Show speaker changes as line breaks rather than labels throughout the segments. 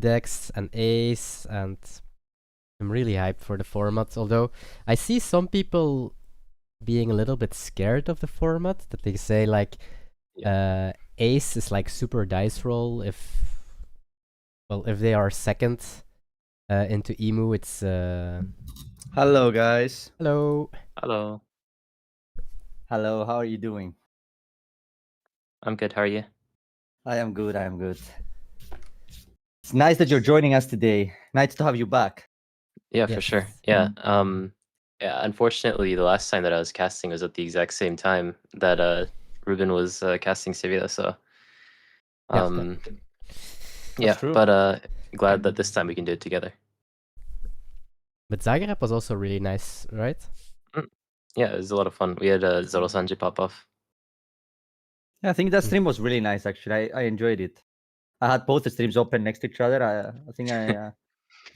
decks and Ace, and I'm really hyped for the format. Although I see some people being a little bit scared of the format, that they say like Ace is like super dice roll. If they are second into Emu, it's
Hello, guys.
hello.
Hello,
Hello, how are you doing?
I'm good. How are you?
I am good. I am good. It's nice that you're joining us today. Nice to have you back.
Yeah, for sure.
Yes.
Yeah. Yeah. Unfortunately, the last time that I was casting was at the exact same time that Ruben was casting Sevilla. So, yeah.
That's true.
But glad that this time we can do it together.
But Zagreb was also really nice, right?
Yeah, it was a lot of fun. We had Zoro Sanji pop off.
Yeah, I think that stream was really nice. Actually, I enjoyed it. I had both the streams open next to each other. I think the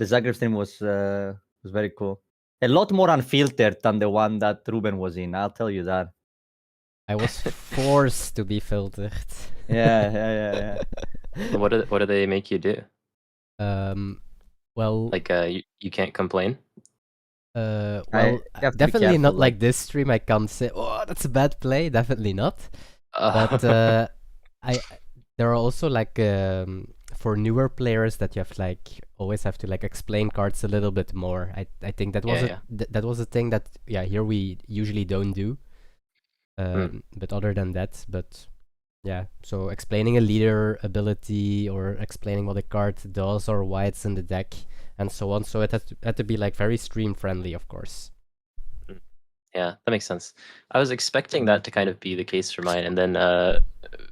Zagreb stream was very cool. A lot more unfiltered than the one that Ruben was in. I'll tell you that.
I was forced to be filtered.
Yeah.
What do they make you do?
Well,
Like you can't complain.
well,
You have to be
definitely not
careful,
like this stream. I can't say, oh, that's a bad play. Definitely not. But there are also like for newer players that you have like always have to like explain cards a little bit more. I think that was that was a thing that here we usually don't do. But other than that, so explaining a leader ability or explaining what a card does or why it's in the deck and so on. So it had to be like very stream friendly, of course.
Yeah, that makes sense. I was expecting that to kind of be the case for mine, and then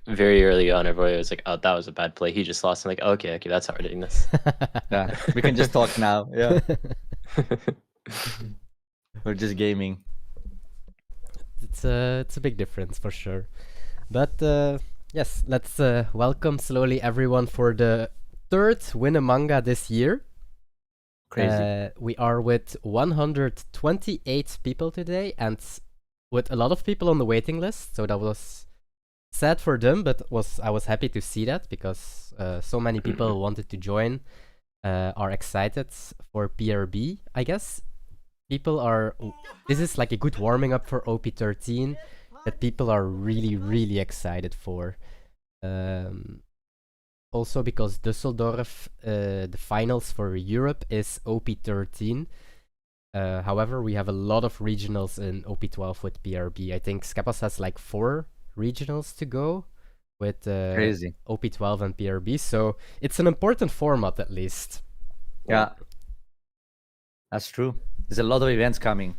very early on, everybody was like, "Oh, that was a bad play. He just lost." I'm like, "Okay, that's how we're doing this."
Yeah, we can just talk now. Yeah, we're just gaming.
It's a big difference for sure. But yes, let's welcome slowly everyone for the third Win a Manga this year.
Crazy.
We are with 128 people today, and with a lot of people on the waiting list. So that was sad for them, but I was happy to see that because so many people wanted to join, are excited for PRB. I guess people are. This is like a good warming up for OP13 that people are really, really excited for. Also because Düsseldorf, the finals for Europe is OP13. However, we have a lot of regionals in OP12 with PRB. I think Skepas has like 4 regionals to go with
Crazy.
OP12 and PRB. So it's an important format at least.
Yeah, that's true. There's a lot of events coming.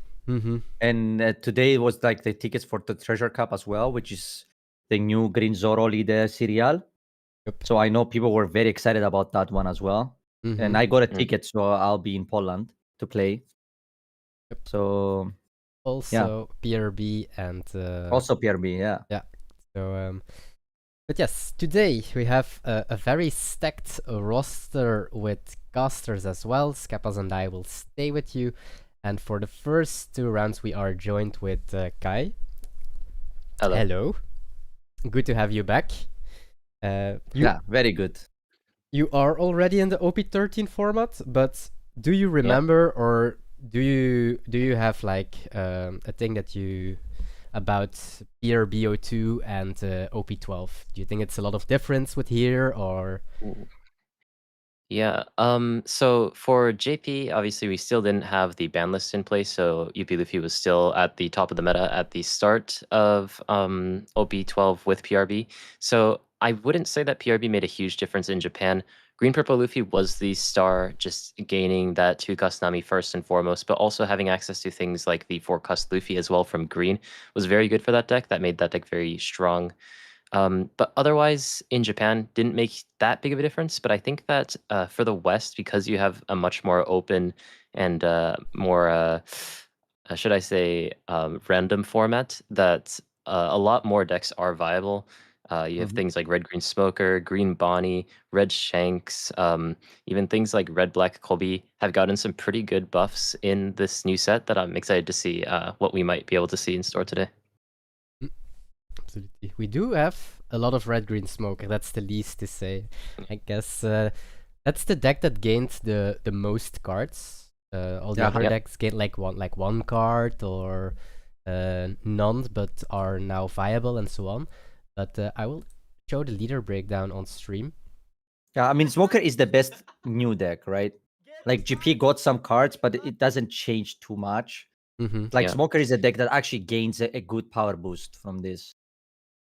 And today was like the tickets for the Treasure Cup as well, which is the new Green Zoro leader serial.
Yep.
So I know people were very excited about that one as well. And I got a ticket, so I'll be in Poland to play.
Yep.
So
also PRB and
also PRB, yeah.
So but yes, today we have a very stacked roster with casters as well. Skepas and I will stay with you. And for the first 2 rounds, we are joined with Kai. Hello. Good to have you back.
Yeah, very good.
You are already in the OP13 format, but do you remember or do you have like a thing that you about PRBO2 and OP12? Do you think it's a lot of difference with here or?
Yeah. So for JP, obviously we still didn't have the ban list in place, so UP Luffy was still at the top of the meta at the start of OP12 with PRB. So I wouldn't say that PRB made a huge difference in Japan. Green Purple Luffy was the star, just gaining that 2 Kusanami first and foremost, but also having access to things like the 4 Cust Luffy as well from Green was very good for that deck. That made that deck very strong. But otherwise, in Japan, didn't make that big of a difference. But I think that for the West, because you have a much more open and more, should I say, random format, that a lot more decks are viable. You have things like Red Green Smoker, Green Bonnie, Red Shanks, even things like Red Black Kobe have gotten some pretty good buffs in this new set that I'm excited to see what we might be able to see in store today.
Absolutely. We do have a lot of Red Green Smoker. That's the least to say. I guess That's the deck that gained the most cards. All the
Yeah.
other
Yep.
decks gain like one card or none, but are now viable and so on. But I will show the leader breakdown on stream.
Yeah, I mean, Smoker is the best new deck, right? Like GP got some cards, but it doesn't change too much.
Mm-hmm.
Like
Yeah.
Smoker is a deck that actually gains a good power boost from this.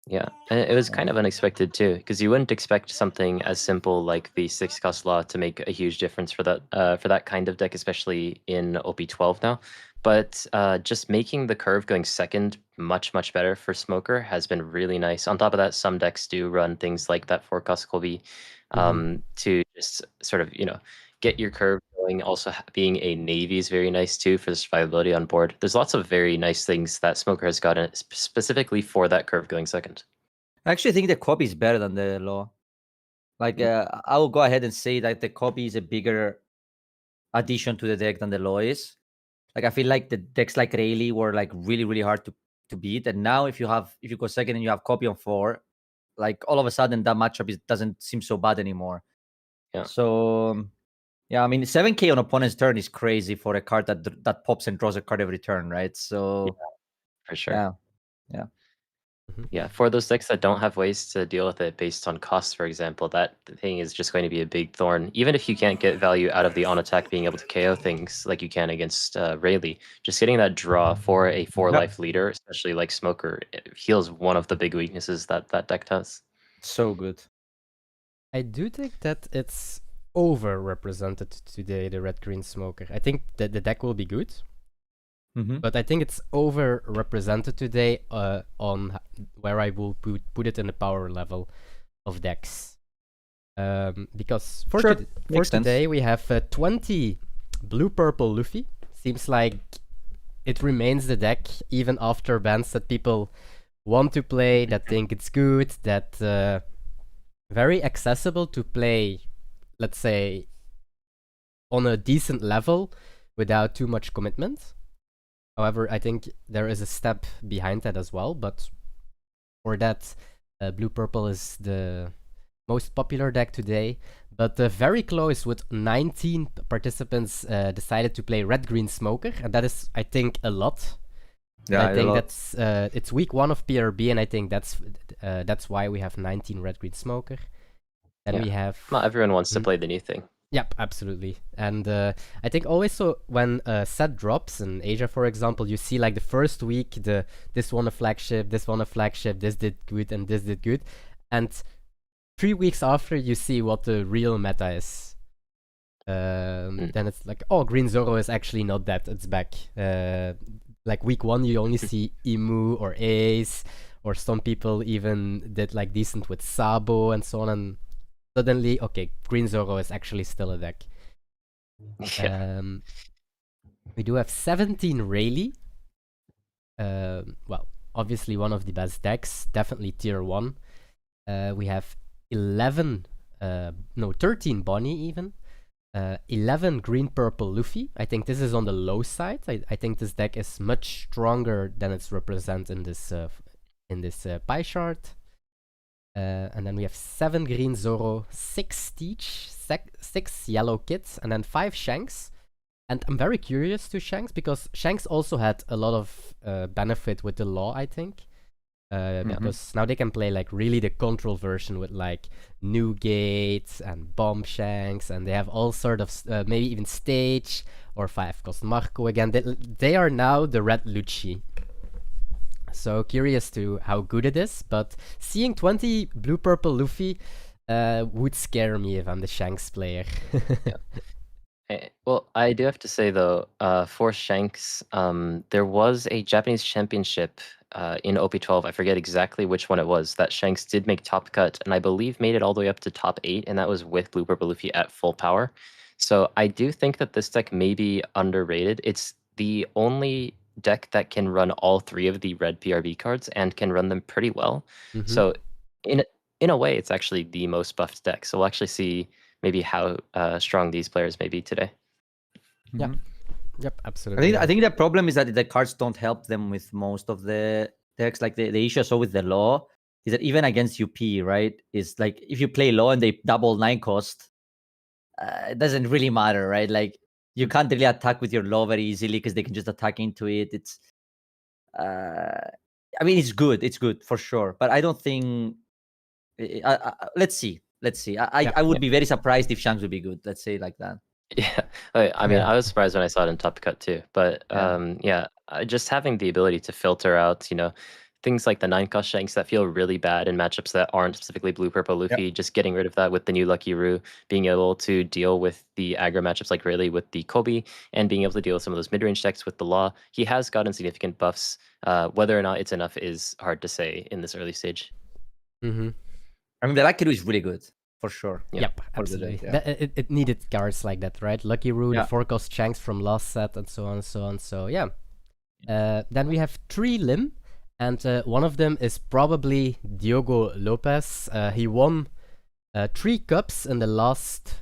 Yeah, and it was kind of unexpected too, because you wouldn't expect something as simple like the 6-cost law to make a huge difference for that kind of deck, especially in OP12 now. But just making the curve going second much better for Smoker has been really nice. On top of that, some decks do run things like that 4-cost Colby to just sort of get your curve going. Also, being a navy is very nice too for the survivability on board. There's lots of very nice things that Smoker has gotten specifically for that curve going second.
I actually think the copy is better than the law. Like, I will go ahead and say that the copy is a bigger addition to the deck than the law is. Like, I feel like the decks like Rayleigh were like really hard to beat, and now if you go second and you have copy on 4, like all of a sudden that matchup doesn't seem so bad anymore.
Yeah.
So yeah, I mean 7k on opponent's turn is crazy for a card that pops and draws a card every turn, right? So
For sure.
yeah.
Yeah, for those decks that don't have ways to deal with it based on cost, for example, that thing is just going to be a big thorn. Even if you can't get value out of the on attack being able to KO things like you can against Rayleigh, just getting that draw for a 4-life leader, especially like Smoker, it heals one of the big weaknesses that deck has.
So good.
I do think that it's overrepresented today, the red-green Smoker. I think that the deck will be good, but I think it's overrepresented today on where I will put it in the power level of decks. Because for today we have 20 blue-purple Luffy. Seems like it remains the deck even after bans that people want to play, that think it's good, that very accessible to play, let's say, on a decent level without too much commitment. However, I think there is a step behind that as well, but for that, blue-purple is the most popular deck today, but very close with 19 participants decided to play red-green Smoker, and that is, I think, a lot.
Yeah,
I think that's it's week 1 of PRB, and I think that's why we have 19 red-green Smoker. Then we have
not everyone wants to play the new thing.
Yep, absolutely. And I think always so when a set drops in Asia, for example, you see like the first week, this won a flagship, this won a flagship, this did good, and this did good, and 3 weeks after you see what the real meta is. Then it's like, oh, Green Zoro is actually not that, it's back. Like week 1 you only see Imu or Ace, or some people even did like decent with Sabo and so on, and suddenly, okay, Green Zoro is actually still a deck. We do have 17 Rayleigh. Well, obviously one of the best decks, definitely tier 1. We have 13 Bonnie even. 11 green-purple Luffy. I think this is on the low side. I think this deck is much stronger than it's represented in this pie chart. And then we have 7 green Zoro, 6 Stitch, 6 yellow Kits, and then 5 Shanks. And I'm very curious to Shanks because Shanks also had a lot of benefit with the law, I think. Because now they can play like really the control version with like new gates and bomb Shanks, and they have all sort of maybe even stage or 5-cost Marco again. They are now the red Lucci. So curious to how good it is, but seeing 20 blue-purple Luffy would scare me if I'm the Shanks player.
Well, I do have to say though, for Shanks, there was a Japanese championship in OP12. I forget exactly which one it was. That Shanks did make top cut, and I believe made it all the way up to top 8, and that was with Blue Purple Luffy at full power. So I do think that this deck may be underrated. It's the only deck that can run all 3 of the red PRB cards and can run them pretty well. So in a way, it's actually the most buffed deck. So we'll actually see maybe how strong these players may be today.
Yeah. Yep, absolutely.
I think the problem is that the cards don't help them with most of the decks. Like the issue I saw with the law is that even against UP, right, is like if you play law and they double 9 cost, it doesn't really matter, right? Like you can't really attack with your low very easily because they can just attack into it. It's I mean, it's good for sure, but I don't think. Let's see. I would be very surprised if Shanks would be good. Let's say it like that.
Yeah, I mean, I was surprised when I saw it in Top Cut too. But just having the ability to filter out, things like the 9-cost Shanks that feel really bad in matchups that aren't specifically blue, purple, Luffy, just getting rid of that with the new Lucky Roo, being able to deal with the aggro matchups like Rayleigh with the Kobe, and being able to deal with some of those mid-range decks with the Law. He has gotten significant buffs. Whether or not it's enough is hard to say in this early stage.
Mm-hmm.
I mean, the Lucky Roo is really good. For sure.
Yep, absolutely. It needed cards like that, right? Lucky Roo, the 4-cost Shanks from last set, and so on and so on. So, yeah. Then we have 3 Lim, and one of them is probably Diogo Lopez. He won 3 cups in the last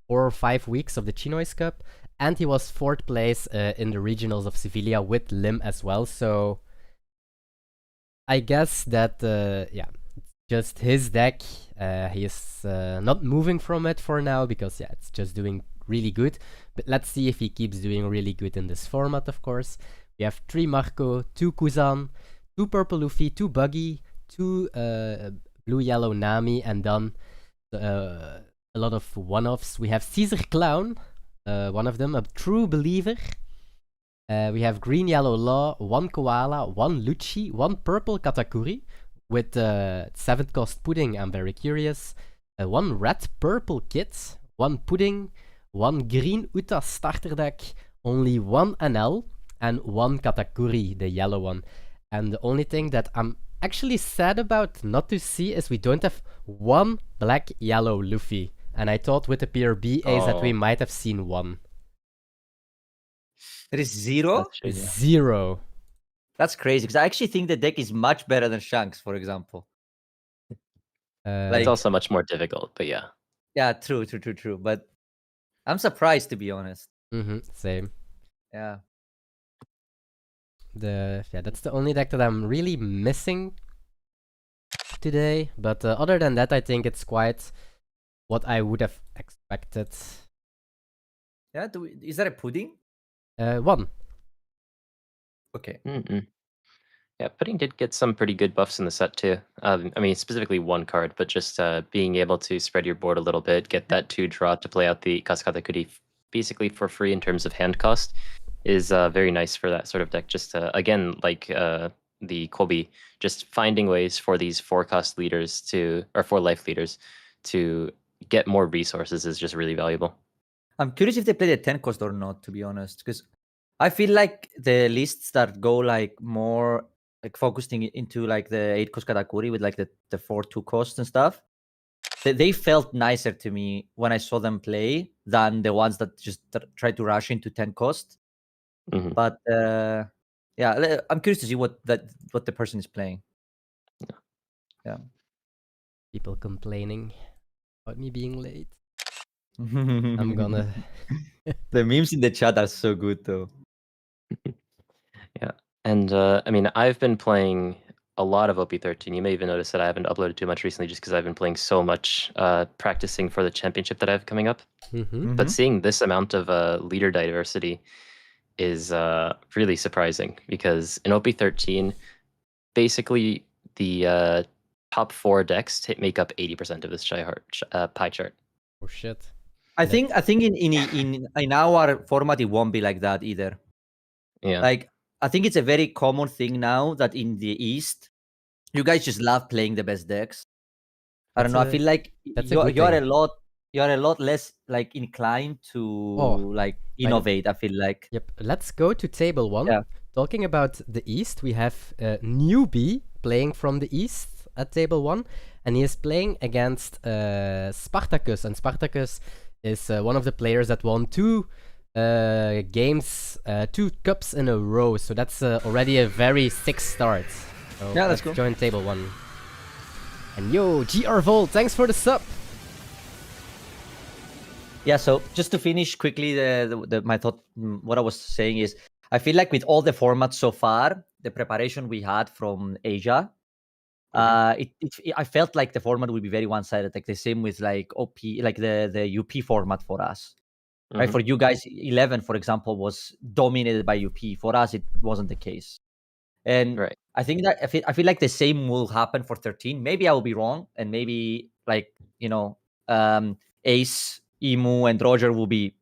4 or 5 weeks of the ChinoizeCup, and he was 4th place in the regionals of Sevilla with Lim as well. So, I guess that, just his deck. He is not moving from it for now because it's just doing really good. But let's see if he keeps doing really good in this format, of course. We have 3 Marco, 2 Kuzan, 2 Purple Luffy, 2 Buggy, 2 Blue-Yellow Nami, and then a lot of one-offs. We have Caesar Clown, one of them, a true believer. We have Green-Yellow Law, 1 Koala, 1 Lucci, 1 Purple Katakuri, with 7th cost Pudding, I'm very curious. 1 red purple kit, 1 Pudding, 1 green Uta starter deck, only 1 NL, and 1 Katakuri, the yellow one. And the only thing that I'm actually sad about not to see is we don't have 1 black yellow Luffy. And I thought with the PRB A's that we might have seen 1.
There is 0?
0.
That's crazy, because I actually think the deck is much better than Shanks, for example.
It's also much more difficult, but yeah.
Yeah, true. But I'm surprised, to be honest.
Same.
Yeah.
That's the only deck that I'm really missing today. But other than that, I think it's quite what I would have expected.
Yeah, is that a Pudding?
1.
Okay.
Yeah, Pudding did get some pretty good buffs in the set too. I mean, specifically 1 card, but just being able to spread your board a little bit, get that 2 draw to play out the Katakuri basically for free in terms of hand cost is very nice for that sort of deck. Just again, like the Kobe, just finding ways for these 4-cost leaders or 4-life leaders to get more resources is just really valuable. I'm
curious if they play the 10 cost or not, to be honest, because I feel like the lists that go like more like focusing into like the 8 cost Katakuri with like the 4-2 costs and stuff, they felt nicer to me when I saw them play than the ones that just try to rush into 10 cost. But yeah, I'm curious to see what the person is playing. Yeah.
People complaining about me being late. I'm gonna.
The memes in the chat are so good, though.
Yeah, and I mean, I've been playing a lot of OP13. You may even notice that I haven't uploaded too much recently just because I've been playing so much, practicing for the championship that I have coming up. But seeing this amount of leader diversity is really surprising because in OP13, basically the top 4 decks make up 80% of this pie chart.
Oh shit!
I think in our format it won't be like that either.
Yeah.
Like I think it's a very common thing now that in the East, you guys just love playing the best decks. I don't know. I feel like you're a lot less like inclined to like innovate. I feel like.
Yep. Let's go to table 1.
Yeah.
Talking about the East, we have Newbie playing from the East at table 1, and he is playing against Spartacus, and Spartacus is one of the players that won 2 games, 2 cups in a row. So that's already a very sick start. So
yeah, let's go.
Join table 1. And yo, GR Volt, thanks for the sub.
Yeah, so just to finish quickly, my thought, what I was saying is, I feel like with all the formats so far, the preparation we had from Asia I felt like the format would be very one-sided, like the same with like OP, like the UP format for us. Right,
Mhm.
for you guys, 11, for example, was dominated by UP. For us, it wasn't the case. And
Right.
I think that I feel like the same will happen for 13. Maybe I will be wrong, and maybe like Ace, Emu, and Roger will be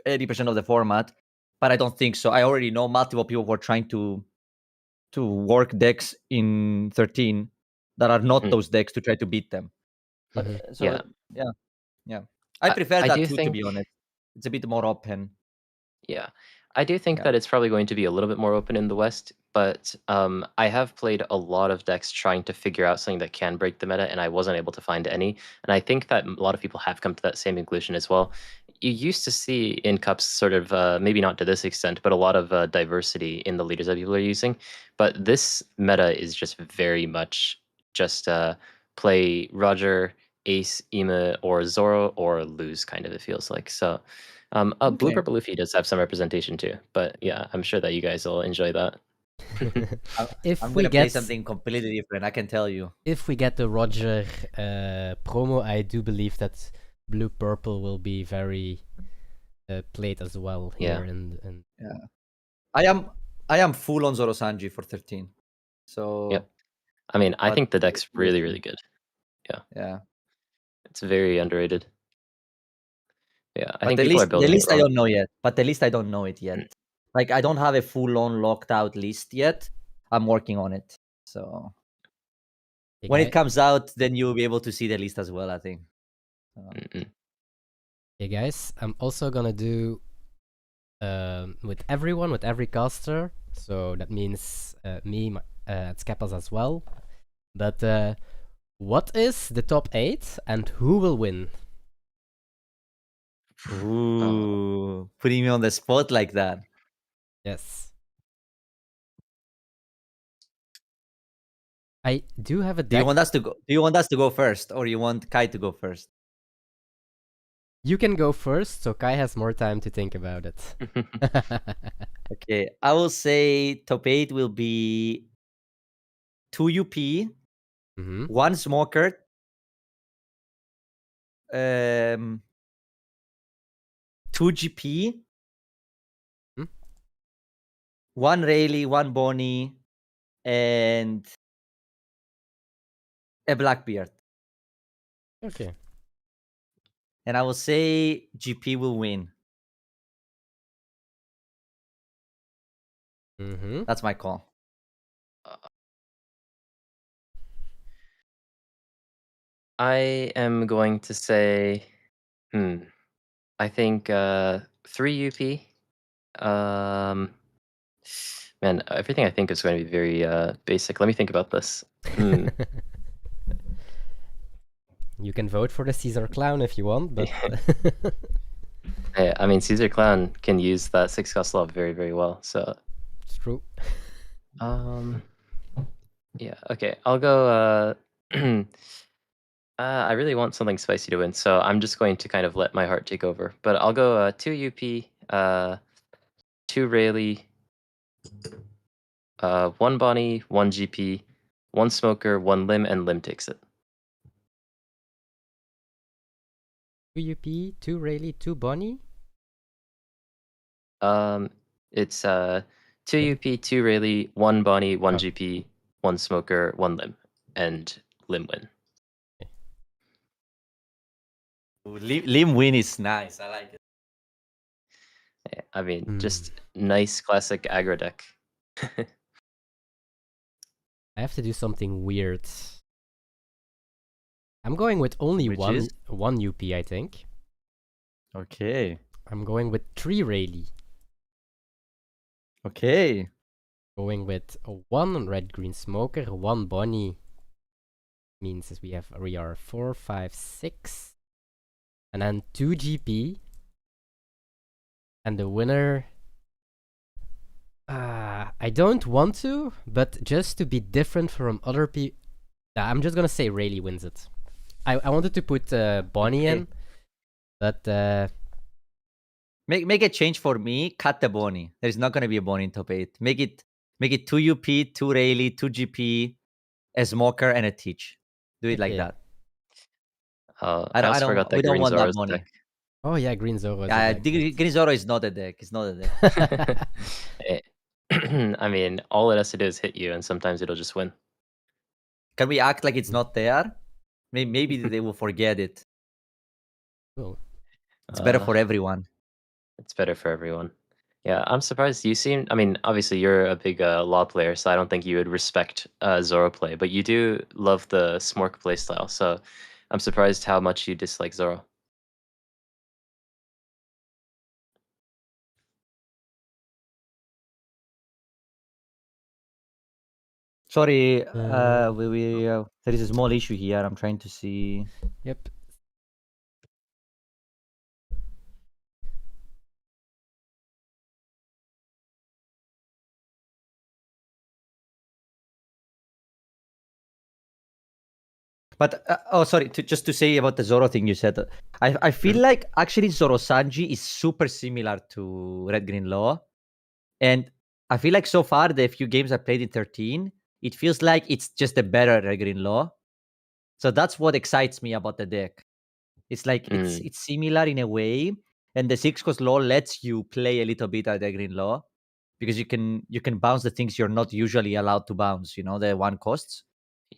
80% of the format, but I don't think so. I already know multiple people who are trying to work decks in 13 that are not
Mm.
those decks to try to beat them. But,
Mhm.
so yeah. I prefer
I
that
do
too, to
think
be honest. It's a bit more open.
Yeah. I do think
Yeah.
that it's probably going to be a little bit more open in the West, but I have played a lot of decks trying to figure out something that can break the meta, and I wasn't able to find any. And I think that a lot of people have come to that same conclusion as well. You used to see in cups sort of, maybe not to this extent, but a lot of diversity in the leaders that people are using. But this meta is just very much just play Roger, Ace, Ema, or Zoro, or lose, kind of, it feels like. So Blue
Okay.
Purple Luffy does have some representation too, but yeah, I'm sure that you guys will enjoy that.
If
I'm
we
gonna play
get
something completely different, I can tell you.
if we get the Roger promo, I do believe that Blue Purple will be very played as well here.
Yeah.
And
Yeah. I am full on Zoro Sanji for 13. So
Yep. I mean, I
but
think the deck's
we'll
really,
see.
really good.
Yeah.
It's very underrated. Yeah, I
But
think people are
the
building it
list I
wrong.
don't know yet. But the list I don't know it yet. Like I don't have a full on locked out list yet. I'm working on it. So when it comes out, then you'll be able to see the list as well, I think.
Hey guys, I'm also gonna do with everyone, with every caster. So that means me, at Skeppas as well. But what is the top 8 and who will win?
Ooh, putting me on the spot like that.
Yes. I do have a
Do you
deck.
want us to go? Do you want us to go first, or you want Kai to go first?
You can go first, so Kai has more time to think about it.
Okay, I will say top 8 will be 2 UP,
Mm-hmm.
1 Smoker, 2 GP,
Hmm?
1 Rayleigh, 1 Bonnie, and a Blackbeard.
Okay.
And I will say GP will win.
Mm-hmm.
That's my call.
I am going to say, I think 3 UP. Man, everything I think is going to be very basic. Let me think about this.
You can vote for the Caesar Clown if you want, but
I mean, Caesar Clown can use that 6 cost love very, very well. So
it's true.
Yeah, okay. I'll go I really want something spicy to win, so I'm just going to kind of let my heart take over. But I'll go 2 UP, 2 Rayleigh, 1 Bonnie, 1 GP, 1 Smoker, 1 Lim, and Lim takes it.
2 UP, 2 Rayleigh, 2 Bonnie?
It's 2 UP, 2 Rayleigh, 1 Bonnie, 1
Oh.
GP, 1 Smoker, 1 Lim, and Lim win.
Lim win is nice. I like it.
I mean, just nice classic aggro deck.
I have to do something weird. I'm going with only one UP, I think.
Okay.
I'm going with 3 Rayleigh.
Okay.
Going with 1 Red Green Smoker, 1 Bonnie. Means we are 4, 5, 6. And then 2 GP. And the winner... I don't want to, but just to be different from other people... I'm just gonna say Rayleigh wins it. I wanted to put Bonnie in, but...
Make a change for me. Cut the Bonnie. There's not gonna be a Bonnie in top 8. Make it 2 UP, 2 Rayleigh, 2 GP, a Smoker, and a Teach. Do it like
Okay.
that.
I also forgot that
We don't
Green
want that
Zoro's
money.
deck.
Oh yeah, Green Zoro is
Yeah,
a deck.
Green Zoro is not a deck. It's not a deck.
I mean, all it has to do is hit you, and sometimes it'll just win.
Can we act like it's not there? Maybe they will forget it.
Cool.
It's better for everyone.
It's better for everyone. Yeah, I'm surprised you seem. I mean, obviously you're a big law player, so I don't think you would respect Zoro play, but you do love the Smork playstyle. So I'm surprised how much you dislike Zoro.
Sorry, there is a small issue here. I'm trying to see.
Yep.
But sorry, just to say about the Zoro thing you said, I feel like actually Zoro Sanji is super similar to Red Green Law, and I feel like so far the few games I played in 13, it feels like it's just a better Red Green Law. So that's what excites me about the deck. It's like it's similar in a way, and the 6-cost law lets you play a little bit at the green law because you can bounce the things you're not usually allowed to bounce. You know, the 1 costs.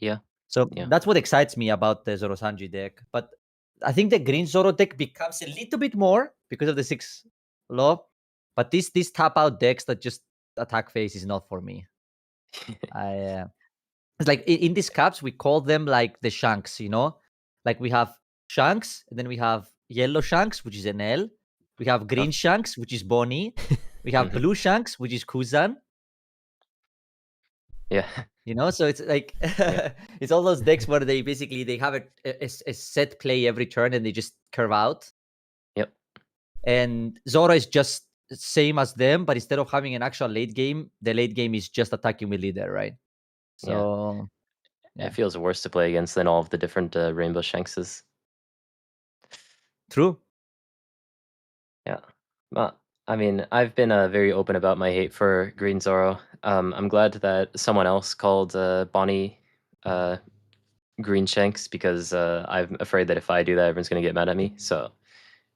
Yeah.
So
Yeah.
that's what excites me about the Zoro Sanji deck. But I think the green Zoro deck becomes a little bit more because of the 6 law. But these tap out decks that just attack phase is not for me. It's like in these cups we call them like the shanks, you know, like we have shanks, and then we have yellow shanks, which is an L. We have green shanks, which is Bonnie. We have blue shanks, which is Kuzan.
Yeah.
You know, so it's like it's all those decks where they basically have a set play every turn and they just curve out.
Yep.
And Zoro is just same as them, but instead of having an actual late game, the late game is just attacking with leader, right? So yeah.
It feels worse to play against than all of the different Rainbow Shankses.
True.
Yeah. Well, I mean, I've been very open about my hate for Green Zoro. I'm glad that someone else called Bonnie Green Shanks because I'm afraid that if I do that, everyone's going to get mad at me. So,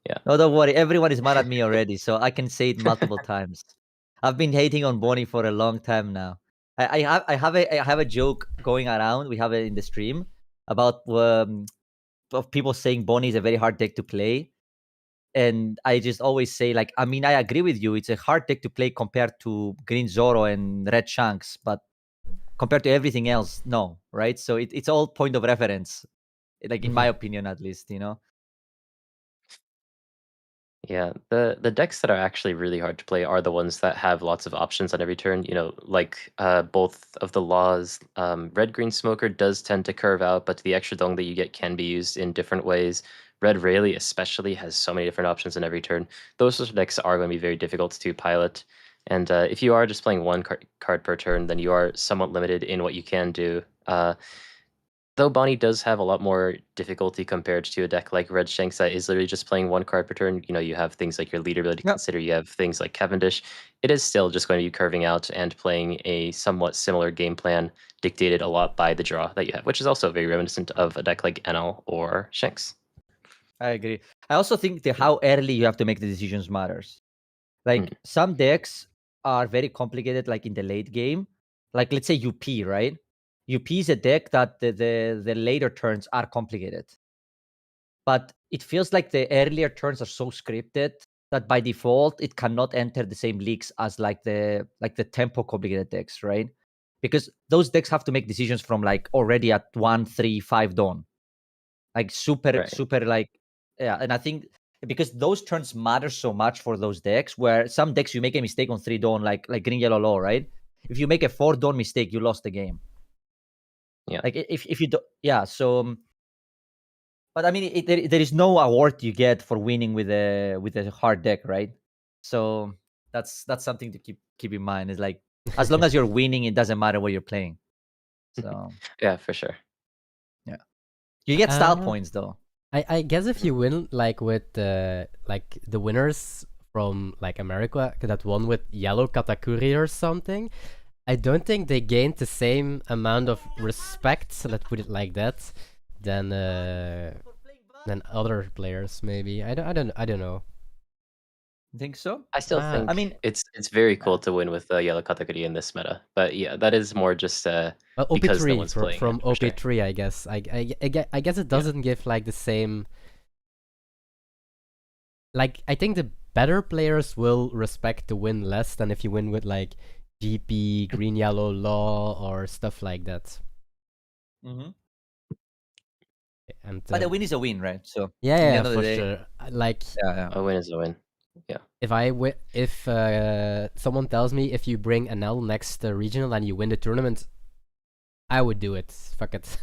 yeah.
No, don't worry. Everyone is mad at me already, so I can say it multiple times. I've been hating on Bonnie for a long time now. I have a joke going around. We have it in the stream about of people saying Bonnie is a very hard deck to play, and I just always say like, I mean, I agree with you. It's a hard deck to play compared to Green Zoro and Red Shanks, but compared to everything else, no, right? So it's all point of reference, like in my opinion, at least, you know.
Yeah, the decks that are actually really hard to play are the ones that have lots of options on every turn. You know, like both of the laws. Red Green Smoker does tend to curve out, but the extra dong that you get can be used in different ways. Red Rayleigh especially has so many different options on every turn. Those sorts of decks are going to be very difficult to pilot. And if you are just playing one card per turn, then you are somewhat limited in what you can do. Though Bonnie does have a lot more difficulty compared to a deck like Red Shanks that is literally just playing 1 card per turn. You know, you have things like your leader ability to consider, you have things like Cavendish. It is still just going to be curving out and playing a somewhat similar game plan dictated a lot by the draw that you have, which is also very reminiscent of a deck like NL or Shanks.
I agree. I also think that how early you have to make the decisions matters. Like some decks are very complicated, like in the late game. Like let's say UP, right? UP is a deck that the later turns are complicated. But it feels like the earlier turns are so scripted that by default it cannot enter the same leagues as like the tempo complicated decks, right? Because those decks have to make decisions from like already at 1, 3, 5 dawn. Like super like yeah. And I think because those turns matter so much for those decks, where some decks you make a mistake on 3 dawn, like green yellow law, right? If you make a 4 dawn mistake, you lost the game.
Yeah.
Like if you do, yeah. So, but I mean, there is no award you get for winning with a hard deck, right? So that's something to keep in mind. Is like as long as you're winning, it doesn't matter what you're playing. So
yeah, for sure.
Yeah, you get style points though.
I guess if you win like with like the winners from like America that won with yellow Katakuri or something, I don't think they gained the same amount of respect, so let's put it like that, than other players. Maybe I don't know.
You think so?
I still
Ah,
think
I mean,
it's very cool to win with yellow katakuri in this meta, but yeah, that is more just
well,
because no
OP3
one's playing
from
it, for sure.
OP3, I guess. I guess it doesn't give like the same. Like I think the better players will respect the win less than if you win with like GP, green yellow law or stuff like that.
mhm.
And
But a win is a win, right? So
yeah,
in the
yeah,
end of the
for
day,
sure. Like
yeah.
A win is a win. Yeah.
if someone tells me if you bring an L next regional and you win the tournament, I would do it. Fuck it.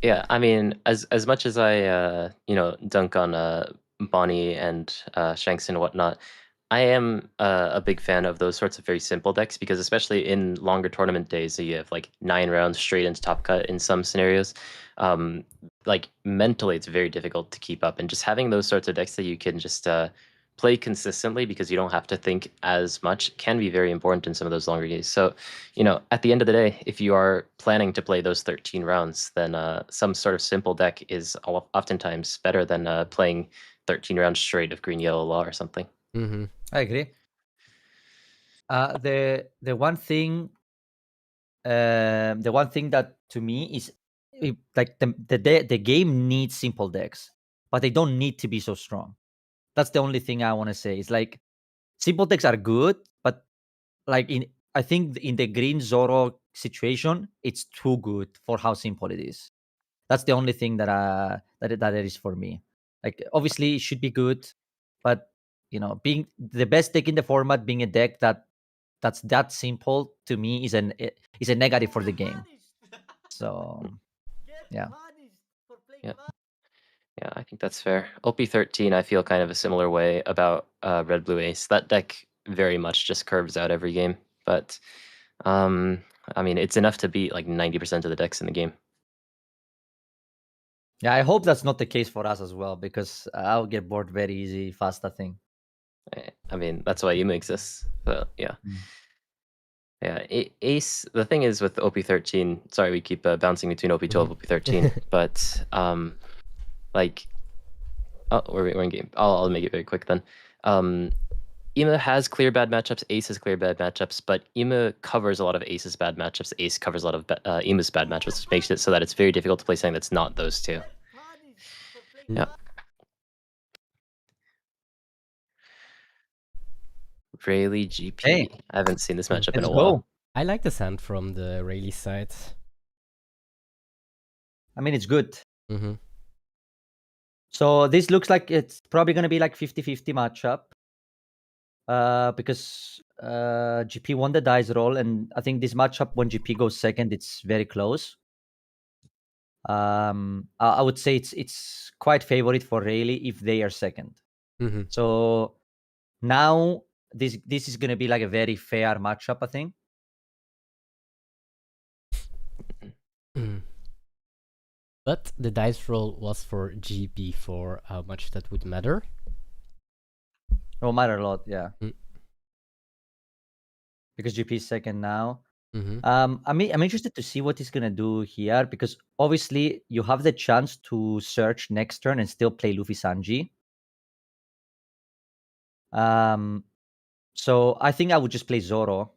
Yeah. I mean, as much as I dunk on Bonnie and Shanks and whatnot, I am a big fan of those sorts of very simple decks because especially in longer tournament days, so you have like 9 rounds straight into top cut in some scenarios. Like mentally, it's very difficult to keep up, and just having those sorts of decks that you can just play consistently because you don't have to think as much can be very important in some of those longer games. So, at the end of the day, if you are planning to play those 13 rounds, then some sort of simple deck is oftentimes better than playing 13 rounds straight of green, yellow, law or something.
Mm-hmm.
I agree. The one thing that to me is like the game needs simple decks, but they don't need to be so strong. That's the only thing I want to say. It's like simple decks are good, but like I think in the green Zoro situation, it's too good for how simple it is. That's the only thing that it is for me. Like obviously it should be good, but being the best deck in the format, being a deck that's that simple to me is a negative for the game. So yeah.
Yeah, I think that's fair. OP13, I feel kind of a similar way about Red Blue Ace. That deck very much just curves out every game, but I mean, it's enough to beat like 90% of the decks in the game.
Yeah, I hope that's not the case for us as well, because I'll get bored very easy fast, I think.
I mean, that's why Yuma exists. But yeah.
Mm.
Yeah, Ace. The thing is with OP13. Sorry, we keep bouncing between OP12, OP13, but like, oh, we're in game. I'll make it very quick then. Ima has clear bad matchups. Ace has clear bad matchups, but Ima covers a lot of Ace's bad matchups. Ace covers a lot of Ima's bad matchups, which makes it so that it's very difficult to play something that's not those two. Yeah. Rayleigh GP.
Hey,
I haven't seen this matchup in
let's
a while.
go.
I like the sand from the Rayleigh side.
I mean, it's good.
Mm-hmm.
So this looks like it's probably going to be like 50-50 matchup. Because GP won the dice roll, and I think this matchup when GP goes second, it's very close. I would say it's quite favorite for Rayleigh if they are second.
Mm-hmm.
So now this is going to be like a very fair matchup, I think.
But the dice roll was for GP for how much that would matter.
No matter a lot, yeah.
Mm.
Because GP is second now.
Mm-hmm.
I'm interested to see what he's gonna do here, because obviously you have the chance to search next turn and still play Luffy Sanji. So I think I would just play Zoro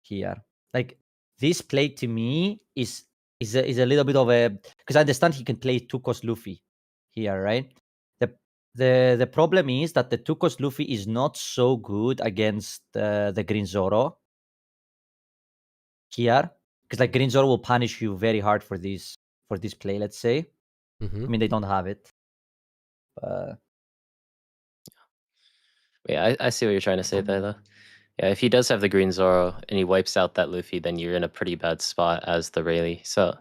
here. Like this play to me is a little bit of a, because I understand he can play 2-cost Luffy here, right? The problem is that the 2-cost Luffy is not so good against the Green Zoro here, because like Green Zoro will punish you very hard for this play. Let's say,
Mm-hmm.
I mean they don't have it.
Yeah, I see what you're trying to say there, though. Yeah, if he does have the green Zoro and he wipes out that Luffy, then you're in a pretty bad spot as the Rayleigh. So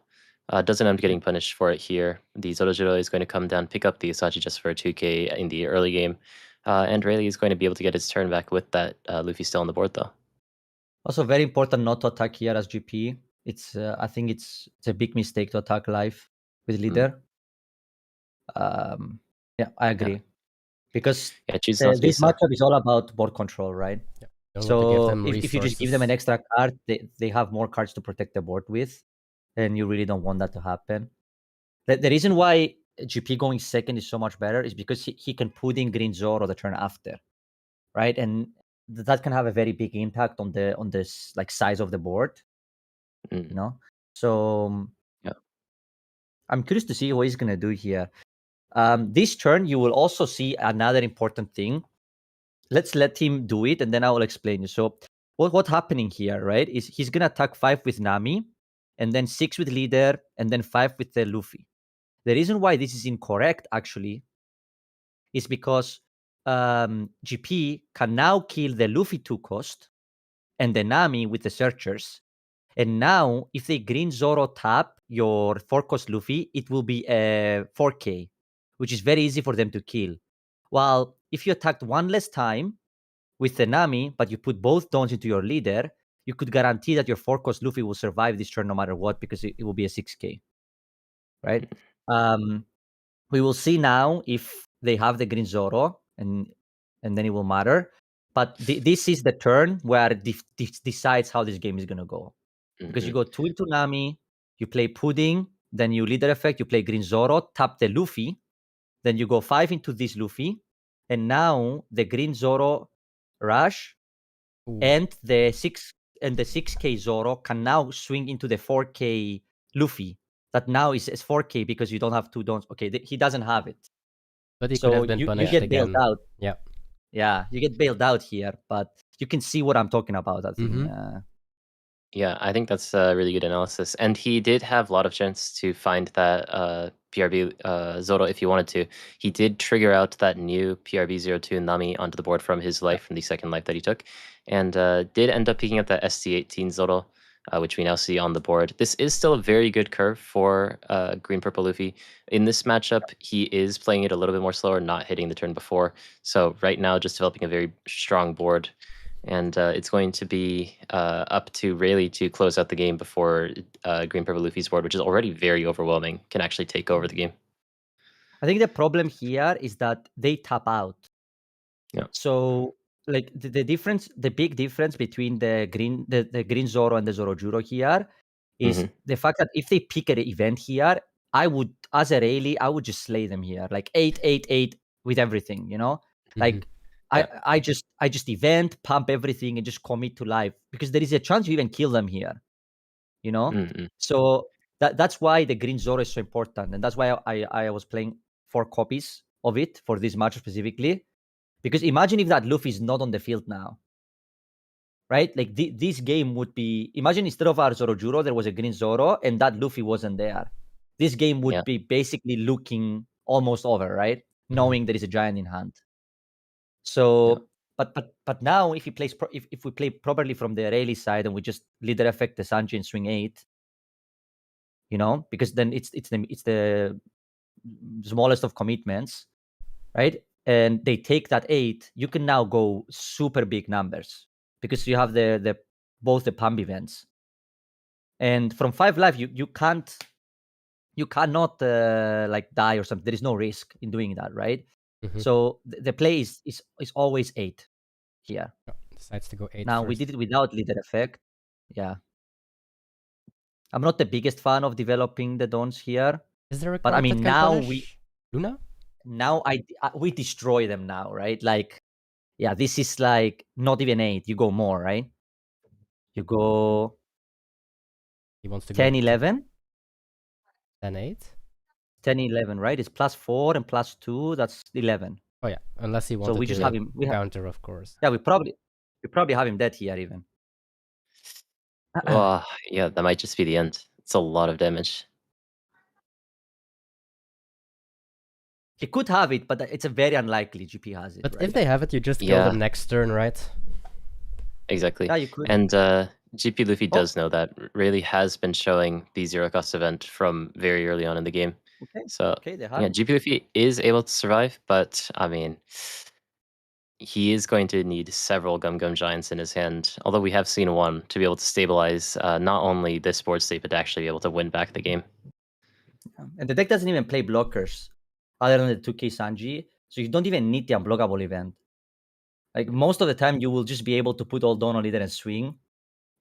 doesn't end up getting punished for it here. The Zorojiro is going to come down, pick up the Asachi just for a 2k in the early game. And Rayleigh is going to be able to get his turn back with that Luffy still on the board, though.
Also, very important not to attack here as GP. It's I think it's a big mistake to attack live with leader. Yeah, I agree. Because
choose not to be
this
so.
matchup is all about board control, right?
Yeah. Don't want to give
So
them
if you just give them an
resources.
extra card, they have more cards to protect the board with, and you really don't want that to happen. The reason why GP going second is so much better is because he can put in Green Zoro the turn after, right? And that can have a very big impact on this like size of the board, you know. So
Yeah.
I'm curious to see what he's gonna do here. This turn, you will also see another important thing. Let's let him do it, and then I will explain you. So what's happening here, right? Is he's gonna attack 5 with Nami, and then 6 with Leader, and then 5 with the Luffy. The reason why this is incorrect, actually, is because GP can now kill the Luffy 2 cost and the Nami with the Searchers. And now, if they Green Zoro tap your 4 cost Luffy, it will be a 4K, which is very easy for them to kill. While if you attacked one less time with the Nami, but you put both Dons into your Leader, you could guarantee that your 4 cost Luffy will survive this turn no matter what, because it will be a 6K, right? We will see now if they have the Green Zoro, and then it will matter. But this is the turn where it decides how this game is going to go. Because you go 2 into Nami, you play Pudding, then you Leader Effect, you play Green Zoro, tap the Luffy, then you go 5 into this Luffy, and now the Green Zoro Rush and the 6K Zoro can now swing into the 4K Luffy. That now is 4K because you don't have 2 Dons. Okay, he doesn't have it.
But he could
So
have been
you
punished
get bailed
again.
out.
Yeah.
Yeah, you get bailed out here, but you can see what I'm talking about, I think.
Yeah, I think that's a really good analysis. And he did have a lot of chance to find that PRB Zoro if he wanted to. He did trigger out that new PRB02 Nami onto the board from his life, from the second life that he took, and did end up picking up that ST18 Zoro, which we now see on the board. This is still a very good curve for Green Purple Luffy. In this matchup, he is playing it a little bit more slower, not hitting the turn before. So right now, just developing a very strong board. And it's going to be up to Rayleigh to close out the game before Green Purple Luffy's board, which is already very overwhelming, can actually take over the game.
I think the problem here is that they tap out.
Yeah.
So like the difference, the big difference between the Green Zoro and the Zorojuro here is the fact that if they pick an event here, I would, as a Rayleigh, I would just slay them here, like 8-8-8 with everything, you know? Like
Yeah.
I just event, pump everything, and just commit to life, because there is a chance you even kill them here, you know? So that's why the Green Zoro is so important, and that's why I was playing 4 copies of it for this match specifically. Because imagine if that Luffy is not on the field now, right? Like this game would be, imagine instead of our Zorojuro, there was a Green Zoro and that Luffy wasn't there. This game would be basically looking almost over, right? Knowing there is a giant in hand. So, but now if he plays, if we play properly from the Rayleigh side and we just Leader Effect the Sanji and swing 8, you know, because then it's the smallest of commitments, right? And they take that 8, you can now go super big numbers because you have the both the pump events. And from 5 life, you cannot like die or something. There is no risk in doing that, right? So the play is always 8 here.
Decides to go 8
now
first.
we did it without Leader Effect. Yeah. I'm not the biggest fan of developing the Dons here.
Is there a
but
card
I mean,
that can
now
punish Luna?
Now we destroy them now, right? Like, yeah, this is like not even 8. You go more, right? You go
He wants to
10,
go
11.
10, 8?
10, 11, right? It's +4 and +2. That's 11.
Oh yeah, unless he wanted
So we just
to
have him.
counter, of course.
Yeah, we probably have him dead here even.
Oh, yeah, that might just be the end. It's a lot of damage.
He could have it, but it's a very unlikely GP has it.
But
right?
if they have it, you just kill them next turn, right?
Exactly.
Yeah, you could.
And GP Luffy does know that. Rayleigh has been showing the zero cost event from very early on in the game.
Okay.
So
Okay, they
yeah,
have.
GP Luffy is able to survive, but I mean, he is going to need several Gum Gum Giants in his hand. Although we have seen one to be able to stabilize not only this board state, but to actually be able to win back the game.
And the deck doesn't even play blockers other than the 2K Sanji, so you don't even need the unblockable event. Like most of the time, you will just be able to put all down on leader and swing,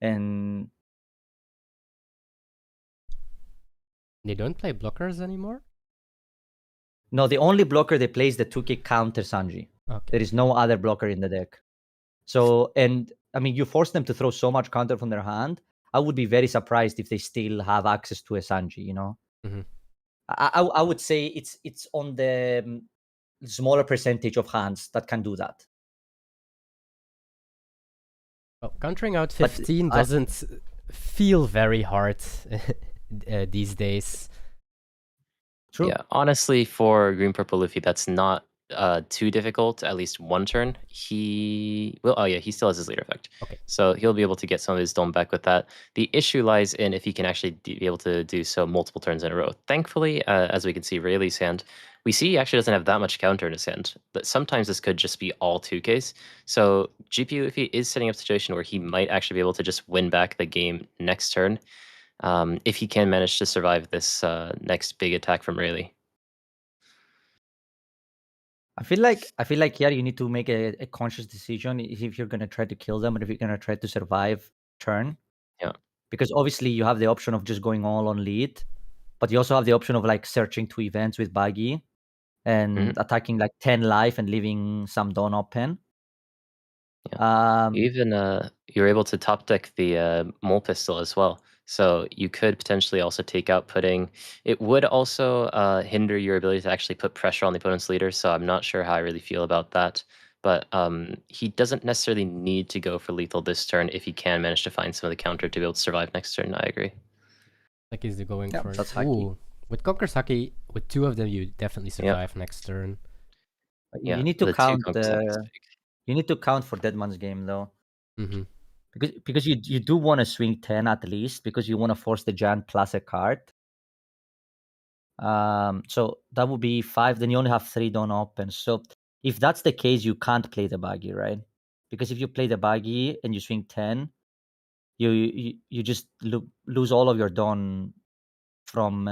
and
They don't play blockers anymore?
no, the only blocker they play is the 2K counter Sanji.
Okay.
There is no other blocker in the deck. So, and I mean, you force them to throw so much counter from their hand. I would be very surprised if they still have access to a Sanji. You know,
Mhm.
I would say it's on the smaller percentage of hands that can do that.
Well, countering out
But
15 doesn't feel very hard these days.
True.
Yeah, honestly, for Green Purple Luffy, that's not too difficult. At least one turn. He will. Oh yeah, he still has his leader effect.
Okay.
So he'll be able to get some of his dome back with that. The issue lies in if he can actually be able to do so multiple turns in a row. Thankfully, as we can see, Rayleigh's hand, we see he actually doesn't have that much counter in his hand. But sometimes this could just be all 2Ks. So GP Luffy is setting up a situation where he might actually be able to just win back the game next turn. If he can manage to survive this next big attack from Rayleigh.
I feel like here you need to make a conscious decision if you're gonna try to kill them or if you're gonna try to survive turn.
Yeah.
Because obviously you have the option of just going all on lead, but you also have the option of like searching 2 events with Baggy and attacking like 10 life and leaving some dawn open.
Even you're able to top deck the mole pistol as well. So you could potentially also take out putting. It would also hinder your ability to actually put pressure on the opponent's leader. So I'm not sure how I really feel about that. But he doesn't necessarily need to go for lethal this turn if he can manage to find some of the counter to be able to survive next turn. I agree.
Like he's going
Yeah,
for
that's Haki.
With Conquer's Haki, with 2 of them, you definitely survive next turn.
Yeah,
you need to
the two
count.
Conquer's Haki is big.
You need to count for Dead Man's Game though,
Mm-hmm.
because you do want to swing 10 at least because you want to force the giant plus a card. So that would be 5. Then you only have 3 dawn open. So if that's the case, you can't play the Baggy, right? Because if you play the Baggy and you swing 10, you just lose all of your dawn from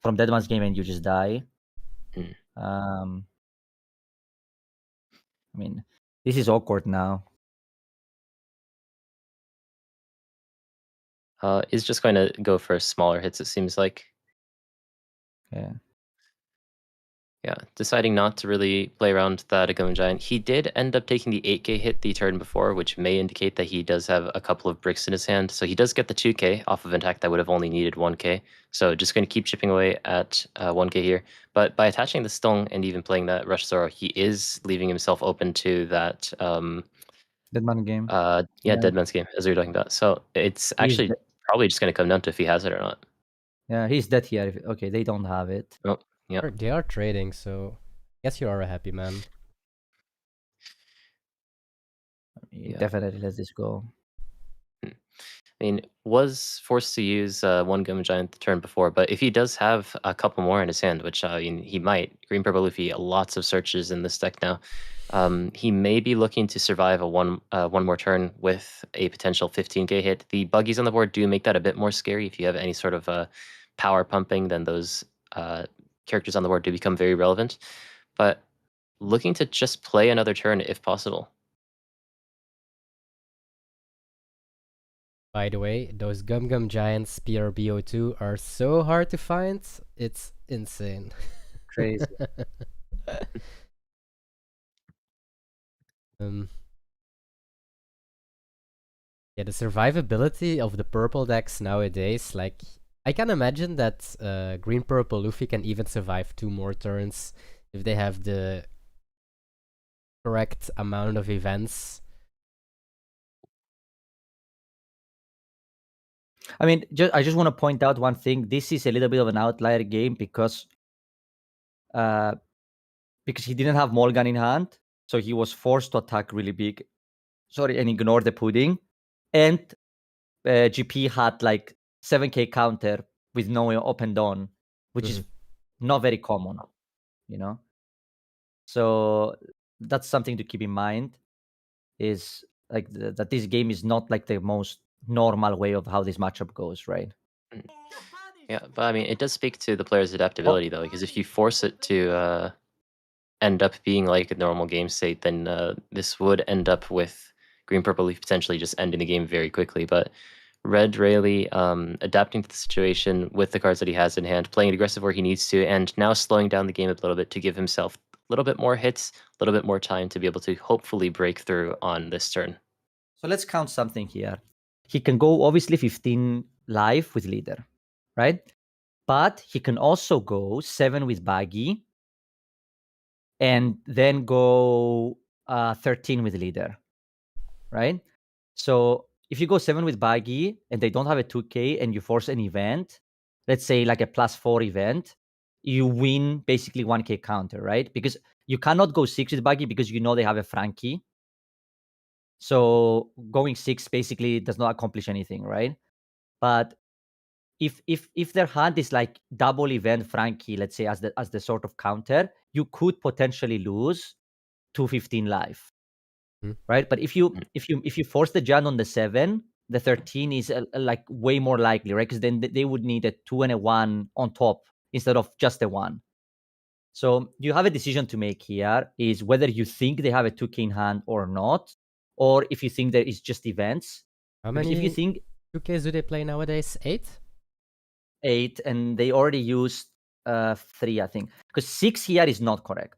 Dead Man's Game and you just die. I mean, this is awkward now.
Is just going to go for smaller hits, it seems like.
Yeah.
Yeah, deciding not to really play around that Agumon Giant. He did end up taking the 8K hit the turn before, which may indicate that he does have a couple of bricks in his hand. So he does get the 2K off of an attack that would have only needed 1K. So just going to keep chipping away at 1K here. But by attaching the Stone and even playing that Rush Zoro, he is leaving himself open to that
Dead Man Game.
Dead Man's Game, as we were talking about. So it's actually probably just going to come down to if he has it or not.
Yeah, he's dead here. Okay, they don't have it.
Oh, yeah.
They are trading, so I guess you are a happy man.
Definitely let this go.
I mean, was forced to use one Gum Giant the turn before, but if he does have a couple more in his hand, which I mean, he might, Green Purple Luffy, lots of searches in this deck now. He may be looking to survive a one more turn with a potential 15K hit. The buggies on the board do make that a bit more scary. If you have any sort of power pumping, then those characters on the board do become very relevant. But looking to just play another turn if possible.
By the way, those Gum Giants PRBO2 are so hard to find. It's insane.
Crazy.
Yeah, the survivability of the purple decks nowadays, like, I can imagine that Green Purple Luffy can even survive 2 more turns if they have the correct amount of events.
I mean, I just want to point out one thing. This is a little bit of an outlier game because he didn't have Morgan in hand, so he was forced to attack really big. Sorry, and ignore the pudding. And GP had like 7K counter with no open dawn, which is not very common, you know. So that's something to keep in mind. Is like that this game is not like the most normal way of how this matchup goes, right?
Yeah, but I mean, it does speak to the player's adaptability, though, because if you force it to end up being like a normal game state, then this would end up with green purple leaf potentially just ending the game very quickly. But red really adapting to the situation with the cards that he has in hand, playing it aggressive where he needs to, and now slowing down the game a little bit to give himself a little bit more hits, a little bit more time to be able to hopefully break through on this turn.
So let's count something here. He can go obviously 15 live with leader, right? But he can also go 7 with baggy and then go 13 with leader, right? So if you go 7 with baggy and they don't have a 2K and you force an event, let's say like a +4 event, you win basically 1K counter, right? Because you cannot go 6 with baggy because you know they have a Frankie. So going 6 basically does not accomplish anything, right? But if their hand is like double event Frankie, let's say as the sort of counter, you could potentially lose 215 live, right? But if you force the giant on the 7, the 13 is like way more likely, right? Because then they would need a 2 and a 1 on top instead of just a 1. So you have a decision to make here: is whether you think they have a 2K in hand or not, or if you think there is just events.
How
Because
many
if you think
2Ks do they play nowadays? 8?
8, and they already used 3, I think. Because 6 here is not correct.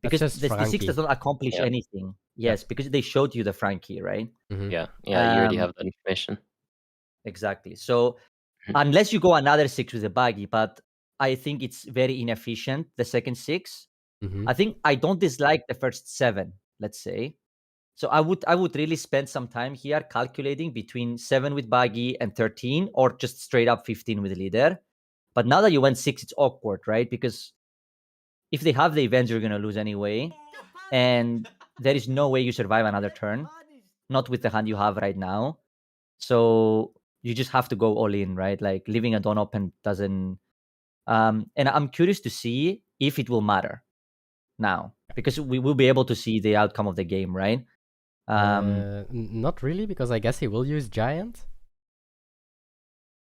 Because
just
the 6
Frankie.
does not accomplish
Yeah.
anything. Yes, because they showed you the Frankie, right?
Yeah, you already
Um,
have that information.
Exactly. So unless you go another 6 with a baggy, but I think it's very inefficient, the second 6. I think I don't dislike the first 7, let's say. So I would really spend some time here calculating between 7 with baggy and 13, or just straight up 15 with leader. But now that you went 6, it's awkward, right? Because if they have the events, you're gonna lose anyway, and there is no way you survive another turn, not with the hand you have right now. So you just have to go all in, right? Like leaving a don open doesn't. And I'm curious to see if it will matter now, because we will be able to see the outcome of the game, right?
Not really, because I guess he will use giant.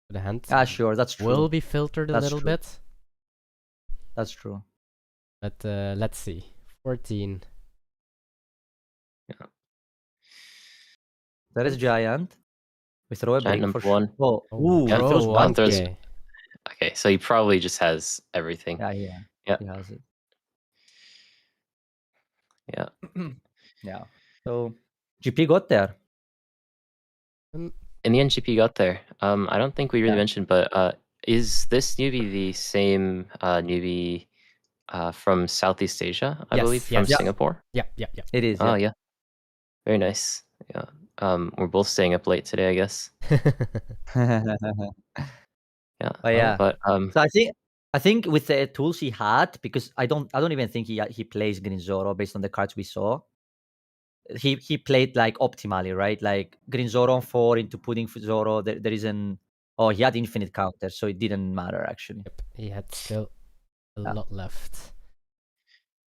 The hand
Sure, that's true.
will be filtered a little bit.
That's true.
But let's see. 14.
Yeah.
There is giant. We throw a
Giant
brick
number
for
1.
Oh,
Oh,
Yeah,
he
bro,
throws 1.
throws-
1K.
Okay, so he probably just has everything.
Yeah.
Yeah.
He has it.
Yeah.
Yeah. So GP got there.
In the end, GP got there. I don't think we really mentioned, but is this newbie the same newbie from Southeast Asia? I believe from Singapore.
Yeah.
It is.
Oh yeah, very nice. Yeah. We're both staying up late today, I guess. Yeah.
But yeah.
But
So I think with the tools he had, because I don't even think he plays Green Zoro based on the cards we saw. He played like optimally, right? Like Green Zoro on 4 into Pudding Zoro. There isn't. Oh, he had infinite counter, so it didn't matter actually.
Yep, he had still a lot left.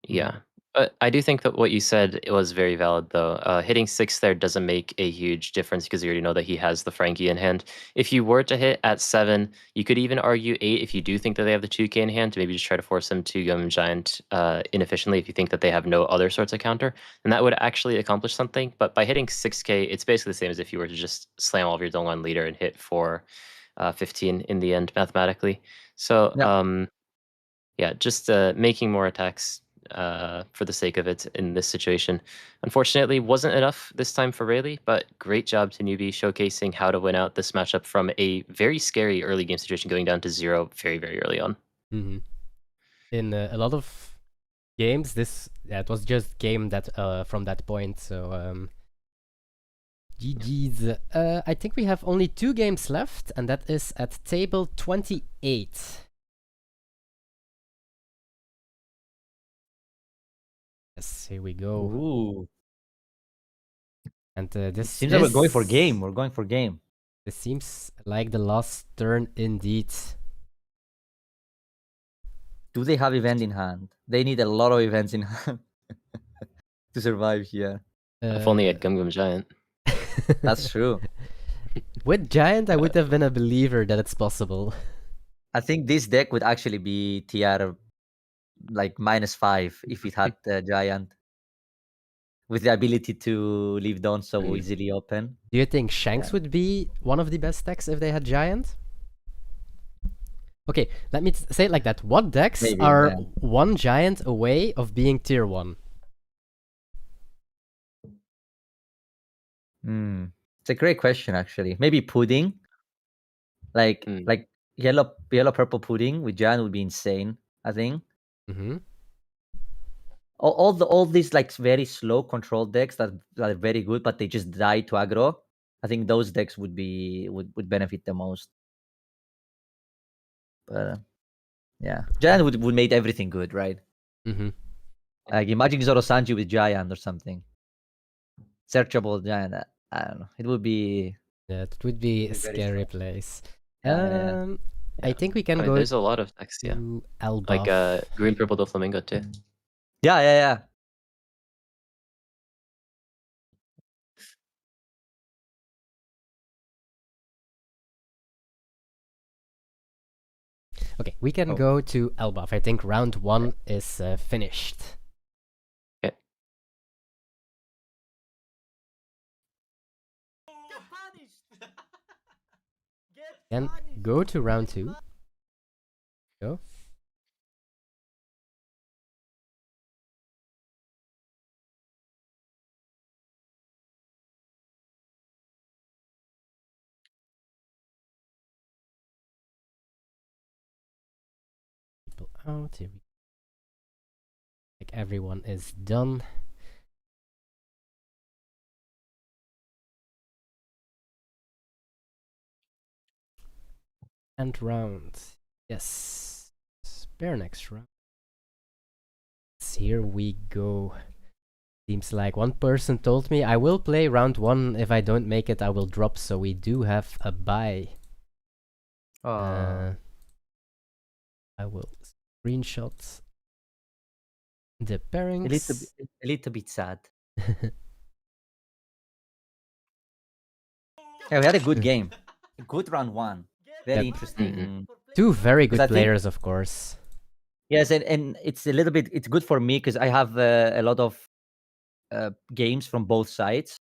yeah. But I do think that what you said was very valid, though. Hitting 6 there doesn't make a huge difference because you already know that he has the Frankie in hand. If you were to hit at 7, you could even argue 8 if you do think that they have the 2K in hand to maybe just try to force them to go giant inefficiently if you think that they have no other sorts of counter. And that would actually accomplish something. But by hitting 6K, it's basically the same as if you were to just slam all of your Dongwon leader and hit for 15 in the end mathematically. So, just making more attacks for the sake of it in this situation. Unfortunately, wasn't enough this time for Rayleigh, but great job to newbie showcasing how to win out this matchup from a very scary early game situation going down to 0 very, very early on.
In a lot of games, it was just game that from that point. So GG's. I think we have only 2 games left, and that is at table 28. Yes, here we go.
Ooh.
And this
seems like we're going for game. We're going for game.
This seems like the last turn indeed.
Do they have event in hand? They need a lot of events in hand to survive here.
If only at Gum Gum Giant.
That's true.
With Giant, I would have been a believer that it's possible.
I think this deck would actually be TR like -5 if it had Giant, with the ability to leave Dawn so easily open.
Do you think Shanks would be one of the best decks if they had Giant? Okay, let me say it like that. What decks
Maybe,
are
yeah.
one Giant away of being tier 1?
It's a great question, actually. Maybe Pudding, like yellow purple Pudding with Giant would be insane, I think.
Mm-hmm.
All these like very slow control decks that are very good, but they just die to aggro. I think those decks would benefit the most. But yeah, Giant would make everything good, right?
Mm-hmm.
Like imagine Zoro Sanji with Giant or something. Searchable Giant. I don't know. It would be.
Yeah, it would be a
very
scary
strong.
place.
Yeah.
I think we can
I mean,
go
there's a lot of decks,
to Elbaf.
like green, purple, Doflamingo too.
Yeah.
Okay, we can go to Elbaf. I think round 1 is finished.
Okay.
Then go to round 2. Go. People out. Here we like everyone is done. And round. Yes. Spare next round. So here we go. Seems like one person told me I will play round 1. If I don't make it, I will drop. So we do have a bye. I will screenshot the pairings.
A little bit sad. Yeah, we had a good game. A good round 1. Very interesting.
2 very good
'Cause I think-
players, of course.
Yes, and it's a little bit. It's good for me because I have a lot of games from both sides,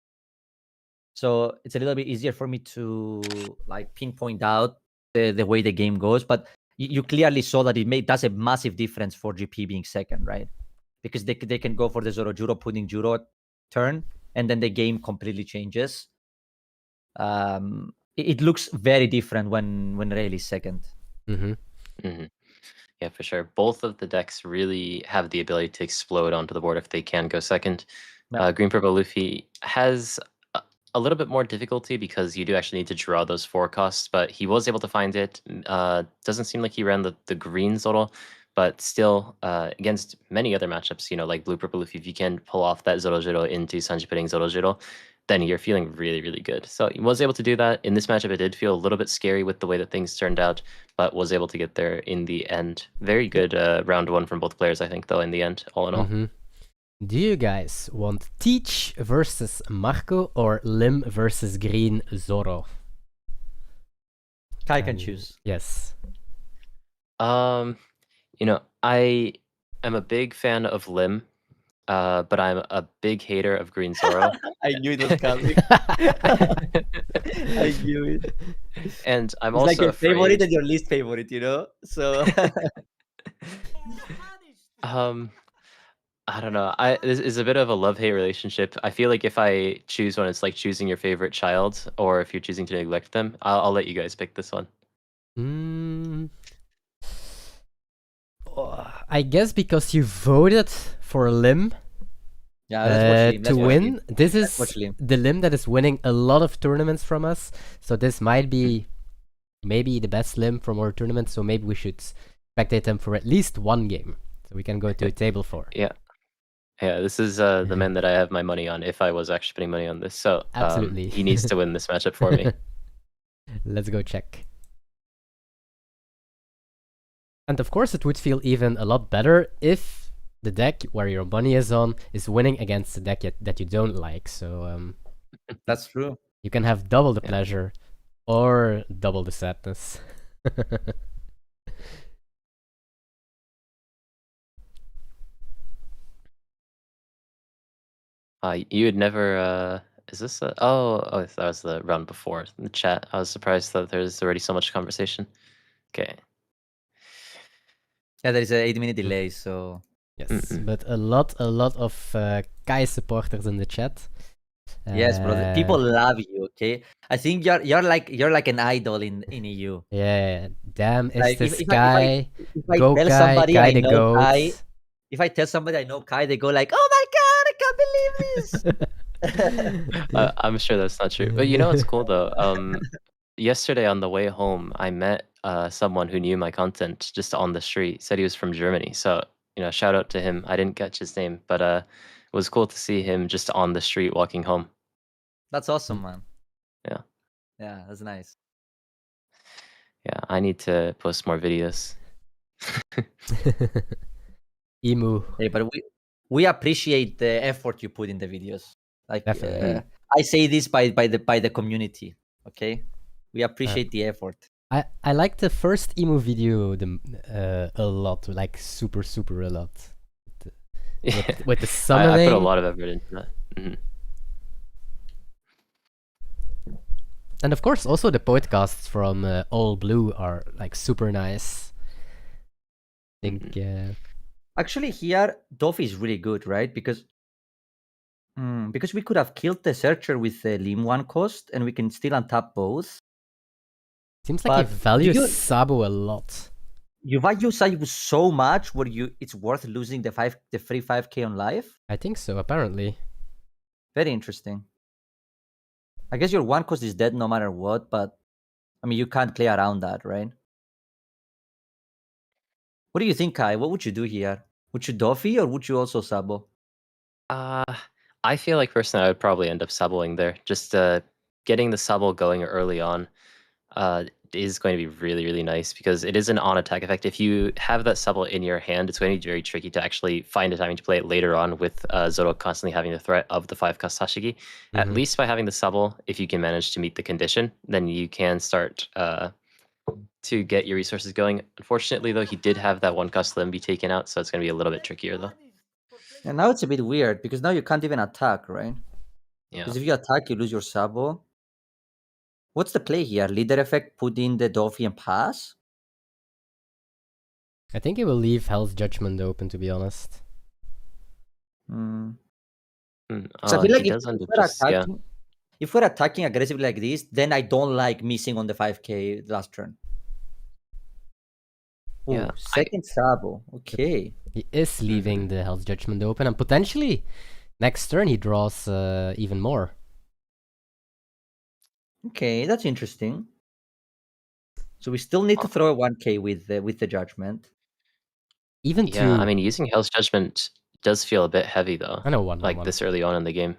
so it's a little bit easier for me to like pinpoint out the way the game goes. But you clearly saw that does a massive difference for GP being second, right? Because they can go for the Zoro Juro Pudding Juro turn, and then the game completely changes. It looks very different when Rail is second.
Yeah, for sure. Both of the decks really have the ability to explode onto the board if they can go second.
Yeah.
Green Purple Luffy has a little bit more difficulty because you do actually need to draw those 4 costs, but he was able to find it. Doesn't seem like he ran the green Zoro, but still, against many other matchups, like Blue Purple Luffy, if you can pull off that Zoro Jiro into Sanji Pudding Zoro Jiro, then you're feeling really, really good. So he was able to do that. In this matchup, it did feel a little bit scary with the way that things turned out, but was able to get there in the end. Very good round 1 from both players, I think, though, in the end, all in all.
Do you guys want Teach versus Marco or Lim versus Green Zoro?
Kai can choose.
Yes.
I am a big fan of Lim, but I'm a big hater of Green Zoro.
I knew it was coming. I knew it.
And I'm
It's
also
like your
afraid...
favorite and your least favorite, So
I don't know. This is a bit of a love-hate relationship. I feel like if I choose one, it's like choosing your favorite child, or if you're choosing to neglect them. I'll let you guys pick this one.
I guess because you voted for Lim to win. This is the Lim that is winning a lot of tournaments from us. So this might be maybe the best Lim from our tournament. So maybe we should spectate him for at least one game. So we can go to table 4.
Yeah, this is the man that I have my money on if I was actually putting money on this. So
absolutely,
he needs to win this matchup for me.
Let's go check. And of course, it would feel even a lot better if the deck where your money is on is winning against the deck that you don't like. So
that's true.
You can have double the pleasure or double the sadness.
You had never. Is this a? Oh, that was the round before in the chat. I was surprised that there's already so much conversation. Okay.
Yeah, there is an 8-minute delay, so.
Yes, but a lot of Kai supporters in the chat.
Yes, brother. People love you. Okay, I think you're like an idol in EU.
Yeah, damn, is
Like
this
if
Kai?
I
Go
tell
Kai,
somebody
Kai
I
the
know
goat.
Kai, if I tell somebody I know Kai, they go like, "Oh my god, I can't believe this."
I'm sure that's not true. But you know what's cool though? Yesterday on the way home, I met someone who knew my content just on the street. Said he was from Germany. So, shout out to him. I didn't catch his name, but it was cool to see him just on the street walking home.
That's awesome, man.
Yeah.
Yeah, that's nice.
Yeah, I need to post more videos.
Emu.
Hey, but we appreciate the effort you put in the videos. Like
Definitely.
I say this by the community. Okay, we appreciate the effort.
I like the first emu video a lot, like super a lot. With the summoning.
I put a lot of effort into that. Mm-hmm.
And of course, also the podcasts from All Blue are like super nice. I think.
Actually, here Doffy is really good, right? Because we could have killed the searcher with the Lim 1 cost, and we can still untap both.
Seems like he values Sabo a lot.
You value Sabo so much where it's worth losing the free 5k on life?
I think so, apparently.
Very interesting. I guess your 1 cost is dead no matter what, but I mean you can't play around that, right? What do you think, Kai? What would you do here? Would you Doffy or would you also Sabo?
I feel like personally I would probably end up saboing there. Just getting the sabo going early on is going to be really, really nice because it is an on-attack effect. If you have that sabo in your hand, it's going to be very tricky to actually find a timing to play it later on with Zoro constantly having the threat of the 5-cost Sashigi. At least by having the sabo, if you can manage to meet the condition, then you can start to get your resources going. Unfortunately, though, he did have that 1-cost limb be taken out, so it's going to be a little bit trickier, though.
And now it's a bit weird because now you can't even attack, right?
Yeah.
Because if you attack, you lose your sabo. What's the play here? Leader effect, put in the Doffy and pass?
I think he will leave Hell's Judgment open, to be honest.
So I feel like if we're attacking aggressively like this, then I don't like missing on the 5k last turn. Ooh,
yeah,
second sabo. Okay.
He is leaving the Hell's Judgment open, and potentially next turn he draws even more.
Okay, that's interesting. So we still need to throw a 1k with the Judgment.
I mean, using Hell's Judgment does feel a bit heavy, though.
I know
this early on in the game.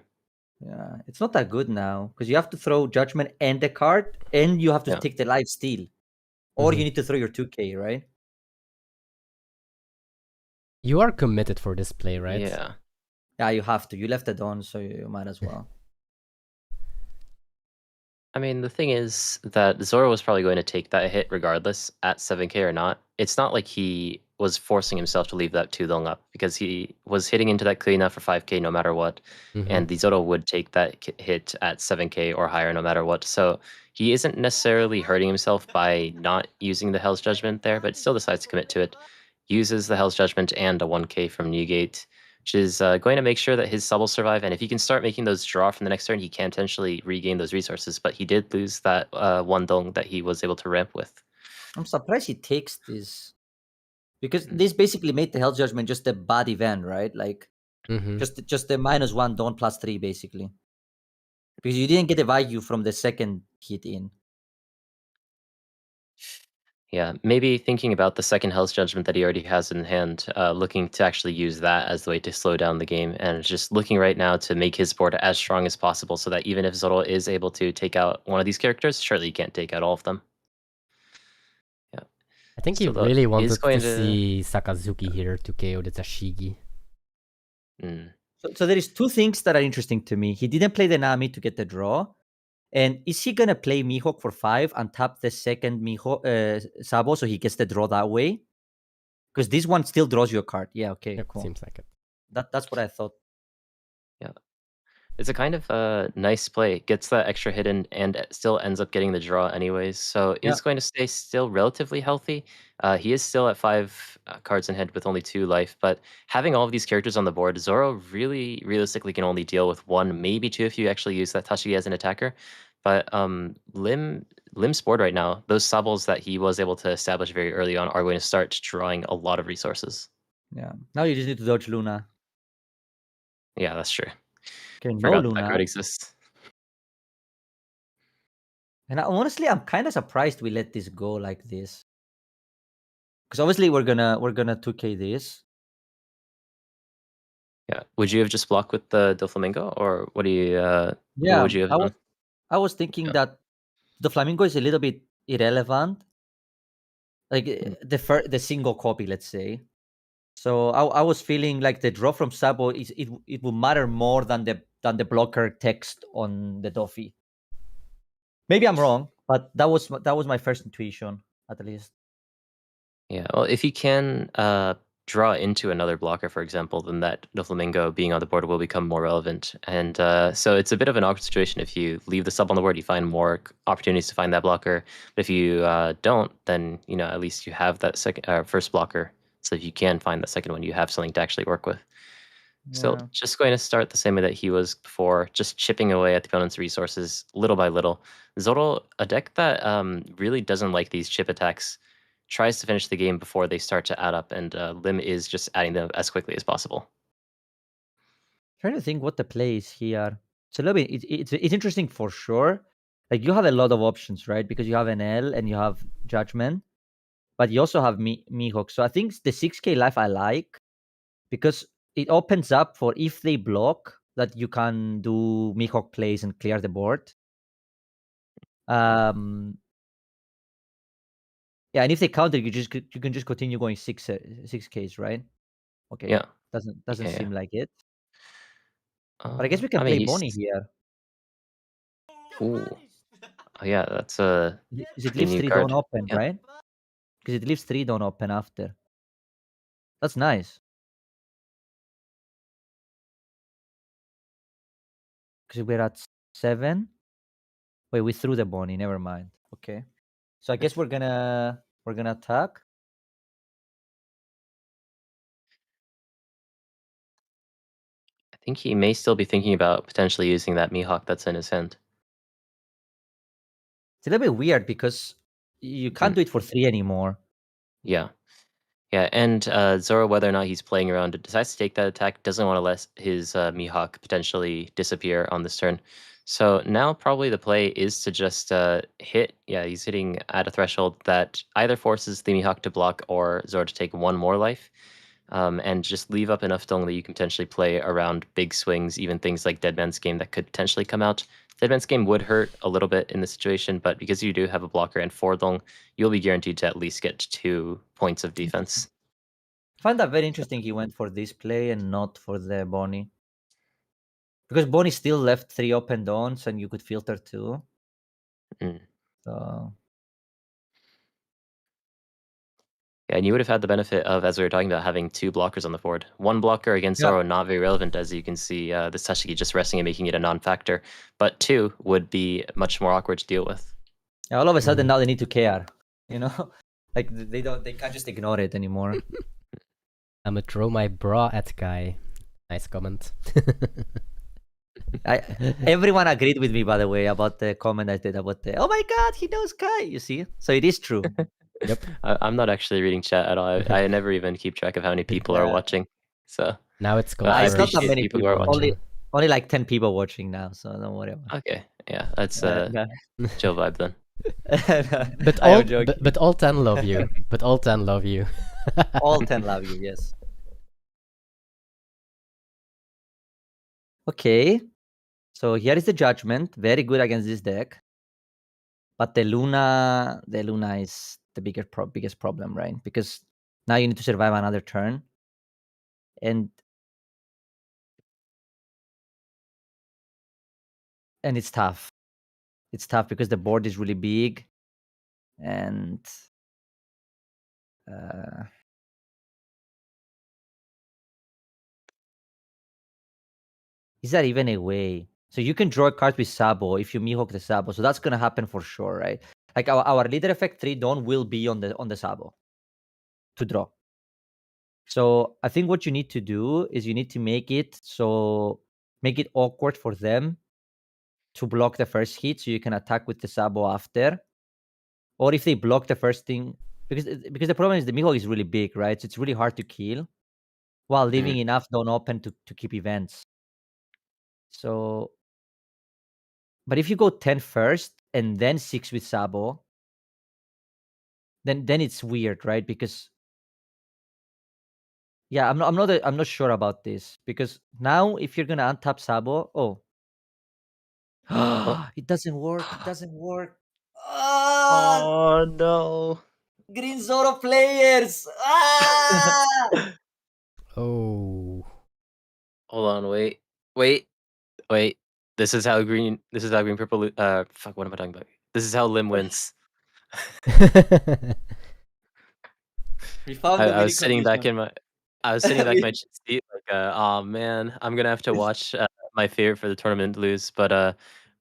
Yeah, it's not that good now because you have to throw Judgment and the card, and you have to take the life steal, or you need to throw your 2k, right?
You are committed for this play, right?
Yeah. Yeah, you have to. You left it on, so you might as well.
I mean, the thing is that Zoro was probably going to take that hit regardless at 7k or not. It's not like he was forcing himself to leave that too long up because he was hitting into that Kuina for 5k no matter what. And the Zoro would take that hit at 7k or higher no matter what. So he isn't necessarily hurting himself by not using the Hell's Judgment there, but still decides to commit to it. Uses the Hell's Judgment and a 1k from Newgate, which is going to make sure that his sub will survive. And if he can start making those draw from the next turn, he can potentially regain those resources. But he did lose that one dong that he was able to ramp with.
I'm surprised he takes this. Because this basically made the Hell's Judgment just a bad event, right? Like, just a -1 Dawn +3, basically. Because you didn't get a value from the second hit in.
Yeah, maybe thinking about the second Hell's Judgment that he already has in hand, looking to actually use that as the way to slow down the game, and just looking right now to make his board as strong as possible so that even if Zoro is able to take out one of these characters, surely he can't take out all of them. Yeah.
I think he really wanted to see Sakazuki here to KO the Tashigi.
So there is two things that are interesting to me. He didn't play the Nami to get the draw. And is he gonna play Mihawk for 5 and tap the second Sabo so he gets the draw that way? Because this one still draws you a card. Yeah, okay, cool.
Seems like it.
That's what I thought.
Yeah. It's a kind of a nice play. Gets that extra hit in and still ends up getting the draw anyways. So
Yeah.
is going to stay still relatively healthy. He is still at 5 cards in hand with only 2 life, but having all of these characters on the board, Zoro really realistically can only deal with 1, maybe 2 if you actually use that Tashigi as an attacker. But Lim's board right now, those sables that he was able to establish very early on are going to start drawing a lot of resources.
Yeah. Now you just need to dodge Luna.
Yeah, that's true.
Okay, no
Forgot that
Luna.
card exists.
And honestly, I'm kind of surprised we let this go like this. Because obviously we're gonna 2K this.
Yeah. Would you have just blocked with the Doflamingo, or what do you? What
Yeah,
would you have done?
I was thinking
Yeah.
that the Flamingo is a little bit irrelevant. Like the single copy, let's say. So I was feeling like the draw from Sabo it would matter more than the blocker text on the Doffy. Maybe I'm wrong, but that was my first intuition, at least.
Yeah. Well, if you can draw into another blocker, for example, then that Doflamingo being on the board will become more relevant. And so it's a bit of an awkward situation. If you leave the sub on the board, you find more opportunities to find that blocker. But if you don't, then at least you have that first blocker. So if you can find the second one, you have something to actually work with. Still,
Yeah.
just going to start the same way that he was before, just chipping away at the opponent's resources little by little. Zoro, a deck that really doesn't like these chip attacks, tries to finish the game before they start to add up, and Lim is just adding them as quickly as possible.
Trying to think what the play is here. It's a little bit. It's interesting for sure. Like you have a lot of options, right? Because you have an L and you have Judgment, but you also have Mihawk. So I think the 6K life I like because it opens up for if they block that you can do Mihawk plays and clear the board. Yeah, and if they counter, you can just continue going 6Ks, right? Okay,
Yeah.
doesn't
Yeah.
seem like it. But I guess we
I
can
mean,
play
he's.
Bonnie here.
Ooh. Oh, yeah, that's a
Because it
pretty
leaves
new
3 don't
card.
open,
Yeah.
right? Because it leaves 3 don't open after. That's nice. Because we're at 7. Wait, we threw the Bonnie. Never mind. Okay, so I guess we're gonna attack.
I think he may still be thinking about potentially using that Mihawk that's in his hand.
It's a little bit weird because you can't do it for 3 anymore.
Yeah. Yeah, and Zoro, whether or not he's playing around, decides to take that attack, doesn't want to let his Mihawk potentially disappear on this turn. So now probably the play is to just hit. Yeah, he's hitting at a threshold that either forces the Mihawk to block or Zoro to take 1 more life, and just leave up enough dong that you can potentially play around big swings, even things like Dead Man's Game that could potentially come out. Dead Man's Game would hurt a little bit in this situation, but because you do have a blocker and 4 dong, you'll be guaranteed to at least get 2 points of defense.
I find that very interesting. He went for this play and not for the Bonnie. Because Bonnie still left 3 open dawns and you could filter 2.
Mm.
So
Yeah, and you would have had the benefit of, as we were talking about, having 2 blockers on the board. 1 blocker against
yeah,
Zoro, not very relevant, as you can see, this Tashiki just resting and making it a non-factor. But 2 would be much more awkward to deal with.
all of a sudden now they need to care. You know, like they can't just ignore it anymore.
I'ma throw my bra at guy. Nice comment.
Everyone agreed with me, by the way, about the comment I did about the. Oh my God, he knows Kai. You see, so it is true.
Yep.
I'm not actually reading chat at all. I never even keep track of how many people are
Yeah.
watching. So
Now it's
I
It's not that
appreciate
many
people
people.
who are watching.
Only like 10 people watching now, so don't worry about
Okay, yeah, that's
it.
chill vibe then.
But
I am
all
joking.
but all 10 love you. But all 10 love you.
All 10 love you. Yes. Okay. So here is the judgment. Very good against this deck. But the Luna is the biggest problem, right? Because now you need to survive another turn. And it's tough. It's tough because the board is really big. And Is that even a way? So you can draw a card with Sabo if you Mihawk the Sabo. So that's gonna happen for sure, right? Like our leader effect 3 Dawn will be on the Sabo to draw. So I think what you need to do is you need to make it awkward for them to block the first hit, so you can attack with the Sabo after. Or if they block the first thing, because the problem is the Mihawk is really big, right? So it's really hard to kill while leaving enough Dawn open to keep events. So, but if you go 10 first and then 6 with Sabo, then it's weird, right? Because yeah, I'm not sure about this, because now if you're gonna untap Sabo, it doesn't work. It doesn't work.
Oh no!
Green Zoro players.
Oh.
Hold on, wait. This is how green purple. Fuck. What am I talking about? This is how Lim wins.
We found
I was sitting back in my seat, like, oh man, I'm gonna have to watch my favorite for the tournament lose. But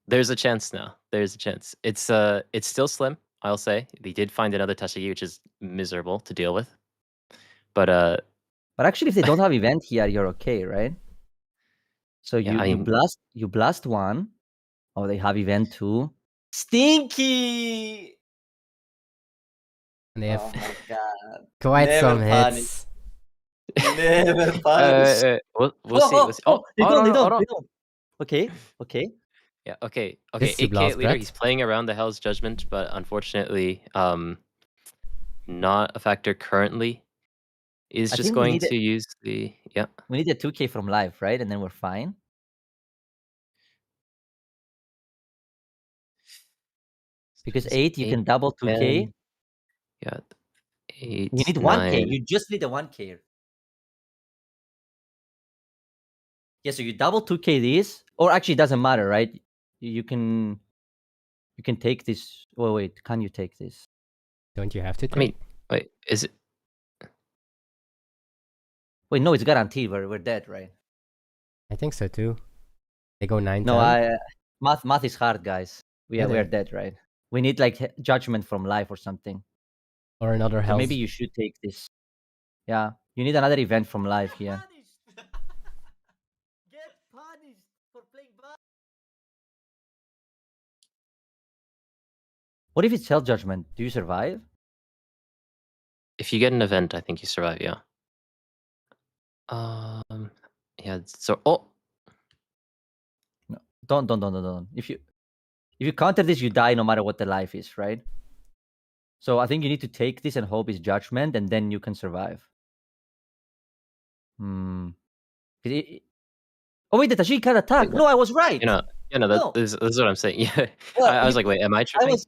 there's a chance now. There's a chance. It's still slim. I'll say they did find another Tashigi, which is miserable to deal with. But
actually, if they don't have event here, you're okay, right? So
yeah,
you blast one. Oh, they have event 2. Stinky.
And they have
Oh my god.
quite
Never
some
punish.
hits.
Never punish.
we'll see. We'll see.
They
no,
don't. Okay.
Yeah. Okay.
This is
AK
blast,
leader.
Brett.
He's playing around the Hell's Judgment, but unfortunately, not a factor currently. Is
I
just
think we
going
need
to use the
We need a 2K from live, right? And then we're fine. Because 8, you can double 2K.
Yeah, 8.
You need 1K. You just need a 1K. Yeah, so you double 2K this, or actually it doesn't matter, right? You can take this. Oh wait, can you take this?
Don't you have to take?
I mean, wait, is it?
Wait, no, it's guaranteed. We're dead, right?
I think so too. They go 9.
No,
10.
math is hard, guys. We are dead, right? We need like judgment from life or something.
Or another
So
Hell's.
maybe you should take this. Yeah, you need another event from live here. Get punished for playing bad. What if it's Hell Judgment? Do you survive?
If you get an event, I think you survive. Yeah. Yeah. So,
No, don't. If you counter this, you die no matter what the life is, right? So I think you need to take this and hope it's judgment, and then you can survive. Oh wait, the Tajik can attack. No, I was right.
This is what I'm saying. Yeah,
Well,
I was like, wait, am I tripping?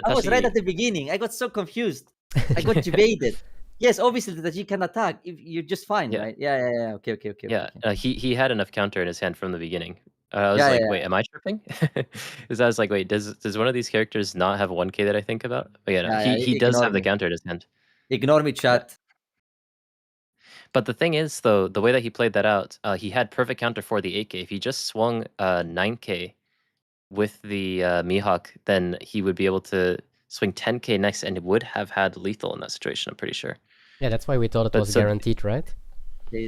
I was right at the beginning. I got so confused. I got debated. Yes, obviously the Tajik can attack. If you're just fine, right? Yeah. Okay.
Yeah,
okay.
He had enough counter in his hand from the beginning. I was
Yeah,
like,
yeah,
wait, am I tripping? Because I was like, wait, does one of these characters not have 1K that I think about? But yeah, no, he does
ignore
have the
me.
counter in his hand.
Ignore me, chat.
But the thing is, though, the way that he played that out, he had perfect counter for the 8K. If he just swung 9K with the Mihawk, then he would be able to swing 10K next, and it would have had lethal in that situation, I'm pretty sure.
Yeah, that's why we thought it was guaranteed, right?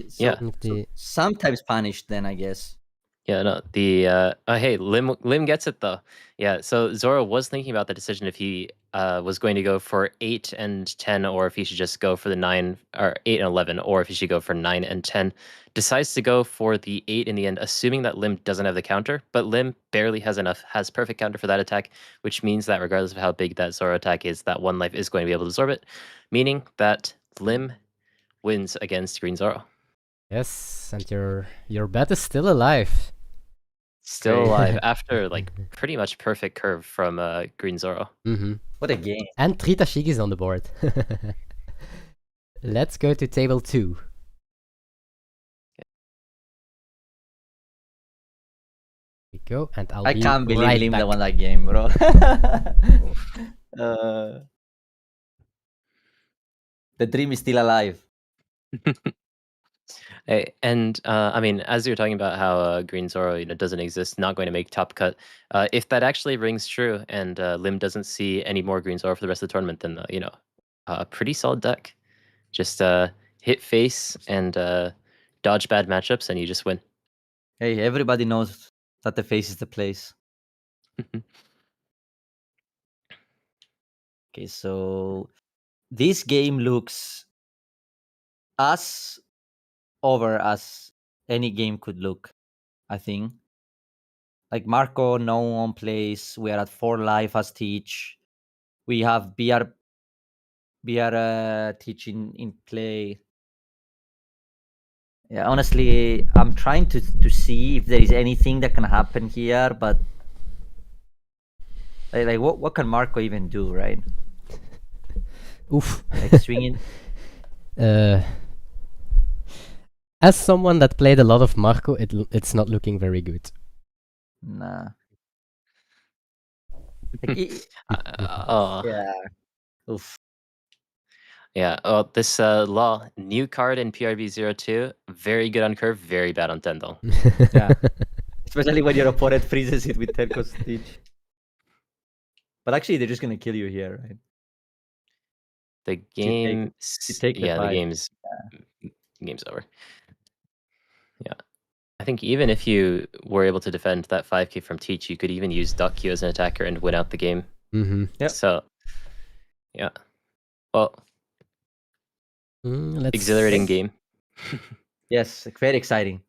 So sometimes punished, then I guess.
Yeah, no, the hey, Lim gets it though. Yeah, so Zoro was thinking about the decision if he was going to go for 8 and 10, or if he should just go for the 9 or 8 and 11, or if he should go for 9 and 10. Decides to go for the 8 in the end, assuming that Lim doesn't have the counter, but Lim barely has perfect counter for that attack, which means that regardless of how big that Zoro attack is, that one life is going to be able to absorb it, meaning that Lim wins against Green Zoro.
Yes, and your bet is still alive.
Still alive after like pretty much perfect curve from Green Zoro.
What a game.
And 3 Tashigis on the board. Let's go to table 2. We go, and I
can't believe
right
Lim
back.
won that game, bro. The dream is still alive.
And I mean, as you were talking about how Green Zoro, doesn't exist, not going to make top cut. If that actually rings true, and Lim doesn't see any more Green Zoro for the rest of the tournament, then a pretty solid deck. Just hit face and dodge bad matchups, and you just win.
Hey, everybody knows that the face is the place. Okay, so this game looks as over as any game could look, I think. Like Marco, no one plays. We are at 4 life as teach. We have BR teaching in play. Yeah, honestly, I'm trying to see if there is anything that can happen here, but like what can Marco even do, right?
Oof.
Like swinging.
As someone that played a lot of Marco, it's not looking very good.
Nah.
Yeah.
Oof.
Yeah. Oh, this Law, new card in PRB02, very good on curve, very bad on Tendong.
Yeah. Especially when your opponent freezes it with 10 cost teach. But actually, they're just gonna kill you here, right?
The game, the game's over. Yeah, I think even if you were able to defend that 5k from Teach, you could even use Duck Q as an attacker and win out the game.
Mm-hmm.
Yep.
So, yeah. Well, exhilarating game.
Yes, very exciting.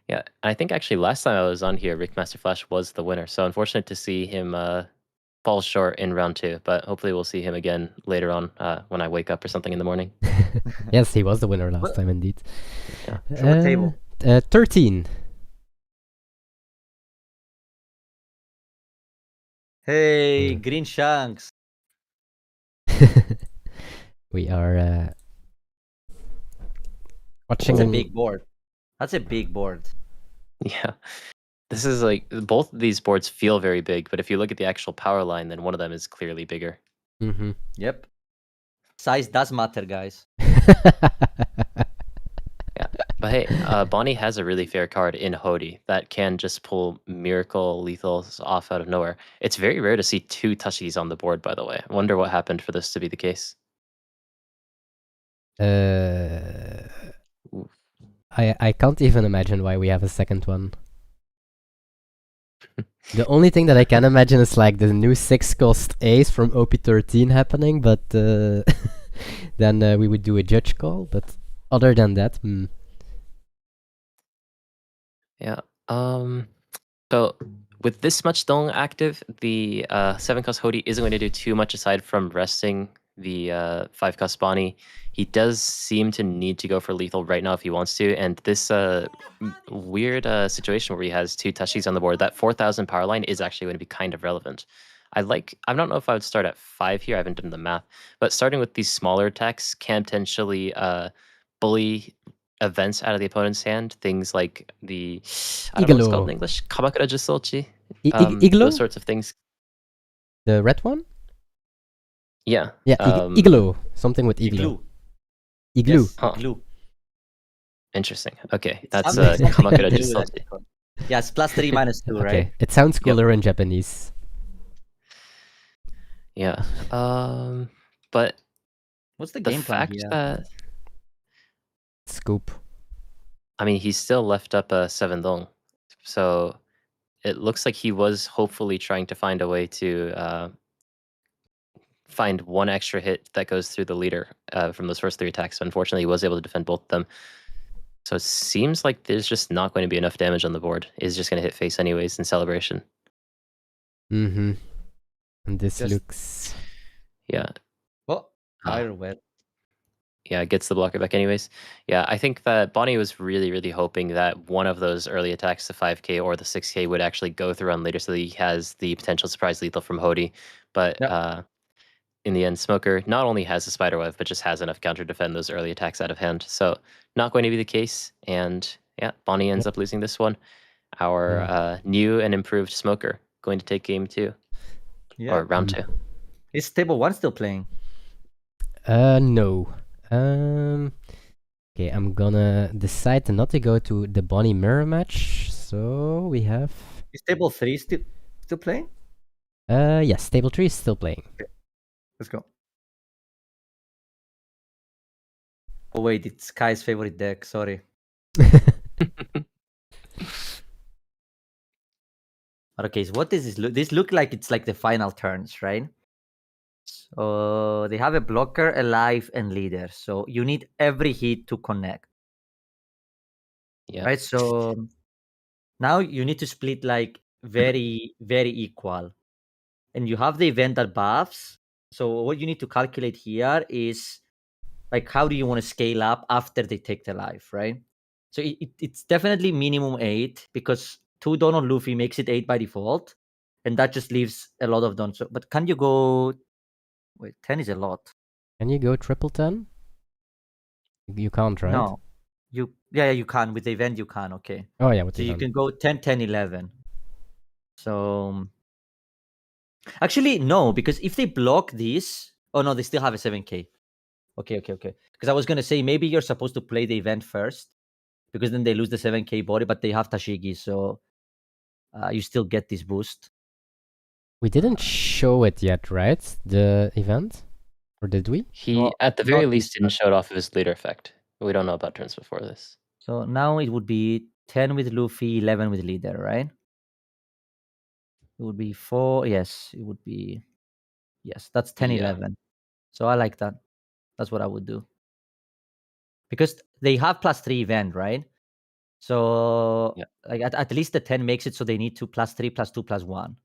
Yeah, I think actually last time I was on here, Rick Master Flash was the winner. So unfortunate to see him fall short in round 2, but hopefully we'll see him again later on when I wake up or something in the morning.
Yes, he was the winner last time indeed.
Yeah.
Short table.
13.
Hey, Green Shanks.
We are watching.
That's a big board. That's a big board.
Yeah. This is like, both of these boards feel very big, but if you look at the actual power line, then one of them is clearly bigger.
Mm-hmm.
Yep. Size does matter, guys.
Yeah. But hey, Bonnie has a really fair card in Hody that can just pull miracle lethals off out of nowhere. It's very rare to see 2 Tushis on the board, by the way. I wonder what happened for this to be the case.
I can't even imagine why we have a second one. The only thing that I can imagine is like the new 6-cost ace from OP13 happening, but then we would do a judge call. But other than that,
Yeah. So with this much Dong active, the 7-cost Hody isn't going to do too much aside from resting the 5-cost Bonnie. He does seem to need to go for lethal right now if he wants to, and this weird situation where he has 2 Tushis on the board, that 4,000 power line is actually going to be kind of relevant. I don't know if I would start at 5 here, I haven't done the math, but starting with these smaller attacks can potentially bully events out of the opponent's hand, things like the, I don't know what it's called in English, Kamakura Jisochi, those sorts of things.
The red one?
Yeah.
Yeah, Igloo. Something with Igloo. Igloo.
Yes, Igloo.
Interesting. Okay, that's Kamakura Jisochi.
Yeah, it's +3, -2, right?
Okay, it sounds cooler in Japanese.
Yeah. But
what's the game plan
fact
here?
that
Scoop.
I mean, he still left up a 7 dong, so it looks like he was hopefully trying to find a way to find one extra hit that goes through the leader from those first 3 attacks. So unfortunately, he was able to defend both of them. So it seems like there's just not going to be enough damage on the board. He's just going to hit face anyways in celebration.
Mm-hmm. And this looks...
Yeah.
Well, fire wet.
Yeah, gets the blocker back anyways. Yeah, I think that Bonnie was really, really hoping that one of those early attacks, the 5k or the 6k, would actually go through on later so that he has the potential surprise lethal from Hody. But in the end, Smoker not only has the spiderweb, but just has enough counter defend those early attacks out of hand. So not going to be the case. And yeah, Bonnie ends up losing this one. Our new and improved Smoker going to take game 2. Or round 2.
Is table 1 still playing?
No. Okay, I'm gonna decide not to go to the Bonnie mirror match. So we have.
Is table 3 still playing?
Yes, table 3 is still playing.
Okay. Let's go. Oh wait, it's Kai's favorite deck. Sorry. Okay, so what does this look? This look like it's like the final turns, right? So they have a blocker, a life, and leader. So you need every hit to connect.
Yeah.
Right. So now you need to split like very, very equal. And you have the event that buffs. So what you need to calculate here is like how do you want to scale up after they take the life, right? So it's definitely minimum 8 because 2 Don on Luffy makes it 8 by default, and that just leaves a lot of Don. So, but can you go? Wait, 10 is a lot.
Can you go triple 10? You can't, right?
No, yeah, you can with the event. You can, okay.
Oh yeah, with
So
the
you
event.
can go 10, 10, 11. So actually no, because if they block this, oh no, they still have a 7k. Okay. Because I was gonna say maybe you're supposed to play the event first, because then they lose the 7k body, but they have Tashigi, so you still get this boost.
We didn't show it yet, right? The event? Or did we?
He, at the very
not
least,
this
didn't show it off of his leader effect. We don't know about turns before this.
So now it would be 10 with Luffy, 11 with leader, right? It would be 4. Yes, it would be. Yes, that's 10,
Yeah.
11. So I like that. That's what I would do. Because they have +3 event, right? So
Yeah.
like at least the 10 makes it so they need to +3, +2, +1.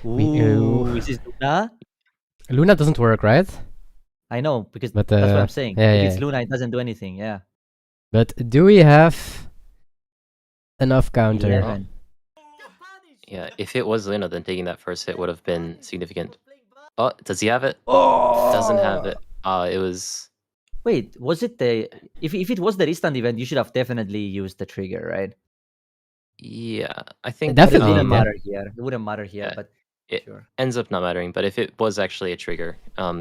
Ooh, is this Luna?
Luna doesn't work, right?
I know, because
But
that's what I'm saying.
yeah,
If
yeah.
it's Luna, it doesn't do anything. Yeah.
But do we have enough counter?
11.
Yeah, if it was Luna, then taking that first hit would have been significant. Oh, does he have it?
Oh!
Doesn't have it. It was.
Wait, was it the if it was the instant event, you should have definitely used the trigger, right?
Yeah, I think
But it
Definitely,
wouldn't
yeah.
matter here. It wouldn't matter here,
Yeah,
but
it
sure.
ends up not mattering. But if it was actually a trigger,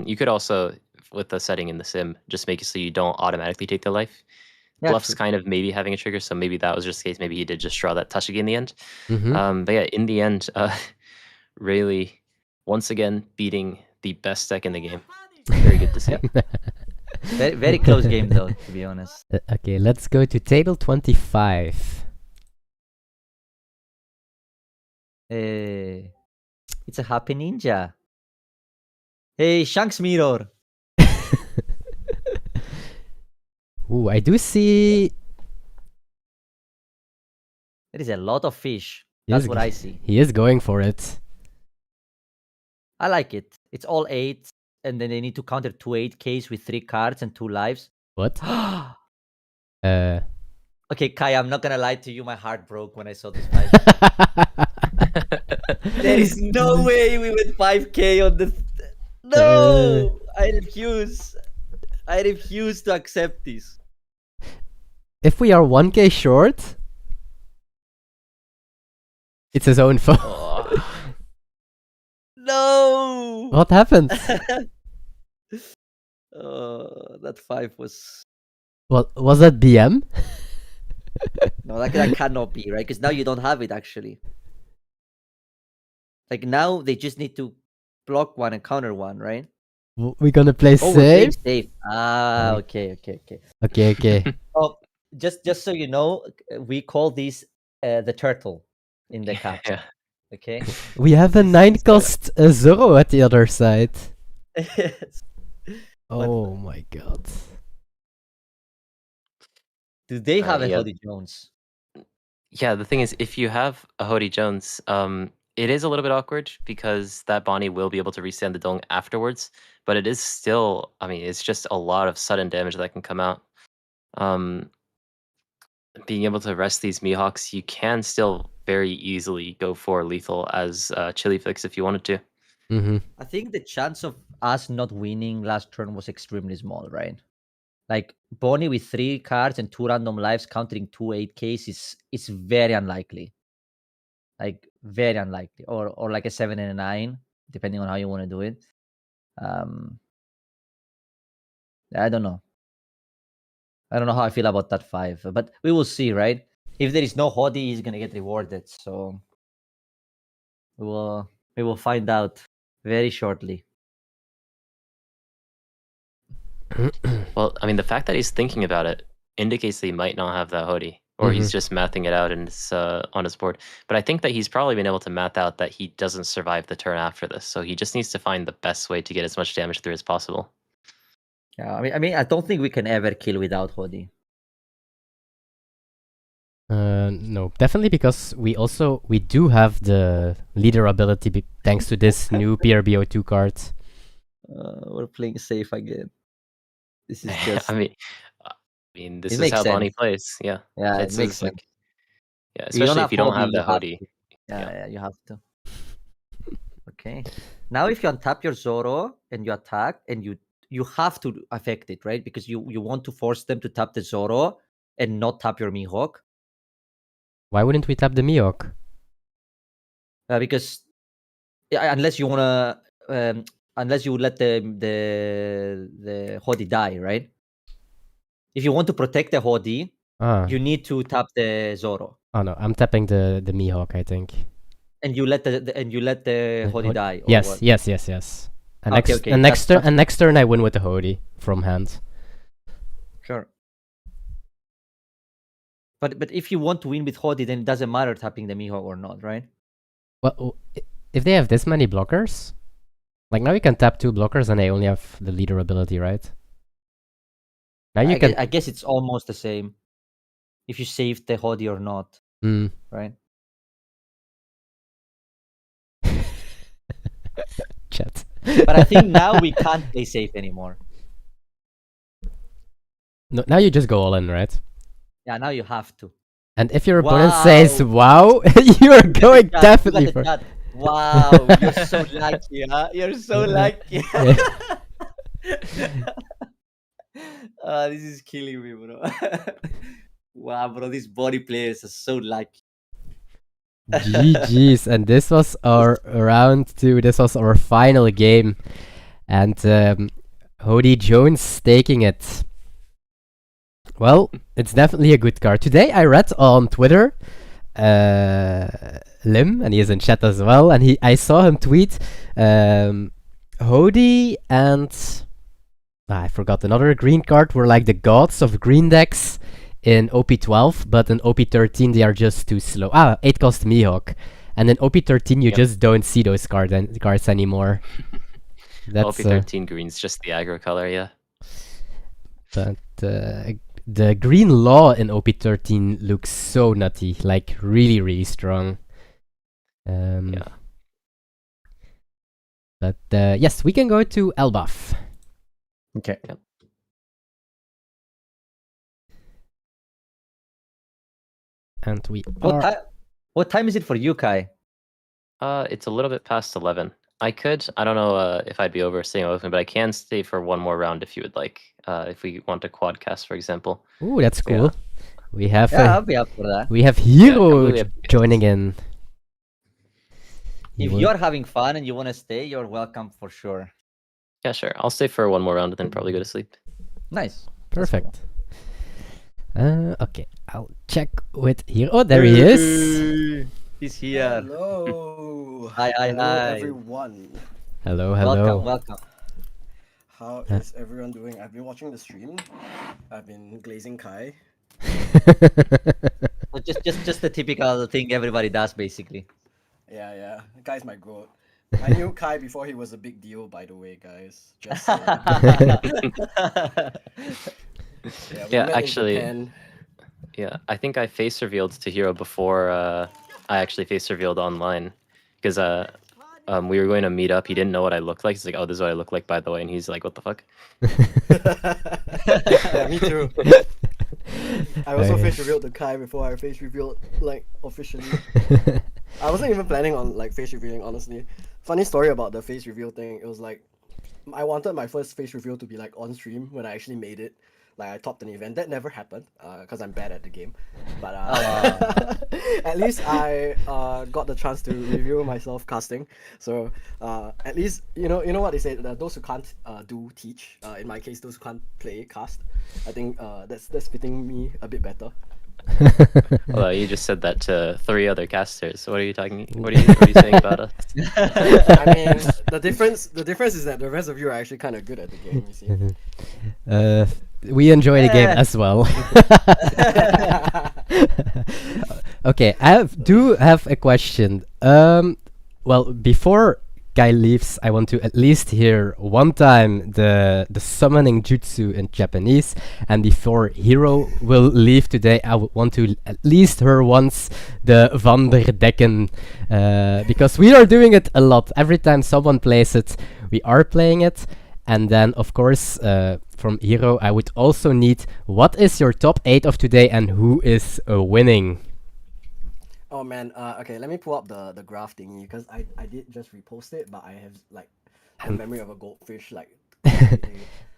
you could also, with the setting in the sim, just make it so you don't automatically take the life.
Yeah,
Bluff's
true.
kind of maybe having a trigger, so maybe that was just the case. Maybe he did just draw that Tashigi in the end.
Mm-hmm.
But yeah, in the end, Rayleigh once again beating the best deck in the game. Very good to see.
Very, very close game though, to be honest.
Okay, let's go to table 25.
It's a happy ninja. Hey, Shanks Mirror.
Ooh, I do see.
There is a lot of fish.
He
That's
is
what I see.
He is going for it.
I like it. It's all 8, and then they need to counter 2 8Ks with 3 cards and 2 lives.
What?
Okay, Kai, I'm not gonna lie to you. My heart broke when I saw this fight. There is no way we went 5K on the. No! I refuse. I refuse to accept this.
If we are 1k short, it's his own fault.
Oh.
No!
What happened?
That 5 was.
What was that BM?
No, that cannot be, right? Because now you don't have it, actually. Like, now they just need to block 1 and counter 1, right?
We're gonna play
Oh, we're playing
safe?
safe. Ah,
Oh.
okay.
Okay.
Oh, just so you know, we call this the turtle in the cat.
Yeah.
Okay.
We have a 9 cost Zoro at the other side.
Yes.
Oh my god.
Do they have a
yeah.
Hody Jones?
Yeah, the thing is, if you have a Hody Jones, it is a little bit awkward because that Bonnie will be able to restand the Dong afterwards, but it is still, I mean, it's just a lot of sudden damage that can come out. Being able to rest these Mihawks, you can still very easily go for lethal as Chili Fix if you wanted to.
Mm-hmm.
I think the chance of us not winning last turn was extremely small, right? Like Bonnie with 3 cards and 2 random lives countering 2 8Ks is very unlikely. Like very unlikely. Or like a 7 and a 9, depending on how you want to do it. I don't know. I don't know how I feel about that 5, but we will see, right? If there is no Hodi, he's gonna get rewarded. So we will find out very shortly.
Well, I mean, the fact that he's thinking about it indicates that he might not have that Hodi, or he's just mathing it out and it's on his board. But I think that he's probably been able to math out that he doesn't survive the turn after this, so he just needs to find the best way to get as much damage through as possible.
Yeah, I mean, I don't think we can ever kill without Hodi.
No, definitely because we do have the leader ability thanks to this new PRBO2 card.
We're playing safe again. This is just.
I mean, this
It
is how
makes
Bonnie
sense.
plays. Yeah,
Yeah,
it's
it makes
like,
sense.
yeah,
If you don't
especially
have
if you don't have
Hodi,
the
you have
Hodi.
to. Yeah, you have to. Okay. Now, if you untap your Zoro and you attack, and you have to affect it, right? Because you want to force them to tap the Zoro and not tap your Mihawk.
Why wouldn't we tap the Mihawk?
Because unless you wanna, unless you let the Hodi die, right? If you want to protect the Hodi, you need to tap the Zoro.
Oh no, I'm tapping the Mihawk, I think.
And you let the Hodi die. Or
Yes,
what?
yes. And
Okay.
next turn I win with the Hodi from hand.
Sure. But if you want to win with Hodi, then it doesn't matter tapping the Mihawk or not, right?
Well, if they have this many blockers, like now you can tap 2 blockers and they only have the leader ability, right? Now you can.
I guess it's almost the same. If you save the Hodi or not, right?
Chat.
But I think now we can't play safe anymore.
No, now you just go all in, right?
Yeah, now you have to.
And if your opponent says wow, you are going definitely for.
Wow, you're so lucky, huh? You're so lucky. This is killing me, bro. Wow, bro, these body players are so lucky.
GG's, and this was our round 2. This was our final game, and Hodi Jones taking it. Well, it's definitely a good card. Today I read on Twitter, Lim, and he is in chat as well, and I saw him tweet, Hodi and I forgot another green card were like the gods of green decks in OP12, but in OP13 they are just too slow. 8 cost Mihawk, and in OP13 you just don't see those cards anymore.
That's, OP13 green's just the aggro color, yeah.
But the green law in OP13 looks so nutty, like really strong. Yeah. But yes, we can go to Elbaf.
Okay.
Yep.
And we
what time is it for you, Kai?
It's a little bit past 11. I don't know if I'd be staying over, but I can stay for one more round if you would like. If we want to quadcast, for example.
Ooh, that's cool. Yeah. We have
I'll be up for that.
We have Hero joining in.
If you're having fun and you want to stay, you're welcome for sure.
Yeah, sure. I'll stay for one more round and then probably go to sleep.
Nice.
Perfect. Okay, I'll check with Hero. Oh, there he is.
He's here.
Hello.
Hi,
everyone.
Hello.
Welcome.
How is everyone doing? I've been watching the stream. I've been glazing Kai.
just the typical thing everybody does, basically.
Yeah. Kai's my goat. I knew Kai before he was a big deal, by the way, guys. Just
yeah, actually. Yeah, I think I face revealed to Hero before I actually face revealed online, because we were going to meet up. He didn't know what I looked like. He's like, "Oh, this is what I look like, by the way," and he's like, "What the fuck?"
Yeah, me too. I also face revealed to Kai before I face revealed like officially. I wasn't even planning on like face revealing, honestly. Funny story about the face reveal thing. It was like I wanted my first face reveal to be like on stream when I actually made it. Like I topped an event. That never happened because I'm bad at the game. But at least I got the chance to review myself casting. So at least you know what they say. Those who can't do teach. In my case, those who can't play cast. I think that's fitting me a bit better.
Well, you just said that to 3 other casters. What are you talking? What are you saying about us?
I mean, the difference is that the rest of you are actually kind of good at the game. You see.
We enjoy the game as well. Okay, do have a question. Well, before Kai leaves, I want to at least hear one time the summoning jutsu in Japanese, and before Hero will leave today, I want to at least hear once the Vanderdecken, because we are doing it a lot. Every time someone plays it, we are playing it. And then, of course, from Hero, I would also need what is your top 8 of today and who is winning?
Oh man, okay, let me pull up the graph thingy because I did just repost it, but I have like the memory of a goldfish like.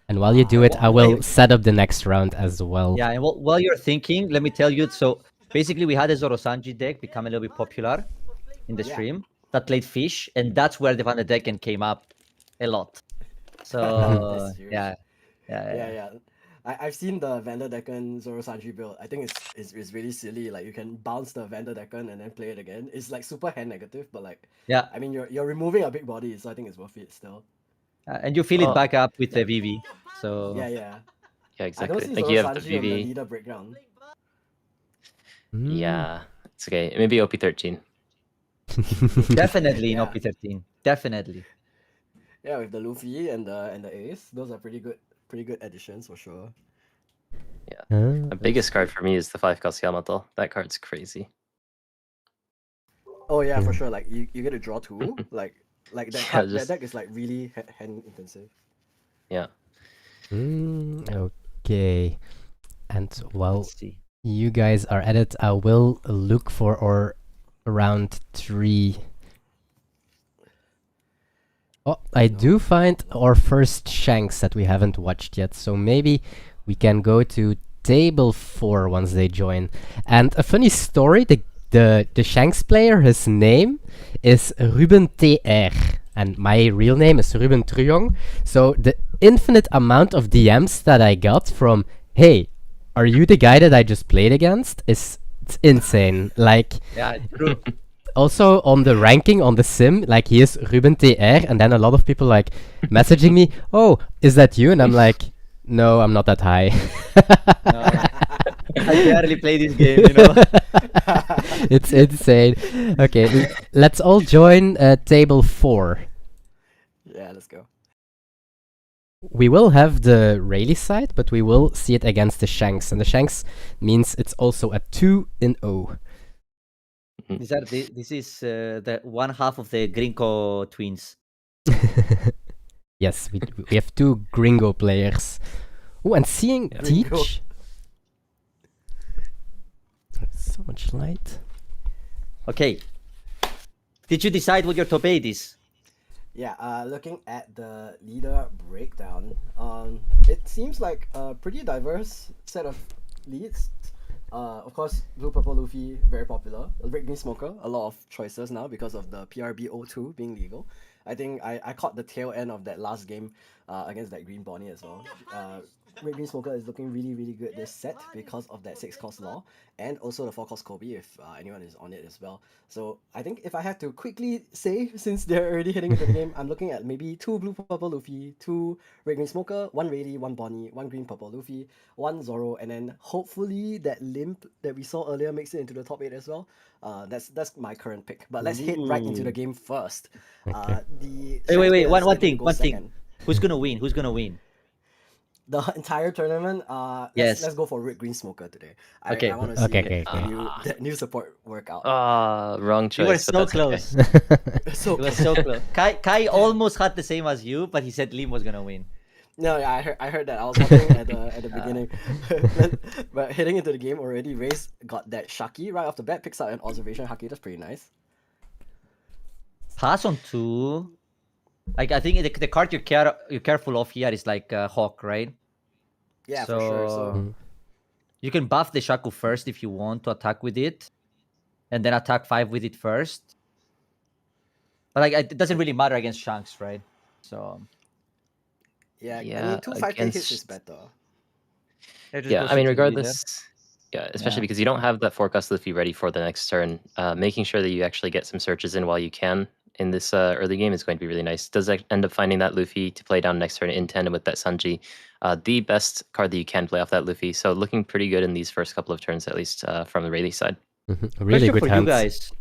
And while you do it, I will set up the next round as well.
Yeah, and while you're thinking, let me tell you. So basically, we had a Zorosanji deck become a little bit popular in the stream that played fish, and that's where the Vanderdecken came up a lot. So yeah.
I've seen the Vanderdecken Zorosanji build. I think it's really silly. Like you can bounce the Vanderdecken and then play it again. It's like super hand negative, but like I mean you're removing a big body, so I think it's worth it still.
And you fill it back up with the VV. So
yeah,
exactly.
I don't see
Like you have the
Zorosanji on the
VV.
leader breakdown.
Yeah, it's okay. Maybe OP13.
Definitely in OP13. Definitely.
Yeah, with the Luffy and the Ace, those are pretty good additions for sure.
Yeah. The biggest card for me is the 5-cost Yamato. That card's crazy.
Oh yeah, for sure. Like you get to draw 2. like that card, that deck is like really hand intensive.
Yeah.
Okay. And while you guys are at it, I will look for our round 3. Oh, I do find our first Shanks that we haven't watched yet, so maybe we can go to table 4 once they join. And a funny story, the Shanks player, his name is Ruben TR, and my real name is Ruben Trujong. So the infinite amount of DMs that I got from, hey, are you the guy that I just played against? It's insane. Like,
yeah, true.
Also on the ranking on the sim, like he is Ruben TR, and then a lot of people like messaging me, oh, is that you? And I'm like, no, I'm not that high.
I barely play this game, you know.
It's insane. Okay, let's all join table 4.
Yeah, let's go.
We will have the Rayleigh side, but we will see it against the Shanks, and the Shanks means it's also a 2-0.
This is the one half of the Gringo twins.
Yes, we have 2 Gringo players. Oh, and seeing Teach. So much light.
Okay. Did you decide what your top 8 is?
Yeah, looking at the leader breakdown, it seems like a pretty diverse set of leads. Of course, Blue Purple Luffy, very popular. Red Green Smoker, a lot of choices now because of the PRB02 being legal. I think I caught the tail end of that last game against that Green Bonnie as well. Red Green Smoker is looking really, really good this set because of that 6-cost law and also the 4-cost Kobe if anyone is on it as well. So I think if I had to quickly say, since they're already heading into the game, I'm looking at maybe 2 Blue Purple Luffy, 2 Red Green Smoker, 1 Rayleigh, 1 Bonnie, 1 Green Purple Luffy, 1 Zoro, and then hopefully that Limp that we saw earlier makes it into the top 8 as well. That's my current pick. But let's head right into the game first.
Wait, one thing. Who's gonna win? Who's gonna win?
The entire tournament, let's go for Red Green Smoker today.
Okay.
I want to see that new support workout.
Wrong choice.
You were so close.
So
it was so close. Kai almost had the same as you, but he said Lim was gonna win.
No, yeah, I heard that. I was watching at the beginning. But heading into the game already, Ray's got that Shaki right off the bat, picks out an observation Haki. That's pretty nice.
Pass on 2. Like I think the card you're careful of here is like Hawk, right?
Yeah, for sure. So
you can buff the Shaku first if you want to attack with it, and then attack 5 with it first. But like it doesn't really matter against Shanks, right? So
Yeah, I
Yeah,
mean, 2 5K hits is
against-
better.
Yeah, I mean, regardless, especially
Yeah.
because you don't have that forecast Luffy ready for the next turn. Making sure that you actually get some searches in while you can in this early game is going to be really nice. Does end up finding that Luffy to play down next turn in tandem with that Sanji, the best card that you can play off that Luffy. So looking pretty good in these first couple of turns, at least from the Rayleigh side.
Really
Question
good
for
hands.
you guys.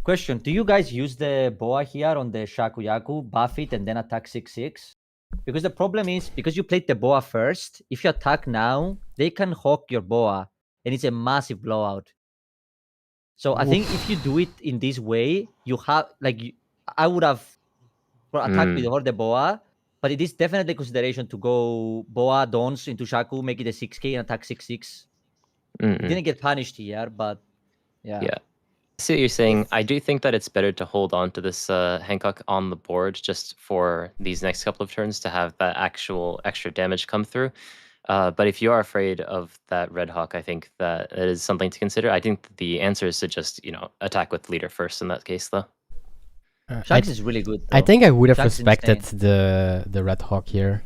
Question: do you guys use the boa here on the Shakuyaku, buff it, and then attack 6/6? Because the problem is, because you played the boa first, if you attack now, they can hawk your boa, and it's a massive blowout. So I think if you do it in this way, you have I would have attacked before the boa, but it is definitely consideration to go boa dons into Shaku, make it a 6K and attack 6/6. It didn't get punished here, but yeah.
Yeah. I see what you're saying. I do think that it's better to hold on to this Hancock on the board just for these next couple of turns to have that actual extra damage come through. But if you are afraid of that Red Hawk, I think that it is something to consider. I think the answer is to just, attack with leader first in that case, though.
Shanks is really good.
I
though.
think I would have
Shanks is
respected
insane.
the Red Hawk here.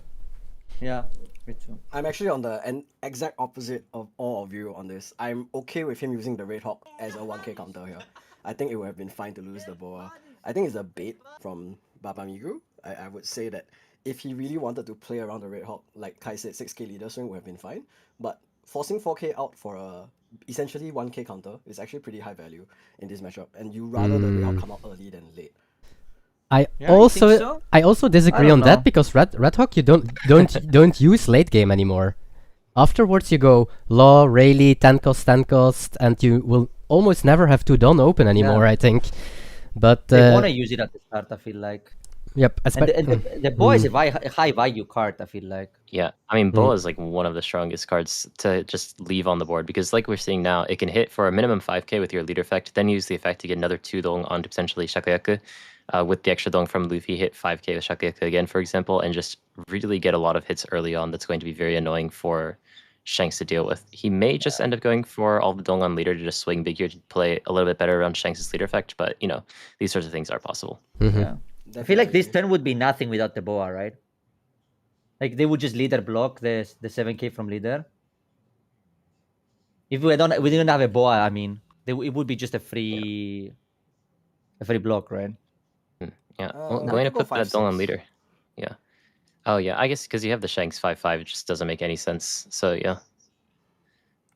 Yeah, me too.
I'm actually on the exact opposite of all of you on this. I'm okay with him using the Red Hawk as a 1K counter here. I think it would have been fine to lose the boa. I think it's a bait from Babamigu. I would say that if he really wanted to play around the Red Hawk, like Kai said, 6K leader swing would have been fine. But forcing 4K out for a essentially 1K counter is actually pretty high value in this matchup. And you rather the Red Hawk come out early than late.
I
Yeah, you think so?
also disagree
I
on
don't
that
know.
because Red Hawk you don't use late game anymore. Afterwards you go Law, Rayleigh, 10 cost, and you will almost never have 2 Dawn open anymore, I think. But
They want to use it at the start, I feel like.
yep,
And the boa is a high value card, I feel like.
Yeah, I mean, Boa is like one of the strongest cards to just leave on the board because, like we're seeing now, it can hit for a minimum 5K with your leader effect, then use the effect to get another 2 dong onto potentially Shakuyaku. With the extra dong from Luffy, hit 5K with Shakuyaku again, for example, and just really get a lot of hits early on. That's going to be very annoying for Shanks to deal with. He may just end up going for all the dong on leader to just swing big here to play a little bit better around Shanks' leader effect, but these sorts of things are possible.
Yeah. I feel like this turn would be nothing without the boa, right? Like they would just leader block the 7K from leader. If we didn't have a boa, I mean, it would be just a free block, right?
Yeah,
we
well, going to
could go
put that dong on
5-6.
leader. Yeah. Oh yeah, I guess because you have the Shanks 5/5, it just doesn't make any sense. So yeah.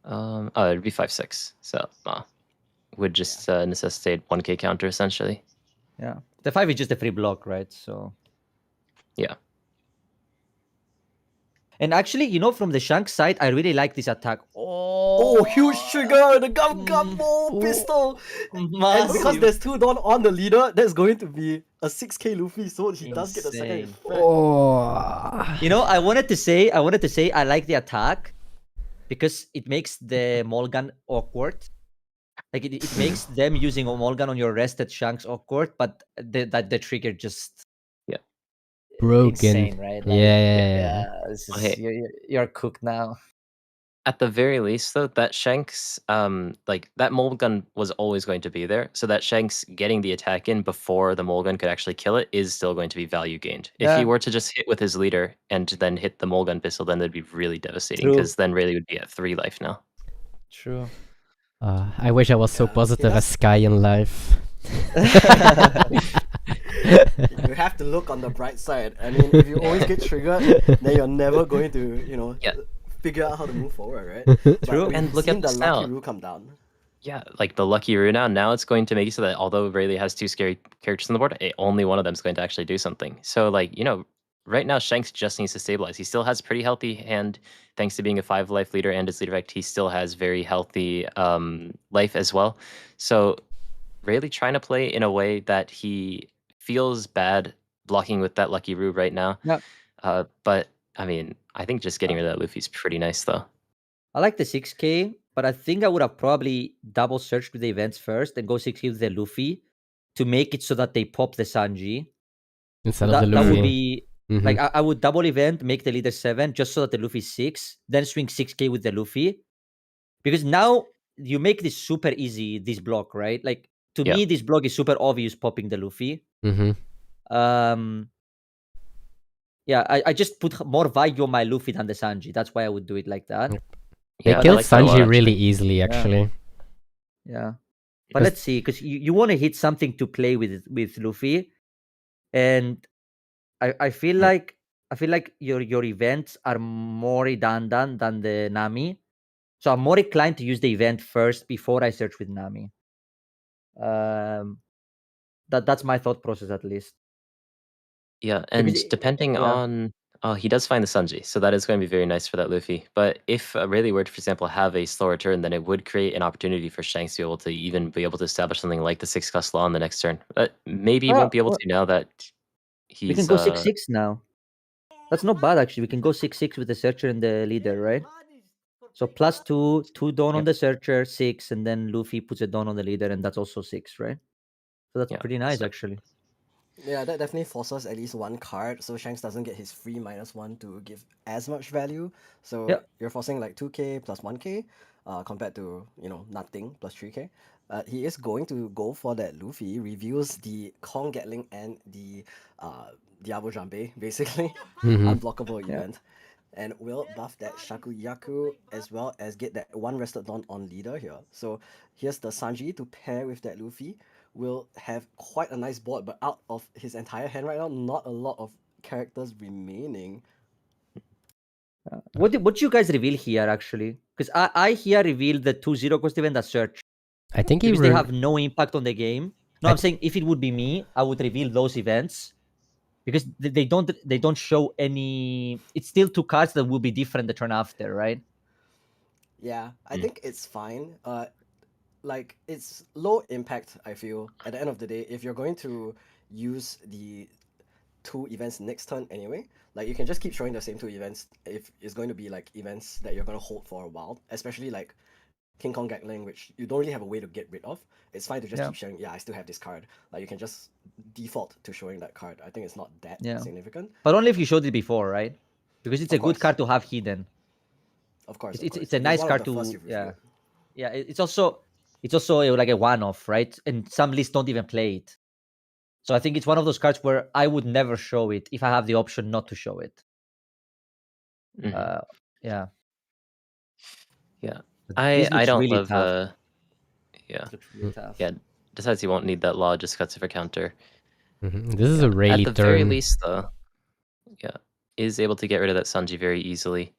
It'd be 5/6. So would just necessitate 1K counter essentially.
Yeah. The 5 is just a free block, right? So
Yeah.
and actually, from the Shanks side, I really like this attack.
Oh, huge trigger! The Gum pistol! And because there's 2 Dawn on the leader, that's going to be a 6K Luffy, so he does get the second
Insane.
effect.
I wanted to say I like the attack because it makes the Mulligan awkward. Like it makes them using a Mulligan on your rested Shanks awkward, but the trigger just
broken.
insane, right?
Yeah.
This is,
Hey.
you're cooked now.
At the very least, though, that Shanks, that Mulligan was always going to be there. So that Shanks getting the attack in before the Mulligan could actually kill it is still going to be value gained. If he
Yeah.
were to just hit with his leader and then hit the Mulligan pistol, then that'd be really devastating
True.
because then Rayleigh would be at 3 life now.
True.
I wish I was so positive as Sky in life.
You have to look on the bright side. I mean, if you always get triggered, then you're never going to, figure out how to move forward, right?
True.
But
And
we've
look
seen
at
the
this
lucky
now.
rule come down.
Yeah, like the Lucky Rune now it's going to make it so that although Rayleigh has 2 scary characters on the board, only one of them is going to actually do something. So, right now Shanks just needs to stabilize. He still has pretty healthy hand, thanks to being a 5 life leader and his leader effect. He still has very healthy life as well. So, Rayleigh trying to play in a way that he feels bad blocking with that Lucky Rune right now.
Yep.
But, I mean, I think just getting rid of that Luffy's pretty nice, though.
I like the 6K, but I think I would have probably double searched with the events first and go 6K with the Luffy to make it so that they pop the Sanji.
Instead
that,
of the
that
Luffy.
would be like I would double event, make the leader 7 just so that the Luffy is 6, then swing 6K with the Luffy. Because now you make this super easy, this block, right? Like to
Yeah.
me, this block is super obvious popping the Luffy. Yeah, I just put more value on my Luffy than the Sanji. That's why I would do it like that.
They
Yeah, I
killed
like that a lot,
Sanji really
actually.
easily, actually.
Yeah. But let's see, because you want to hit something to play with Luffy, and I feel like your events are more redundant than the Nami, so I'm more inclined to use the event first before I search with Nami. That's my thought process, at least.
Yeah, and
Because
depending on he does find the Sanji, so that is going to be very nice for that Luffy. But if Rayleigh were to, for example, have a slower turn, then it would create an opportunity for Shanks to be able to even be able to establish something like the 6-cost law on the next turn. But maybe he won't be able
well,
to now that
we can
he's
go 6-6 now. That's not bad, actually. We can go 6-6 with the searcher and the leader, right? So +2, 2 Dawn on the searcher, 6, and then Luffy puts a Dawn on the leader, and that's also 6, right? So that's pretty nice, actually.
Yeah, that definitely forces at least one card, so Shanks doesn't get his free -1 to give as much value. So
Yep.
you're forcing like 2k plus 1k, compared to nothing plus 3k. He is going to go for that Luffy, reveals the Kong Gatling and the Diabo Jambe, basically unblockable event, and will buff that Shakuyaku as well as get that one rested Dawn on leader here. So here's the Sanji to pair with that Luffy. Will have quite a nice board, but out of his entire hand right now, not a lot of characters remaining.
What did you guys reveal here, actually? Because I here revealed the 2-0 cost event as search.
I think
because they have no impact on the game. No, I'm saying if it would be me, I would reveal those events because they don't show any. It's still 2 cards that will be different the turn after, right?
Yeah, I think it's fine. Like it's low impact. I feel at the end of the day, if you're going to use the 2 events next turn anyway, like you can just keep showing the same 2 events if it's going to be like events that you're going to hold for a while, especially like King Kong Gatling, which you don't really have a way to get rid of. It's fine to just keep showing, I still have this card. Like you can just default to showing that card. I think it's not that significant.
But only if you showed it before, right? Because it's a good card to have hidden.
Of course,
it's a nice card to yeah. It's also like a one-off, right? And some lists don't even play it. So I think it's one of those cards where I would never show it if I have the option not to show it. Yeah.
Yeah.
But
I don't
really
love
tough.
yeah.
Really tough.
Yeah. Decides he won't need that law, just cuts it for counter.
This is a Rayleigh turn.
At the very least, though, is able to get rid of that Sanji very easily.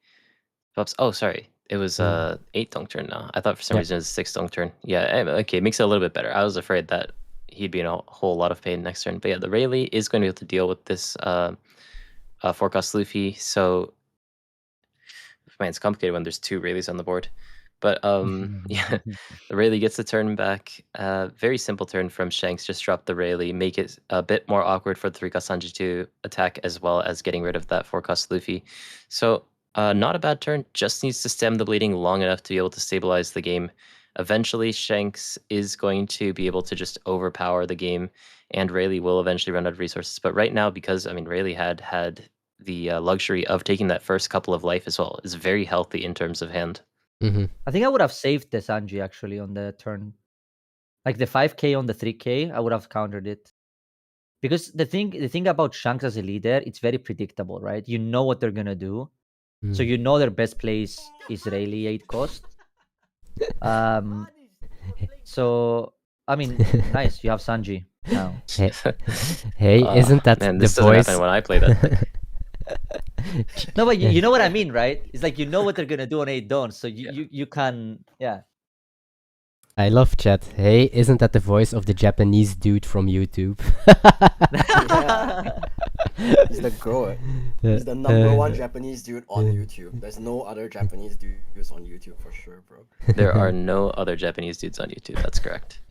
Oops. Oh, sorry. It was 8 Dong turn now. I thought for some reason it was 6 Dong turn. Yeah, okay, makes it a little bit better. I was afraid that he'd be in a whole lot of pain next turn. But yeah, the Rayleigh is going to be able to deal with this 4-cost Luffy. So, man, it's complicated when there's 2 Rayleighs on the board. But yeah, the Rayleigh gets the turn back. Very simple turn from Shanks. Just drop the Rayleigh, make it a bit more awkward for the 3-cost Sanji to attack, as well as getting rid of that 4-cost Luffy. So not a bad turn. Just needs to stem the bleeding long enough to be able to stabilize the game. Eventually, Shanks is going to be able to just overpower the game, and Rayleigh will eventually run out of resources. But right now, because Rayleigh had the luxury of taking that first couple of life as well, is very healthy in terms of hand.
I think I would have saved the Sanji actually on the turn. Like the 5k on the 3k, I would have countered it. Because the thing about Shanks as a leader, it's very predictable, right? You know what they're gonna do. So you know their best place is Rayleigh 8 cost. So nice, you have Sanji now.
Hey, isn't that
man,
the
this doesn't
voice?
happen when I play that.
No, but you know what I mean, right? It's like you know what they're gonna do on 8 Dawn, so you can
I love chat. Hey, isn't that the voice of the Japanese dude from YouTube?
He's the goat. He's the #1 Japanese dude on YouTube. There's no other Japanese dudes on YouTube for sure, bro.
There are no other Japanese dudes on YouTube. That's correct.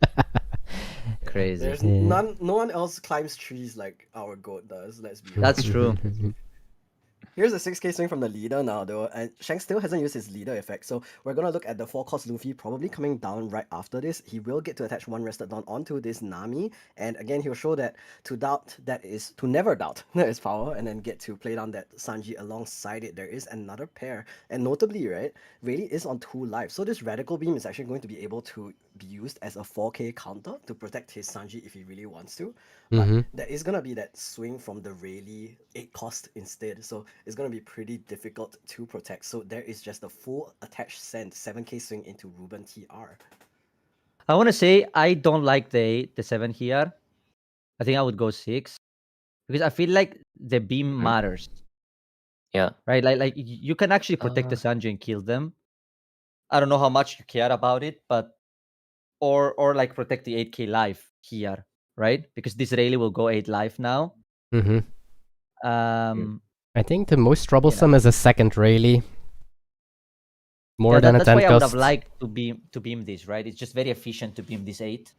Crazy.
There's no one else climbs trees like our goat does. Let's be
That's true.
Here's a 6k swing from the leader now, though, and Shanks still hasn't used his leader effect, so we're gonna look at the 4-cost Luffy probably coming down right after this. He will get to attach one Rested Dawn onto this Nami, and again, he'll show that to never doubt that is power, and then get to play down that Sanji alongside it. There is another pair, and notably, right, Rayleigh is on 2 life, so this Radical Beam is actually going to be able to be used as a 4k counter to protect his Sanji if he really wants to. But there is gonna be that swing from the Rayleigh 8 cost instead, so it's gonna be pretty difficult to protect. So there is just a full attached send 7k swing into Ruben TR.
I want to say I don't like the 7 here. I think I would go 6 because I feel like the beam matters,
Yeah.
right? Like you can actually protect the Sanji and kill them. I don't know how much you care about it, but or like protect the 8k life here, right? Because this Rayleigh will go 8 life now.
I think the most troublesome is a second Rayleigh. More than a 10
that's why I would have
cost.
liked to beam this, right? It's just very efficient to beam this 8.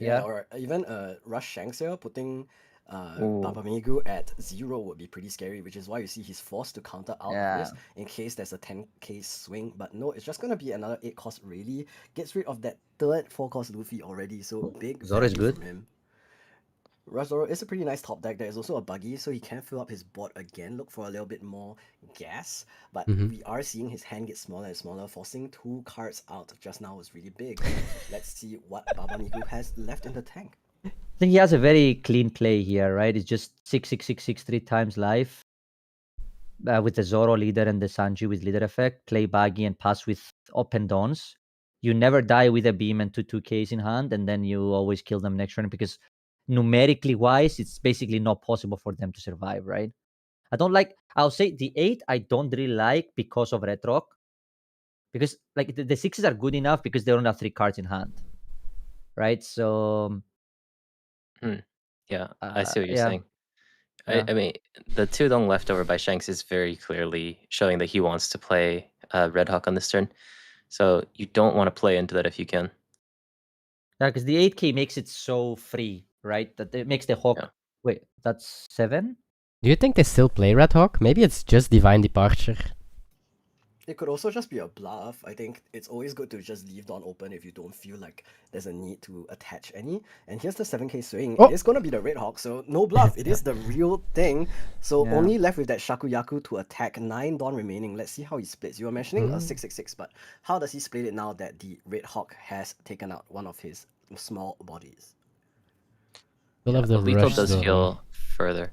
Yeah, or even Rush Shanks here putting Baba Migu at 0 would be pretty scary, which is why you see he's forced to counter out of this in case there's a 10k swing. But no, it's just gonna be another 8 cost Rayleigh. Gets rid of that third 4 cost Luffy already, so big
Zoro is
value
good.
from him. Rush Zoro is a pretty nice top deck. There is also a buggy, so he can fill up his board again, look for a little bit more gas. But we are seeing his hand get smaller and smaller. Forcing 2 cards out just now was really big. Let's see what Baba Migu has left in the tank.
I think he has a very clean play here, right? It's just 6 3 times life with the Zoro leader and the Sanji with leader effect. Play baggy and pass with open dawns. You never die with a beam and 2/2ks in hand, and then you always kill them next turn because numerically wise, it's basically not possible for them to survive, right? I'll say the 8 I don't really like because of Red Rock. Because like the 6s are good enough because they don't have 3 cards in hand. Right? So
Yeah, I see what you're saying. I mean, the 2 dong left over by Shanks is very clearly showing that he wants to play Red Hawk on this turn. So you don't want to play into that if you can.
Yeah, because the 8k makes it so free, right? That it makes the Hawk... Wait, that's 7?
Do you think they still play Red Hawk? Maybe it's just Divine Departure.
It could also just be a bluff. I think it's always good to just leave Dawn open if you don't feel like there's a need to attach any. And here's the 7k swing. It is going to be the Red Hawk, so no bluff. It is the real thing. So only left with that Shakuyaku to attack. 9 Dawn remaining. Let's see how he splits. You were mentioning a 666, but how does he split it now that the Red Hawk has taken out one of his small bodies?
The lethal does feel further.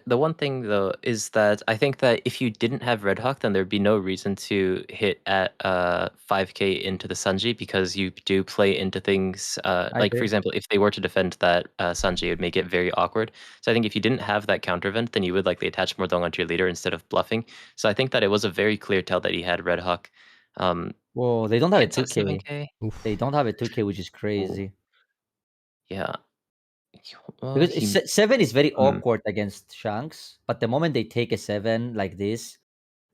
The one thing though is that I think that if you didn't have Red Hawk, then there'd be no reason to hit at 5k into the Sanji because you do play into things like for example, if they were to defend that Sanji, it would make it very awkward. So I think if you didn't have that counter event, then you would likely attach more dong onto your leader instead of bluffing. So I think that it was a very clear tell that he had Red Hawk.
Whoa, they don't have a
It's at
2k.
7k.
They don't have a 2k, which is crazy.
Yeah.
Because 7 is very awkward against Shanks, but the moment they take a 7 like this,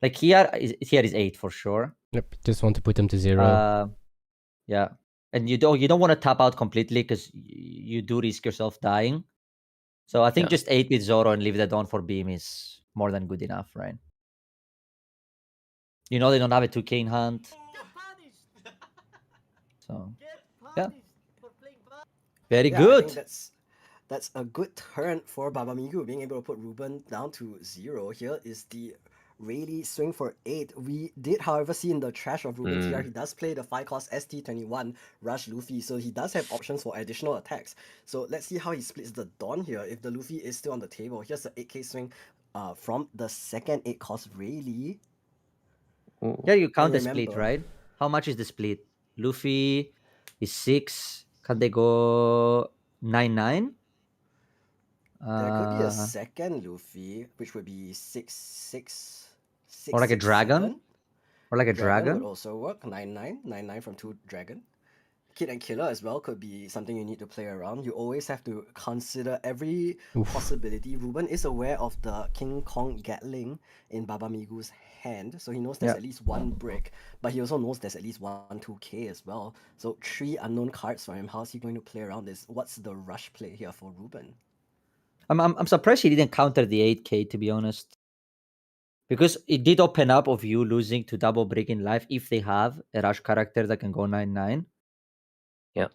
like here is 8 for sure.
Yep, just want to put them to 0.
Yeah, and you don't want to tap out completely because you do risk yourself dying. So I think just 8 with Zoro and leave the Dawn for beam is more than good enough, right? You know they don't have a 2k in hand. So yeah, very good.
I think that's a good turn for Baba Migu, being able to put Ruben down to 0. Here is the Rayleigh swing for 8. We did, however, see in the trash of Ruben TR, he does play the 5-cost ST21 Rush Luffy, so he does have options for additional attacks. So let's see how he splits the Dawn here. If the Luffy is still on the table, here's the 8k swing from the second 8-cost Rayleigh.
Yeah, you count the split, right? How much is the split? Luffy is 6. Can they go 9-9?
There could be a second Luffy, which would be 6-6.
Or like a dragon?
7.
Or like a dragon?
Would also work. 9-9. 9-9 from 2 dragon. Kid and Killer as well could be something you need to play around. You always have to consider every possibility. Ruben is aware of the King Kong Gatling in Baba Migu's hand, so he knows there's at least 1 brick, but he also knows there's at least 1 2k as well. So 3 unknown cards for him. How's he going to play around this? What's the rush play here for Ruben?
I'm surprised he didn't counter the 8k, to be honest. Because it did open up of you losing to double break in life if they have a rush character that can go 9/9.
Yeah.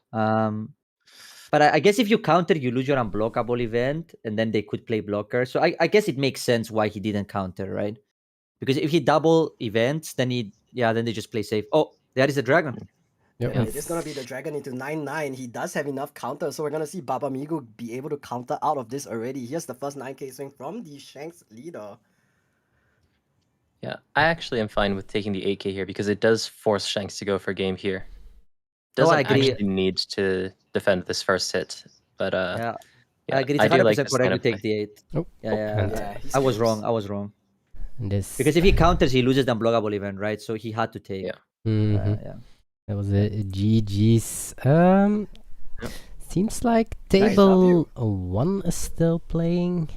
But I guess if you counter, you lose your unblockable event, and then they could play blocker. So I guess it makes sense why he didn't counter, right? Because if he double events, then then they just play safe. Oh, there is a dragon.
Yep.
It is gonna be the dragon into 9/9. He does have enough counter, so we're gonna see Baba Migu be able to counter out of this already. Here's the first 9k swing from the Shanks leader.
Yeah, I actually am fine with taking the 8k here because it does force Shanks to go for game here. Doesn't
I agree.
actually need to defend this first hit, but
I agree.
I
It's
do
100%
like this
correct
kind
to
of
take
play.
the 8.
Oh,
Yeah.
he's
I was
close.
wrong. I was wrong.
This
Because if he counters, he loses the unblockable event, right? So he had to take.
Yeah.
Yeah.
That was a GG's. Seems like
Nice,
table 1 is still playing.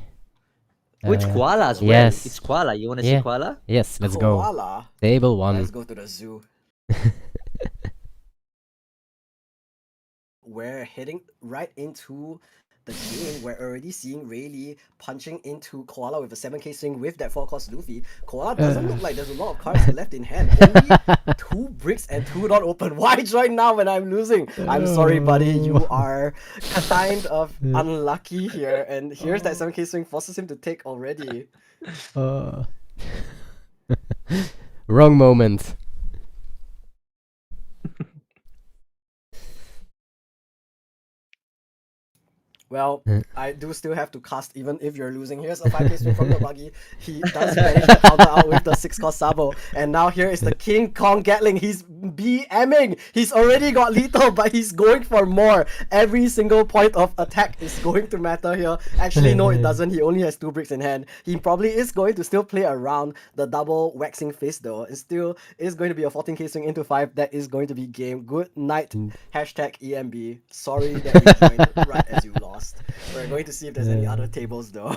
Which koala as well?
yes.
It's koala. You want to
Yeah.
see koala?
Yes, let's go.
Koala.
Table 1.
Let's go to the zoo. We're heading right into the game. We're already seeing Rayleigh punching into Koala with a 7k swing with that 4-cost Luffy. Koala doesn't look like there's a lot of cards left in hand. Only 2 bricks and 2 not open. Why join now when I'm losing? I'm sorry, buddy. You are kind of unlucky here. And here's that 7k swing forces him to take already.
Wrong moment.
Well, I do still have to cast even if you're losing. Here's a 5k swing from the buggy. He does manage to counter out with the 6-cost Sabo. And now here is the King Kong Gatling. He's BMing. He's already got lethal, but he's going for more. Every single point of attack is going to matter here. Actually, no, it doesn't. He only has 2 bricks in hand. He probably is going to still play around the double waxing fist though. It still is going to be a 14k swing into 5. That is going to be game. Good night. Hashtag EMB. Sorry that you joined right as you lost. We're going to see if there's any other tables though.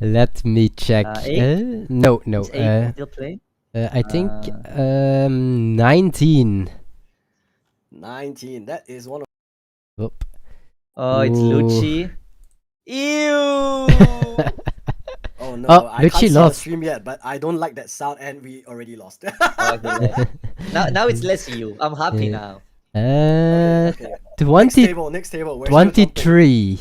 Let me check. No.
Is 8 still playing?
I think 19.
19. That is one of.
Oop.
Oh, it's
Ooh.
Lucci. Ew!
Oh no,
Oh,
I can't
Lucci
see the
lost.
stream yet, but I don't like that sound and we already lost.
Okay, now it's less you. I'm happy now.
Okay.
20,
Next table. We're still jumping.
23.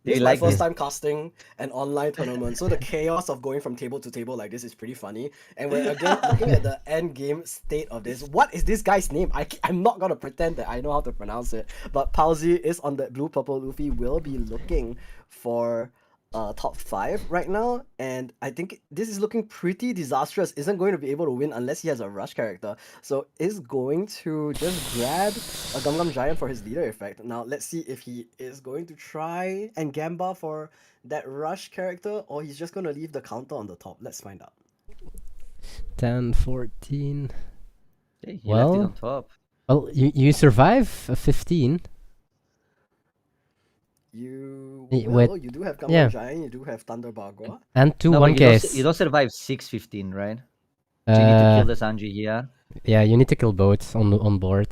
This is
You
my
like
first
this?
time casting an online tournament, so the chaos of going from table to table like this is pretty funny. And we're again looking at the end game state of this. What is this guy's name? I'm not gonna pretend that I know how to pronounce it, but Palsy is on the blue purple Luffy. Will be looking for top 5 right now, and I think this is looking pretty disastrous. Isn't going to be able to win unless he has a rush character, so is going to just grab a Gum Gum Giant for his leader effect. Now let's see if he is going to try and gamba for that rush character, or he's just going to leave the counter on the top. Let's find out.
10, 14.
Hey, you left it
Well,
on top.
Well, you survive a 15.
You
Wait,
you do have Gum
yeah.
Gum Giant, you do have Thunder Bagua.
And 2
No, but
1Ks.
you don't survive 6-15, right? So you need to kill the Sanji here.
Yeah, you need to kill both on board.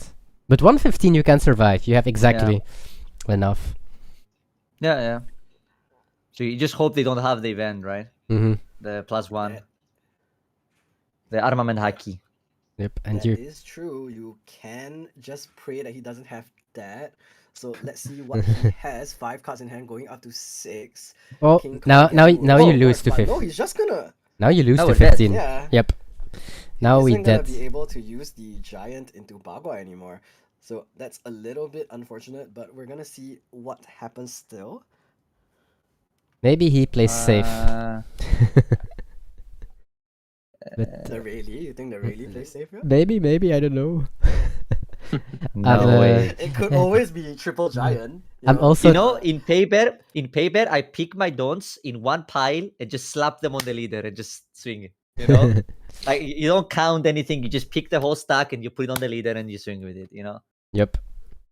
But 115 you can survive. You have exactly enough.
Yeah. So you just hope they don't have the event, right?
Mm-hmm.
The +1. The armament haki.
Yep, and
That
you.
is true. You can just pray that he doesn't have that. So let's see what he has. 5 cards in hand, going up to 6.
Oh,
King
now
Kong
now
Gatling.
now
Oh,
you lose to
but
15.
no, he's just gonna.
Now you lose
Now
to
we're dead.
15.
Yeah.
Yep. Now we
Isn't gonna
dead.
be able to use the giant into Bagua anymore. So that's a little bit unfortunate, but we're gonna see what happens still.
Maybe he plays safe. But
The Rayleigh, you think the Rayleigh plays safe here?
maybe I don't know.
No way.
It could always be triple giant.
I'm also
You know, in paper, I pick my dons in one pile and just slap them on the leader and just swing it. You know, like you don't count anything. You just pick the whole stack and you put it on the leader and you swing with it. You know,
Yep.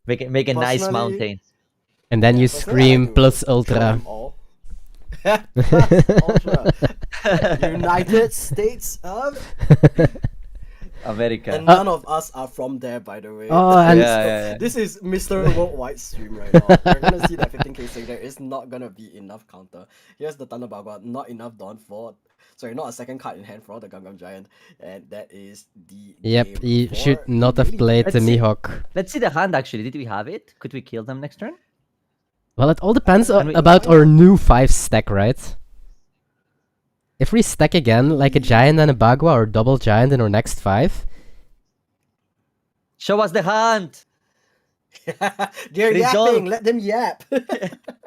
make a nice
Personally-
mountain.
And then you
Personally, I
scream
like to
plus
show
ultra.
them all. Plus ultra. United States of
America.
And none of us are from there, by the way.
Oh, and-
Yeah.
This is Mr. Worldwide stream right now. We're gonna see that 15k swing. There is not gonna be enough counter. Here's the Thunder Bagua, not enough Dawn for. Sorry, not a second card in hand for the Gangnam Giant, and that is the.
Yep,
game
he
for
should not have
really
played the
Let's see.
Mihawk.
Let's see the hand actually. Did we have it? Could we kill them next turn?
Well, it all depends
Can we-
about our new 5 stack, right? If we stack again, like a giant and a Bagua or double giant in our next 5,
Show us the hand.
They're
Resolve.
yapping. Let them yap.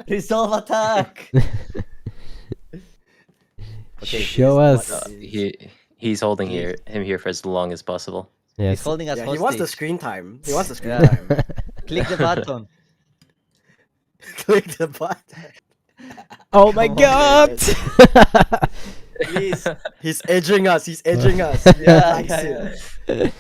Resolve attack. Okay,
show
here's
us.
what is-
He's holding him here for as long as possible.
He's
Yes.
holding us
Yeah, he
hostage.
wants the screen time. He wants the screen
Yeah.
time.
Click the button.
Click the button.
Oh my
Come on,
god!
Please.
He's edging us. He's edging us.
Yeah,
Likes
yeah,
it.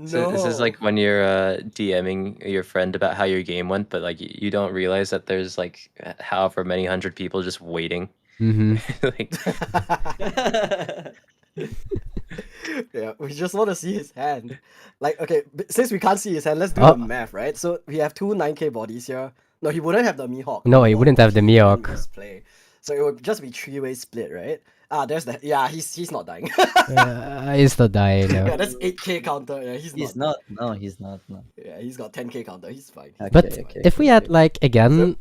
So this is like when you're DMing your friend about how your game went, but like you don't realize that there's like however many hundred people just waiting.
Mm-hmm.
Like,
Yeah, we just want to see his hand. Like, okay, since we can't see his hand, let's do
Oh.
the math, right? So we have two 9k bodies here. No, he wouldn't have the Mihawk.
No, he wouldn't have the
Mihawk.
Mihawk.
Play. So it would just be three-way split, right? Ah, there's the. Yeah, he's not dying.
He's not dying
Yeah,
now.
that's 8k counter. Yeah,
He's not. No, he's not. No.
Yeah, he's got 10k counter. He's fine.
Okay,
But
okay,
if we had
okay.
like again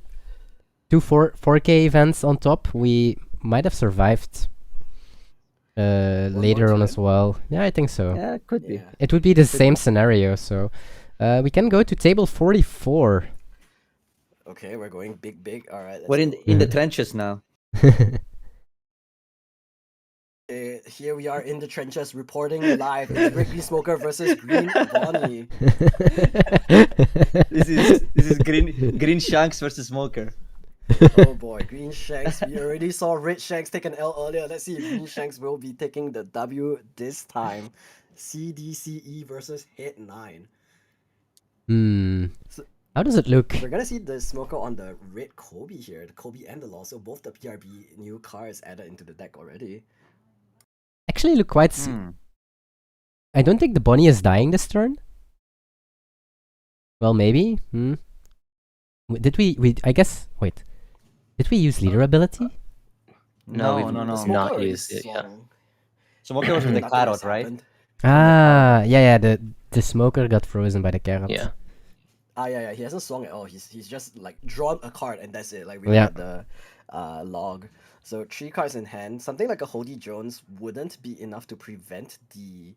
4K events on top, we might have survived later
more
on
time?
as well. Yeah, I think so.
Yeah, could be.
Yeah.
It would be the same scenario, so we can go to table 44.
Okay, we're going big. All right.
We're in
Yeah.
the trenches now.
Here we are in the trenches reporting live. It's Green Smoker versus Green Bonnie.
This is green Shanks versus Smoker.
Oh boy, Green Shanks. We already saw Red Shanks take an L earlier. Let's see if Green Shanks will be taking the W this time. CDCE versus Hit 9.
Hmm. How does it look?
We're gonna see the Smoker on the red Kobe here. The Kobe and the Law. So both the PRB new cards added into the deck already.
Actually, look quite. I don't think the Bonnie is dying this turn. Well, maybe. Did we? I guess. Wait. Did we use leader ability?
No, we've
no.
Not
Smoker already
used it, yeah.
swung.
Smoker was with the
Nothing
carrot,
has
right?
happened.
Ah, yeah. The smoker got frozen by the carrot.
Yeah.
Ah, yeah. He hasn't swung at all. He's just like drawn a card and that's it. Like we
Yeah.
got the log. So 3 cards in hand. Something like a Hody Jones wouldn't be enough to prevent the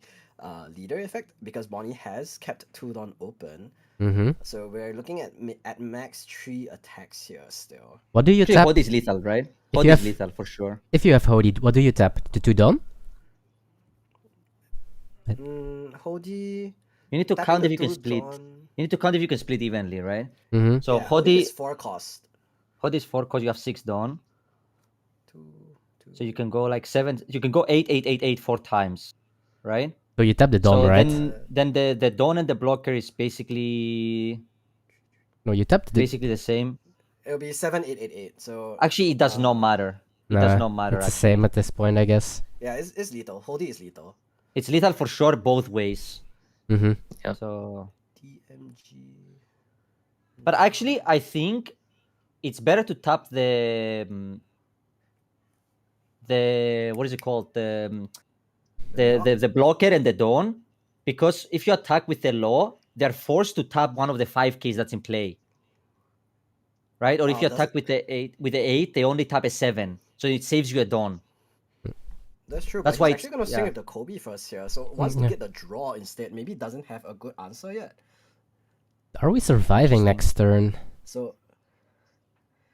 leader effect because Bonnie has kept 2 Dawn open.
Mm-hmm.
So we're looking at max 3 attacks here still.
What do you
Actually,
tap?
Hod is lethal, right?
If
Hod
you
is
have-
lethal for sure.
If you have Hody, what do you tap? The 2 Dawn?
Hody.
You need to
tapping
count
the
if you can
2
split.
Dawn-
You need to count if you can split evenly, right?
Mm-hmm.
So
yeah,
Hody
is 4 cost.
is 4 because you have 6 Dawn.
2.
So you can go like 7. You can go 8, 8, 8, 8 4 times, right?
So you tap the Dawn,
so
right?
then the Dawn and the blocker is basically
No, you tapped the.
the same.
It'll be 7, 8, 8, 8. So
Actually, it does not matter. It does not matter.
It's the
Actually.
same at this point, I guess.
yeah, it's lethal. Hody is lethal.
It's lethal for sure both ways.
Mm-hmm.
Yep.
So,
DMG.
but actually, I think it's better to tap the what is it called the blocker and the Dawn, because if you attack with the law, they're forced to tap one of the 5Ks that's in play, right? Or if you
does
attack
it-
with the 8, they only tap a 7, so it saves you a Dawn.
That's true.
That's
but
why
he's
it's-
actually gonna swing
yeah.
with the Kobe first here. So once we
yeah.
get the draw instead, maybe doesn't have a good answer yet.
Are we surviving next turn?
So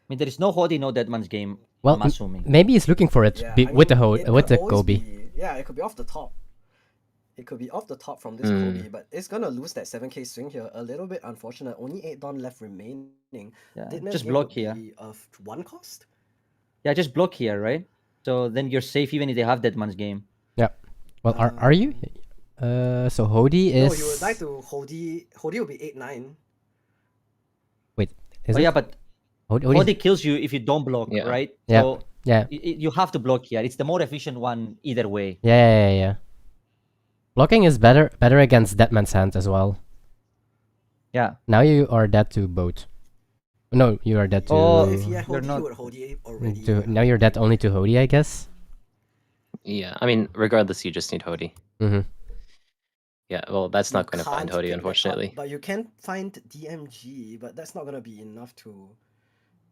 I mean, there is no Hody, no Deadman's game.
Well,
I'm assuming.
maybe he's looking for it
yeah,
with the
it
with
could
the
always
Kobe.
yeah, it could be off the top. It could be off the top from this
Hmm.
Kobe, but it's gonna lose that 7k swing here. A little bit unfortunate. Only 8 Dawn left remaining.
Yeah,
Deadman's
just
game
block
would
here.
be of 1 cost.
Yeah, just block here, right? So then you're safe even if they have Deadman's game.
Yeah. Well, are you? So Hody
No,
is.
you would like to Hody. Hody will be 8-9.
Wait. Is
Oh
it?
yeah, but
Hody,
Hody kills you if you don't block,
Yeah.
right?
Yeah.
So
Yeah.
you have to block here. It's the more efficient one either way.
Yeah. Blocking is better against Deadman's Hand as well.
Yeah.
Now you are dead to both. No, you are dead to.
Oh,
If he had
you're
Hody,
not-
he would Hody already.
Now you're dead only to Hody, I guess.
Yeah, I mean, regardless, you just need Hody.
Mm-hmm.
Yeah, well, that's
You
not going to find
can't
Hody,
pick that up,
unfortunately.
but you can find DMG, but that's not gonna be enough to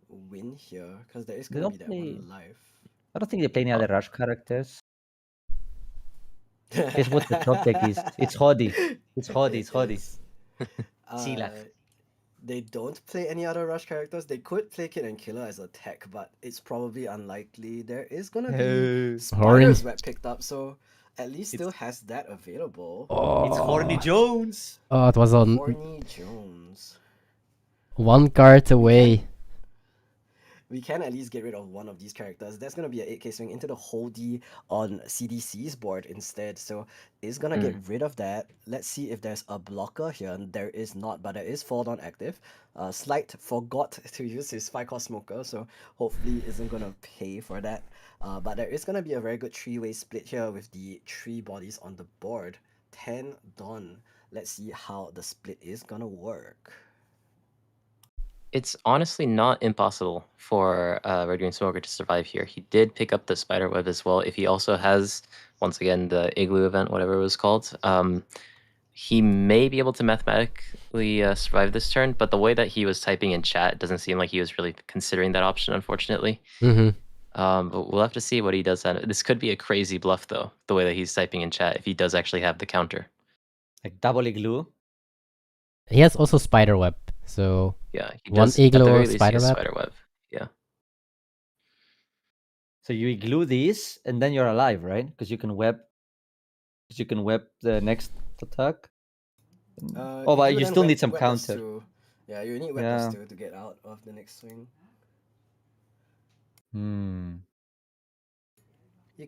win here because there is
They
gonna
don't
be that
play-
one life.
I don't think they play any other rush characters. Guess what the top deck is? It's Hody. It's Hody. It's Hody.
is.
Silach.
They don't play any other rush characters. They could play Kid and Killer as a tech, but it's probably unlikely. There is gonna be Spider's Web picked up, so at least still has that available.
It's Horny Jones.
Oh, it was on
Horny Jones.
one card away.
We can at least get rid of one of these characters. There's going to be an 8k swing into the Hody on CDC's board instead. So it's going to get rid of that. Let's see if there's a blocker here. There is not, but there is Fall Down active. Slight forgot to use his 5-cost smoker, so hopefully isn't going to pay for that. But there is going to be a very good 3-way split here with the 3 bodies on the board. 10 done. Let's see how the split is going to work.
It's honestly not impossible for Red Green Smoker to survive here. He did pick up the spider web as well. If he also has, once again, the igloo event, whatever it was called, he may be able to mathematically survive this turn. But the way that he was typing in chat, it doesn't seem like he was really considering that option, unfortunately.
Mm-hmm.
But we'll have to see what he does. This could be a crazy bluff, though, the way that he's typing in chat, if he does actually have the counter.
Like double igloo.
He has also spider web, so
Yeah, he
one
does, at the
igloo
very
or
least, he
spider
has
web.
spider web. Yeah.
So you igloo these, and then you're alive, right? Because you can web. Because you can web the next attack. But you still need some counter.
Yeah, you need web plus 2 to get out of the next swing. You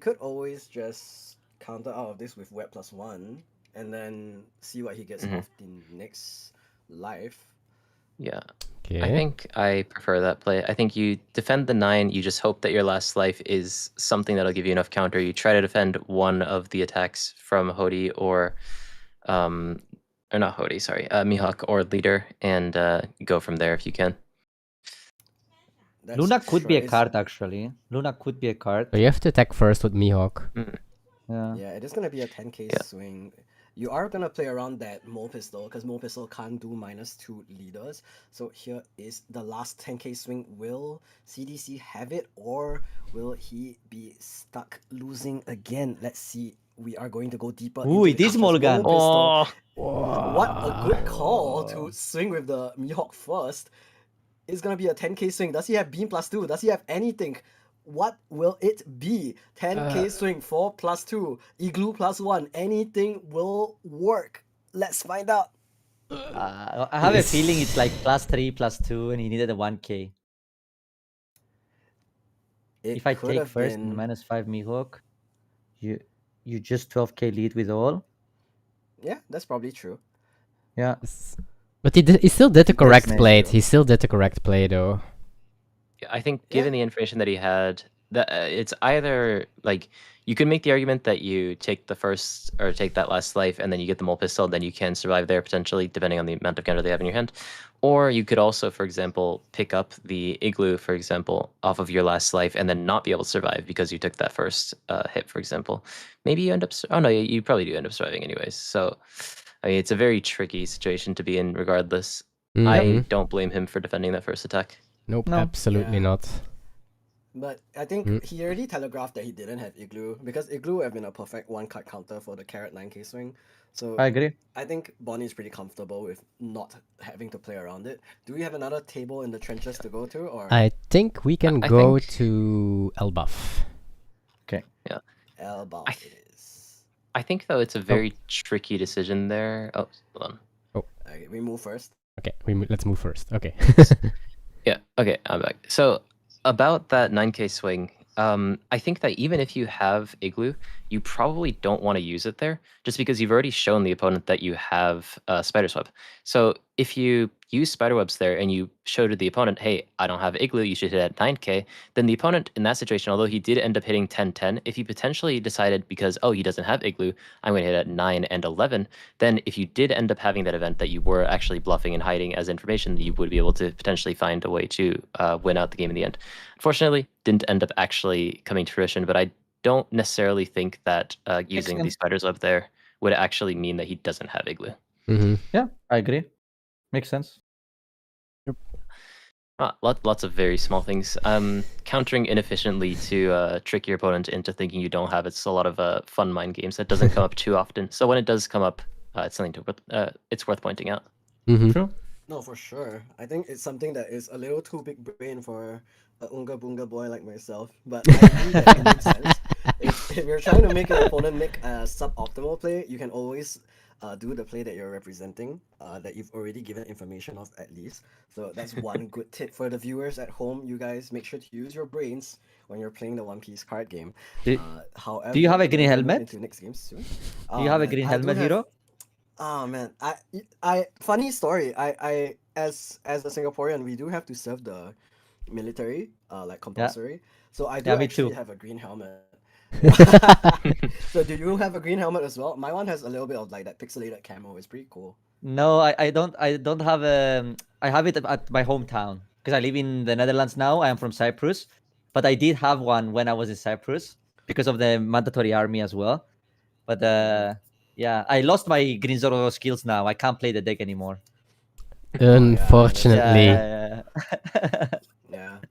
could always just counter out of this with web plus 1, and then see what he gets off the next life.
Yeah.
Okay.
I think I prefer that play. I think you defend the 9, you just hope that your last life is something that'll give you enough counter. You try to defend one of the attacks from Hody or not Hody, sorry, Mihawk or Leader, and go from there if you can.
Luna could be a card, actually. Luna could be a card.
So you have to attack first with Mihawk.
Yeah, it is going to be a 10k swing. You are going to play around that Mole Pistol, because Mole Pistol can't do -2 leaders. So here is the last 10k swing. Will CDC have it, or will he be stuck losing again? Let's see. We are going to go deeper.
Ooh, it is Mulligan.
Oh,
what a good call to swing with the Mihawk first. It's going to be a 10k swing. Does he have Beam plus 2? Does he have anything? What will it be? 10k swing, 4 plus 2, igloo plus 1. Anything will work. Let's find out.
I have a feeling it's like +3, +2, and he needed a 1k. If I take first and -5 Mihawk, you just 12k lead with all.
Yeah, that's probably true.
Yeah.
But he still did the correct play.
though.
He still did the correct play though.
I think given the information that he had, that it's either like you can make the argument that you take the first or take that last life and then you get the Mole Pistol, then you can survive there potentially depending on the amount of counter they have in your hand. Or you could also, for example, pick up the igloo, for example, off of your last life and then not be able to survive because you took that first hit, for example. Maybe you end up, oh no, you probably do end up surviving anyways. So, I mean, it's a very tricky situation to be in regardless. I don't blame him for defending that first attack.
Nope, absolutely not.
But I think he already telegraphed that he didn't have igloo, because igloo would have been a perfect 1-card counter for the carrot 9k swing. So
I agree.
I think Bonnie is pretty comfortable with not having to play around it. Do we have another table in the trenches to go to, or
I think we can go to Elbaf.
Okay.
Yeah.
Elbaf it is.
I think though it's a very tricky decision there. Oh, hold on.
Okay, we move first.
Okay, let's move first. Okay.
Yeah, okay, I'm back. So about that 9k swing, I think that even if you have igloo, you probably don't want to use it there, just because you've already shown the opponent that you have Spider's Web. So if you use spiderwebs there and you showed the opponent, hey, I don't have Igloo, you should hit at 9k, then the opponent in that situation, although he did end up hitting 10-10, if he potentially decided because, oh, he doesn't have Igloo, I'm going to hit at 9 and 11, then if you did end up having that event that you were actually bluffing and hiding as information, you would be able to potentially find a way to win out the game in the end. Unfortunately, didn't end up actually coming to fruition, but I don't necessarily think that using the spider's web there would actually mean that he doesn't have Igloo.
Yeah, I agree. Makes sense.
Lots of very small things. Countering inefficiently to trick your opponent into thinking you don't have it's a lot of fun mind games that doesn't come up too often. So when it does come up, it's something to it's worth pointing out.
True.
No, for sure. I think it's something that is a little too big brain for a Unga Bunga boy like myself. But I agree that it makes sense. If you're trying to make your opponent make a suboptimal play, you can always do the play that you're representing, that you've already given information of at least. So that's one good tip for the viewers at home. You guys make sure to use your brains when you're playing the One Piece card game. However,
do you have a green
we'll move
helmet?
into next game soon.
Do you have a green helmet, Hero?
Oh man, I funny story. I as a Singaporean, we do have to serve the military, like compulsory. So I do
me
actually
too.
have a green helmet. So do you have a green helmet as well? My one has a little bit of like that pixelated camo. It's pretty cool.
No, I don't have I have it at my hometown because I live in the Netherlands now. I am from Cyprus, but I did have one when I was in Cyprus because of the mandatory army as well. But yeah, I lost my Green Zoro skills now. I can't play the deck anymore.
Unfortunately.
Yeah.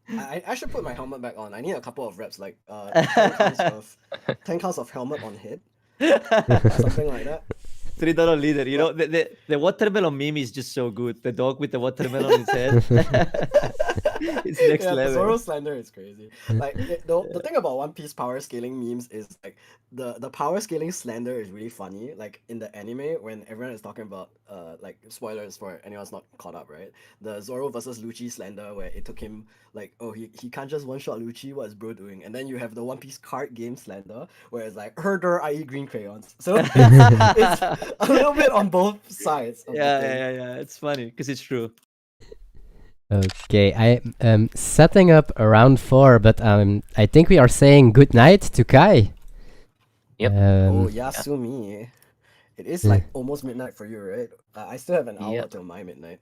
I should put my helmet back on. I need a couple of reps, like 10 counts of helmet on head. Something like that.
$3 leader. You know, the watermelon meme is just so good. The dog with the watermelon in his head. It's next
The
level.
Zoro Slender is crazy. Like the thing about One Piece power scaling memes is like the power scaling Slender is really funny. Like in the anime when everyone is talking about like spoilers for anyone's not caught up, right? The Zoro versus Lucci Slender where it took him like, oh, he can't just one shot Lucci, what is bro doing? And then you have the One Piece card game Slender where it's like herder, I eat green crayons. So it's a little bit on both sides of the thing.
Yeah. It's funny because it's true.
Okay, I am setting up round 4, but I think we are saying good night to Kai.
Yep.
Oh, Yasumi. It is like almost midnight for you, right? I still have an hour till my midnight.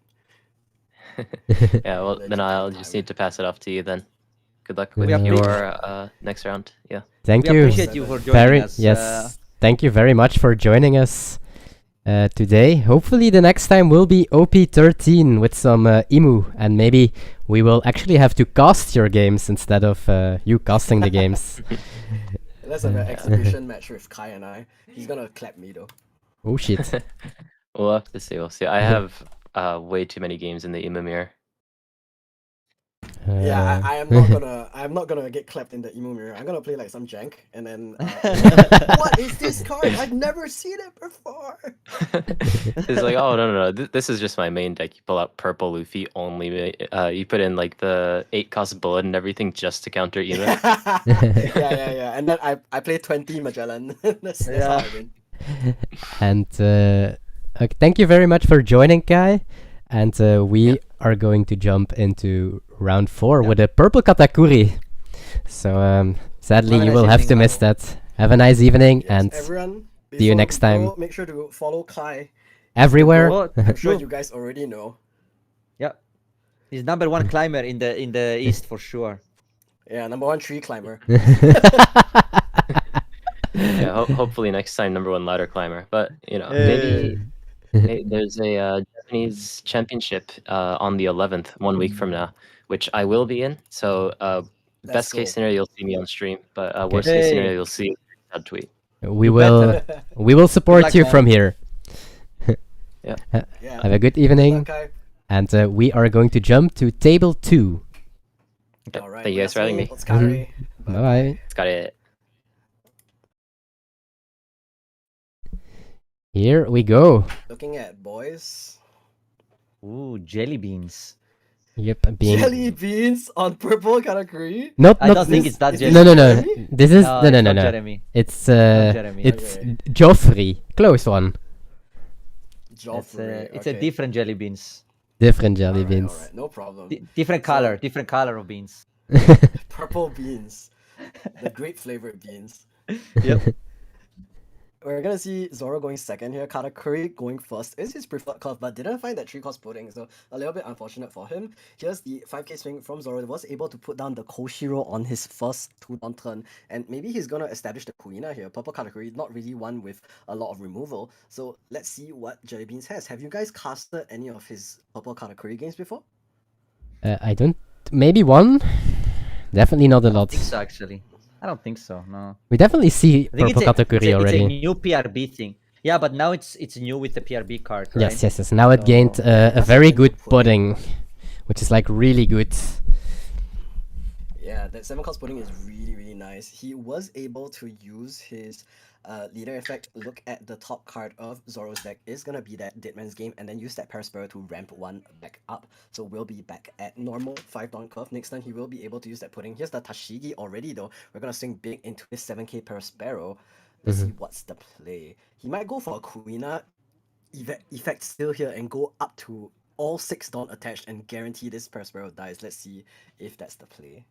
Yeah, well, then I'll just need to pass it off to you then. Good luck
Good
with
night.
your next round. Yeah.
Thank
We
you.
appreciate you for joining us.
Yes. Thank you very much for joining us today. Hopefully the next time will be OP13 with some Imu, and maybe we will actually have to cast your games instead of you casting the games.
Let's have an exhibition match with Kai and I. He's gonna clap me though.
Oh shit.
We'll have to see. We'll see. I have way too many games in the Imu mirror.
Yeah, I'm not gonna get clapped in the Imu mirror. I'm gonna play like some jank and then what is this card? I've never seen it before.
It's like, oh no. This is just my main deck. You pull out purple Luffy only. You put in like the 8-cost bullet and everything just to counter Imu.
yeah. And then I play 20 Magellan. That's how I win.
And thank you very much for joining, Kai. And we are going to jump into round 4 with a purple Katakuri. So sadly, you will have to miss that. Have a nice evening, and
everyone,
see you next time.
Make sure to follow Kai
Everywhere.
I'm sure you guys already know.
Yep. He's #1 climber in the east for sure.
Yeah, #1 tree climber.
Yeah, hopefully next time #1 ladder climber. But you know, maybe there's a Japanese championship on the 11th, 1 week from now, which I will be in. So best case scenario, you'll see me on stream, but worst case scenario, you'll see a tweet.
We will support you from here.
Yeah.
Have a good evening,
Okay.
and we are going to jump to table 2.
All right.
Thank you guys for having me.
Bye bye.
It's got it.
Here we go.
Looking at boys.
Ooh, jelly beans.
Yep, being
Jelly beans on purple category.
not
I don't think it's that
is
jelly.
no.
Jeremy?
This is
No,
no.
it's not Jeremy.
It's
not Jeremy.
it's
Okay.
Joffrey. Close one.
It's
Joffrey.
a different jelly beans.
Different jelly beans.
Alright, no problem.
Different color of beans.
Purple beans. The grape flavored beans.
Yep.
We're gonna see Zoro going second here. Katakuri going first is his preferred curve, but didn't find that 3-cost pudding, so a little bit unfortunate for him. Here's the 5k swing from Zoro. Was able to put down the Koshiro on his first 2-down turn, and maybe he's gonna establish the Kuina here. Purple Katakuri, not really one with a lot of removal, so let's see what Jellybeans has. Have you guys casted any of his Purple Katakuri games before?
I don't. Maybe one. Definitely not a
I
lot.
don't think so, actually. I don't think so. No.
We definitely see
I think
purple Katakuri already.
It's a new PRB thing. Yeah, but now it's new with the PRB card, right?
Yes. Now it gained a very good pudding, which is like really good.
Yeah, that 7-cost pudding is really nice. He was able to use his leader effect. Look at the top card of Zoro's deck is gonna be that Deadman's Game, and then use that Paraspero to ramp 1 back up. So we'll be back at normal 5-down curve. Next time he will be able to use that pudding. Here's the Tashigi already though. We're gonna swing big into his 7k Paraspero. Let's see what's the play. He might go for a Kuina effect still here and go up to all 6 Dawn attached and guarantee this Paraspero dies. Let's see if that's the play.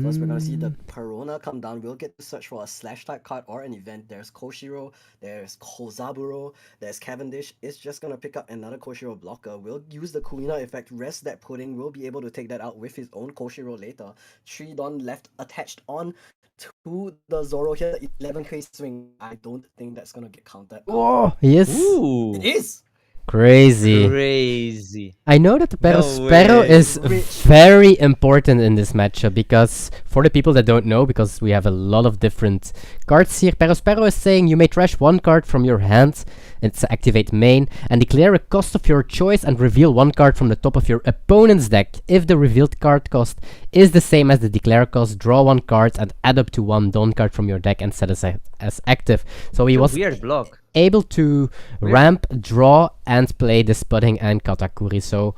First, we're gonna see the Perona come down. We'll get to search for a slash type card or an event. There's Koshiro, there's Kozaburo, there's Cavendish. It's just gonna pick up another Koshiro blocker. We'll use the Kuina effect, rest that pudding. We'll be able to take that out with his own Koshiro later. 3 Dawn left attached on to the Zoro here. 11k swing. I don't think that's gonna get counted.
Oh, yes.
Ooh.
It is!
Crazy. I know that the Paraspero is very important in this matchup because for the people that don't know, because we have a lot of different cards here, Paraspero is saying you may trash 1 card from your hand, it's activate main, and declare a cost of your choice and reveal 1 card from the top of your opponent's deck. If the revealed card cost is the same as the declare cost, draw 1 card and add up to 1 Dawn card from your deck and set it as active. So he was
weird block.
Able to ramp, draw, and play this pudding and Katakuri. So,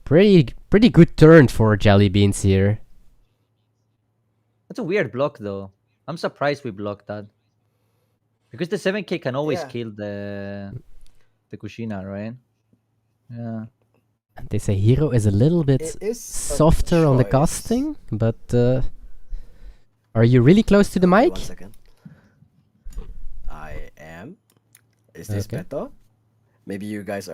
pretty good turn for Jelly Beans here.
That's a weird block, though. I'm surprised we blocked that. Because the 7k can always kill the Kushina, right? Yeah.
And they say Hero is a little bit softer on the casting, but are you really close to the mic?
1 second. I am. Is this better? Maybe you guys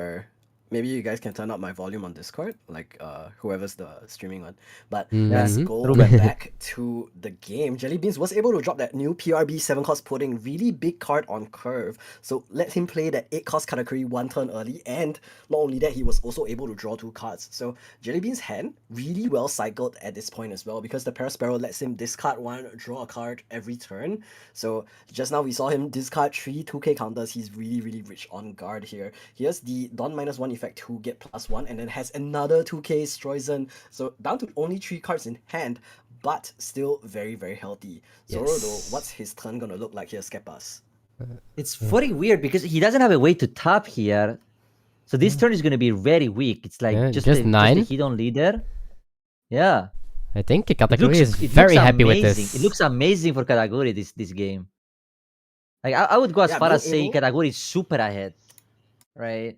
can turn up my volume on Discord, like whoever's the streaming one. But let's go back to the game. Jellybeans was able to drop that new PRB 7-cost pudding, really big card on curve. So let him play that 8-cost Katakuri 1 turn early, and not only that, he was also able to draw 2 cards. So Jellybeans' hand really well cycled at this point as well, because the Paraspero lets him discard 1, draw a card every turn. So just now we saw him discard 3 2k counters. He's really rich on guard here. Here's the Dawn -1 effect to get +1, and then has another 2k Chinoize. So down to only 3 cards in hand, but still very healthy. Zoro though, what's his turn gonna look like here, Skepas?
It's very weird because he doesn't have a way to tap here. So this turn is gonna be very weak. It's like just 9 hidden leader. Yeah.
I think Katakuri is very happy with this.
It looks amazing for Katakuri this game. Like I would go as far as saying Katakuri is super ahead. Right?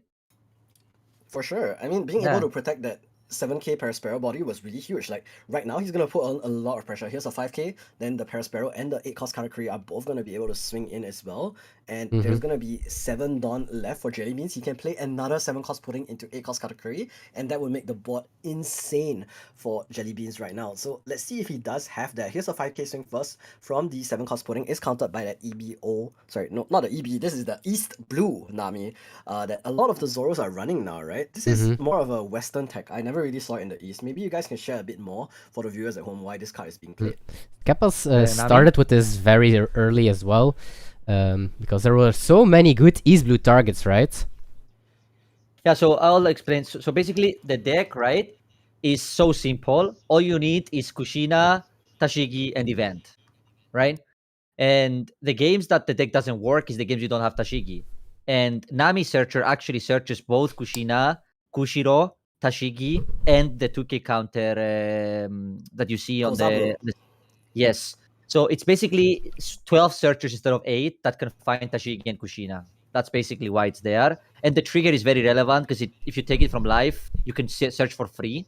For sure. I mean, being able to protect that 7k Paraspero body was really huge. Like, right now, he's going to put on a lot of pressure. Here's a 5k, then the Paraspero and the 8-cost Katakuri are both going to be able to swing in as well. And there's going to be 7 Dawn left for Jellybeans. He can play another 7-cost pudding into 8-cost Katakuri, and that will make the board insane for Jellybeans right now. So let's see if he does have that. Here's a 5k swing first from the 7-cost pudding. It's countered by that EBO. Sorry, no, not the EB. This is the East Blue Nami that a lot of the Zoros are running now, right? This is more of a Western tech. I never really saw it in the East. Maybe you guys can share a bit more for the viewers at home why this card is being played.
Keppels started with this very early as well, because there were so many good East Blue targets, right?
Yeah, so I'll explain. So basically, the deck, right, is so simple. All you need is Kushina, Tashigi, and Event, right? And the games that the deck doesn't work is the games you don't have Tashigi. And Nami Searcher actually searches both Kushina, Kushiro, Tashigi, and the 2k counter that you see on the yes. So it's basically 12 searchers instead of 8 that can find Tashigi and Kushina. That's basically why it's there. And the trigger is very relevant because if you take it from life, you can search for free.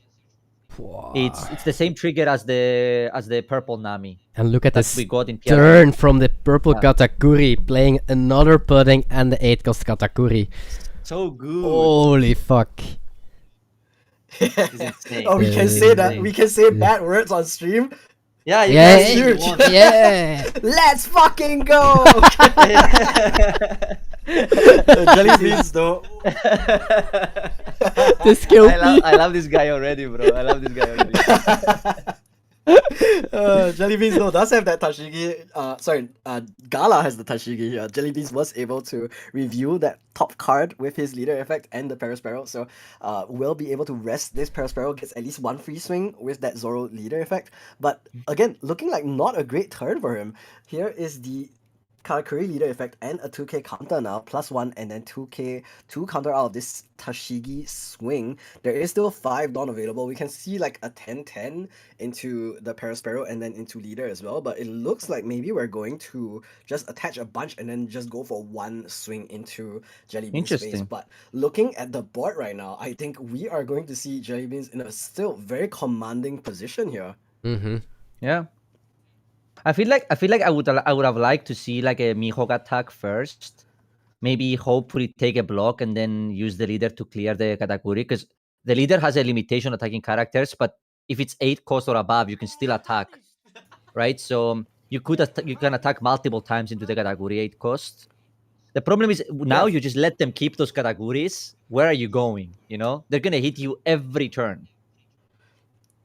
It's the same trigger as the purple Nami
And look at
that
this
we got in PRI.
turn from the purple
Yeah.
Katakuri, playing another pudding and the 8-cost Katakuri.
So good.
Holy fuck.
It's insane.
Oh, we can say that. We can say bad words on stream.
Yeah, you
Yeah,
can see
huge.
if you want.
yeah.
Let's fucking go! Jelly beans though.
This killed me.
I love this guy already, bro. I love this guy already.
Jelly beans though does have that Tashigi. Gala has the Tashigi here. Jelly beans was able to review that top card with his leader effect and the Parasparrow, so will be able to rest this Parasparrow, gets at least one free swing with that Zoro leader effect. But again, looking like not a great turn for him. Here is the Karakuri leader effect and a 2k counter now, +1 and then 2k 2 counter out of this Tashigi swing. There is still 5 Dawn available. We can see like a 10-10 into the Parasparrow and then into leader as well, but it looks like maybe we're going to just attach a bunch and then just go for one swing into Jellybean's space.
Interesting.
But looking at the board right now, I think we are going to see Jellybeans in a still very commanding position here.
Mm-hmm.
Yeah. I feel like I would have liked to see like a Mihawk attack first. Maybe hopefully take a block and then use the leader to clear the Katakuri, because the leader has a limitation attacking characters, but if it's 8 cost or above, you can still attack, right? So you can attack multiple times into the Katakuri 8 cost. The problem is now you just let them keep those Katakuris. Where are you going? You know, they're gonna hit you every turn.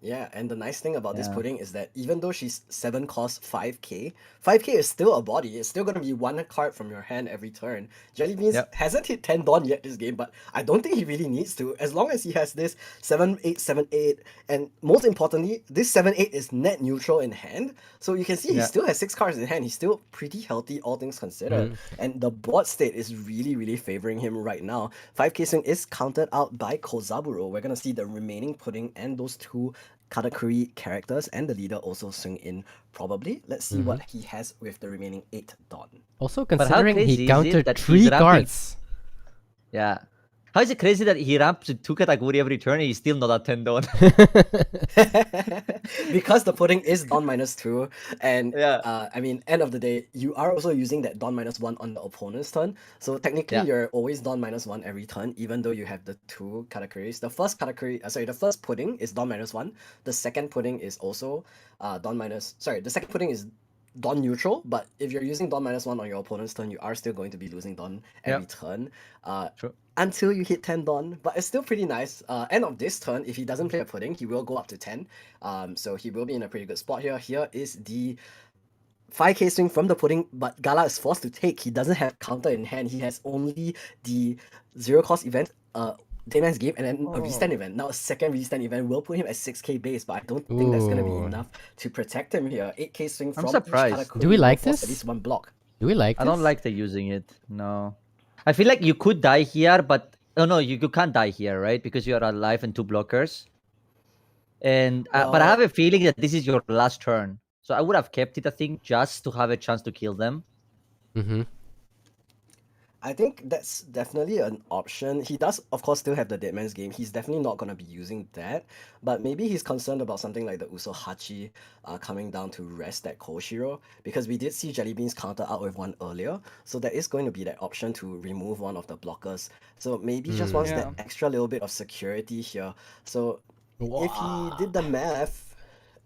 Yeah, and the nice thing about this pudding is that even though she's 7 cost 5k, 5k is still a body. It's still going to be 1 card from your hand every turn. Jellybeans hasn't hit 10 Dawn yet this game, but I don't think he really needs to. As long as he has this 7-8-7-8, and most importantly, this 7-8 is net neutral in hand. So you can see he still has 6 cards in hand. He's still pretty healthy, all things considered. And the board state is really, really favoring him right now. 5k swing is counted out by Kozaburo. We're going to see the remaining pudding and those 2 Katakuri characters and the leader also swing in probably. Let's see what he has with the remaining 8 Dawn.
Also considering he
crazy is
countered
it that
3
he's ramping-
cards.
Yeah. How is it crazy that he ramps with 2 Katakuri every turn and he's still not at 10 Dawn?
Because the pudding is Dawn -2, and
Yeah.
I mean, end of the day, you are also using that Dawn -1 on the opponent's turn. So technically, you're always Dawn -1 every turn, even though you have the 2 Katakuris. The first Katakuri, the first pudding is Dawn -1. The second pudding is also the second pudding is Dawn neutral, but if you're using Dawn -1 on your opponent's turn, you are still going to be losing Dawn every turn.
True.
Until you hit 10 Dawn, but it's still pretty nice. End of this turn, if he doesn't play a pudding, he will go up to 10. So he will be in a pretty good spot here. Here is the 5k swing from the pudding, but Gala is forced to take. He doesn't have counter in hand. He has only the 0 cost event, Dayman's Game, and then a restand event. Now a second restand event will put him at 6k base, but I don't think that's going to be enough to protect him here. 8k swing from
surprised.
each Katakuri
Do we like
will force
this?
At least 1 block.
Do we like
I
this?
don't like the using it. No. I feel like you could die here, but no, you can't die here, right? Because you are alive and 2 blockers. And but I have a feeling that this is your last turn. So I would have kept it, I think, just to have a chance to kill them.
Mm-hmm.
I think that's definitely an option. He does, of course, still have the Deadman's Game. He's definitely not going to be using that. But maybe he's concerned about something like the Uso Hachi coming down to rest that Koshiro. Because we did see Jellybeans counter out with 1 earlier. So there is going to be that option to remove one of the blockers. So maybe he just wants that extra little bit of security here. So if he did the math,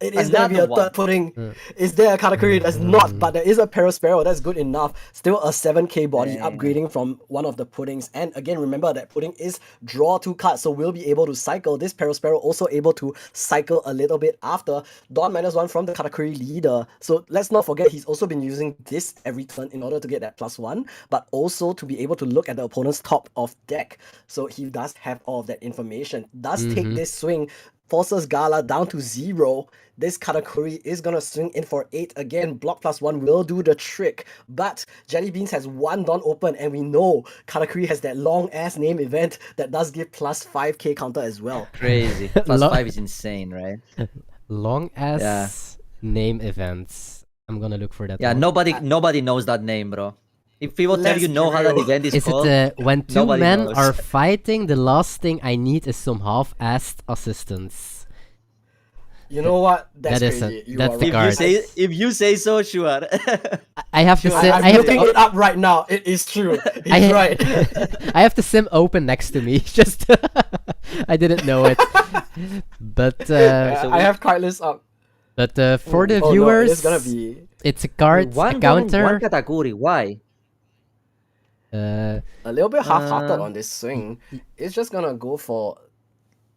it is going to be a third pudding. Is there a Katakuri that's not? But there is a Parasparrow that's good enough. Still a 7k body upgrading from one of the puddings. And again, remember that pudding is draw 2 cards, so we'll be able to cycle. This Parasparrow also able to cycle a little bit after. Dawn -1 from the Katakuri leader. So let's not forget, he's also been using this every turn in order to get that +1, but also to be able to look at the opponent's top of deck. So he does have all of that information. Does take this swing, forces Gala down to 0. This Katakuri is gonna swing in for 8 again. Block +1 will do the trick. But Jellybeans has 1 Dawn open, and we know Katakuri has that long ass name event that does give +5k counter as well.
Crazy. +5 is insane, right?
Long ass name events. I'm gonna look for that.
Yeah,
one.
nobody knows that name, bro. If people tell
Let's
you
be
know how that
real.
event is
Is
called,
it when two
nobody
men
knows.
are fighting, the last thing I need is some half-assed assistance.
You know what? That's
That is
crazy. You
that's
are
the
right.
card.
if you say so, sure.
I have to
Sure,
sim.
I'm
I have
looking
to.
it up right now. It is true. He's
I,
right.
I have the sim open next to me. Just I didn't know it, but
I have card list up.
but for the
Oh no,
viewers,
it is gonna be
it's a card, a
one
counter.
category. Why?
a little bit half-hearted
Uh,
on this swing. It's just gonna go for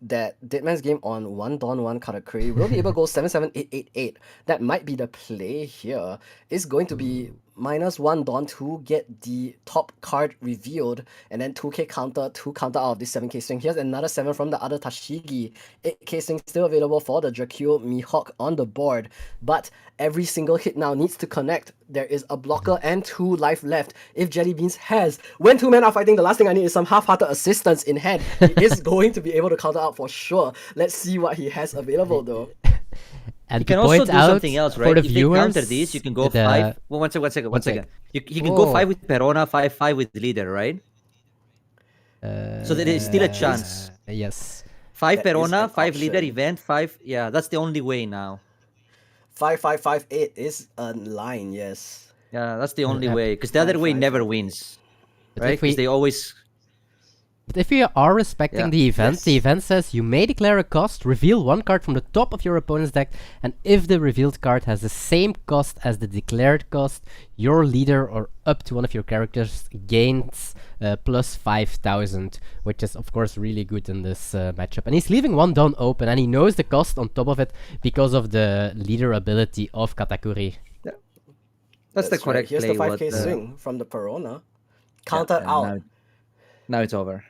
that Deadman's Game on 1 Dawn 1 Katakuri. Will be able to go 77888. That might be the play here. It's going to be -1 Dawn to get the top card revealed, and then 2k counter, 2 counter out of this 7k swing. Here's another 7 from the other Tashigi. 8k swing still available for the Dracule Mihawk on the board, but every single hit now needs to connect. There is a blocker and 2 life left. If Jelly Beans has, when 2 men are fighting, the last thing I need is some half-hearted assistance in hand. He is going to be able to counter out for sure. Let's see what he has available though.
And
you
to
can also
point
do
out
something else,
for
right?
the
If
viewers,
they counter this, you can go
the-
5. Well, one second. You can go
Whoa.
5 with Perona, 5 with leader, right? So there is still a chance.
Yes.
5
That is
Perona,
an
5 leader
option.
event, 5. Yeah, that's the only way now.
5558 is a line, yes.
Yeah, that's the only
Uh,
way. Because the other way
5,
never
5, 5,
wins,
But
right?
if we
Because they always.
But if you are respecting
Yeah.
the event, the
Yes.
event says you may declare a cost, reveal one card from the top of your opponent's deck, and if the revealed card has the same cost as the declared cost, your leader or up to one of your characters gains plus 5,000, which is of course really good in this matchup. And he's leaving one down open, and he knows the cost on top of it because of the leader ability of Katakuri.
That's the
right.
correct
Here's
play.
the 5k
what,
swing from the Perona. Counter
yeah,
out.
Now it's over.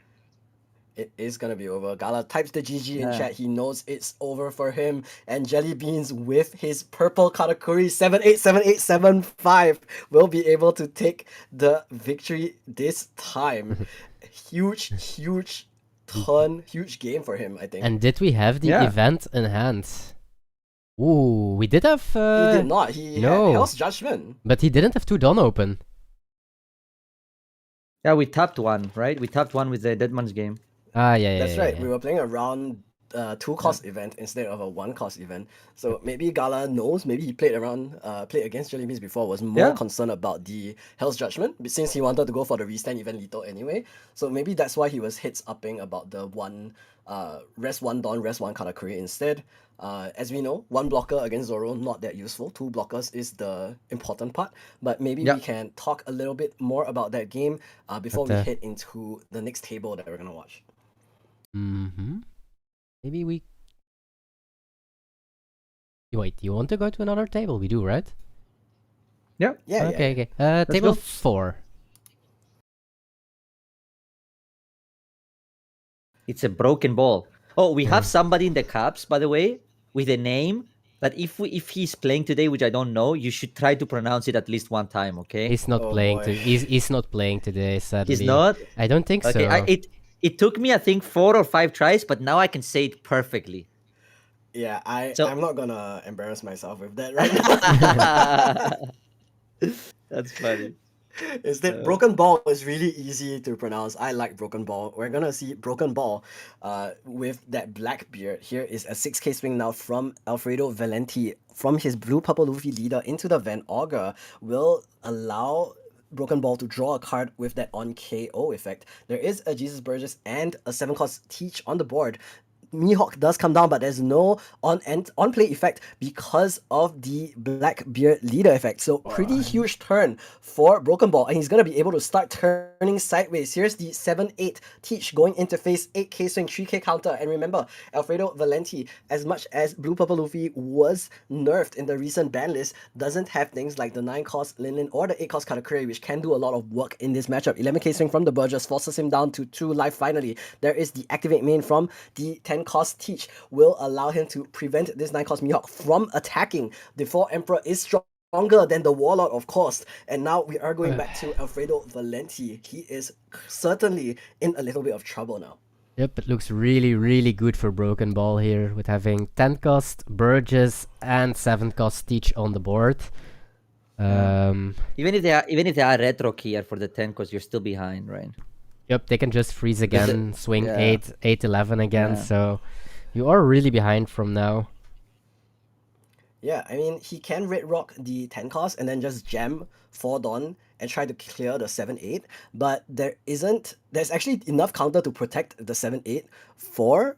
It is gonna be over. Gala types the GG in
Yeah.
chat. He knows it's over for him. And Jelly Beans with his purple Katakuri 787875 will be able to take the victory this time. huge turn, huge game for him, I think.
And did we have the
Yeah.
event in hand? Ooh, we did have...
he did not. He
no.
had Hell's Judgment.
But he didn't have two Dawn open.
Yeah, we tapped one, right? We tapped one with the Deadman's Game.
Ah, yeah,
That's
yeah,
right.
yeah.
We were playing a round 2-cost event instead of a 1-cost event. So maybe Gala knows. Maybe he played against Jelly Beans before. Was more
Yeah.
concerned about the Hell's Judgment since he wanted to go for the restand event lethal anyway. So maybe that's why he was hits upping about the rest 1 Dawn, rest 1 Katakuri instead. As we know, 1 blocker against Zoro not that useful. 2 blockers is the important part. But maybe
Yeah.
we can talk a little bit more about that game before
But,
we head into the next table that we're gonna watch.
Mm-hmm. Maybe we... Wait, you want to go to another table? We do, right?
Yeah.
Yeah.
Okay,
yeah.
okay. Table
go.
4.
It's a broken ball. Oh, we have somebody in the caps, by the way, with a name that if he's playing today, which I don't know, you should try to pronounce it at least one time, okay?
He's not
Oh,
playing.
boy.
He's not playing today. Sadly,
He's not?
I don't think
Okay,
so.
it took me, I think, 4 or 5 tries, but now I can say it perfectly.
Yeah,
So-
I'm not gonna embarrass myself with that right now.
That's funny.
Instead, Broken Ball is really easy to pronounce. I like Broken Ball. We're gonna see Broken Ball with that black beard. Here is a 6k swing now from Alfredo Valenti from his blue purple Luffy leader into the Van Augur. Will allow Broken Ball to draw a card with that on KO effect. There is a Jesus Burgess and a 7-cost Teach on the board. Mihawk does come down, but there's no on-play effect because of the Blackbeard leader effect. So pretty huge turn for Broken Ball, and he's gonna be able to start turning sideways. Here's the 7-8 Teach going into face 8k swing, 3k counter. And remember, Alfredo Valenti, as much as Blue Purple Luffy was nerfed in the recent ban list, doesn't have things like the 9-cost Linlin or the 8-cost Katakuri, which can do a lot of work in this matchup. 11k swing from the Burgess forces him down to 2 life finally. There is the activate main from the 10-cost Teach, will allow him to prevent this 9-cost Mihawk from attacking. The 4 Emperor is stronger than the Warlord, of course. And now we are going back to Alfredo Valenti. He is certainly in a little bit of trouble now.
Yep, it looks really, really good for Broken Ball here with having 10 cost Burgess and 7 cost Teach on the board.
Yeah. Even if they are retro here for the 10, because you're still behind, right?
Yep, they can just freeze
Because
again, swing
yeah.
8-11 again,
Yeah.
so you are really behind from now.
Yeah, I mean, he can red rock the 10 cost and then just jam 4 Dawn and try to clear the 7-8, but there's actually enough counter to protect the 7-8 for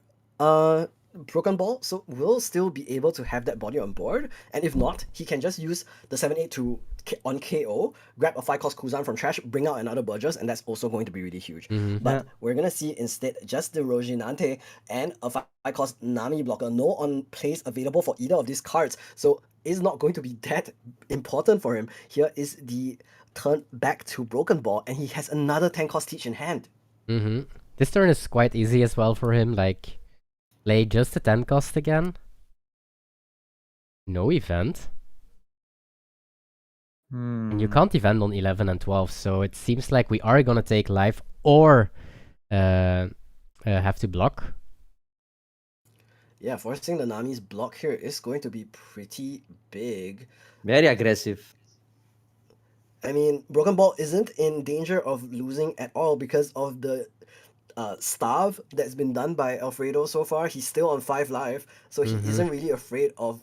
Broken Ball, so we'll still be able to have that body on board, and if not, he can just use the 7-8 to on KO, grab a 5 cost cooldown from trash, bring out another Burgess, and that's also going to be really huge. But we're gonna see instead just the Roginante and a 5 cost Nami blocker, no on plays available for either of these cards, so it's not going to be that important for him. Here is the turn back to Broken Ball, and he has another 10 cost Teach in hand.
This turn is quite easy as well for him, like, play just a 10 cost again. No event. And you can't event on 11 and 12, so it seems like we are gonna take life or have to block.
Yeah, forcing the Nami's block here is going to be pretty big.
Very aggressive.
I mean, Broken Ball isn't in danger of losing at all because of the starve that's been done by Alfredo so far. He's still on 5 life, so he isn't really afraid of,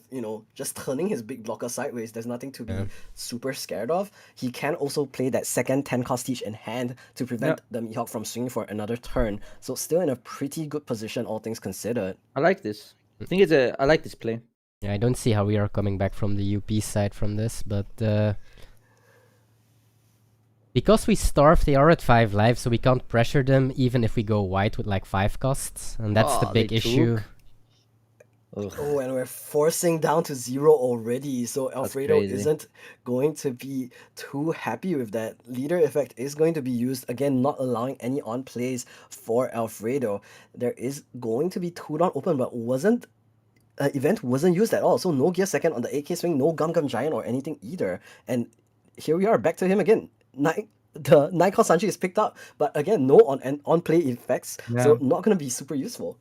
just turning his big blocker sideways. There's nothing to be super scared of. He can also play that second 10 cost Teach in hand to prevent the Mihawk from swinging for another turn. So still in a pretty good position, all things considered.
I like this. I like this play.
Yeah, I don't see how we are coming back from the UP side from this, but because we starve, they are at 5 life, so we can't pressure them even if we go white with like 5 costs, and that's the big issue.
Oh, and we're forcing down to 0 already, so Alfredo isn't going to be too happy with that. Leader effect is going to be used, again, not allowing any on plays for Alfredo. There is going to be 2 down open, but event wasn't used at all, so no gear second on the 8k swing, no Gum Gum Giant or anything either. And here we are, back to him again. The 9 cost Sanji is picked up, but again, no on play effects, so not going to be super useful.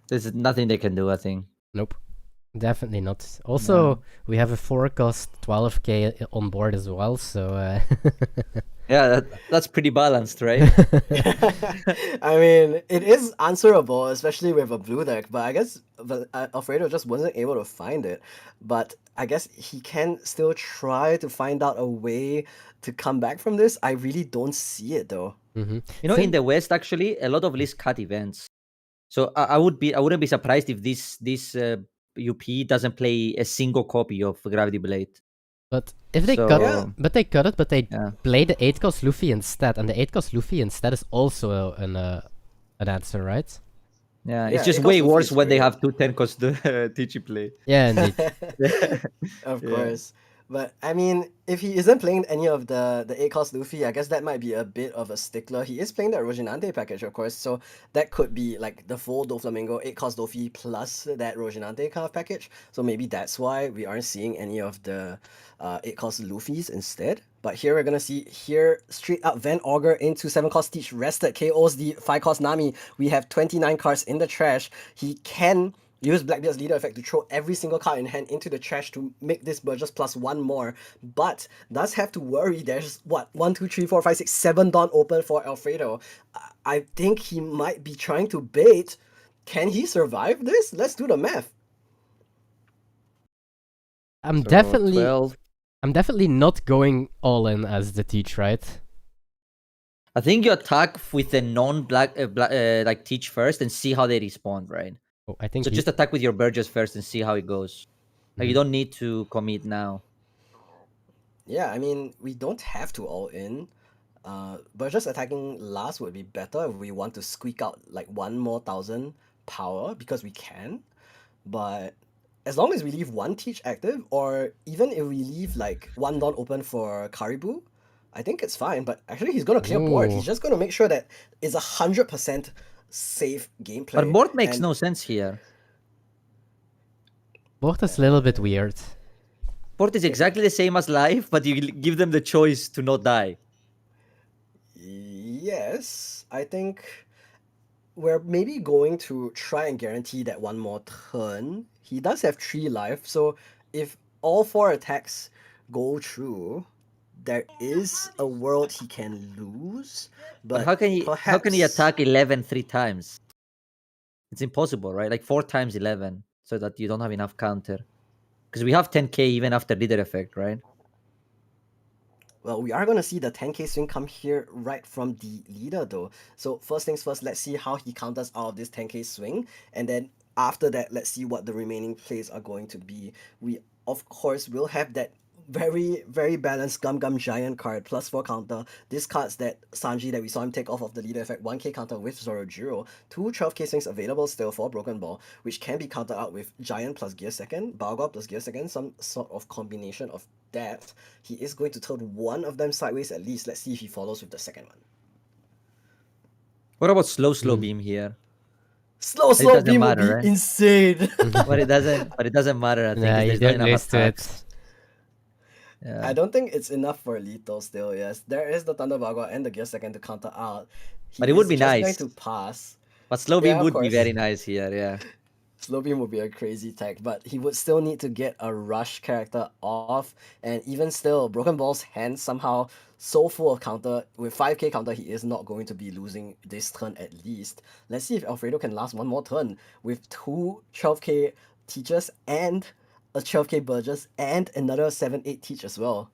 There's nothing they can do, I think.
Nope. Definitely not. Also, we have a 4 cost 12k on board as well, so...
Yeah, that's pretty balanced, right?
I mean, it is answerable, especially with a blue deck, but I guess Alfredo just wasn't able to find it. But I guess he can still try to find out a way to come back from this. I really don't see it, though.
In the West, actually, a lot of lists cut events. So I wouldn't be surprised if this UP doesn't play a single copy of Gravity Blade.
But if they cut it, but they play the 8 cost Luffy instead, and the 8 cost Luffy instead is also an answer, right?
Yeah, it's just way worse when they have 2 10 cost TG play.
Yeah, indeed.
Of course. But I mean, if he isn't playing any of the 8 cost Luffy, I guess that might be a bit of a stickler. He is playing the Roginante package, of course, so that could be like the full Doflamingo 8 cost Luffy plus that Roginante kind of package. So maybe that's why we aren't seeing any of the 8 cost Luffys instead. But here we're gonna see straight up Van Augur into 7 cost Teach rested, KOs the 5 cost Nami. We have 29 cards in the trash. He can use Blackbeard's leader effect to throw every single card in hand into the trash to make this Burgess plus 1 more, but does have to worry. There's 1, 2, 3, 4, 5, 6, 7 Dawn open for Alfredo. I think he might be trying to bait. Can he survive this? Let's do the math.
I'm definitely not going all in as the Teach, right?
I think you attack with a non-black like Teach first and see how they respond, right?
Oh, I think
so. Just attack with your Burgess first and see how it goes. Like you don't need to commit now.
Yeah, I mean, we don't have to all in. Burgess attacking last would be better if we want to squeak out like 1 more 1,000 power, because we can. But as long as we leave 1 Teach active, or even if we leave like 1 Dawn open for Caribou, I think it's fine. But actually, he's gonna clear board. He's just gonna make sure that it's 100% safe gameplay.
But board makes no sense here.
Board is a little bit weird.
Board is exactly the same as life, but you give them the choice to not die.
Yes, I think we're maybe going to try and guarantee that 1 more turn. He does have 3 life, so if all 4 attacks go through, there is a world he can lose,
But
but
how can he
perhaps
attack 11 3 times? It's impossible, right? Like 4 times 11, so that you don't have enough counter. Because we have 10k even after leader effect, right?
Well, we are going to see the 10k swing come here right from the leader though. So first things first, let's see how he counters out of this 10k swing. And then after that, let's see what the remaining plays are going to be. We, of course, will have that very, very balanced Gum Gum Giant card, +4 counter. This card's that Sanji that we saw him take off of the leader effect, 1k counter with Zorojiro. Two 12k swings available still for Broken Ball, which can be countered out with Giant plus Gear Second, Balgor plus Gear Second, some sort of combination of that. He is going to tilt one of them sideways at least. Let's see if he follows with the second one.
What about slow beam here?
Slow
doesn't
beam would
matter,
be
right?
insane.
But it doesn't matter, I think.
Yeah,
'cause
you
there's not
don't
enough
lose to it.
attacks. Yeah.
I don't think it's enough for lethal still, yes. There is the Thunder Bagua and the Gear Second to counter out.
But it would be
just
nice.
going to pass.
But slow beam
Yeah, of
would be
course.
very nice here, yeah.
Slow beam would be a crazy tech, but he would still need to get a rush character off, and even still, Broken Ball's hand somehow so full of counter. With 5k counter, he is not going to be losing this turn at least. Let's see if Alfredo can last one more turn with two 12k teachers and a 12k Burgess and another 7-8 teach as well.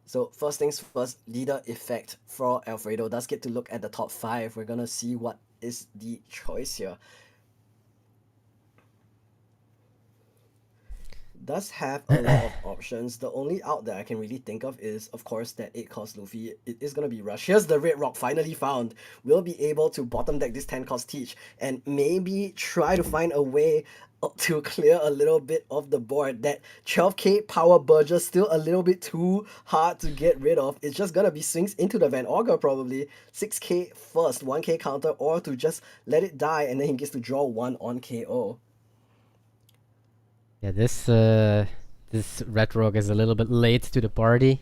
So first things first, leader effect for Alfredo does get to look at the top 5. We're gonna see what is the choice here. Does have a lot of options. The only out that I can really think of is, of course, that 8-cost Luffy. It is going to be Rush. Here's the Red Rock finally found. We'll be able to bottom deck this 10-cost Teach and maybe try to find a way to clear a little bit of the board. That 12k power Burgess still a little bit too hard to get rid of. It's just going to be swings into the Van Augur probably. 6k first, 1k counter, or to just let it die and then he gets to draw 1 on KO.
Yeah, this Red Rogue is a little bit late to the party.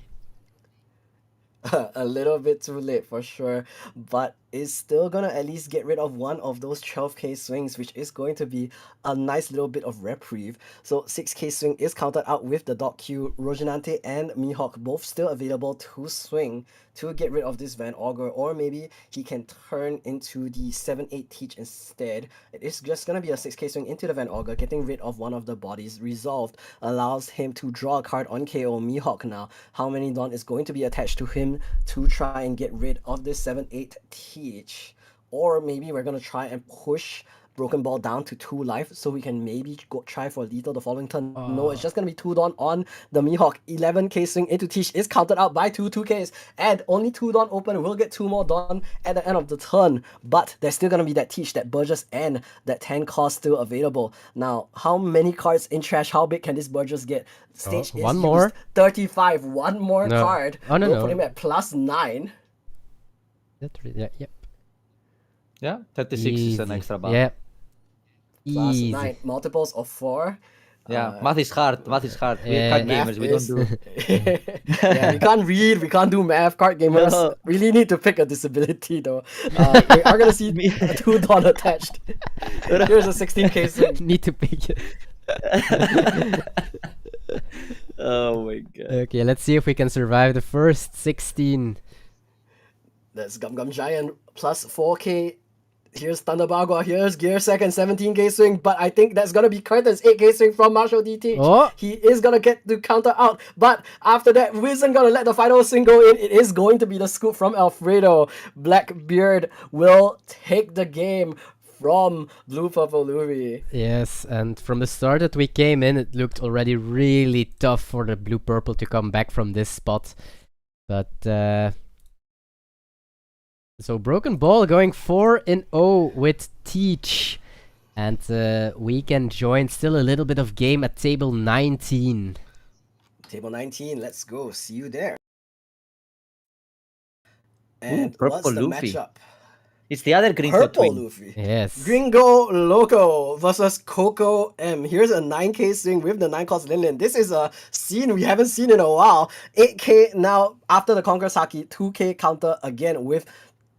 A little bit too late for sure, but is still gonna at least get rid of one of those 12k swings, which is going to be a nice little bit of reprieve. So 6k swing is counted out with the Dot Q. Roginante and Mihawk both still available to swing to get rid of this Van Augur, or maybe he can turn into the 7-8 Teach instead. It is just gonna be a 6k swing into the Van Augur, getting rid of one of the bodies. Resolved allows him to draw a card on KO. Mihawk now, how many Dawn is going to be attached to him to try and get rid of this 7-8 Teach? Or maybe we're gonna try and push Broken Ball down to 2 life so we can maybe go try for lethal the following turn. No, it's just gonna be 2 Dawn on the Mihawk. 11k swing into Teach is counted out by 2 2ks, and only 2 Dawn open. We'll get 2 more Dawn at the end of the turn, but there's still gonna be that Teach, that Burgess, and that 10 cost still available. Now, how many cards in trash? How big can this Burgess get? Stage is
one more?
used. 35. One more
No.
card.
Oh, no,
We'll
no.
put him at +9.
Yeah, yep.
Yeah, 36 is an
Easy.
extra bar.
Yeah.
+9.
Easy.
Multiples of 4.
Yeah, math is hard. Math is hard. We're
Yeah.
card
Math
gamers. We don't
is-
do.
Yeah, we can't read, we can't do math. Card gamers
No.
really need to pick a disability though. We are gonna see a 2 Dawn attached. Here's a 16k swing.
Need to pick it.
Oh my god.
Okay, let's see if we can survive the first 16.
That's Gum Gum Giant +4k. Here's Thunder Bagua, here's Gear Second, 17k swing, but I think that's gonna be Curtain's 8k swing from Marshall DT.
Oh!
He is gonna get to counter out, but after that, Wizen gonna let the final swing go in. It is going to be the scoop from Alfredo. Blackbeard will take the game from Blue Purple Luffy.
Yes, and from the start that we came in, it looked already really tough for the Blue Purple to come back from this spot. But so Broken Ball going 4-0 with Teach. And we can join still a little bit of game at table 19.
Table 19, let's go. See you there. And
Purple
what's the
Luffy.
matchup?
It's the other green
Purple
twin.
Luffy.
Yes.
Gringo Loco versus Coco M. Here's a 9k swing with the 9-cost Lin Lin. This is a scene we haven't seen in a while. 8k now after the Conqueror's Haki, 2k counter again with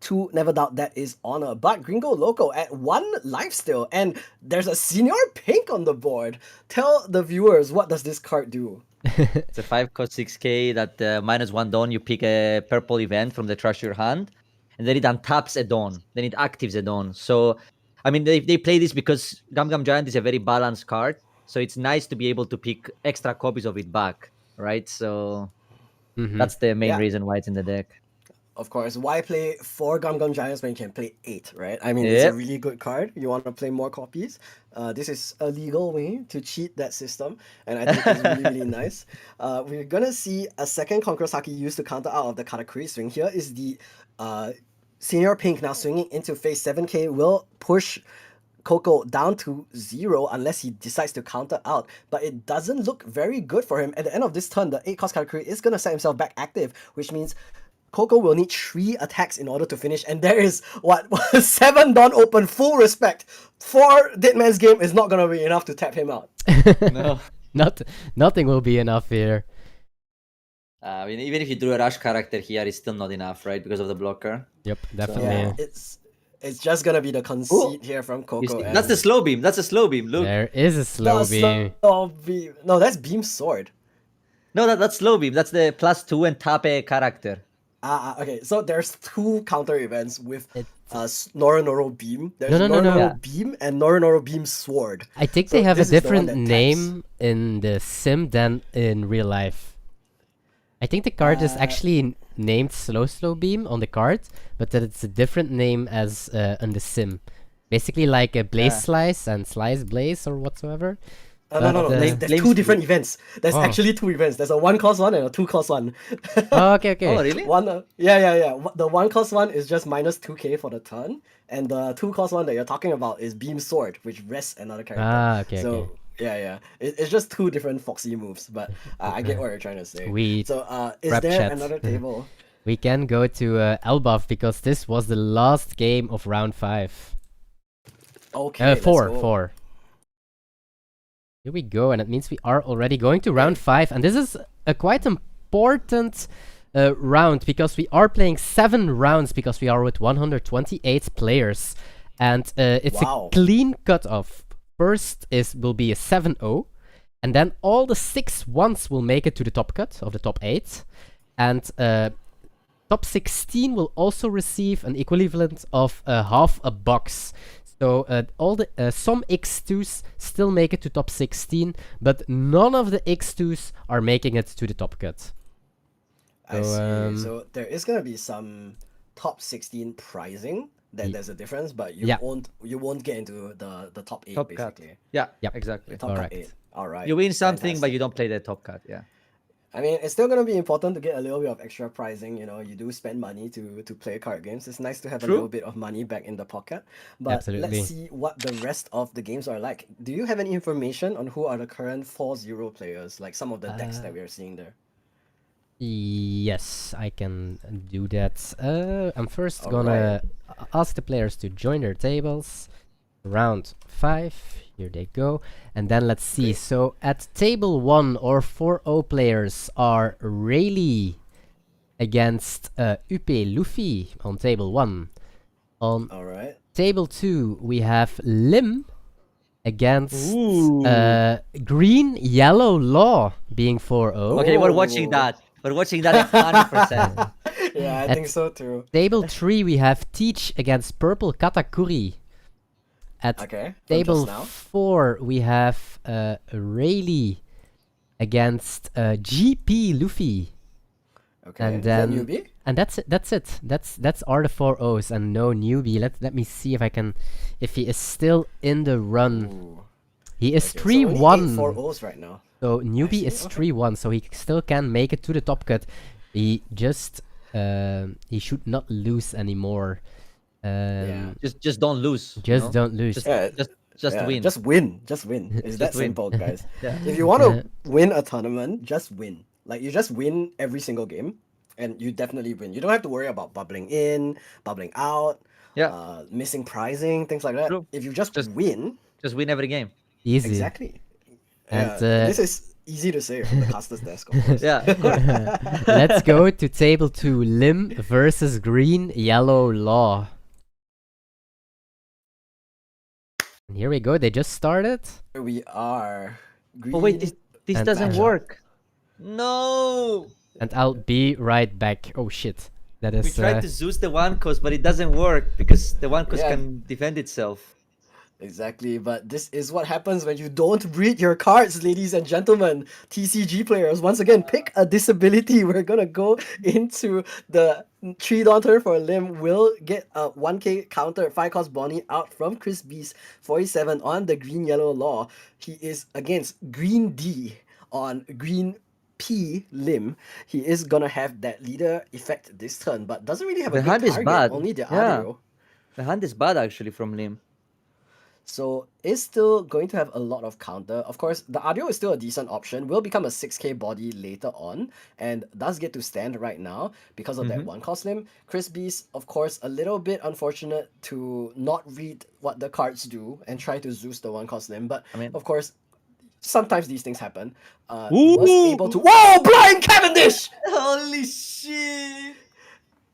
2 Never Doubt That Is Honor, but Gringo Loco at 1 life still, and there's a Senior Pink on the board. Tell the viewers, what does this card do?
It's a 5 cost 6k that -1 Dawn, you pick a purple event from the trash your hand, and then it untaps a Dawn, then it actives a Dawn. So, I mean, they play this because Gum Gum Giant is a very balanced card, so it's nice to be able to pick extra copies of it back, right? So, that's the main reason why it's in the deck.
Of course, why play 4 Gum Gum Giants when you can play 8, right? I mean, it's a
Yep.
really good card. You want to play more copies. This is a legal way to cheat that system, and I think it's really, really nice. We're gonna see a second Conqueror Saki used to counter out of the Katakuri swing. Here is the Senior Pink now swinging into phase 7k, will push Coco down to 0 unless he decides to counter out, but it doesn't look very good for him. At the end of this turn, the 8 cost Katakuri is gonna set himself back active, which means Coco will need 3 attacks in order to finish, and there is, 7 Dawn open, full respect. 4 Dead Man's Game is not gonna be enough to tap him out.
No.
Nothing will be enough here.
I mean, even if you drew a rush character here, it's still not enough, right? Because of the blocker.
Yep,
So,
definitely.
it's just gonna be the conceit here from
You
Coco.
see- that's the slow beam. That's a slow beam. Look.
There is a slow beam.
beam. No, that's Beam Sword.
No, that's slow beam. That's the +2 and tap a character.
Okay, so there's 2 counter events with
It's-
Noronoro Beam. There's
No.
Noronoro
Yeah.
Beam and Noronoro Beam Sword.
I think
So
they have a
this is the one
different
that taps.
name in the sim than in real life. I think the card is actually named Slow Beam on the card, but that it's a different name as in the sim. Basically like a Blaze Slice and Slice Blaze or whatsoever.
No. There's
Flame
2 different events. There's
Oh.
actually 2 events. There's a 1 cost one and a 2 cost one.
Oh, okay.
Oh, really?
One, yeah. The 1 cost one is just -2k for the turn, and the 2 cost one that you're talking about is Beam Sword, which rests another character.
Ah, okay,
So
okay.
yeah. It's just 2 different Foxy moves, but I get what you're trying to say.
We
So is
rap
there
chat.
another table?
We can go to Elbaf because this was the last game of round 5.
Okay, let's
Four.
go.
Here we go, and it means we are already going to round 5, and this is a quite important round because we are playing 7 rounds because we are with 128 players, and it's
Wow.
a clean cutoff. First will be a 7-0, and then all the 6 ones will make it to the top cut of the top 8, and top 16 will also receive an equivalent of half a box. So all the some X2s still make it to top 16, but none of the X2s are making it to the top cut.
I
So,
see. So there is gonna be some top 16 pricing.
Ye-
There's a difference, but you
Yeah.
won't get into the top 8
Top cut.
basically.
Yeah,
Yep.
exactly.
Top cut
Correct.
8. All right.
You win something, but
Fantastic.
you don't play the top cut. Yeah.
I mean, it's still gonna be important to get a little bit of extra pricing. You know, you do spend money to play card games. It's nice to have a
True.
little bit of money back in the pocket. But
Absolutely.
let's see what the rest of the games are like. Do you have any information on who are the current 4-0 players? Like some of the decks that we are seeing there.
Yes, I can do that. I'm first
All
gonna ask the players to join their tables. Round 5, here they go. And then let's see.
Great.
So at table 1, our 4-0 players are Rayleigh against UP Luffy on table 1. On
All right.
table 2, we have Lim against
Ooh.
Green Yellow Law being 4-0.
Okay, we're watching that. We're watching that 100%.
Yeah, I
At-
think so too.
Table 3, we have Teach against Purple Katakuri. At
Okay. from
table
just now.
4, we have Rayleigh against GP Luffy.
Okay.
and
Is that
then-
newbie?
And that's it. That's are the 4 O's and no newbie. Let me see if he is still in the run.
Ooh.
He is
Okay, so only
3-1.
8 4-0s right now.
So newbie
see,
is
okay.
3-1, so he still can make it to the top cut. He just he should not lose anymore.
Yeah.
just don't lose. you
Just
know?
don't lose.
Just,
Yeah,
just
Yeah,
win.
Just win. Just win. It's that
Just win.
simple, guys.
Yeah.
If you want to win a tournament, just win. Like you just win every single game, and you definitely win. You don't have to worry about bubbling in, bubbling out,
Yeah.
missing prizing, things like that.
True.
If you just
Just-
win,
Just win every game.
Easy.
exactly.
And,
Yeah, this is easy to say from the caster's desk, of course.
Yeah, of course.
Let's go to table 2. Lim versus green, yellow, law. And here we go. They just started.
Here we are. Green.
Oh wait, this
And
doesn't
matchup.
work. No.
And I'll be right back. Oh shit. That is.
We tried to Zeus the one cost, but it doesn't work because the one cost
Yeah.
can defend itself.
Exactly, but this is what happens when you don't read your cards, ladies and gentlemen. TCG players, once again, pick a disability. We're gonna go into the 3-Dawn turn for Lim. Will get a 1k counter 5-cost Bonnie out from Chris Beast 47 on the green-yellow law. He is against green D on green P Lim. He is gonna have that leader effect this turn, but doesn't really have a
The
good
hand is
target,
bad.
only the
Yeah.
audio.
The hand is bad actually from Lim.
So is still going to have a lot of counter. Of course, the audio is still a decent option. Will become a 6k body later on and does get to stand right now because of that 1-cost Lim. Chris Beast, of course, a little bit unfortunate to not read what the cards do and try to Zeus the 1-cost Lim. But
I mean-
of course, sometimes these things happen. Was able to... Whoa! Blind Cavendish!
Holy shit!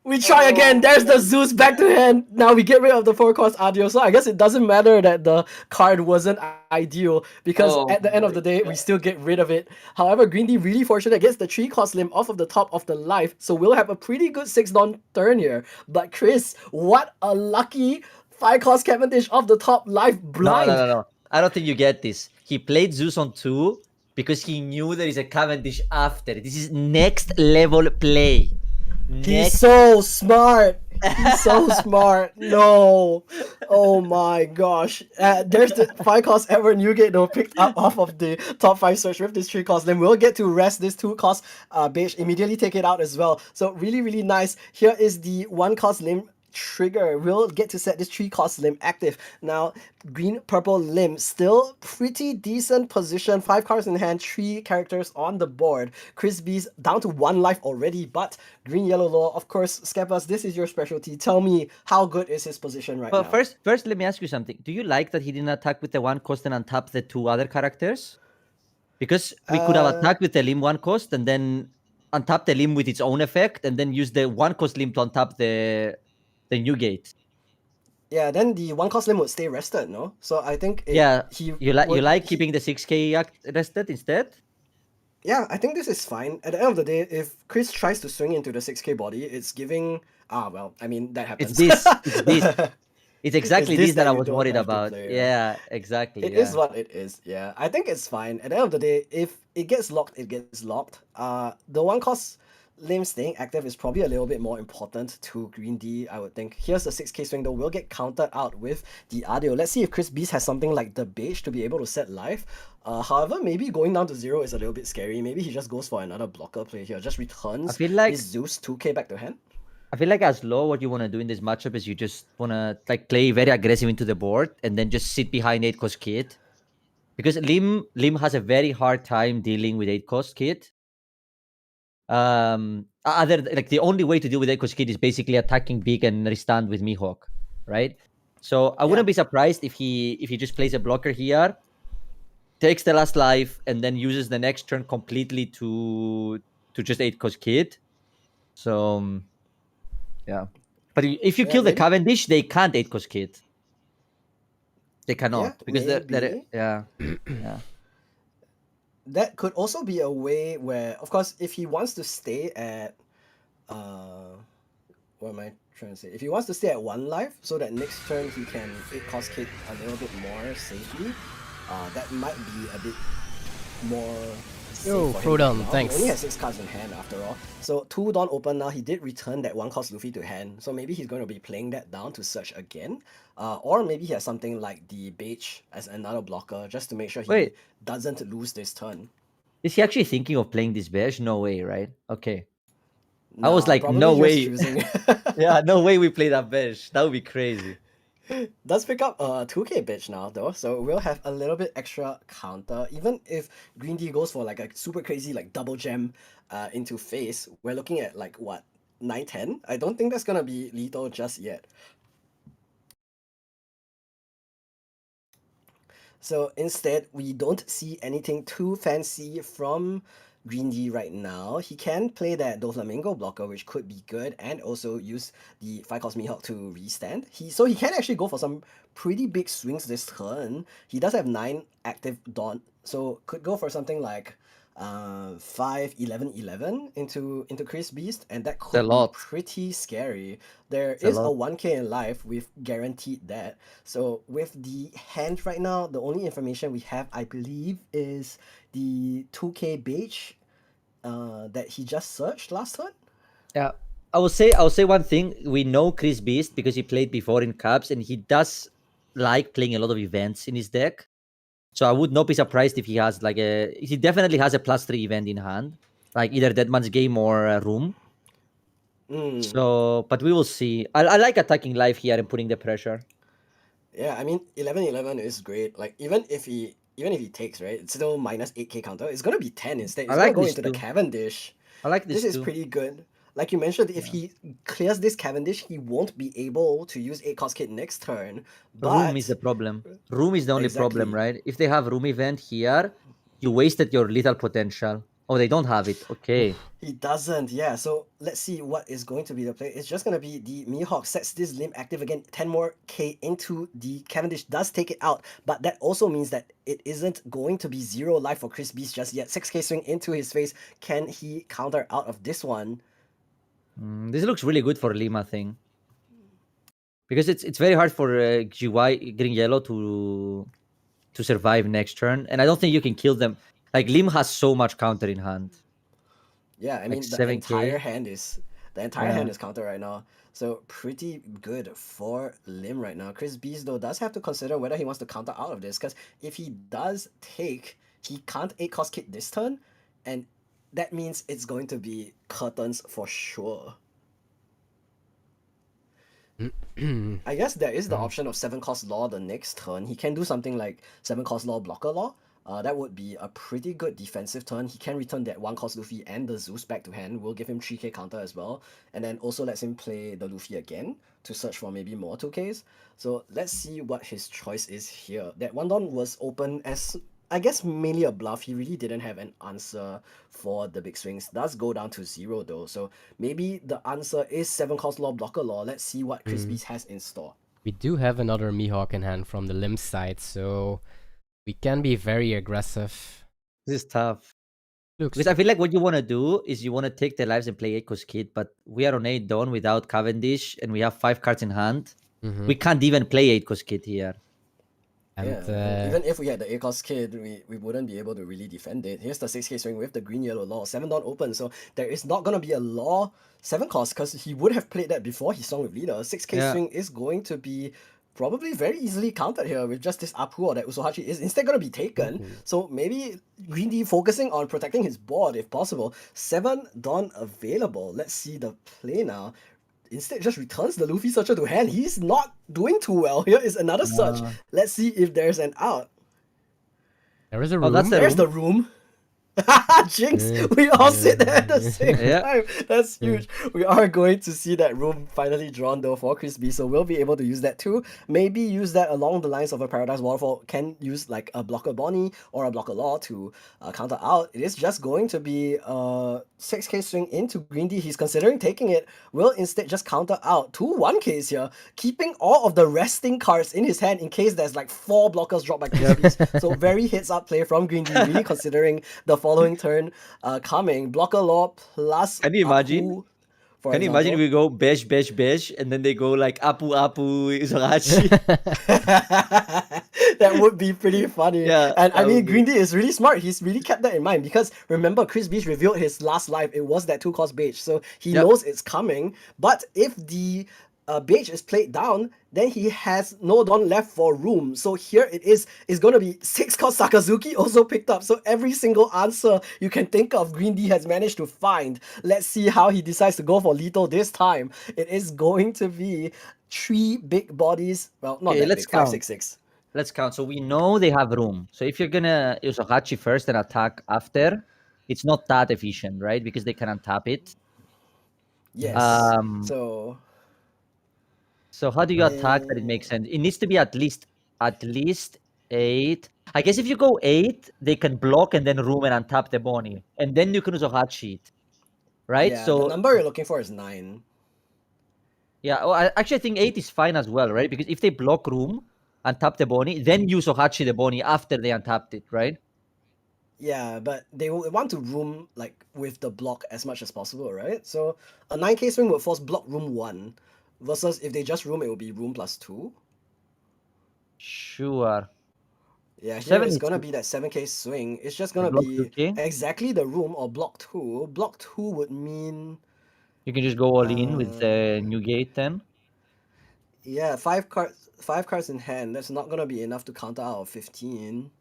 We try again. There's the Zeus back to hand. Now we get rid of the 4-cost audio. So I guess it doesn't matter that the card wasn't ideal because at the end of the day, we still get rid of it. However, Green D really fortunate gets the 3-cost Lim off of the top of the life. So we'll have a pretty good 6-Dawn turn here. But Chris, what a lucky 5-cost Cavendish off the top life blind.
No. I don't think you get this. He played Zeus on 2 because he knew there is a Cavendish after. This is next level play.
He's so smart. He's so smart. No. Oh my gosh. There's the 5-cost ever Newgate though picked up off of the top 5 search with this 3-cost. Then we'll get to rest this 2-cost beige. Immediately take it out as well. So really, really nice. Here is the 1-cost Lim trigger. We'll get to set this 3-cost Lim active. Now, green, purple Lim, still pretty decent position. 5 cards in hand, 3 characters on the board. Chris B's down to 1 life already, but green, yellow law, of course, Skepas, this is your specialty. Tell me, how good is his position right now?
First, let me ask you something. Do you like that he didn't attack with the 1-cost and untap the 2 other characters? Because we could have attacked with the Lim 1-cost and then untap the Lim with its own effect and then use the 1-cost Lim to untap the Newgate.
Yeah, then the 1-cost Lim would stay rested, no? So I think
you like keeping the 6k rested instead?
Yeah, I think this is fine. At the end of the day, if Chris tries to swing into the 6k body, it's giving... well, I mean, that happens.
It's this. It's exactly this that I
you
was
don't
worried
have to
about.
play,
Yeah, exactly.
It is what it is. Yeah, I think it's fine. At the end of the day, if it gets locked, it gets locked. The 1-cost Lim staying active is probably a little bit more important to Green D, I would think. Here's the 6k swing though, will get countered out with the audio. Let's see if Chris Beast has something like the beige to be able to set live. However, maybe going down to 0 is a little bit scary. Maybe he just goes for another blocker play here. Just returns
I feel like
his Zeus 2k back to hand.
I feel like as low, what you want to do in this matchup is you just want to like play very aggressive into the board and then just sit behind 8-cost Kid. Because Lim has a very hard time dealing with 8-cost Kid. The only way to deal with 8-cost Kid is basically attacking big and restand with Mihawk, right? So I wouldn't be surprised if he just plays a blocker here, takes the last life, and then uses the next turn completely to just 8-cost Kid. So yeah. But if you kill the Cavendish, they can't 8-cost Kid. They cannot because they're
That could also be a way where, of course, if he wants to stay at, what am I trying to say? If he wants to stay at 1 life, so that next turn he can 8-cost Kid a little bit more safely, that might be a bit more safe
Yo,
for him
Frodon,
right now.
thanks.
He only has 6 cards in hand after all. So 2 Dawn open now, he did return that 1-cost Luffy to hand, so maybe he's going to be playing that down to search again. Or maybe he has something like the beige as another blocker, just to make sure he doesn't lose this turn.
Is he actually thinking of playing this beige? No way, right? Okay.
No,
I was like,
probably
no
just
way.
choosing.
Yeah, no way we play that beige. That would be crazy.
Does pick up a 2k bitch now though, so we'll have a little bit extra counter. Even if Green D goes for like a super crazy like double gem into face, we're looking at like what, 9-10? I don't think that's gonna be lethal just yet. So instead, we don't see anything too fancy from Green D right now. He can play that Doflamingo blocker, which could be good, and also use the 5-cost Mihawk to restand. So he can actually go for some pretty big swings this turn. He does have 9 active Dawn, so could go for something like 5 11 11 into Chris Beast, and that could be
lot.
pretty scary. There
It's a
is a
lot.
1k in life, we've guaranteed that. So with the hand right now, the only information we have, I believe, is the 2k beige that he just searched last turn.
Yeah, I'll say one thing. We know Chris Beast because he played before in Cups, and he does like playing a lot of events in his deck. So I would not be surprised if he has he definitely has a +3 event in hand, like either Dead Man's Game or Room. So, but we will see. I like attacking live here and putting the pressure.
Yeah, I mean 11-11 is great. Like even if he takes, right, it's still minus 8k counter. It's gonna be 10 instead. It's
I
gonna
like
go
this
into the
too.
Cavendish.
I like
This
this
is
too.
pretty good. Like you mentioned, if
Yeah.
he clears this Cavendish, he won't be able to use 8-cost kit next turn. But
Room is the problem. Room is the only problem,
Exactly.
right? If they have Room event here, you wasted your lethal potential. Oh, they don't have it. Okay.
he doesn't, yeah. So let's see what is going to be the play. It's just gonna be the Mihawk sets this limb active again, 10 more K into the Cavendish, does take it out, but that also means that it isn't going to be 0 life for Chris Beast just yet. 6k swing into his face. Can he counter out of this one?
This looks really good for Lima thing. Because it's very hard for GY Green Yellow to survive next turn, and I don't think you can kill them. Like Lim has so much counter in hand.
Yeah, I
Like
mean the
7K.
entire hand is
Yeah.
counter right now. So pretty good for Lim right now. Chris Beast though does have to consider whether he wants to counter out of this, because if he does take, he can't 8-cost kit this turn, and that means it's going to be curtains for sure. I guess there is the option of 7-cost law the next turn. He can do something like 7-cost law, blocker law. That would be a pretty good defensive turn. He can return that 1-cost Luffy and the Zeus back to hand. We'll give him 3k counter as well. And then also lets him play the Luffy again to search for maybe more 2ks. So let's see what his choice is here. That 1-don was open as, I guess, mainly a bluff. He really didn't have an answer for the big swings. Does go down to 0 though. So maybe the answer is 7-cost law, blocker law. Let's see what Chris Beast has in store.
We do have another Mihawk in hand from the limb side, so we can be very aggressive.
This is tough.
Looks
Because I feel like what you want to do is you want to take the lives and play 8-cost kid, but we are on 8 Dawn without Cavendish, and we have 5 cards in hand. We can't even play 8-cost kid here.
and
Yeah, even if we had the 8-cost kid, we wouldn't be able to really defend it. Here's the 6k swing with the green-yellow law. 7-don open, so there is not going to be a law 7-cost, because he would have played that before he swung with leader. 6k swing is going to be probably very easily countered here with just this Apu or that Usohachi is instead going to be taken. So maybe Green D focusing on protecting his board if possible. 7-don available. Let's see the play now. Instead just returns the Luffy Searcher to hand. He's not doing too well. Here is another search. Let's see if there's an out.
there is a room.
That's the
There's the room. Jinx! We all sit there at the same time. That's huge. We are going to see that room finally drawn though for Chris B, so we'll be able to use that too. Maybe use that along the lines of a Paradise Waterfall. Can use like a blocker Bonnie or a blocker Law to counter out. It is just going to be 6k swing into Green D. He's considering taking it. Will instead just counter out 2 1ks here, keeping all of the resting cards in his hand in case there's like 4 blockers dropped by Chris B. So very heads up play from Green D, really considering the following turn coming. Blocker Law plus
Can you imagine?
Apu, for
Can you
example.
imagine if we go Besh, Besh, Besh, and then they go like Apu, Apu, Usohachi?
That would be pretty funny.
Yeah,
And I
that
mean,
would be-
Green D is really smart. He's really kept that in mind because remember, Chris Beach revealed his last life. It was that 2-cost Beige, so he knows it's coming. But if the Beige is played down, then he has no Don left for room. So here it is. It's going to be 6-cost Sakazuki also picked up. So every single answer you can think of, Green D has managed to find. Let's see how he decides to go for lethal this time. It is going to be 3 big bodies. Well, not that
let's
big. 5,
count.
6, 6.
Let's count. So we know they have room. So if you're gonna Usohachi first and attack after, it's not that efficient, right? Because they can untap it.
Yes.
So how do you attack that it makes sense? It needs to be at least 8. I guess if you go 8, they can block and then room and untap the Bonnie. And then you can Usohachi it. Right?
Yeah,
So
the number you're looking for is 9.
yeah, well, I actually think 8 is fine as well, right? Because if they block room, untap the Bonnie, then you Usohachi the Bonnie after they untapped it, right?
Yeah, but they want to room like with the block as much as possible, right? So a 9k swing would force block room 1, versus if they just room, it will be room plus 2.
Sure.
Yeah, here
7
it's
is
gonna be that 7k swing. It's just gonna
block
be
2k.
exactly the room or block 2. Block 2 would mean
You can just go all in with the new gate then.
yeah, 5 cards in hand. That's not gonna be enough to counter out of 15.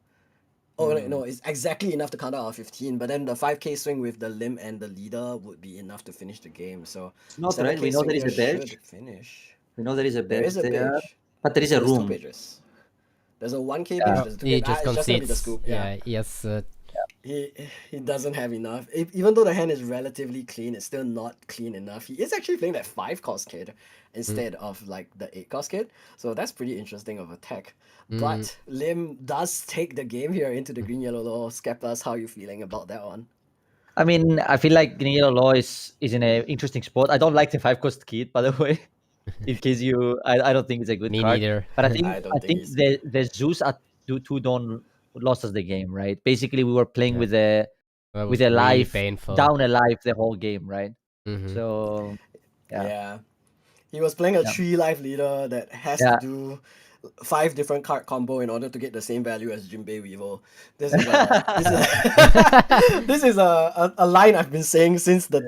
Oh no, it's exactly enough to counter out of 15. But then the 5k swing with the limb and the leader would be enough to finish the game. So
It's not right.
7k
We know
swing
there is
here
a badge.
should finish.
We know there is a
There
badge
is a
there,
badge.
but there is a
There's 2
room.
pages. There's a 1k
Yeah.
badge.
Oh,
There's a 2k
he
badge.
just
It's just gonna be the
concedes.
scoop.
Yeah, yes.
He doesn't have enough. Even though the hand is relatively clean, it's still not clean enough. He is actually playing that 5-cost kid instead of like the 8-cost kid. So that's pretty interesting of a tech. But Lim does take the game here into the green yellow law. Skeptas, how are you feeling about that one?
I mean, I feel like Green Yellow Law is in an interesting spot. I don't like the 5-cost kid, by the way. In case I don't think it's a good
Me
card.
neither.
But I
I don't think it's
the Zeus at 2-2 lost us the game, right? Basically, we were playing
Yeah.
with
That was
with a
really
life
painful.
down a life the whole game, right?
Mhm.
So
Yeah. He was playing a
Yeah.
3-life leader that has
Yeah.
to do 5 different card combo in order to get the same value as Jinbei Weevil. This is a line I've been saying since the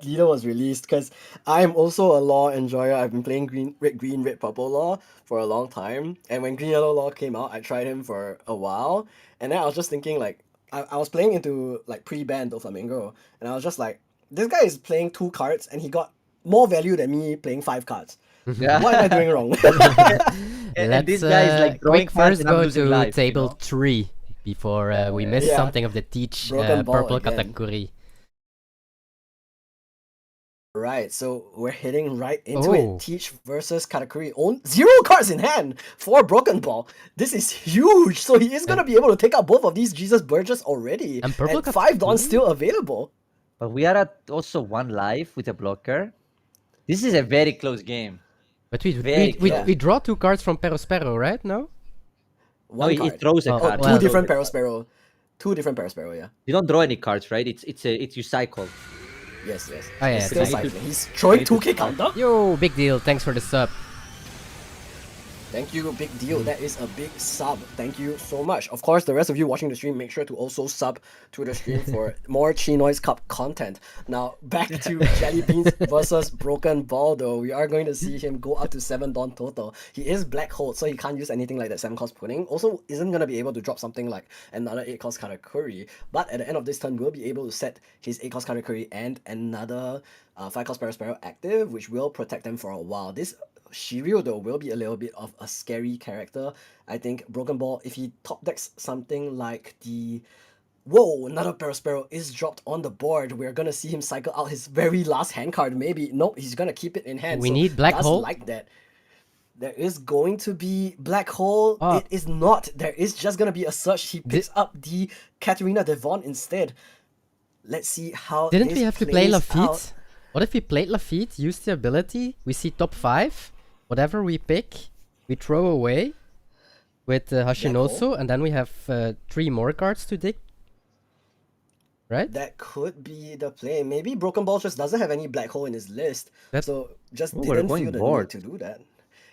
leader was released, because I am also a law enjoyer. I've been playing red, purple law for a long time. And when green yellow law came out, I tried him for a while. And then I was just thinking like I was playing into like pre-ban Doflamingo, and I was just like, this guy is playing 2 cards and he got more value than me playing 5 cards.
Yeah.
What am I doing wrong?
And this guy is like drawing
quick
cards
first
and I'm
go
losing
to
life,
table 3 before we miss
Yeah.
something of the teach
Broken ball
purple
again.
katakuri.
Right, so we're heading right into
Oh.
it. Teach versus Katakuri. 0 cards in hand for Broken Ball. This is huge. So he is going to be able to take out both of these Jesus Burgess already.
And purple
5 Dons
Katakuri?
still available.
But we are at also 1 life with a blocker. This is a very close game.
But we
Very
we,
close.
we draw 2 cards from Perospero, right? No?
One
No,
card.
it throws a
Oh,
card.
well-
Two different Perospero. 2 different Perospero, yeah.
You don't draw any cards, right? It's you cycle.
Yes.
Oh, yeah,
He's still
it's
like-
cycling. He's throwing
need to
2k counter.
Yo, big deal. Thanks for the sub.
Thank you, big deal. That is a big sub. Thank you so much. Of course, the rest of you watching the stream, make sure to also sub to the stream for more ChinoizeCup content. Now, back to Jelly Beans versus Broken Ball, though. We are going to see him go up to 7 Don total. He is Black Hole, so he can't use anything like that 7-cost pudding. Also, isn't going to be able to drop something like another 8-cost Katakuri. But at the end of this turn, will be able to set his 8-cost Katakuri and another 5-cost Perospero active, which will protect them for a while. This Shiryu, though, will be a little bit of a scary character. I think Broken Ball, if he top decks something like the... Whoa, another Perospero is dropped on the board. We're gonna see him cycle out his very last hand card. Maybe. Nope, he's gonna keep it in hand.
We
So
need Black
does
Hole.
like that. There is going to be Black Hole.
Oh.
It is not. There is just gonna be a search. He picks up the Katarina Devon instead. Let's see how
Didn't
this
we have to play
plays
Lafitte?
out.
What if we played Lafitte, use the ability, we see top 5, whatever we pick, we throw away with Hashinosu, and then we have 3 more cards to dig? Right?
That could be the play. Maybe Broken Ball just doesn't have any Black Hole in his list, so just
Oh, we're
didn't
going
feel the
board.
need to do that.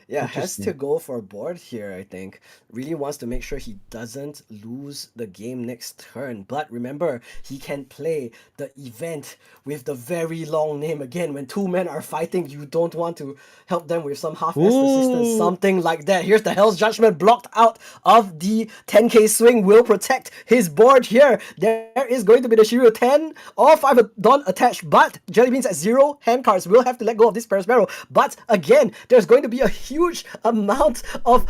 Yeah, has to go for board here, I think. Really wants to make sure he doesn't lose the game next turn. But remember, he can play the event with the very long name. Again, when 2 men are fighting, you don't want to help them with some half-assed assistance,
Ooh.
something like that. Here's the Hell's Judgment blocked out of the 10k swing. Will protect his board here. There is going to be the Shiryu 10, all 5 Don attached, but Jelly Beans at 0 hand cards will have to let go of this Perospero. But again, there's going to be a huge amount of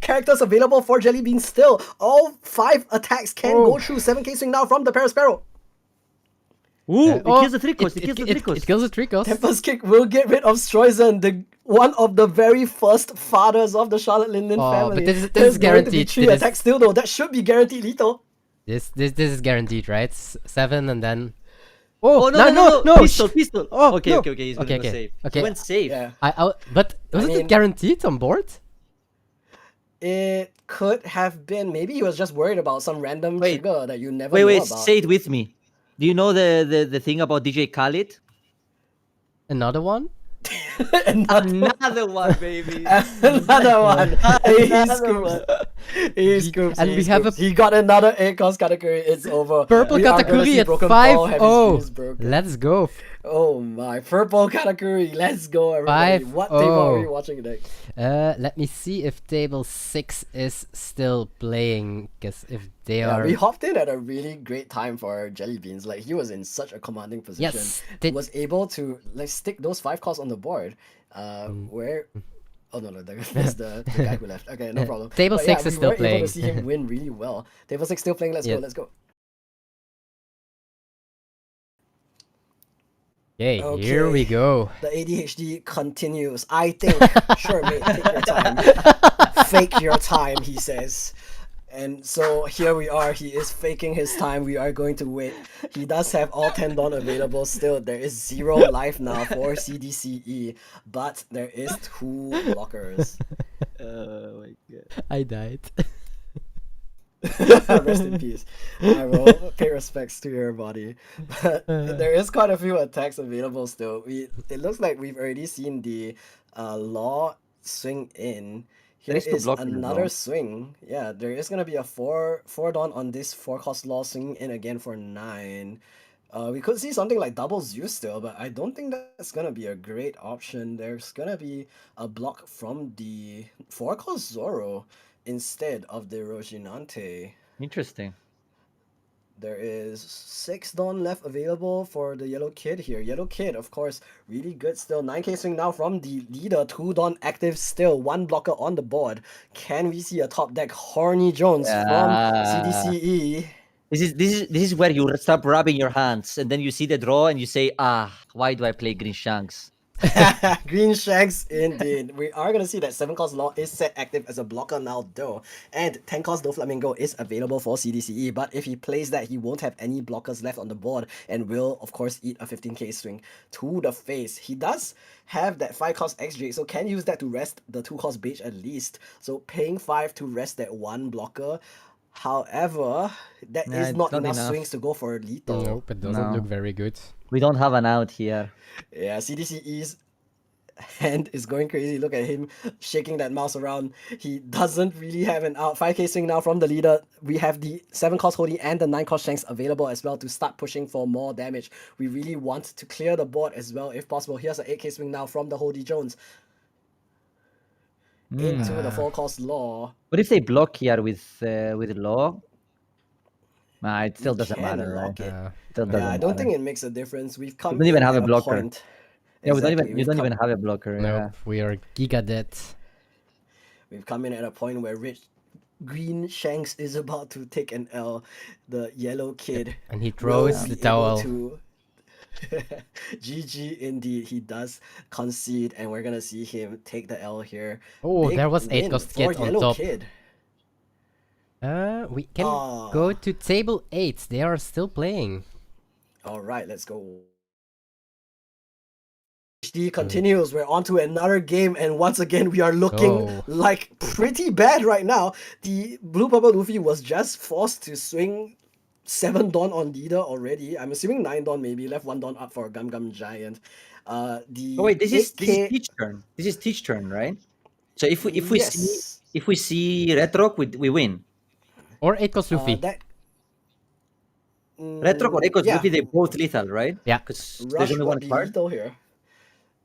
characters available for Jelly Beans still. All 5 attacks can go through 7k swing now from the Perospero.
Ooh, it kills the 3 cost. It kills the 3
It
cost.
kills the 3 cost.
Tempest Kick will get rid of Chinoize. The one of the very first fathers of the Charlotte Linden
Oh,
family.
but this is
There's going to be
guaranteed.
3
This is-
attacks still though. That should be guaranteed lethal.
This is guaranteed, right? 7 and then.
Oh no! Pistol.
Oh,
okay,
no.
okay. He's gonna
Okay,
go
okay.
safe.
Okay.
He went safe.
Yeah.
But wasn't
mean-
it guaranteed on board?
It could have been. Maybe he was just worried about some random
Wait.
trigger that you never
Wait,
know about.
say it with me. Do you know the thing about DJ Khaled?
Another one?
Another one, baby.
Another one. He
Another
scoops.
one.
He scoops.
And
he
we have
scoops. He got another A-cost category. It's over.
Purple
We are gonna
category
see
at
broken ball, heavy
5-0.
screws broken.
Let's go.
Oh my, purple category. Let's go, everybody. What table are we
5-0.
watching next?
Let me see if table 6 is still playing. Because if they
Yeah,
are.
we hopped in at a really great time for Jelly Beans. Like, he was in such a commanding position.
Yes.
Was able to like stick those 5 costs on the board. Where? Oh no, that's the guy who left. Okay, no problem.
Table
But
6
yeah,
is still
we were able
playing.
to see him win really well. Table 6 still playing. Let's
Yeah.
go. Let's go.
Okay, here we
Okay.
go.
The ADHD continues. I think. Sure, mate. Take your time. Fake your time, he says. And so here we are. He is faking his time. We are going to wait. He does have all 10 Dawn available still. There is 0 life now for CDCE, but there is 2 blockers.
Oh my god.
I died.
Rest in peace. I will pay respects to your body. But there is quite a few attacks available still. It looks like we've already seen the law swing in. Here
There is 2
is
blockers as
another
well.
swing. Yeah, there is gonna be a 4 Dawn on this 4-cost law swing in again for 9. We could see something like double Zeus still, but I don't think that's gonna be a great option. There's gonna be a block from the 4-cost Zoro instead of the Roginante.
Interesting.
There is 6 Dawn left available for the Yellow Kid here. Yellow Kid, of course, really good still. 9k swing now from the leader. 2 Dawn active still. 1 blocker on the board. Can we see a top deck Horny Jones from CDCE?
This is where you stop rubbing your hands and then you see the draw and you say, why do I play Green Shanks?
Green Shanks indeed. We are going to see that 7-cost Law is set active as a blocker now though. And 10-cost Doflamingo is available for CDCE, but if he plays that, he won't have any blockers left on the board and will, of course, eat a 15k swing to the face. He does have that 5-cost XJ, so can use that to rest the 2-cost Beige at least. So paying 5 to rest that 1 blocker. However, that
Yeah,
is
it's
not
not
enough
enough.
swings to go for lethal.
Nope, it doesn't
No.
look very good.
We don't have an out here.
Yeah, CDCE's hand is going crazy. Look at him shaking that mouse around. He doesn't really have an out. 5k swing now from the leader. We have the 7-cost Holy and the 9-cost Shanks available as well to start pushing for more damage. We really want to clear the board as well if possible. Here's an 8k swing now from the Holy Jones into the 4-cost Law.
What if they block here with Law? Nah, it still doesn't
can
matter, right?
lock it.
Still
Yeah,
doesn't
I don't
matter.
think it makes a difference. We've come
don't even
in
have
at
a blocker.
point.
Yeah, we
Exactly.
you
We've
don't
come-
even have a blocker.
Nope,
Yeah.
we are giga dead.
We've come in at a point where Green Shanks is about to take an L. The Yellow Kid
And he
will
throws
be
the
able
towel.
to- GG indeed, he does concede, and we're gonna see him take the L here.
Oh,
Big
there was
win
8-cost
for
Kid on
Yellow
top.
Kid.
We can
Ah.
go to table 8. They are still playing.
All right, let's go. HD continues. We're on to another game, and once again, we are looking
Oh.
like pretty bad right now. The Blue Purple Luffy was just forced to swing 7 Dawn on leader already. I'm assuming 9 Dawn maybe. Left 1 Dawn up for Gum Gum Giant. The
Oh wait, this is
8K
Teach turn. This is Teach turn, right? So if we
Yes.
see Red Rock, we win.
Or 8-cost Luffy.
That
Red Rock or Echo's
yeah.
Luffy, they both lethal, right?
Yeah.
Because
Rush
there's only
would
one
be
card.
lethal here.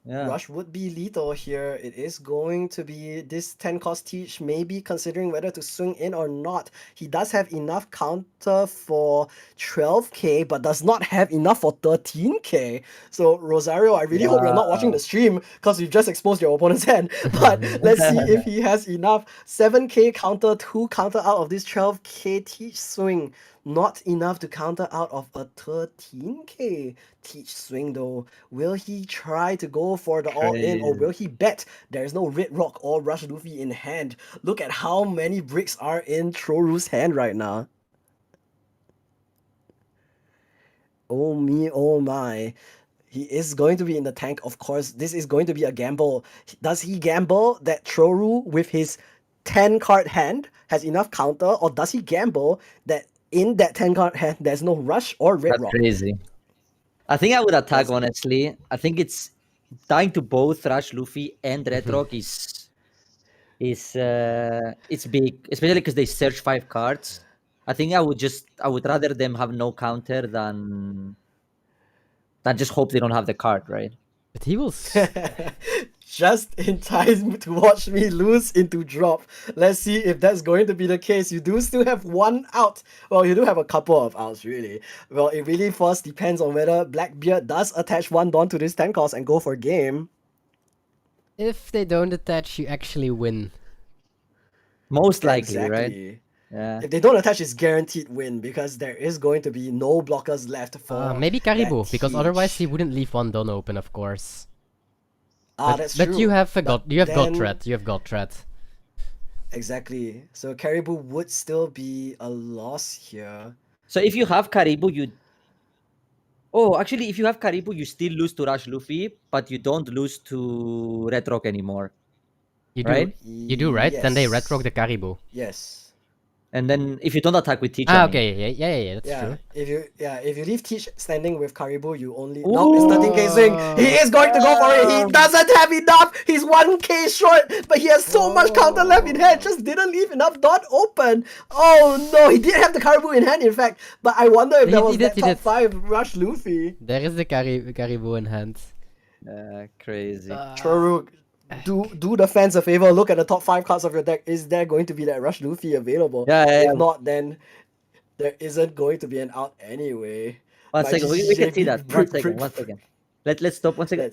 Yeah.
Rush would be lethal here. It is going to be this 10-cost Teach, maybe considering whether to swing in or not. He does have enough counter for 12k, but does not have enough for 13k. So, Rosario, I really hope you're not watching the stream because you've just exposed your opponent's hand. But let's see if he has enough. 7k counter, 2 counter out of this 12k Teach swing. Not enough to counter out of a 13k Teach swing though. Will he try to go for the all-in or
Crazy.
will he bet there is no Red Rock or Rush Luffy in hand? Look at how many bricks are in Choru's hand right now. Oh me, oh my. He is going to be in the tank, of course. This is going to be a gamble. Does he gamble that Choru with his 10 card hand has enough counter, or does he gamble that in that 10 card hand there's no Rush or Red
That's
Rock?
crazy. I think I would attack,
That's-
honestly. I think it's dying to both Rush Luffy and Red Rock is it's big, especially because they search 5 cards. I think I would rather them have no counter than just hope they don't have the card, right?
But he will.
Just in time to watch me lose into drop. Let's see if that's going to be the case. You do still have one out. Well, you do have a couple of outs, really. Well, it really first depends on whether Blackbeard does attach one Dawn to this 10 cost and go for game.
If they don't attach, you actually win.
Most likely, right?
Exactly.
Yeah.
If they don't attach, it's guaranteed win because there is going to be no blockers left for
Maybe Caribou,
that
because
Teach.
otherwise he wouldn't leave one Dawn open, of course.
That's true.
But you have you have God
then-
Threat. You have God Threat.
Exactly. So Caribou would still be a loss here.
So if you have Caribou, you. Oh, actually, if you have Caribou, you still lose to Rush Luffy, but you don't lose to Red Rock anymore,
You do.
right?
You do, right? Then they red rock the Caribou.
Yes.
And then if you don't attack with Teach, I
Ah,
mean.
okay. Yeah. That's
Yeah.
true.
If you leave Teach standing with Caribou, you only no. It's 13k swing. He is going to go for it. He doesn't have enough. He's 1k short, but he has so much counter left in hand. Just didn't leave enough dot open. Oh no, he did have the Caribou in hand, in fact. But I wonder if there was
He did,
that
he
top
did.
5 Rush Luffy.
There is the Caribou in hand.
Crazy.
Choru, do the fans a favor. Look at the top 5 cards of your deck. Is there going to be that Rush Luffy available?
Yeah.
If not, then there isn't going to be an out anyway.
One
My
second, we can see that.
JP
One second. Let's stop 1 second.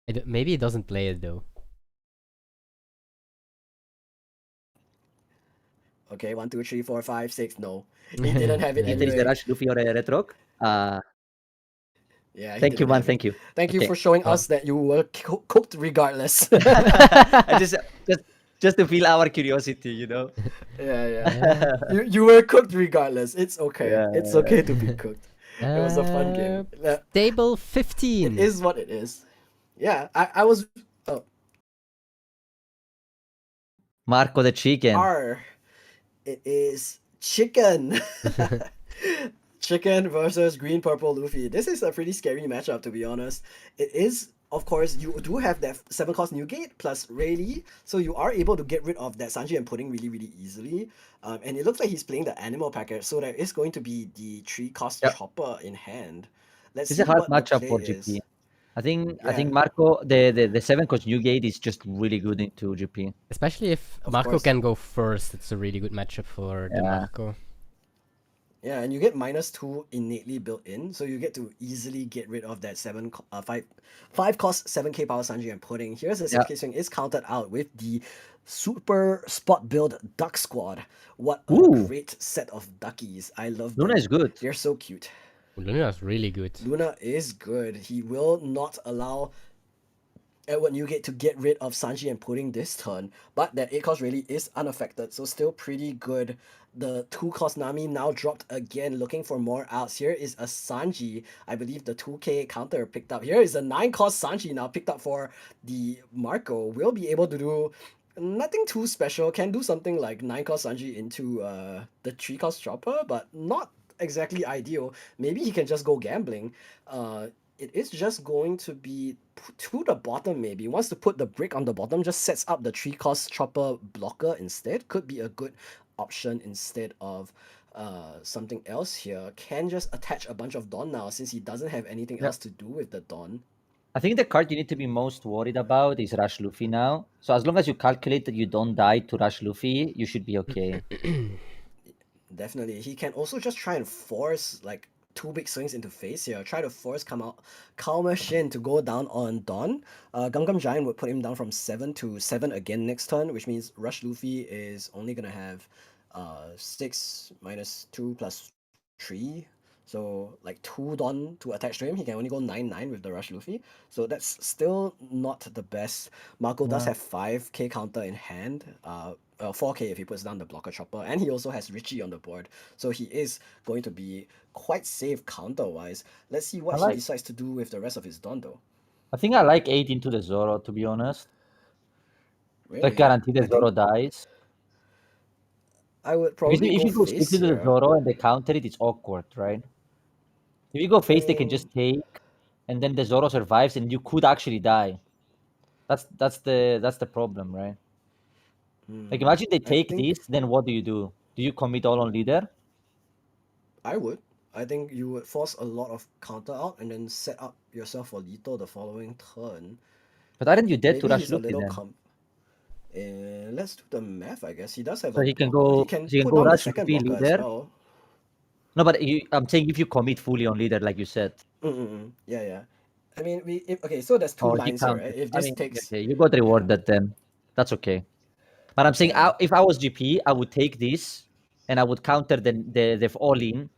Let's
Maybe he doesn't play it though.
Okay, 1, 2, 3, 4, 5, 6. No, he didn't have it
Either is the
anyway.
Rush Luffy or a Red Rock.
Yeah, he
Thank you,
didn't
man.
have it.
Thank you.
Thank you
Okay.
for showing us that you were cooked regardless.
I just to feel our curiosity, you know.
yeah. You were cooked regardless. It's okay.
Yeah.
It's okay to be cooked. It was a fun game.
Stable
It
15.
is what it is. Yeah, I was. Oh,
Marco the chicken.
It is chicken. Chicken versus green purple Luffy. This is a pretty scary matchup, to be honest. It is, of course, you do have that 7 cost Newgate plus Rayleigh, so you are able to get rid of that Sanji and Pudding really easily. And it looks like he's playing the animal package, so there is going to be the 3 cost
Yep.
chopper in hand. Let's
It's
see
a hard
what the
matchup for
play
GP.
is.
I think
Yeah.
Marco the 7 cost Newgate is just really good into GP.
Especially if
Of
Marco
course.
can go first, it's a really good matchup for
Yeah.
Marco.
Yeah, and you get -2 innately built in, so you get to easily get rid of that 5 cost 7k power Sanji and Pudding. Here's the 6k swing is counted out with the super spot build Duck Squad. What a
Ooh.
great set of duckies. I love
Luna
them.
is good.
They're so cute.
Luna's really good.
Luna is good. He will not allow Edward Newgate to get rid of Sanji and Pudding this turn, but that 8 cost really is unaffected, so still pretty good. The 2 cost Nami now dropped again, looking for more outs. Here is a Sanji. I believe the 2k counter picked up. Here is a 9 cost Sanji now picked up for the Marco. Will be able to do nothing too special. Can do something like 9 cost Sanji into the 3 cost chopper, but not exactly ideal. Maybe he can just go gambling. It is just going to be to the bottom maybe. He wants to put the brick on the bottom, just sets up the 3 cost chopper blocker instead. Could be a good option instead of something else here. Can just attach a bunch of Dawn now since he doesn't have anything else to do with the Dawn.
I think the card you need to be most worried about is Rush Luffy now. So as long as you calculate that you don't die to Rush Luffy, you should be okay.
Definitely. He can also just try and force like 2 big swings into face here. Try to force Kalma Shin to go down on Dawn. Gum Giant would put him down from 7 to 7 again next turn, which means Rush Luffy is only gonna have 6 minus 2 plus 3. So like 2 Don to attach to him, he can only go 9-9 with the Rush Luffy. So that's still not the best. Marco does have 5k counter in hand. 4k if he puts down the blocker chopper, and he also has Richie on the board, so he is going to be quite safe counter-wise. Let's see what he decides to do with the rest of his Don though.
I think I like 8 into the Zoro, to be honest.
Really?
Like guarantee the
I
Zoro
think
dies.
I would
Because
probably
if
go
you go
face
straight to the
here.
Zoro and they counter it, it's awkward, right? If you go face, they can
mean-
just take, and then the Zoro survives, and you could actually die. That's the problem, right? Like imagine they take
think-
this, then what do you do? Do you commit all on leader?
I would. I think you would force a lot of counter out and then set up yourself for Lito the following turn.
But aren't you dead
Maybe
to Rush
he's a
Luffy
little
then?
let's do the math, I guess. He does have
So
a
he can
blocker.
go.
He can
He can
put
go
down the
Rush
second
Luffy
blocker as
leader.
well.
No, but I'm saying if you commit fully on leader, like you said.
Yeah. I mean, okay, so there's two
He
lines here, right?
counted.
If
I
this
mean,
takes...
okay, you got rewarded then. That's okay. But I'm saying
Yeah.
if I was GP, I would take this and I would counter the all in.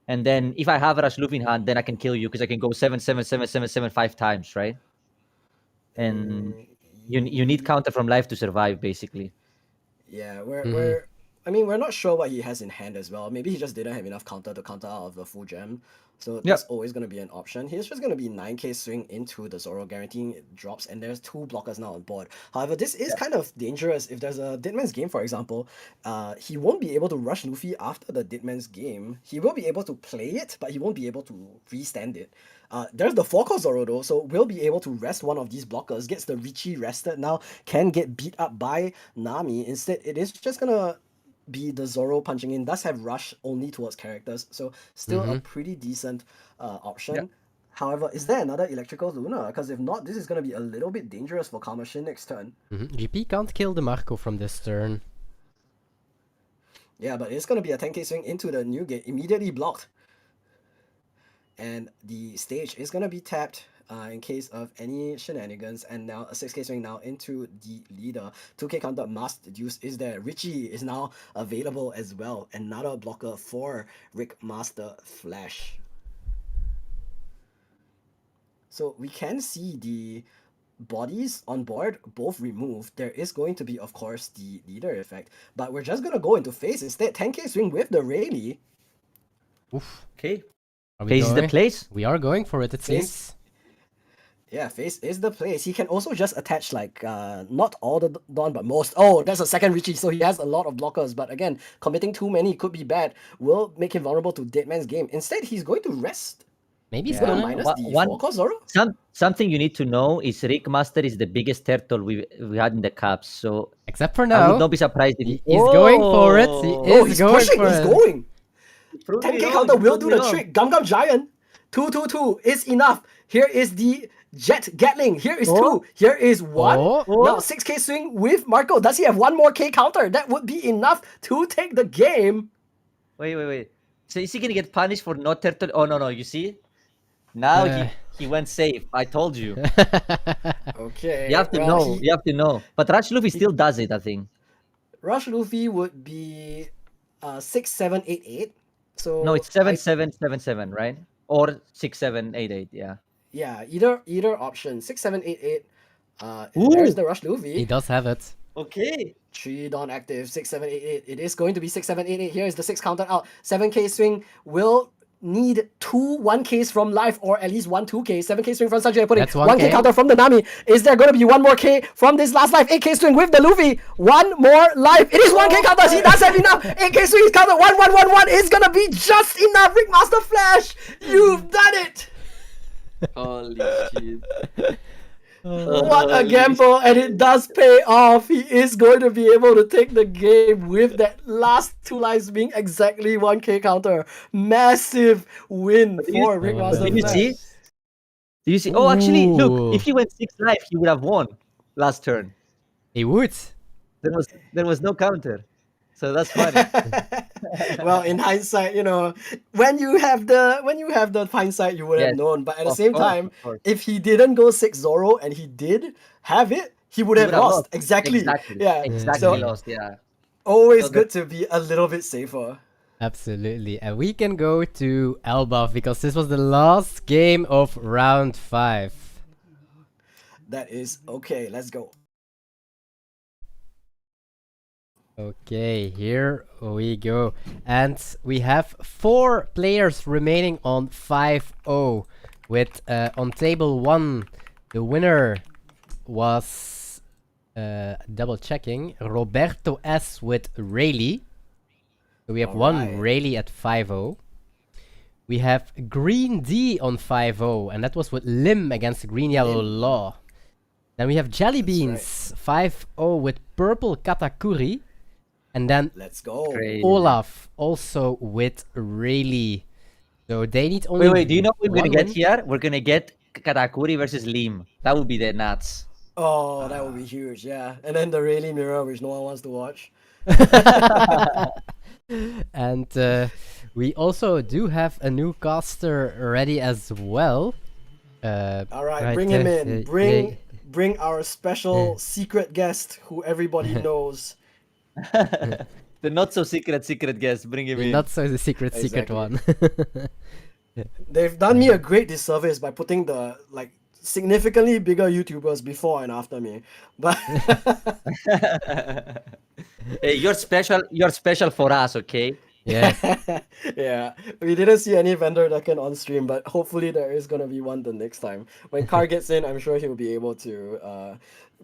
And then if I have Rush Luffy in hand, then I can kill you because I can go 7, 7, 7, 7, 7, 5 times, right? And you need counter from life to survive, basically.
Yeah, we're not sure what he has in hand as well. Maybe he just didn't have enough counter to counter out of the full gem. So that's always going to be an option. He's just going to be 9k swing into the Zoro, guaranteeing it drops, and there's 2 blockers now on board. However, this is kind of dangerous. If there's a Deadman's game, for example, he won't be able to rush Luffy after the Deadman's game. He will be able to play it, but he won't be able to restand it. There's the 4-core Zoro though, so we'll be able to rest one of these blockers, gets the Richie rested now, can get beat up by Nami. Instead, it is just gonna be the Zoro punching in, does have rush only towards characters, so still a pretty decent option. However, is there another Electrical Luna? Because if not, this is going to be a little bit dangerous for Kamashin next turn.
GP can't kill the Marco from this turn.
Yeah, but it's going to be a 10k swing into the new gate, immediately blocked. And the stage is going to be tapped in case of any shenanigans, and now a 6k swing now into the leader. 2k counter Master Deuce is there. Richie is now available as well. Another blocker for Rick Master Flash. So we can see the bodies on board both removed. There is going to be, of course, the leader effect, but we're just going to go into face instead. 10k swing with the Rayleigh.
Oof.
Okay.
Are we
Face is the
going?
place.
We are going for it, it
Face.
seems.
Yeah, face is the place. He can also just attach like not all the Dawn, but most. Oh, that's a second Richie, so he has a lot of blockers. But again, committing too many could be bad. Will make him vulnerable to Deadman's game. Instead, he's going to rest.
Maybe he's
Yeah.
gonna
Minus the
One-
4-core Zoro.
Something you need to know is Rick Master is the biggest turtle we had in the cups. So
except for
I
now.
would not be surprised if
He's going for it. He
Oh,
is
He's
going
pushing.
for
He's
it.
going.
Prove me
10k
wrong,
counter will
prove
do
me
the
wrong.
trick. Gum Giant. 222 is enough. Here is the Jet Gatling. Here is 2. Here is 1.
Oh.
Now 6k swing with Marco. Does he have one more K counter? That would be enough to take the game.
Wait. So is he gonna get punished for not turtle? Oh no, you see? Now he went safe. I told you.
Okay.
You have to know. You have to know. But Rush Luffy still does it, I think.
Rush Luffy would be 6788. So
No, it's 7777, right? Or 6788, yeah.
Yeah, either option. 6788.
Ooh.
There's the Rush
He
Luffy.
does have it.
Okay.
3 Dawn active. 6788. It is going to be 6788. Here is the 6 counter out. 7k swing will need 2 1ks from life, or at least 1 2k. 7k swing from Sanjay Pudding.
That's
1k
1K.
counter from the Nami. Is there going to be 1 more k from this last life? 8k swing with the Luffy. 1 more life. It is 1k counters. He does have enough. 8k swing is counter. 1 is gonna be just enough. Rick Master Flash, you've done it.
Holy shit.
What a gamble, and it does pay off. He is going to be able to take the game with that last 2 lives being exactly 1k counter. Massive win for Rick Master
Did you
Flash.
see? Do you see? Oh, actually,
Ooh.
look. If he went 6 life, he would have won last turn.
He would.
There was no counter. So that's funny.
Well, in hindsight, when you have the hindsight, you would have
Yes,
known. But at the
of
same
course,
time,
of course.
if he didn't go 6 Zoro and he did have it, he would have
would have
lost.
lost.
Exactly.
Exactly.
Yeah.
Exactly
So
lost, yeah.
Always
So
good to be a little bit safer.
Absolutely. And we can go to Elbaf because this was the last game of round 5.
That is okay. Let's go.
Okay, here we go. And we have 4 players remaining on 5-0. With on table 1, the winner was double checking Roberto S with Rayleigh. So we have one
Alright.
Rayleigh at 5-0. We have Green D on 5-0, and that was with Lim against Green Yellow
Lim.
Law. Then we have Jelly
That's
Beans 5-0 with Purple Katakuri. And then
Let's go.
Crazy.
Olaf also with Rayleigh. So they need only
Wait, do you know what we're gonna
one
get
win.
here? We're gonna get Katakuri versus Lim. That would be the nuts.
Oh, that would be huge, yeah. And then the Rayleigh mirror, which no one wants to watch.
And we also do have a new caster ready as well.
All right,
Right,
bring him in. Bring our special secret guest who everybody knows.
The not so secret guest. Bring him in.
Not so the secret
Exactly.
one.
They've done me a great disservice by putting the like significantly bigger YouTubers before and after me. But
Hey, you're special. You're special for us, okay?
Yeah.
yeah, we didn't see any vendor Decken on stream, but hopefully there is gonna be one the next time. When Car gets in, I'm sure he'll be able to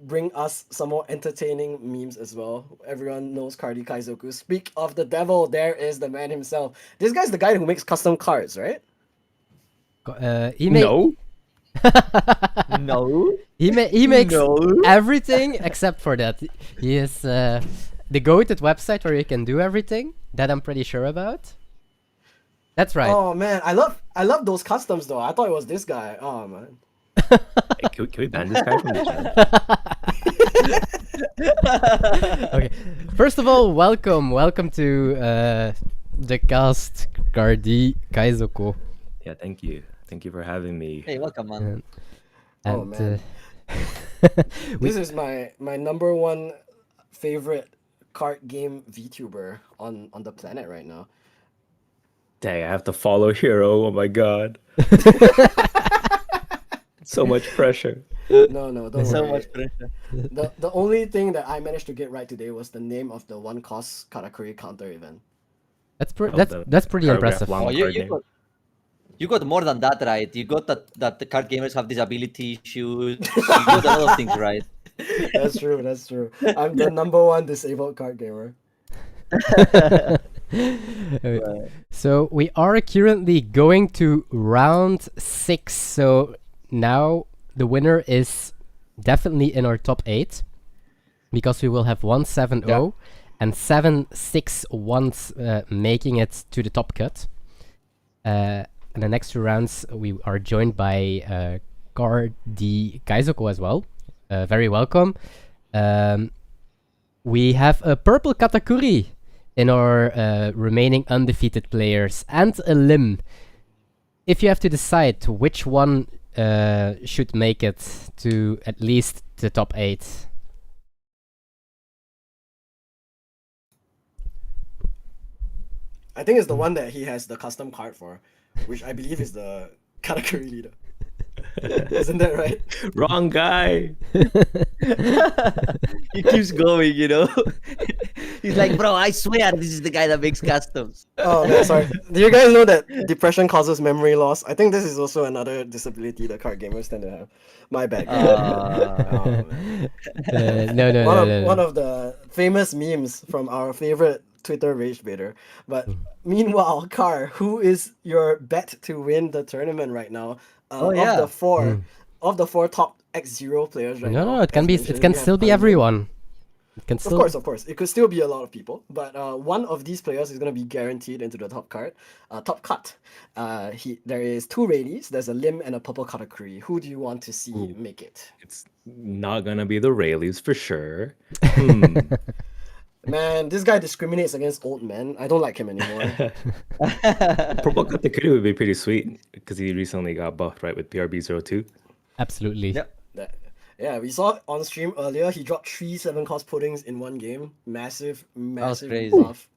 bring us some more entertaining memes as well. Everyone knows Cardi Kaizoku. Speak of the devil, there is the man himself. This guy's the guy who makes custom cards, right?
He made
No.
No.
he makes
No.
everything except for that. He is the goated website where you can do everything. That I'm pretty sure about. That's right.
Oh man, I love those customs though. I thought it was this guy. Oh man.
Hey, can we ban this guy from the chat?
Okay. First of all, welcome to the cast, Cardi Kaizoko.
Yeah, thank you for having me.
Hey, welcome, man.
Oh,
And
man.
we-
This is my number one favorite card game VTuber on the planet right now.
Dang, I have to follow Hero. Oh my god. So much pressure.
No, don't
So
worry.
much pressure.
The only thing that I managed to get right today was the name of the one cost Katakuri counter event.
that's
Oh,
that's pretty
paragraph
impressive.
long
Oh,
card name.
you got more than that, right? You got that the card gamers have disability issues. You got a lot of things, right?
That's true. I'm the number one disabled card gamer.
So we are currently going to round 6. So now the winner is definitely in our top 8 because we will have 1-7-0
Yeah.
and 7-6-1 making it to the top cut. And the next 2 rounds we are joined by Cardi Kaizoko as well. Very welcome. We have a purple Katakuri in our remaining undefeated players and a Lim. If you have to decide which one should make it to at least the top 8.
I think it's the one that he has the custom card for, which I believe is the Katakuri leader. Isn't that right?
Wrong guy.
He keeps going, you know. He's like, bro, I swear this is the guy that makes customs.
Oh man, sorry. Do you guys know that depression causes memory loss? I think this is also another disability that card gamers tend to have. My bad. Oh, man.
No.
One of the famous memes from our favorite Twitter rage baiter. But meanwhile, Car, who is your bet to win the tournament right now?
Oh, yeah.
Of the four top X0 players right now.
No, it can
as
be.
mentioned,
It can
we have
still be
Ungin.
everyone. It can still.
Of course. It could still be a lot of people, but one of these players is going to be guaranteed into the top cut. There is 2 Rayleighs. There's a Lim and a purple Katakuri. Who do you want to see
Ooh.
make it?
It's not gonna be the Rayleighs for sure.
Man, this guy discriminates against old men. I don't like him anymore.
Purple Katakuri would be pretty sweet because he recently got buffed, right, with PRB02.
Absolutely.
Yep.
Yeah, we saw on stream earlier. He dropped 3 7-cost puddings in one game. Massive
crazy.
buff.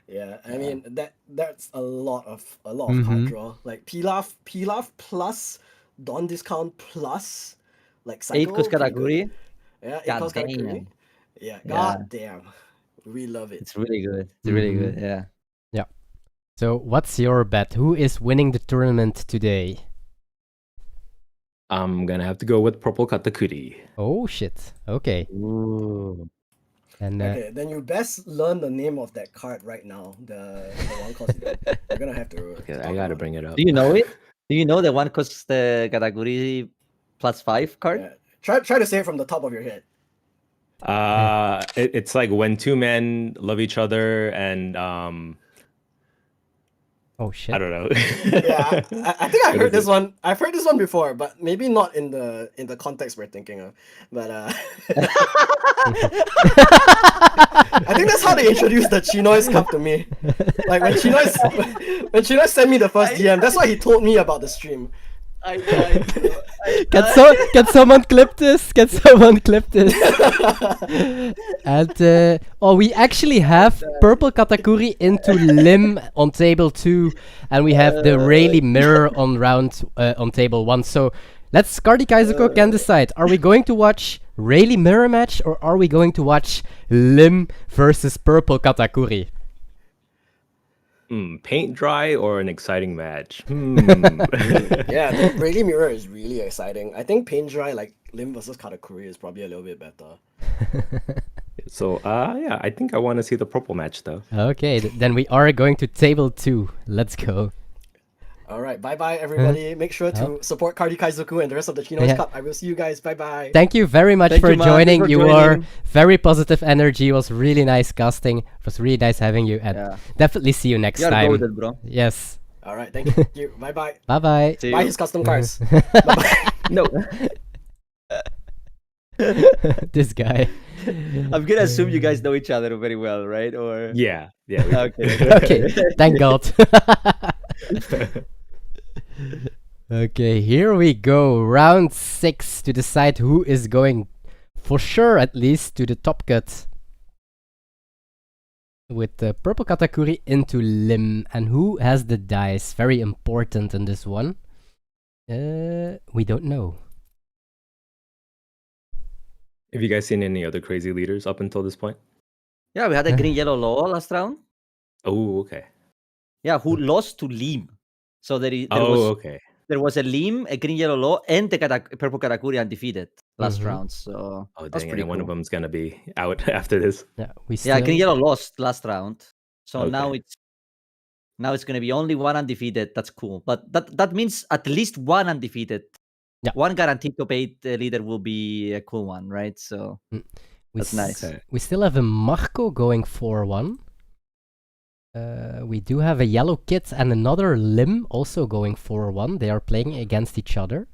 Yeah, I mean that's a lot of card draw. Like Pilaf plus Don discount plus like cycle.
8 cost
pretty good.
category.
Yeah, 8
God
cost category.
damn.
Yeah,
Yeah.
god damn. We love it.
It's really good. It's really good. Yeah.
So what's your bet? Who is winning the tournament today?
I'm gonna have to go with purple katakuri.
Oh shit. Okay.
Ooh.
And
Okay, then you best learn the name of that card right now. The one cost. You're gonna have to.
Okay,
talk
I gotta
about
bring it up.
Do you know it? Do you know the one cost category +5 card?
Yeah. Try to say it from the top of your head.
It's like when two men love each other and
oh shit.
I don't know.
Yeah, I think I
What
heard
is
this
it?
one. I've heard this one before, but maybe not in the context we're thinking of. But I think that's how they introduced the ChinoizeCup to me. Like when Chinoize sent me the first DM, that's why he told me about the stream.
I died.
Can someone clip this? Can someone clip this? And we actually have purple katakuri into limb on table 2, and we have the Rayleigh mirror on on table 1. So let's ChinoizeCup can decide: are we going to watch Rayleigh mirror match, or are we going to watch limb versus purple katakuri?
Paint dry or an exciting match?
Yeah, the Rayleigh mirror is really exciting. I think paint dry like Lim versus Katakuri is probably a little bit better.
So yeah, I think I want to see the purple match though.
Okay, then we are going to table 2. Let's go.
All right, bye bye everybody. Make sure to support ChinoizeCup and the rest of the ChinoizeCup. I will see you guys. Bye bye.
Thank you very much
Thank
for
you, man.
joining.
Thanks for
You were
joining.
very positive energy. It was really nice casting. It was really nice having you, and
Yeah.
definitely see you next
You're
time.
golden, bro.
Yes.
All right, thank you. Bye bye.
Bye bye.
See
Buy
you.
his custom cards.
No.
This guy.
I'm gonna assume you guys know each other very well, right? Or
Yeah, yeah. we-
Okay.
Okay, thank God. Okay, here we go. Round 6 to decide who is going, for sure at least, to the top cut. With the purple katakuri into limb. And who has the dice? Very important in this one. We don't know.
Have you guys seen any other crazy leaders up until this point?
Yeah, we had a green yellow law last round.
Oh, okay.
Yeah, who lost to Lim. So there
Okay.
was a Lim, a green yellow law, and the purple katakuri undefeated last
Mhm.
round. So
Oh,
that's
dang it.
pretty
And one of
cool.
them's gonna be out after this.
Yeah, we
Yeah,
still...
green yellow lost last round. So now
Okay.
it's gonna be only one undefeated. That's cool. But that means at least one undefeated.
Yeah.
One guaranteed top 8 leader will be a cool one, right? So
We
that's nice.
Okay.
We still have a Marco going 4-1. We do have a yellow kit and another limb also going 4-1. They are playing against each other.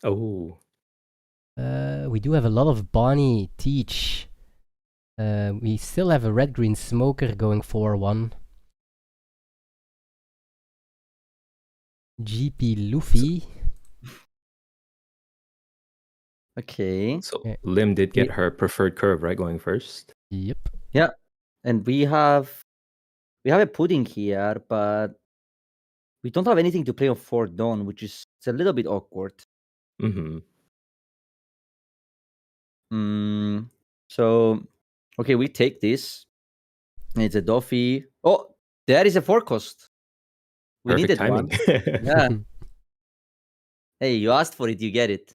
Oh.
We do have a lot of Bonnie Teach. We still have a red-green smoker going 4-1. GP Luffy.
Okay.
So
Yeah.
Lim did
Yeah.
get her preferred curve, right? Going first.
Yep.
And we have a pudding here, but we don't have anything to play on 4 Dawn, which is it's a little bit awkward.
Mm-hmm.
So okay, we take this. It's a Doffy. Oh, there is a 4 cost. We
Perfect
needed
timing.
one. Yeah. Hey, you asked for it, you get it.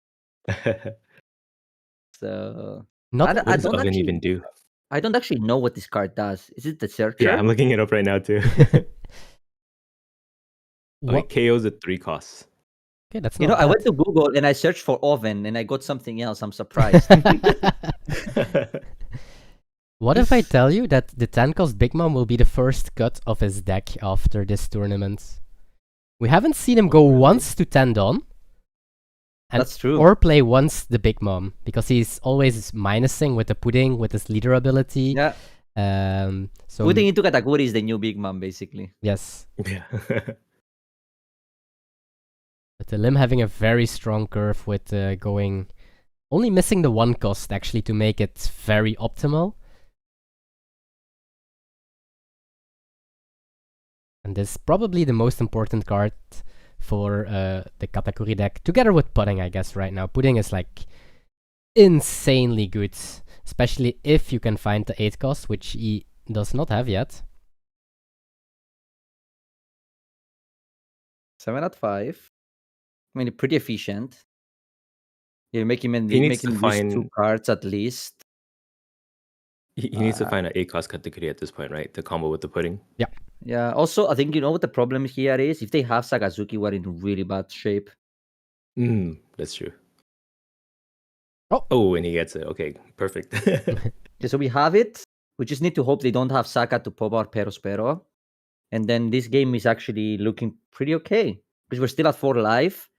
So
Not
What
I
does
don't
Oven
actually
even do?
I don't actually know what this card does. Is it the searcher?
Yeah, I'm looking it up right now too.
what?
KO's at 3 costs.
Okay, that's
You know,
not
I
bad.
went to Google and I searched for oven and I got something else. I'm surprised.
What if I tell you that the 10 cost Big Mom will be the first cut of his deck after this tournament? We haven't seen him go once to 10 Dawn. And
That's true.
Or play once the Big Mom, because he's always minusing with the pudding, with his leader ability.
Yeah.
So
Putting into category is the new Big Mom, basically.
yes.
Yeah.
But the Lim having a very strong curve with going only missing the 1 cost actually to make it very optimal. And this is probably the most important card for the Katakuri deck, together with Pudding, I guess, right now. Pudding is like insanely good, especially if you can find the 8 cost, which he does not have yet.
7 out of 5. I mean, pretty efficient. You're making him
He needs to
use 2
find
cards at least.
he needs to find an 8-cost Katakuri at this point, right? To combo with the Pudding.
Yeah. Also, I think you know what the problem here is. If they have Sakazuki, we're in really bad shape.
That's true.
Oh.
And he gets it. Okay, perfect.
Okay, so we have it. We just need to hope they don't have Saka to pop our Perospero. And then this game is actually looking pretty okay. Because we're still at 4 life.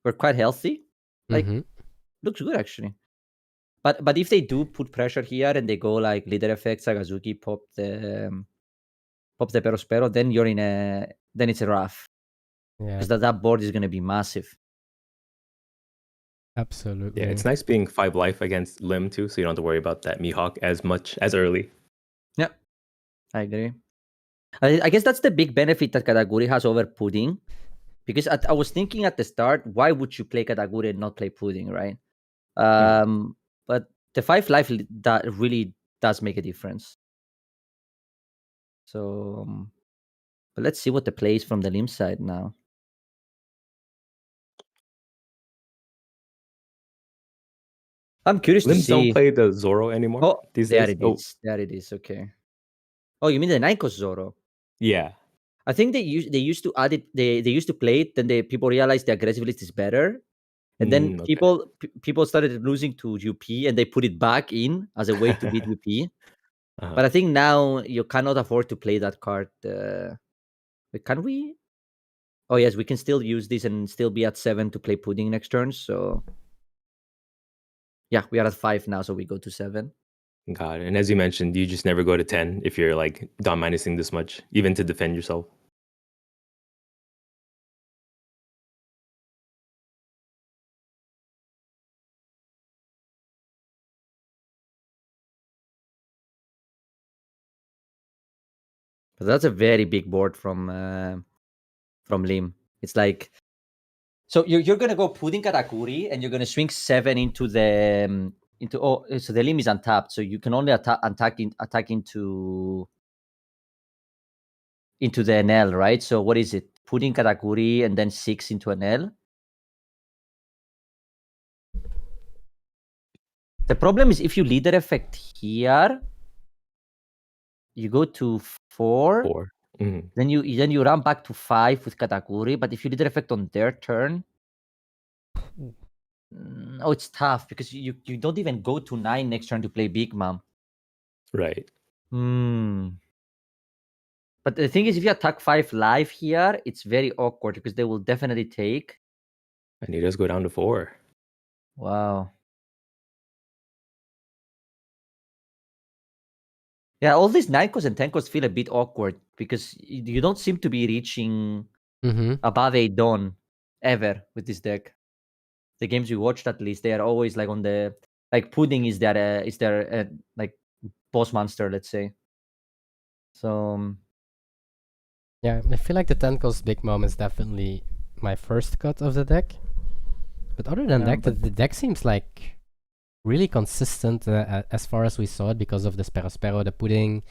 We're quite healthy. Like, looks good actually. But if they do put pressure here and they go like leader effect, Sakazuki, pop the Perospero, then you're then it's a rough.
Yeah,
Because that board is gonna be massive.
absolutely.
Yeah, it's nice being 5 life against Lim too, so you don't have to worry about that Mihawk as much as early.
Yeah, I agree. I guess that's the big benefit that Kataguri has over Pudding. Because I was thinking at the start, why would you play Kataguri and not play Pudding, right? But the 5 life that really does make a difference. So, but let's see what the play is from the Lim side now. I'm curious to
Lims
see.
don't play the Zoro anymore
Oh,
these
there
days.
it is. There it is. Okay. Oh, you mean the Naikos Zoro?
Yeah.
I think they used to add it. They used to play it. Then people realized the aggressive list is better. And then
Okay.
people started losing to UP, and they put it back in as a way to beat UP.
Uh-huh.
But I think now you cannot afford to play that card. Wait, can we? Oh yes, we can still use this and still be at 7 to play Pudding next turn. So yeah, we are at 5 now, so we go to 7.
God, and as you mentioned, you just never go to 10 if you're like dom minusing this much, even to defend yourself.
But that's a very big board from Lim. It's like, so you're gonna go Pudding Katakuri and you're gonna swing 7 into the so the Lim is untapped, so you can only attack into the NL, right? So what is it? Pudding Katakuri and then 6 into NL. The problem is if you leader effect here, you go to 4.
4. Mm-hmm.
Then you run back to 5 with Katakuri, but if you leader effect on their turn, oh, it's tough because you don't even go to 9 next turn to play Big Mom.
Right.
But the thing is, if you attack 5 live here, it's very awkward because they will definitely take.
And he does go down to 4.
Wow. Yeah, all these 9 costs and 10 costs feel a bit awkward because you don't seem to be reaching above a Dawn ever with this deck. The games we watched, at least, they are always like on the Pudding is their like boss monster, let's say. So
Yeah, I feel like the 10 cost Big Mom is definitely my first cut of the deck. But other than that, the deck seems like really consistent as far as we saw it because of the Spero, the Pudding,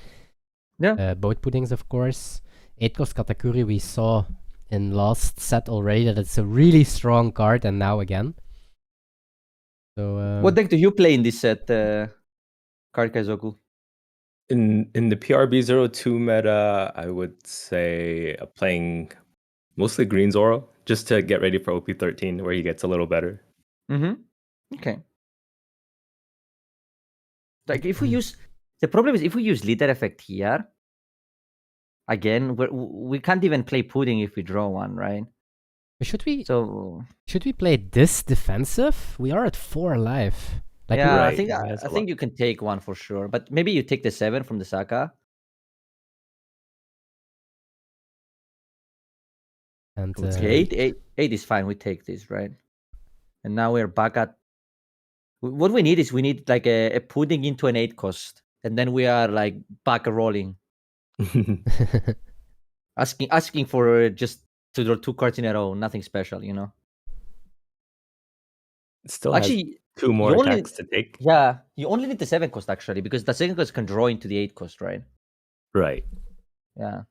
both Puddings, of course. 8 cost Katakuri we saw in last set already that it's a really strong card, and now again. So
what deck do you play in this set, Kaizoku?
In the PRB02 meta, I would say playing mostly Green Zoro just to get ready for OP13 where he gets a little better.
Okay. Like if we use, the problem is if we use leader effect here, again, we can't even play Pudding if we draw one, right?
Should we play this defensive? We are at 4 life.
Like, yeah, right. I think you can take one for sure, but maybe you take the 7 from the Saka.
And
8 is fine. We take this, right? And now we're back at What we need is like a pudding into an 8 cost, and then we are like back rolling, asking for just to draw 2 cards in a row, nothing special, you know.
It still has
Actually,
2 more
you only
attacks to take.
yeah, you only need the 7 cost actually, because the 7 cost can draw into the 8 cost, right?
Right.
Yeah.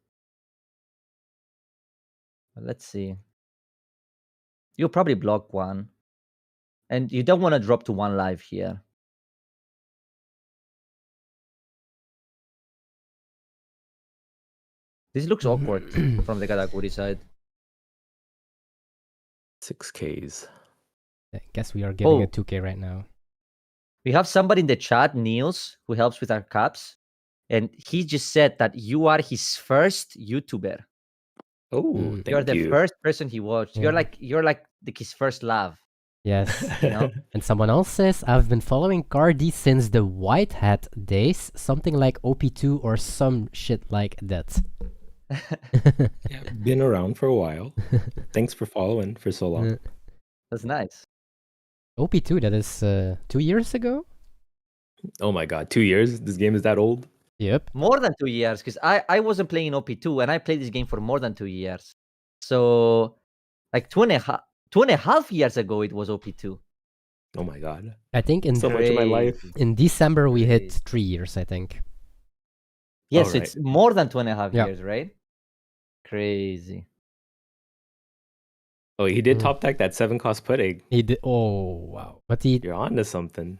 Let's see. You'll probably block 1, and you don't want to drop to 1 life here. This looks awkward from the Katakuri side.
6Ks.
I guess we are giving
Oh.
a 2K right now.
We have somebody in the chat, Niels, who helps with our caps, and he just said that you are his first YouTuber.
Oh,
Mm.
You're
thank
the
you.
first person he watched.
Yeah.
You're like his first love.
Yes.
You know?
And someone else says, I've been following Cardi since the White Hat days, something like OP2 or some shit like that.
Yeah, been around for a while. Thanks for following for so long.
That's nice.
OP2, that is 2 years ago?
Oh my god, 2 years? This game is that old?
Yep.
More than 2 years, because I wasn't playing OP2 and I played this game for more than 2 years. So like 2.5 years ago it was OP2.
Oh my god.
I think in
So much of my life.
in December we hit
Crazy.
3 years, I think.
Yes,
Alright.
it's more than 2.5
Yeah.
years, right? Crazy.
Oh, he did
Mm.
top deck that 7 cost pudding.
He did. Oh wow! But he
You're on to something.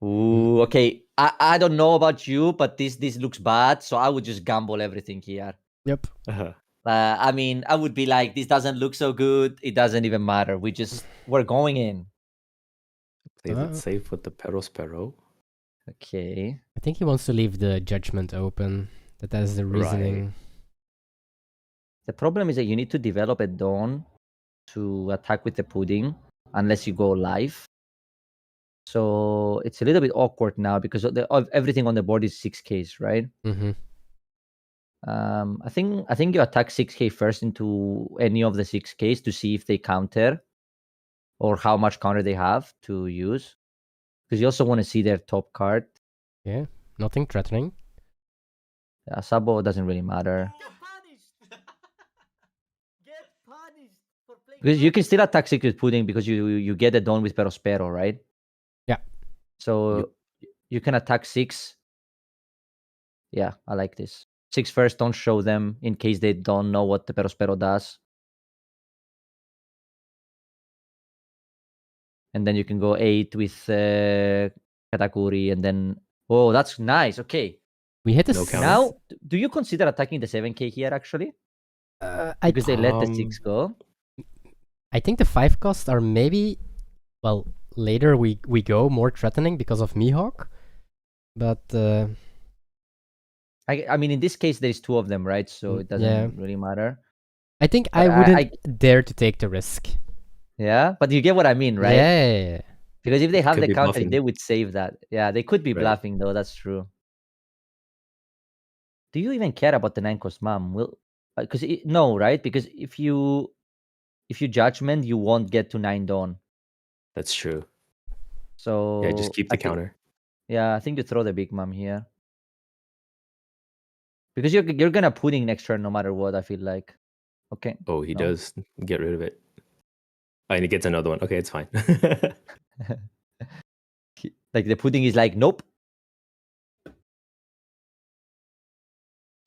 Ooh, okay. I don't know about you, but this looks bad, so I would just gamble everything here.
yep.
I mean, I would be like, this doesn't look so good. It doesn't even matter. We're going in.
Plays it safe with the Pero.
Okay.
I think he wants to leave the judgment open. That's the reasoning.
The problem is that you need to develop a Dawn to attack with the pudding, unless you go live. So it's a little bit awkward now because of everything on the board is 6Ks, right?
Mm-hmm.
I think you attack 6K first into any of the 6Ks to see if they counter or how much counter they have to use. Because you also want to see their top card.
Yeah. Nothing threatening.
Yeah, Sabo doesn't really matter. Because you can still attack Secret Pudding because you get the Dawn with Perospero, right?
Yeah.
So you can attack 6. Yeah, I like this. 6 first, don't show them in case they don't know what the Perospero does. And then you can go 8 with Katakuri, and then... Oh, that's nice. Okay.
We hit a
No counters.
Now, do you consider attacking the 7K here, actually? Because they let the 6 go?
I think the 5 costs are maybe... Well, later we go more threatening because of Mihawk. But...
I mean, in this case, there's 2 of them, right? So it doesn't really matter.
I think
But
I wouldn't dare to take the risk.
Yeah, but you get what I mean, right?
Yeah.
Because if they have
Could
the
be
counter,
bluffing.
they would save that. Yeah, they could be
Right.
bluffing, though. That's true. Do you even care about the 9 cost mom? Because no, right? Because if you judgment, you won't get to 9 Dawn.
That's true.
So
Yeah, just keep the counter.
Yeah, I think you throw the big mom here. Because you're gonna pudding next turn no matter what, I feel like. Okay.
Oh, he
No.
does. Get rid of it. Oh, and he gets another one. Okay, it's fine.
Like the pudding is like, nope.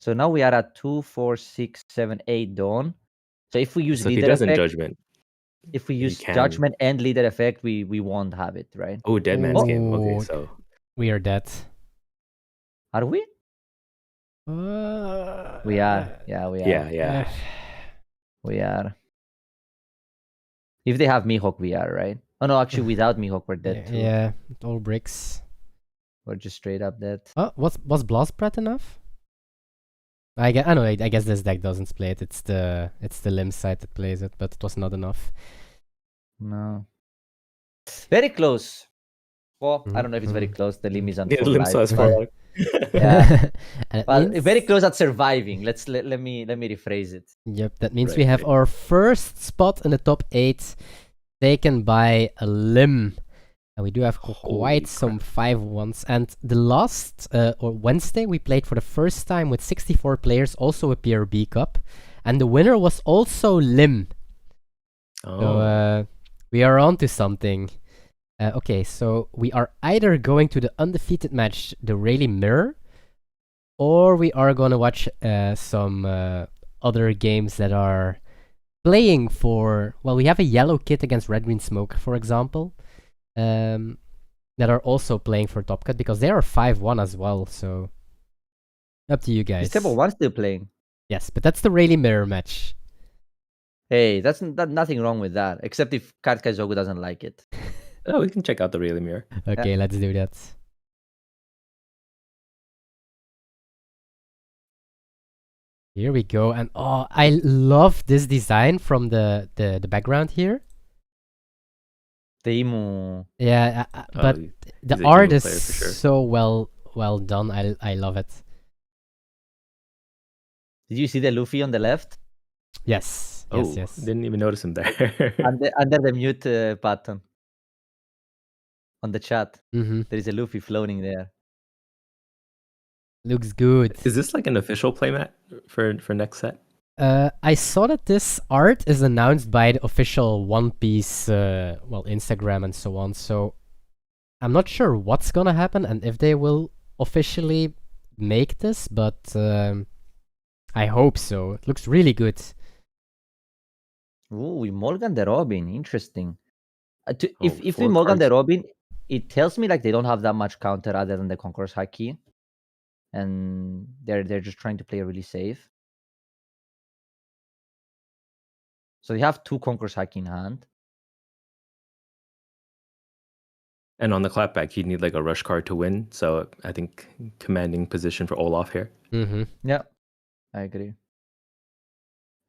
So now we are at 2, 4, 6, 7, 8 Dawn. So if we use
So if he
leader
doesn't
effect,
judgment.
if we
he
use
can.
judgment and leader effect, we won't have it, right?
Oh, Dead Man's Game.
Oh.
Okay, so
We are dead.
Are we? We are. Yeah, we are.
yeah.
We are. If they have Mihawk, we are, right? Oh no, actually without Mihawk, we're dead too.
Yeah, all bricks.
We're just straight up dead.
Oh, was Blastbrat enough? I guess this deck doesn't play it. It's the limb side that plays it, but it was not enough.
No. Very close. Well, I don't know if it's very
Mhm.
close. The limb is on
Yeah,
full
limb
life,
size
but-
far out.
Yeah.
And it
Well,
means-
very close at surviving. Let me rephrase it.
Yep, that means
Right,
we have
right.
our first spot in the top 8 taken by a limb. And we do have
Holy
quite some 5-1s. And the last, or Wednesday, we played for the first time with 64 players, also a PRB Cup. And the winner was also Lim.
Oh.
So we are on to something. Okay, so we are either going to the undefeated match, the Rayleigh Mirror, or we are going to watch some other games that are playing for... Well, we have a yellow kit against Red Green Smoke, for example, that are also playing for Top Cut, because they are 5-1 as well, so... Up to you guys.
Is Temple 1 still playing?
Yes, but that's the Rayleigh Mirror match.
Hey, that's nothing wrong with that, except if Kartka Zogu doesn't like it.
Oh, we can check out the Rayleigh Mirror.
Okay, let's do that. Here we go, and oh, I love this design from the background here.
The emo.
Yeah, but
he's
the
a
art
Emo
is
player for sure.
so well done. I love it.
Did you see the Luffy on the left?
Yes,
Oh,
yes.
didn't even notice him there.
Under the mute button. On the chat.
Mm-hmm.
There is a Luffy floating there.
Looks good.
Is this like an official playmat for next set?
I saw that this art is announced by the official One Piece, Instagram and so on. So I'm not sure what's gonna happen and if they will officially make this, but I hope so. It looks really good.
Ooh, we Morgan the Robin. Interesting. If we
4
Morgan the
cards.
Robin, it tells me like they don't have that much counter other than the Conqueror's Haki. And they're just trying to play really safe. So they have 2 Conqueror's Haki in hand.
And on the clapback, you'd need like a rush card to win. So I think commanding position for Olaf here.
Mm-hmm.
Yeah, I agree.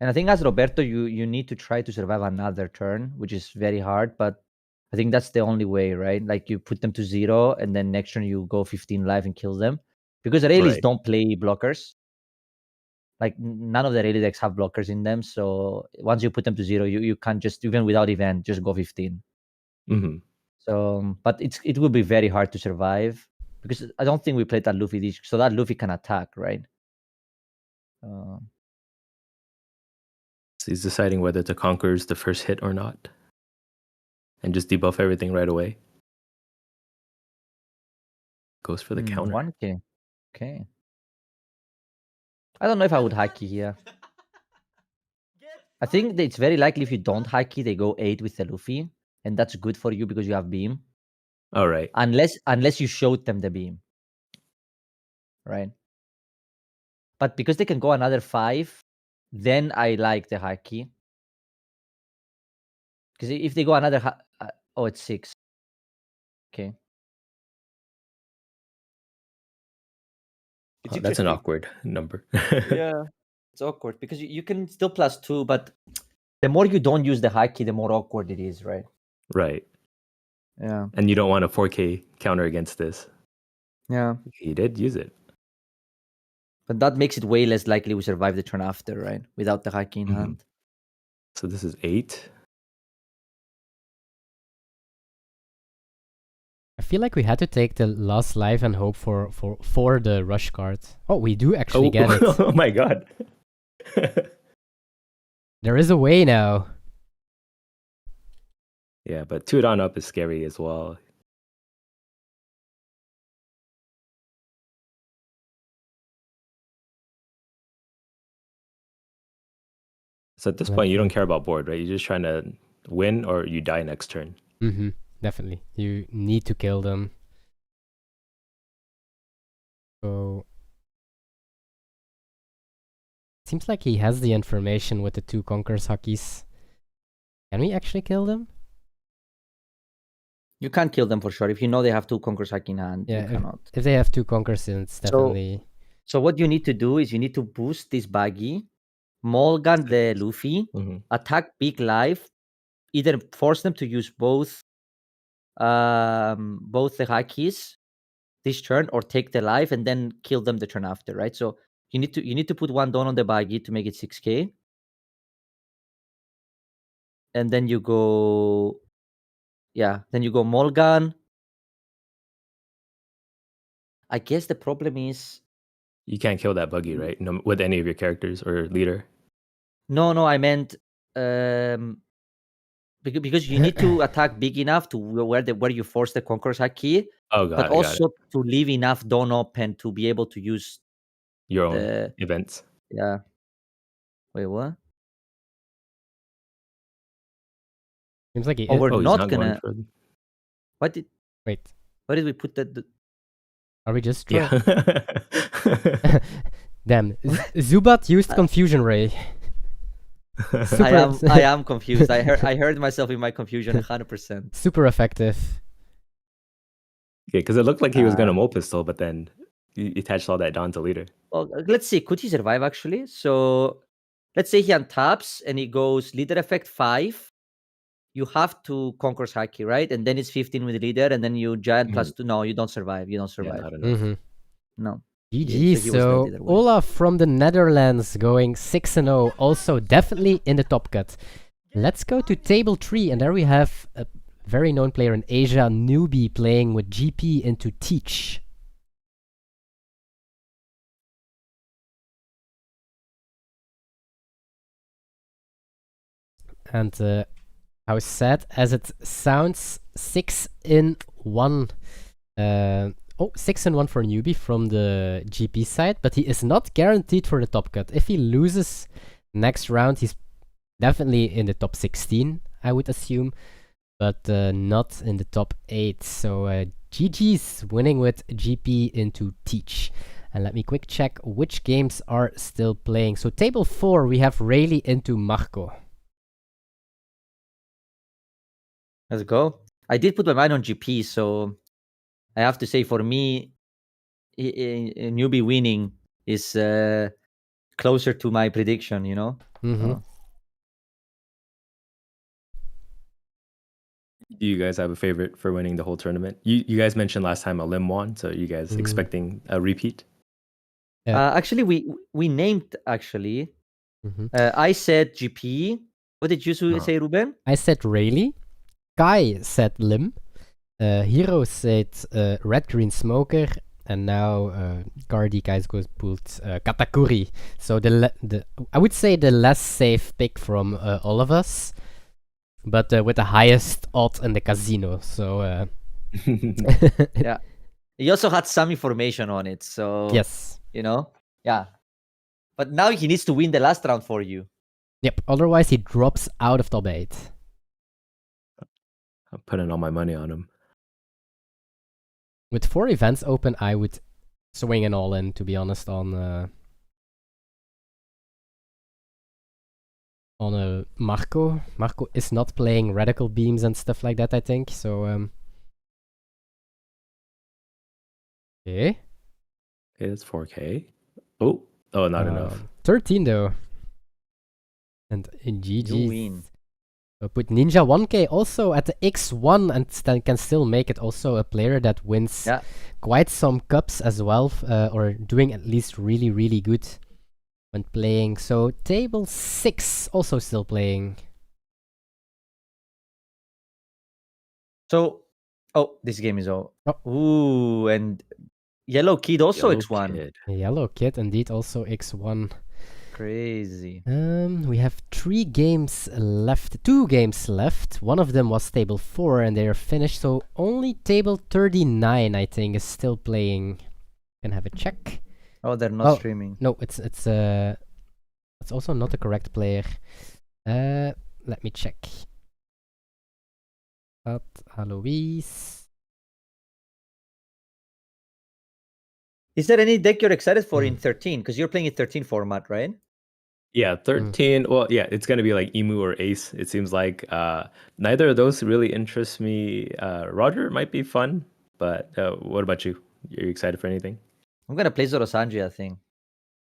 And I think as Roberto, you need to try to survive another turn, which is very hard, but I think that's the only way, right? Like you put them to 0 and then next turn you go 15 life and kill them. Because the Rayleighs
Right.
don't play blockers. Like none of the Rayleigh decks have blockers in them. So once you put them to 0, you can't just, even without event, just go 15.
Mm-hmm.
So, but it will be very hard to survive because I don't think we played that Luffy dish, so that Luffy can attack, right?
So he's deciding whether to conquer the first hit or not. And just debuff everything right away. Goes for the counter.
1K. Okay. I don't know if I would haki here. I think that it's very likely if you don't haki, they go 8 with the Luffy. And that's good for you because you have beam.
All right.
Unless you showed them the beam. Right? But because they can go another 5, then I like the haki. Because if they go another... oh, it's 6. Okay. It's
That's an
interesting.
awkward number.
Yeah, it's awkward because you can still +2, but the more you don't use the haki, the more awkward it is, right?
Right.
Yeah.
And you don't want a 4K counter against this.
Yeah.
He did use it.
But that makes it way less likely we survive the turn after, right? Without the haki in hand.
So this is 8.
I feel like we had to take the last life and hope for the rush card. Oh, we do actually get it.
Oh my god.
There is a way now.
Yeah, but 2 on up is scary as well. So at this point, you don't care about board, right? You're just trying to win or you die next turn.
Mm-hmm. Definitely. You need to kill them. So... Seems like he has the information with the 2 Conqueror's Hakis. Can we actually kill them?
You can't kill them for sure. If you know they have 2 Conqueror's haki in hand,
Yeah,
you cannot.
If they have 2 Conquerors, then it's definitely...
So what you need to do is you need to boost this baggy, Mulligan the Luffy, attack big life, either force them to use both the hakis this turn or take the life and then kill them the turn after, right? So you need to put 1 down on the baggy to make it 6k. And then you go then you go Mulligan, I guess the problem is
You can't kill that buggy, right? No, with any of your characters or leader.
no, I meant because you need to attack big enough to where you force the Conqueror's Hack key,
Oh,
but
got it.
also to leave enough dawn open to be able to use
Your own
the
events.
yeah. Wait, what?
Seems like he
Oh,
is.
we're
Oh, he's
not
not going
gonna.
further.
What did?
Wait,
Why did we put that?
are we just
Yeah.
Damn, Zubat used Confusion Ray.
I am confused. I heard myself in my confusion 100%.
Super effective.
Okay, because it looked like he was gonna Mole Pistol, but then he attached all that down to leader.
Well, let's see. Could he survive actually? So let's say he untaps and he goes leader effect 5. You have to Conqueror's Haki, right? And then it's 15 with leader, and then you giant plus 2. No, you don't survive. You don't
Yeah,
survive.
not enough.
No.
GG.
so he was
So
dead either way.
Olaf from the Netherlands going 6-0, also definitely in the top cut. Let's go to table 3, and there we have a very known player in Asia, Newbie, playing with GP into Teach. And how sad as it sounds, 6-1. 6-1 for Newbie from the GP side, but he is not guaranteed for the top cut. If he loses next round, he's definitely in the top 16, I would assume, but not in the top 8. So GG's winning with GP into Teach. And let me quick check which games are still playing. So table 4, we have Rayleigh into Marco.
Let's go. I did put my mind on GP, so I have to say for me, Newbie winning is closer to my prediction, you know?
Do you guys have a favorite for winning the whole tournament? You guys mentioned last time a Lim won, so you guys expecting a repeat?
Actually, we named actually. I said GP. What did you say, Ruben?
I said Rayleigh. Kai said Lim. Hero said Red Green Smoker. And now Gardy guys goes pulled Katakuri. So the I would say the less safe pick from all of us, but with the highest odd in the casino. So
yeah, he also had some information on it. So
yes,
you know, yeah. But now he needs to win the last round for you.
Yep. Otherwise, he drops out of top 8.
I'm putting all my money on him.
With 4 events open, I would swing an all in, to be honest, on Marco. Marco is not playing radical beams and stuff like that, I think. So okay.
Okay, that's 4K. Oh, not enough.
13 though. And in GG.
You win.
Put Ninja 1K also at the X1 and can still make it also a player that wins quite some cups as well, or doing at least really, really good when playing. So table 6 also still playing.
So, this game is all. Ooh, and Yellow Kid also X1.
Yellow Kid indeed also X1.
Crazy.
We have 3 games left, 2 games left. One of them was table 4 and they are finished. So only table 39 I think is still playing. Can have a check.
Oh, they're not streaming.
No, it's also not the correct player. Let me check. At Alois.
Is there any deck you're excited for in 13? Because you're playing in 13 format, right?
Yeah, 13. Well, yeah, it's going to be like Emu or Ace, it seems like. Neither of those really interest me. Roger might be fun, but what about you? Are you excited for anything?
I'm going to play Zorosanji, I think.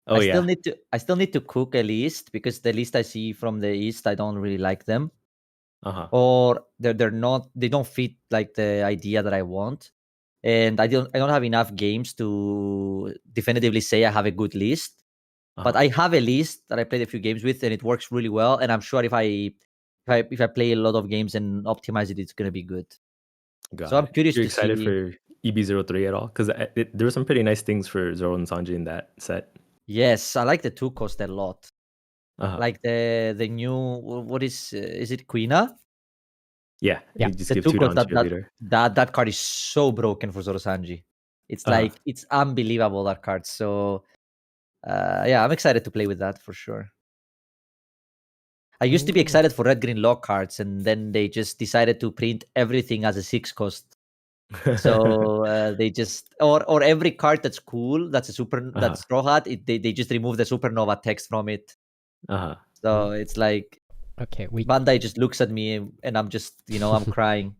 I
still need to cook a list because the list I see from the East, I don't really like them. Or they don't fit like the idea that I want. And I don't have enough games to definitively say I have a good list. But I have a list that I played a few games with and it works really well. And I'm sure if I play a lot of games and optimize it, it's gonna be good. So I'm curious to see.
EB03 at all? Because there were some pretty nice things for Zoro and Sanji in that set.
Yes, I like the 2 cost a lot.
Uh-huh.
Like the new what is it Quina?
Yeah,
Yeah.
you just
The
give
2
2
cost
downs to your leader.
that card is so broken for Zoro Sanji. It's
Uh-huh.
like it's unbelievable, that card. So yeah, I'm excited to play with that for sure. I used to be excited for red green lock cards, and then they just decided to print everything as a 6 cost. So they just or every card that's cool, that's a super that's straw hat, they just remove the supernova text from it.
Uh-huh.
So it's like
Okay,
Bandai just looks at me and I'm just, I'm crying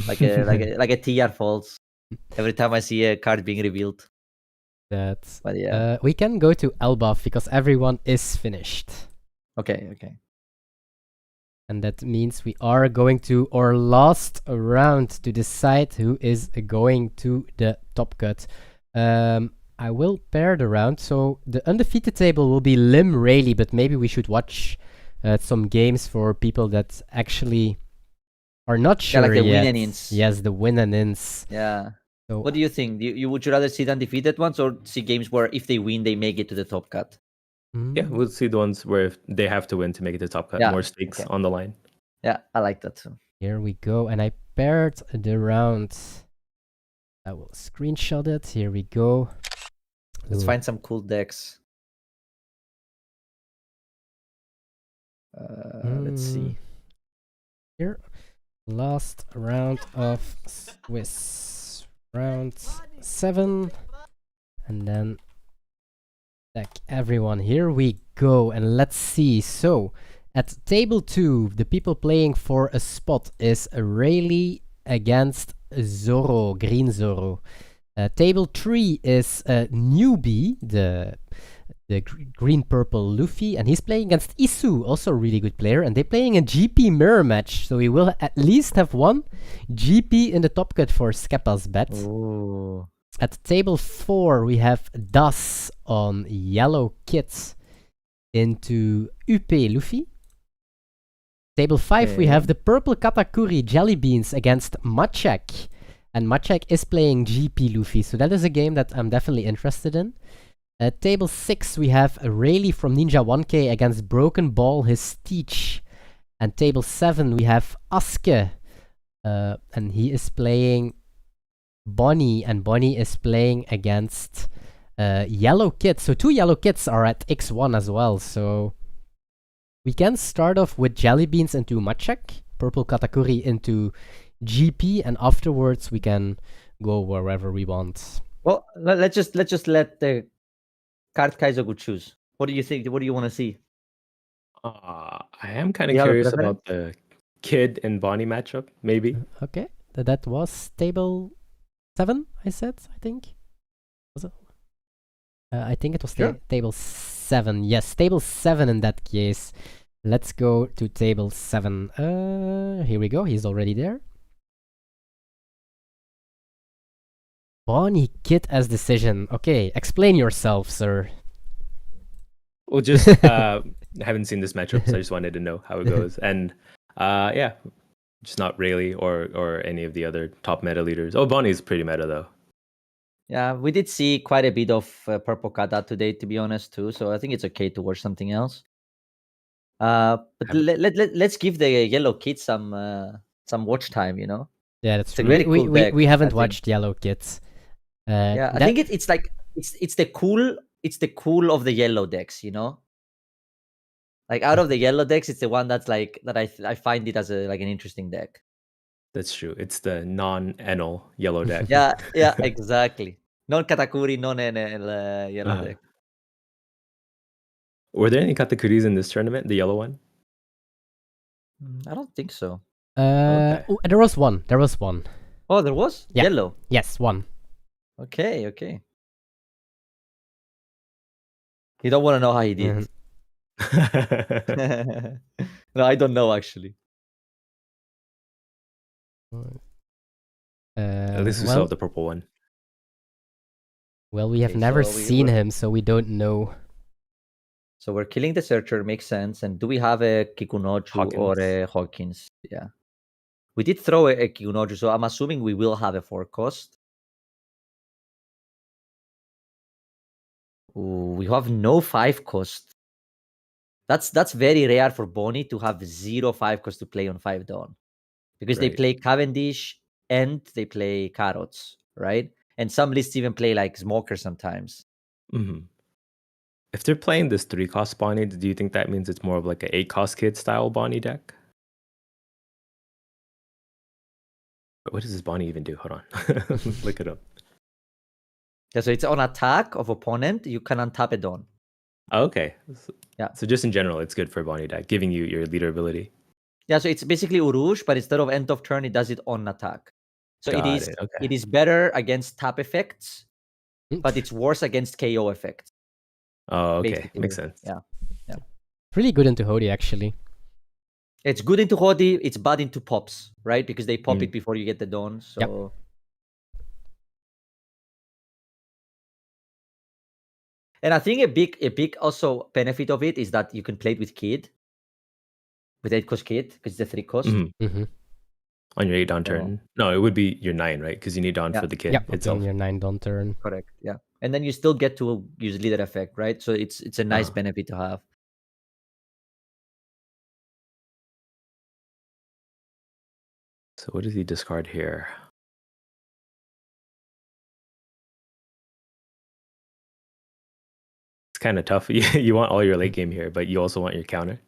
like a tear falls every time I see a card being revealed.
That's
But yeah.
we can go to Elbaf because everyone is finished.
Okay.
And that means we are going to our last round to decide who is going to the top cut. I will pair the round. So the undefeated table will be Lim Rayleigh, but maybe we should watch some games for people that actually are not sure
like the
yet.
win and ins.
Yes, the win and ins.
Yeah.
So
What do you think? Would you rather see the undefeated ones or see games where if they win, they make it to the top cut?
Yeah, we'll see the ones where they have to win to make it to top cut.
Yeah,
More stakes
okay.
on the line.
Yeah, I like that too.
Here we go, and I paired the round. I will screenshot it. Here we go.
Let's
Ooh.
find some cool decks. Let's see.
Here, last round of Swiss. Round 7. And then deck everyone. Here we go, and let's see. So, at table 2, the people playing for a spot is Rayleigh against Zoro, Green Zoro. Table 3 is Newbie, the green-purple Luffy, and he's playing against Isu, also a really good player, and they're playing a GP mirror match, so we will at least have one GP in the top cut for Skeppa's bet.
Ooh.
At table 4, we have Das on Yellow Kit into UP Luffy. Table 5, we have the purple Katakuri Jelly Beans against Machek. And Machek is playing GP Luffy, so that is a game that I'm definitely interested in. At table 6, we have Rayleigh from Ninja 1K against Broken Ball, his Teach. And table 7, we have Aske, and he is playing Bonnie, and Bonnie is playing against Yellow Kid. So 2 Yellow Kids are at X1 as well, so we can start off with Jelly Beans into Machek, Purple Katakuri into GP, and afterwards we can go wherever we want.
Well, let's just let the card Kaizoku choose. What do you think? What do you want to see?
I am kind of
You have a
curious
preference?
about the Kid and Bonnie matchup, maybe.
Okay, that was table 7, I said, I think. Was it? I think it was
Sure.
table 7. Yes, table 7 in that case. Let's go to table 7. Here we go. He's already there. Bonnie Kid as decision. Okay, explain yourself, sir.
Well, just haven't seen this matchup, so I just wanted to know how it goes. And yeah, just not Rayleigh or any of the other top meta leaders. Oh, Bonnie's pretty meta though.
Yeah, we did see quite a bit of Purple Kata today, to be honest, too. So I think it's okay to watch something else. But let's give the Yellow Kid some watch time.
Yeah, that's
It's a
true.
very cool deck,
we
I
haven't
think.
watched Yellow Kids.
Yeah, I think it's like it's the cool of the yellow decks. Like out of the yellow decks, it's the one that's like that I find it as an interesting deck.
That's true. It's the non-Enel yellow deck.
Yeah, exactly. Non Katakuri, non NL yellow deck.
Were there any Katakuris in this tournament? The yellow one?
I don't think so.
Okay.
Oh, there was one. There was one.
Oh, there was
Yeah.
yellow.
Yes, one.
Okay. You don't want to know how he did. No, I don't know actually.
At least we still have the purple one.
Well, we have
Okay,
never
so
seen him, so we don't know.
So we're killing the searcher, makes sense. And do we have a Kikunoju or
Hawkins.
a Hawkins? Yeah. We did throw a Kikunoju, so I'm assuming we will have a 4 cost. Ooh, we have no 5 cost. That's very rare for Bonnie to have 0 5 cost to play on 5 Dawn. Because they
Right.
play Cavendish and they play Carrots, right? And some lists even play like Smoker sometimes.
Mhm. If they're playing this 3-cost Bonnie, do you think that means it's more of like an 8-cost kid style Bonnie deck? What does this Bonnie even do? Hold on. Look it up.
Yeah, so it's on attack of opponent, you can untap a Dawn.
Oh, okay.
Yeah.
So just in general, it's good for Bonnie deck, giving you your leader ability.
Yeah, so it's basically Urush, but instead of end of turn, it does it on attack. So
Got
it
it. Okay.
it is better against tap effects,
Mm.
but it's worse against KO effects.
Oh, okay.
Basically.
Makes sense.
Yeah.
Really good into Hody, actually.
It's good into Hodi, it's bad into pops, right? Because they pop
Mm.
it before you get the Dawn. So and I think a big also benefit of it is that you can play it with Kid. With 8-cost Kid, because it's a 3-cost.
Mhm.
Mm-hmm.
On your 8 Dawn
So-
turn. No, it would be your 9, right? Because you need Dawn
Yeah.
for the kid
Yeah,
itself.
on your 9 Dawn turn.
Correct. Yeah. And then you still get to use leader effect, right? So it's a nice
Uh-huh.
benefit to have.
So what does he discard here? It's kind of tough. You want all your late game here, but you also want your counter.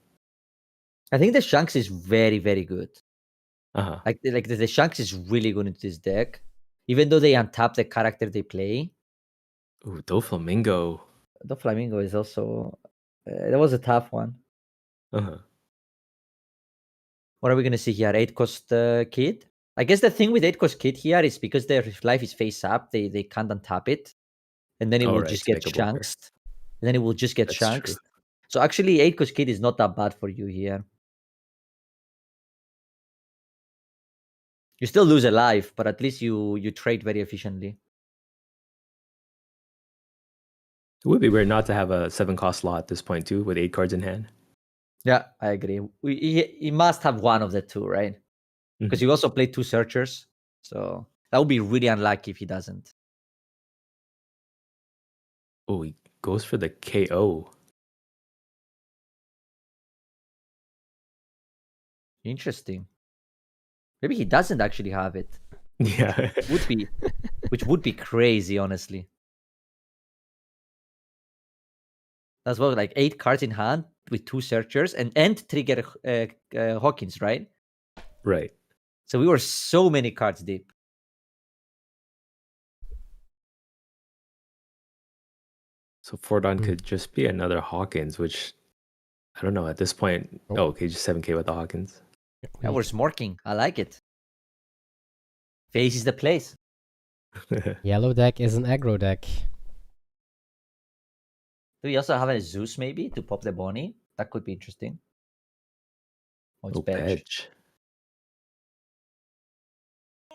I think the Shanks is very, very good.
Uh-huh.
Like the Shanks is really good into this deck. Even though they untap the character they play.
Ooh, Doflamingo.
The Flamingo is also that was a tough one.
Uh-huh.
What are we gonna see here? 8-cost Kid? I guess the thing with 8-cost Kid here is because their life is face up, they can't untap it. And then it will
Right,
just
to
get
make a blocker.
Shanks. And then it will just get
That's
Shanks.
true.
So actually 8-cost Kid is not that bad for you here. You still lose a life, but at least you trade very efficiently.
It would be weird not to have a 7-cost slot at this point too, with 8 cards in hand.
Yeah, I agree. He must have one of the two, right? Because you also play 2 searchers. So that would be really unlucky if he doesn't.
Oh, he goes for the KO.
Interesting. Maybe he doesn't actually have it.
Yeah.
Which would be crazy, honestly. As well, like 8 cards in hand with 2 searchers and trigger Hawkins, right?
Right.
So we were so many cards deep.
So Fordon could just be another Hawkins, which I don't know at this point. Oh, okay, just 7K with the Hawkins.
Yeah, we're smorking. I like it. Face is the place.
Yellow deck is an aggro deck.
Do we also have a Zeus maybe to pop the Bonnie? That could be interesting. Oh, it's
Oh,
Bedge.
Bedge.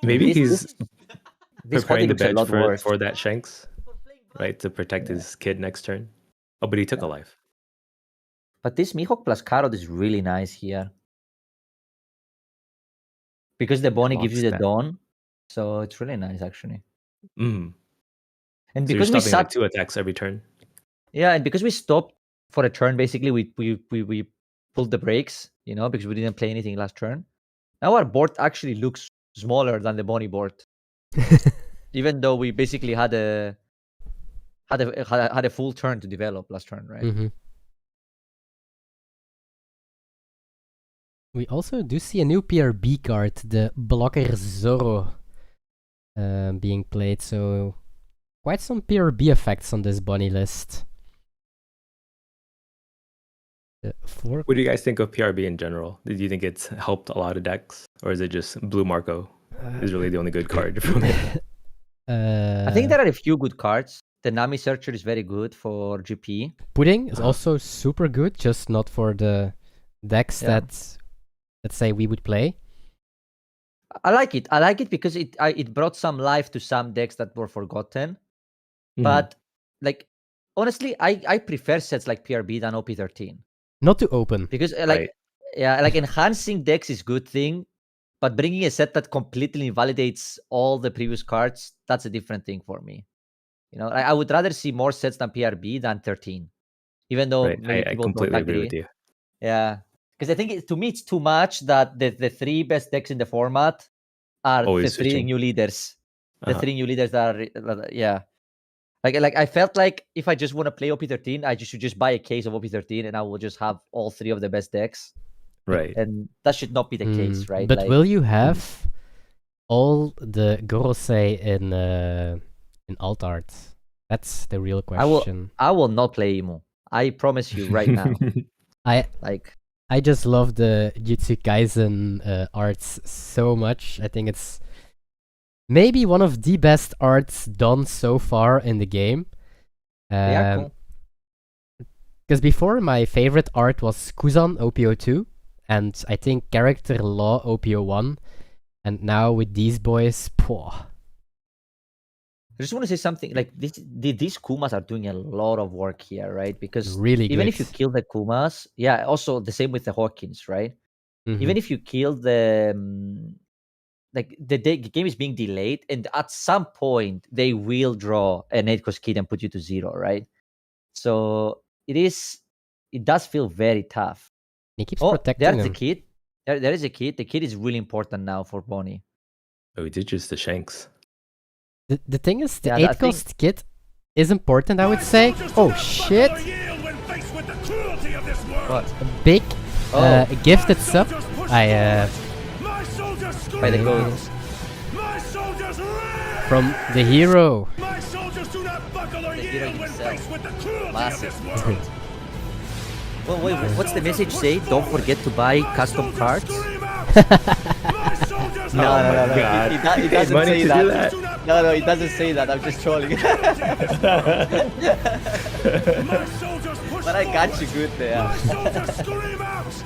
Maybe he's
this
preparing the
looks a
Bedge
lot worse.
for that Shanks, right? To protect his kid next turn. Oh, but he took a life.
But this Mihawk plus Carrot is really nice here. Because the Bonnie gives you the
Lockstep.
Dawn. So it's really nice actually.
Mm.
And
So you're
because we
stopping like
sat
2 attacks every turn.
Yeah, and because we stopped for a turn, basically we pulled the brakes, because we didn't play anything last turn. Now our board actually looks smaller than the Bonnie board. Even though we basically had a full turn to develop last turn, right?
Mm-hmm. We also do see a new PRB card, the Blocker Zorro, being played. So quite some PRB effects on this bunny list.
What do you guys think of PRB in general? Did you think it's helped a lot of decks, or is it just Blue Marco is really the only good card from it?
I think there are a few good cards. The Nami Searcher is very good for GP.
Pudding is also super good, just not for the decks that, let's say, we would play.
I like it. I like it because it brought some life to some decks that were forgotten. But like honestly, I prefer sets like PRB than OP13.
Not to open.
Because like enhancing decks is good thing, but bringing a set that completely invalidates all the previous cards, that's a different thing for me. You know, I would rather see more sets than PRB than 13, even though
Right.
many
I
people don't
completely agree with
agree.
you.
Yeah, because I think to me it's too much that the 3 best decks in the format are
Always
the 3
switching.
new leaders. The
Uh-huh.
3 new leaders that are yeah. Like I felt like if I just want to play OP13, I should just buy a case of OP13 and I will just have all 3 of the best decks.
Right.
And that should not be the case, right?
But
like,
will you have all the Gorosei in alt art? That's the real question.
I will not play Emo. I promise you right now.
I just love the Jutsu Kaisen arts so much. I think it's maybe one of the best arts done so far in the game.
Yeah, cool.
Because before, my favorite art was Kuzan OPO2, and I think Character Law OPO1, and now with these boys, poor.
I just want to say something. Like these Kumas are doing a lot of work here, right? Because
really
even
good.
if you kill the Kumas, yeah. Also the same with the Hawkins, right?
Mm-hmm.
Even if you kill the like the game is being delayed, and at some point they will draw an 8-cost kid and put you to 0, right? So it does feel very tough.
He keeps protecting
there's
him.
the kid. There is a kid. The kid is really important now for Bonnie.
Oh, he did just the Shanks.
The thing is, the 8-cost kit is important, I would say. Oh shit!
What?
A big gifted sub. By
the code.
From the hero.
Massive. Well, wait, what's the message say? Don't forget to buy custom cards? No. It doesn't say that. No, it doesn't say that. I'm just trolling. But I got you good there.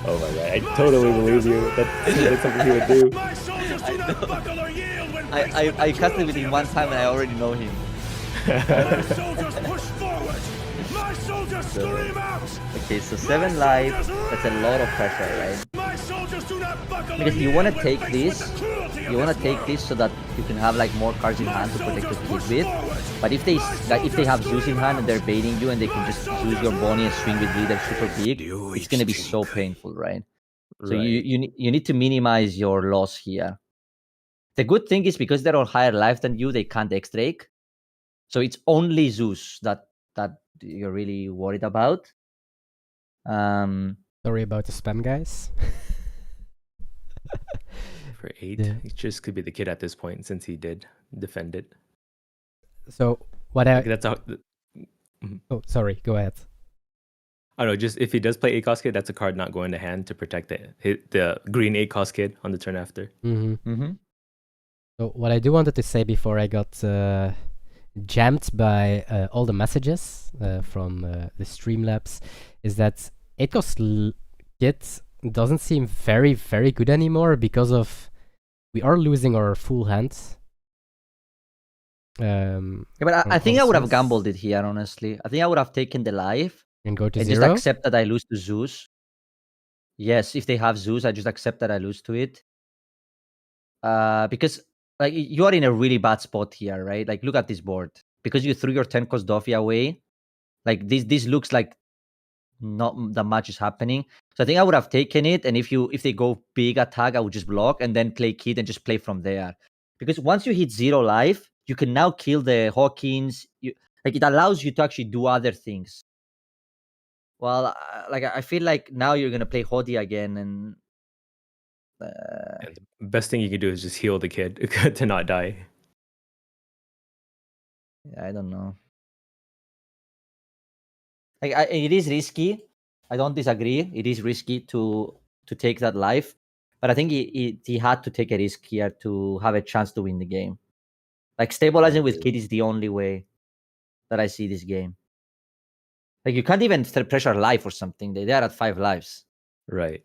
Oh my god, I totally believe you. That's something he would do.
I custom with him one time and I already know him. Okay, so 7 life, that's a lot of pressure, right? Because you want to take this so that you can have like more cards in hand to protect your kid with. But if they have Zeus in hand and they're baiting you and they can just use your Bonnie and swing with leader super big, it's gonna be so painful, right? So you need to minimize your loss here. The good thing is because they're on higher life than you, they can't X-Drake. So it's only Zeus that you're really worried about.
Sorry about the spam, guys.
For 8, it just could be the kid at this point since he did defend it.
So what I...
That's how...
Oh, sorry. Go ahead.
I don't know, just if he does play 8-cost kid, that's a card not going to hand to protect the green 8-cost kid on the turn after.
So what I do wanted to say before I got jammed by all the messages from the Streamlabs is that 8-cost kit doesn't seem very, very good anymore because of we are losing our full hands.
But I think I would have gambled it here, honestly. I think I would have taken the life
and go to
and
0?
just accept that I lose to Zeus. Yes, if they have Zeus, I just accept that I lose to it. Because like you are in a really bad spot here, right? Like look at this board. Because you threw your 10-cost Doffy away, like this looks like not that much is happening. So I think I would have taken it, and if they go big attack, I would just block and then play kid and just play from there. Because once you hit 0 life, you can now kill the Hawkins. Like it allows you to actually do other things. Well, like I feel like now you're gonna play Hodi again, and
the best thing you can do is just heal the kid to not die.
I don't know. Like it is risky. I don't disagree. It is risky to take that life, but I think he had to take a risk here to have a chance to win the game. Like stabilizing with kid is the only way that I see this game. Like you can't even pressure life or something. They are at 5 lives.
Right.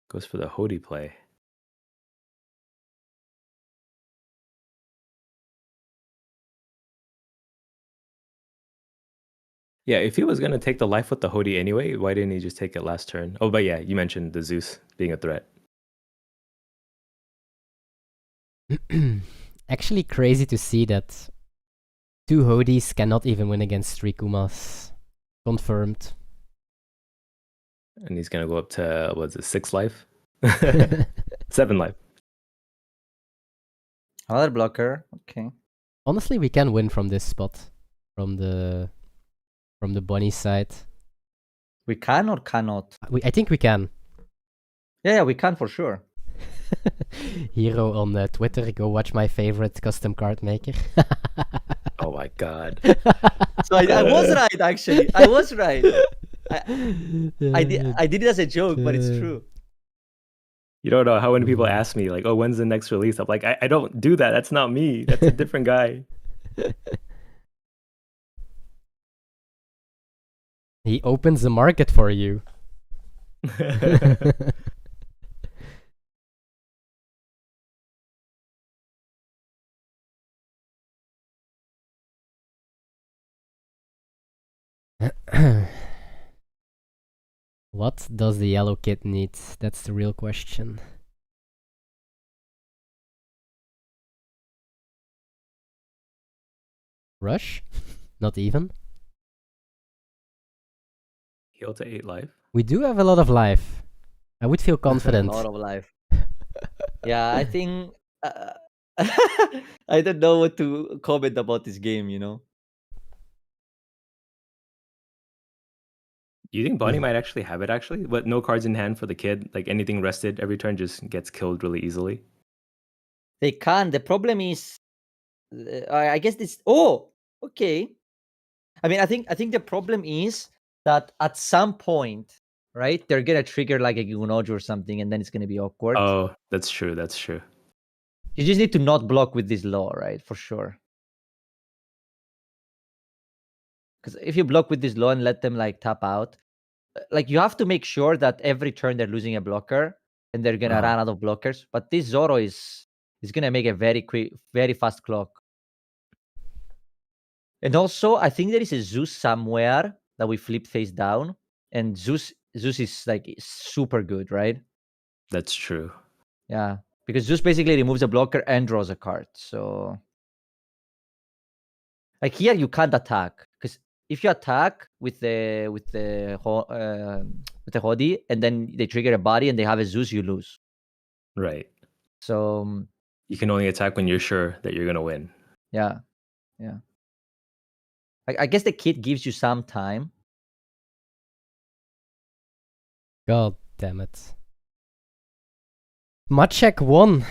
Goes for the Hodi play. Yeah, if he was going to take the life with the Hodi anyway, why didn't he just take it last turn? Oh, but yeah, you mentioned the Zeus being a threat.
actually crazy to see that 2 Hodis cannot even win against 3 Kumas. Confirmed.
And he's gonna go up to, what's it, 6 life? 7 life.
Another blocker. Okay.
Honestly, we can win from this spot. From the bunny side.
We can or cannot?
I think we can.
Yeah, we can for sure.
Hero on Twitter, go watch my favorite custom card maker.
Oh my god.
So I was right, actually. I was right. I did it as a joke, but it's true.
You don't know how many people ask me, like, oh, when's the next release? I'm like, I don't do that. That's not me. That's a different guy.
He opens the market for you. What does the yellow kid need? That's the real question. Rush? Not even.
Heal to 8 life.
We do have a lot of life. I would feel confident.
A lot of life. Yeah, I think I don't know what to comment about this game, you know.
You think Bonnie might actually have it, actually? But no cards in hand for the kid? Like, anything rested every turn just gets killed really easily?
They can. The problem is, I guess this. Oh, okay. I mean, I think the problem is that at some point, right, they're gonna trigger like a Gunojo or something, and then it's gonna be awkward.
Oh, that's true. That's true.
You just need to not block with this law, right? For sure. Because if you block with this law and let them like tap out, like you have to make sure that every turn they're losing a blocker and they're gonna run out of blockers. But this Zoro is gonna make a very quick, very fast clock. And also, I think there is a Zeus somewhere that we flip face down, and Zeus is like super good, right?
That's true.
Yeah, because Zeus basically removes a blocker and draws a card. So, like here, you can't attack because if you attack with the Hodi and then they trigger a body and they have a Zeus, you lose.
Right.
So
you can only attack when you're sure that you're gonna win.
Yeah. I guess the kit gives you some time.
God damn it. Machek won.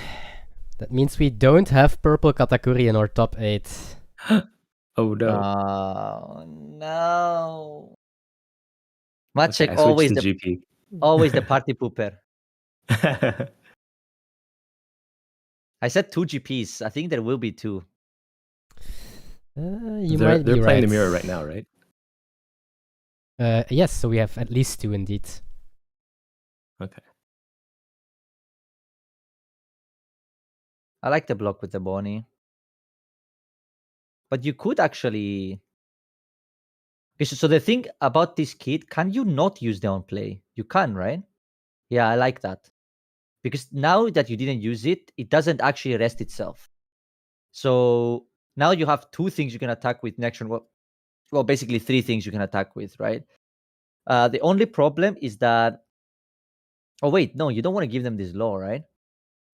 That means we don't have purple Katakuri in our top 8.
Oh no.
Oh no.
Okay,
Machek
I switched
always
to
the
GP.
always the party pooper. I said 2 GPs. I think there will be 2.
You
they're
might be
playing
right.
the mirror right now, right?
Yes, so we have at least 2 indeed.
Okay.
I like the block with the Bonnie. But you could actually... Okay, so the thing about this kit, can you not use the on play? You can, right? Yeah, I like that. Because now that you didn't use it, it doesn't actually rest itself. So now you have 2 things you can attack with next turn. Well, basically 3 things you can attack with, right? The only problem is that... Oh, wait, no, you don't want to give them this law, right?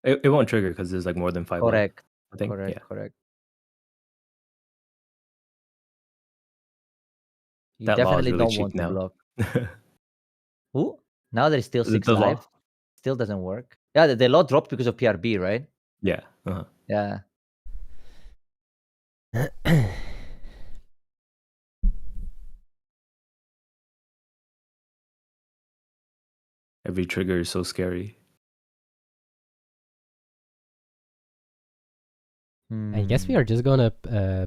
It won't trigger because there's like more than 5 life, I think.
Correct. You
That law is
definitely
really
don't
cheap
want to
now.
block. Ooh, now there's still 6
The law.
life. Still doesn't work. Yeah, the law dropped because of PRB, right?
Yeah. Uh-huh.
Yeah.
Every trigger is so scary.
I guess we are just gonna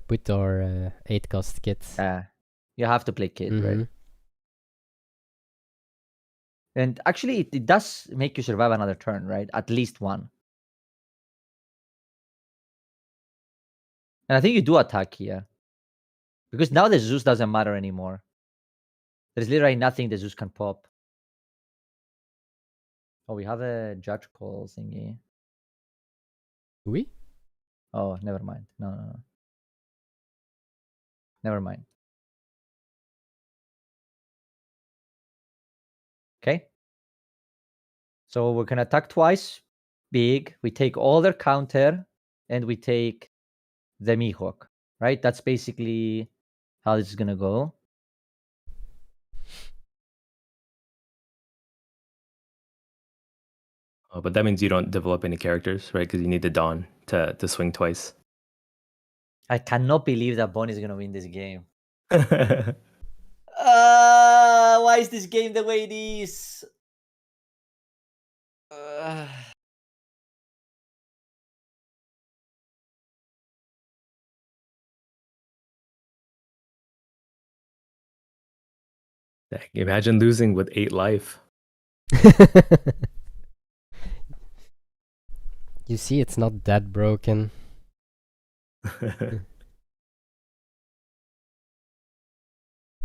put our 8 cost kit.
Yeah. You have to play kid,
Mhm.
right? And actually, it does make you survive another turn, right? At least one. And I think you do attack here. Because now the Zeus doesn't matter anymore. There's literally nothing the Zeus can pop. Oh, we have a judge call thingy.
Do we?
Oh, never mind. No. Never mind. Okay. So we're gonna attack twice. Big. We take all their counter, and we take the Mihawk. Right. That's basically how this is gonna go.
Oh, but that means you don't develop any characters, right? Because you need the Dawn to swing twice.
I cannot believe that Bonnie is gonna win this game.
Yeah,
Why is this game the way it is?
imagine losing with 8 life.
You see, it's not that broken.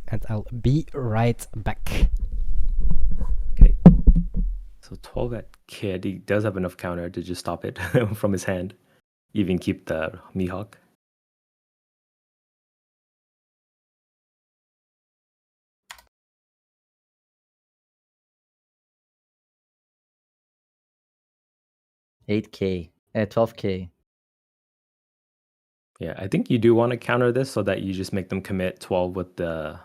And I'll be right back.
Okay. So 12 at Kid, he does have enough counter to just stop it from his hand. Even keep the Mihawk.
$8K, 12K.
Yeah, I think you do want to counter this so that you just make them commit 12 with the...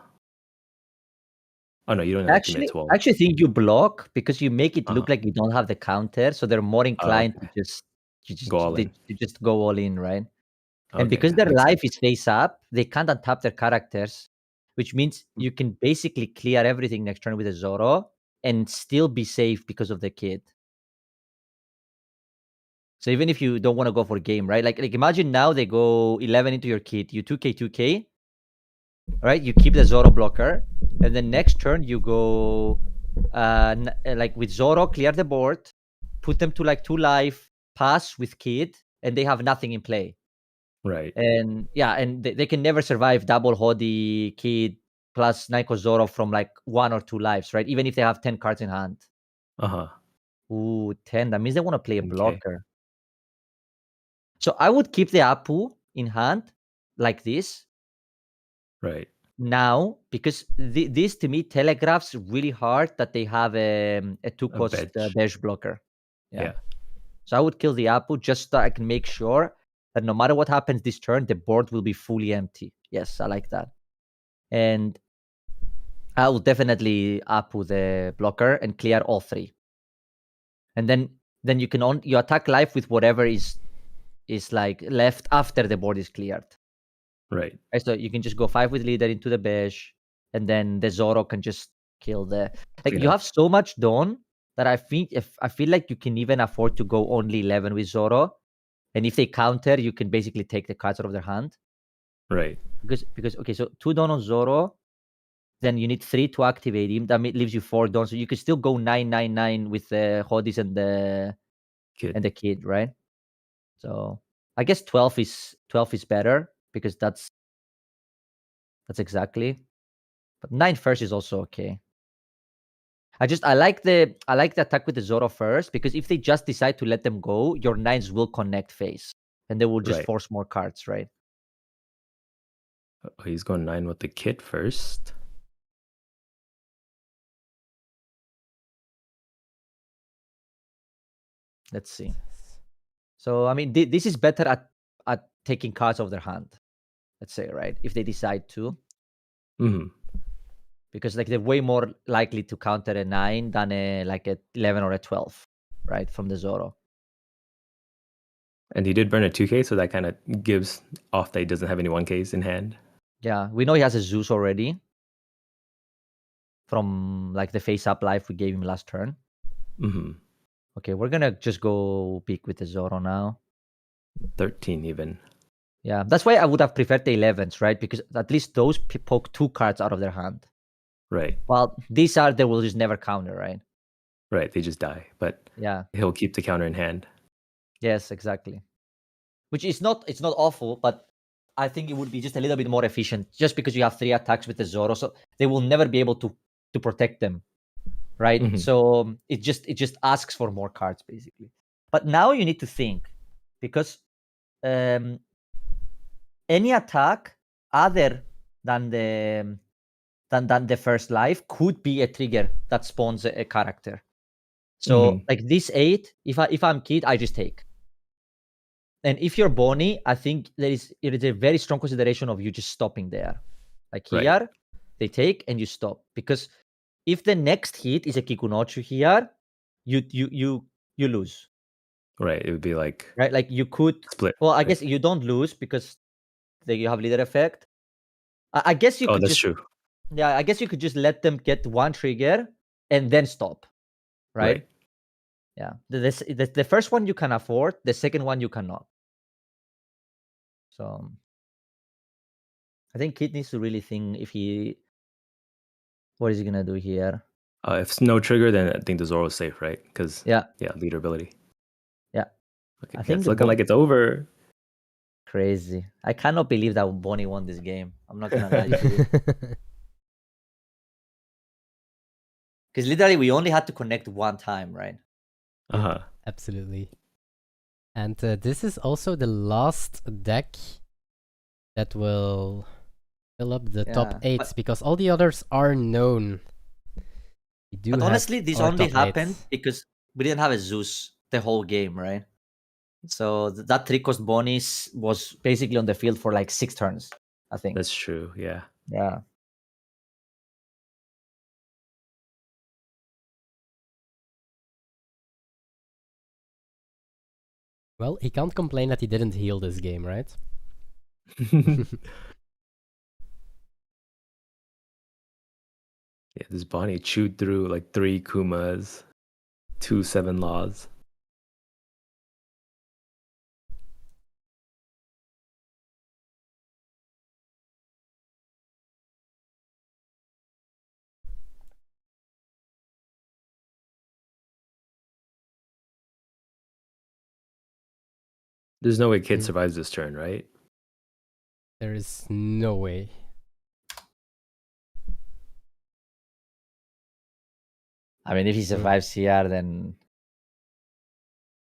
Oh no, you don't have to commit 12.
I actually think you block because you make it
Uh-huh.
look like you don't have the counter, so they're more inclined
okay.
to just
Go all in.
you just go all in, right? And
Okay,
because their
makes
life
sense.
is face up, they can't untap their characters, which means you can basically clear everything next turn with a Zoro and still be safe because of the kid. So even if you don't want to go for game, right? Like imagine now they go 11 into your kid, you 2K, right? You keep the Zoro blocker, and then next turn you go like with Zoro, clear the board, put them to like 2 life, pass with kid, and they have nothing in play.
Right.
And yeah, and they can never survive double Hodi kid plus Naiko Zoro from like 1 or 2 lives, right? Even if they have 10 cards in hand.
Uh-huh.
Ooh, 10. That means they want to play a
Okay.
blocker. So I would keep the Apu in hand like this.
Right.
Now, because this to me telegraphs really hard that they have a 2-cost Beige blocker.
Yeah.
So I would kill the Apu just so I can make sure that no matter what happens this turn, the board will be fully empty. Yes, I like that. And I will definitely Apu the blocker and clear all 3. And then you can you attack life with whatever is like left after the board is cleared.
Right.
So you can just go 5 with leader into the Beige, and then the Zoro can just kill the... Like you have so much Dawn that I feel like you can even afford to go only 11 with Zoro. And if they counter, you can basically take the cards out of their hand.
Right.
Because okay, so 2 Dawn on Zoro, then you need 3 to activate him. That leaves you 4 Dawn. So you can still go 9 with the Hodis and the kid, right? So I guess 12 is better because that's exactly. But 9 first is also okay. I like the attack with the Zoro first because if they just decide to let them go, your 9s will connect face and they will just force more cards, right?
Oh, he's going 9 with the kid first.
Let's see. So I mean, this is better at taking cards off their hand. Let's say, right? If they decide to. Because like they're way more likely to counter a 9 than a 11 or a 12, right? From the Zoro.
And he did burn a 2K, so that kind of gives off that he doesn't have any 1Ks in hand.
Yeah, we know he has a Zeus already. From like the face-up life we gave him last turn. Okay, we're gonna just go big with the Zoro now.
13 even.
Yeah, that's why I would have preferred the 11s, right? Because at least those poke 2 cards out of their hand.
Right.
Well, these are, they will just never counter, right?
Right, they just die. But
yeah,
he'll keep the counter in hand.
Yes, exactly. Which is not, it's not awful, but I think it would be just a little bit more efficient just because you have 3 attacks with the Zoro. So they will never be able to protect them, right? So it just asks for more cards, basically. But now you need to think, because any attack other than the first life could be a trigger that spawns a character. So like this 8, if I'm Kid, I just take. And if you're Bonnie, I think it is a very strong consideration of you just stopping there. Like here, they take and you stop, because if the next hit is a Kikunochu here, you lose.
Right. It would be like
Right, like you could
split.
Well, I
right?
guess you don't lose because you have leader effect. I guess you
Oh,
could
that's
just
true.
Yeah, I guess you could just let them get one trigger and then stop. Right? Yeah. The first one you can afford, the second one you cannot. So I think Kid needs to really think what is he gonna do here.
If it's no trigger, then I think the Zoro is safe, right? Because
Yeah,
leader ability.
Yeah.
Okay,
I think
it's
the
looking like it's over.
Crazy. I cannot believe that Bonnie won this game. I'm not gonna lie to you. Because literally we only had to connect one time, right?
Absolutely. And this is also the last deck that will fill up the top 8s, because all the others are known.
But honestly, this only happened because we didn't have a Zeus the whole game, right? So that 3-cost bonus was basically on the field for like 6 turns, I think.
That's true, yeah.
Yeah.
Well, he can't complain that he didn't heal this game, right?
Yeah, this Bonnie chewed through like 3 Kumas, 2 7 laws. There's no way Kid survives this turn, right?
There is no way.
I mean, if he survives here, then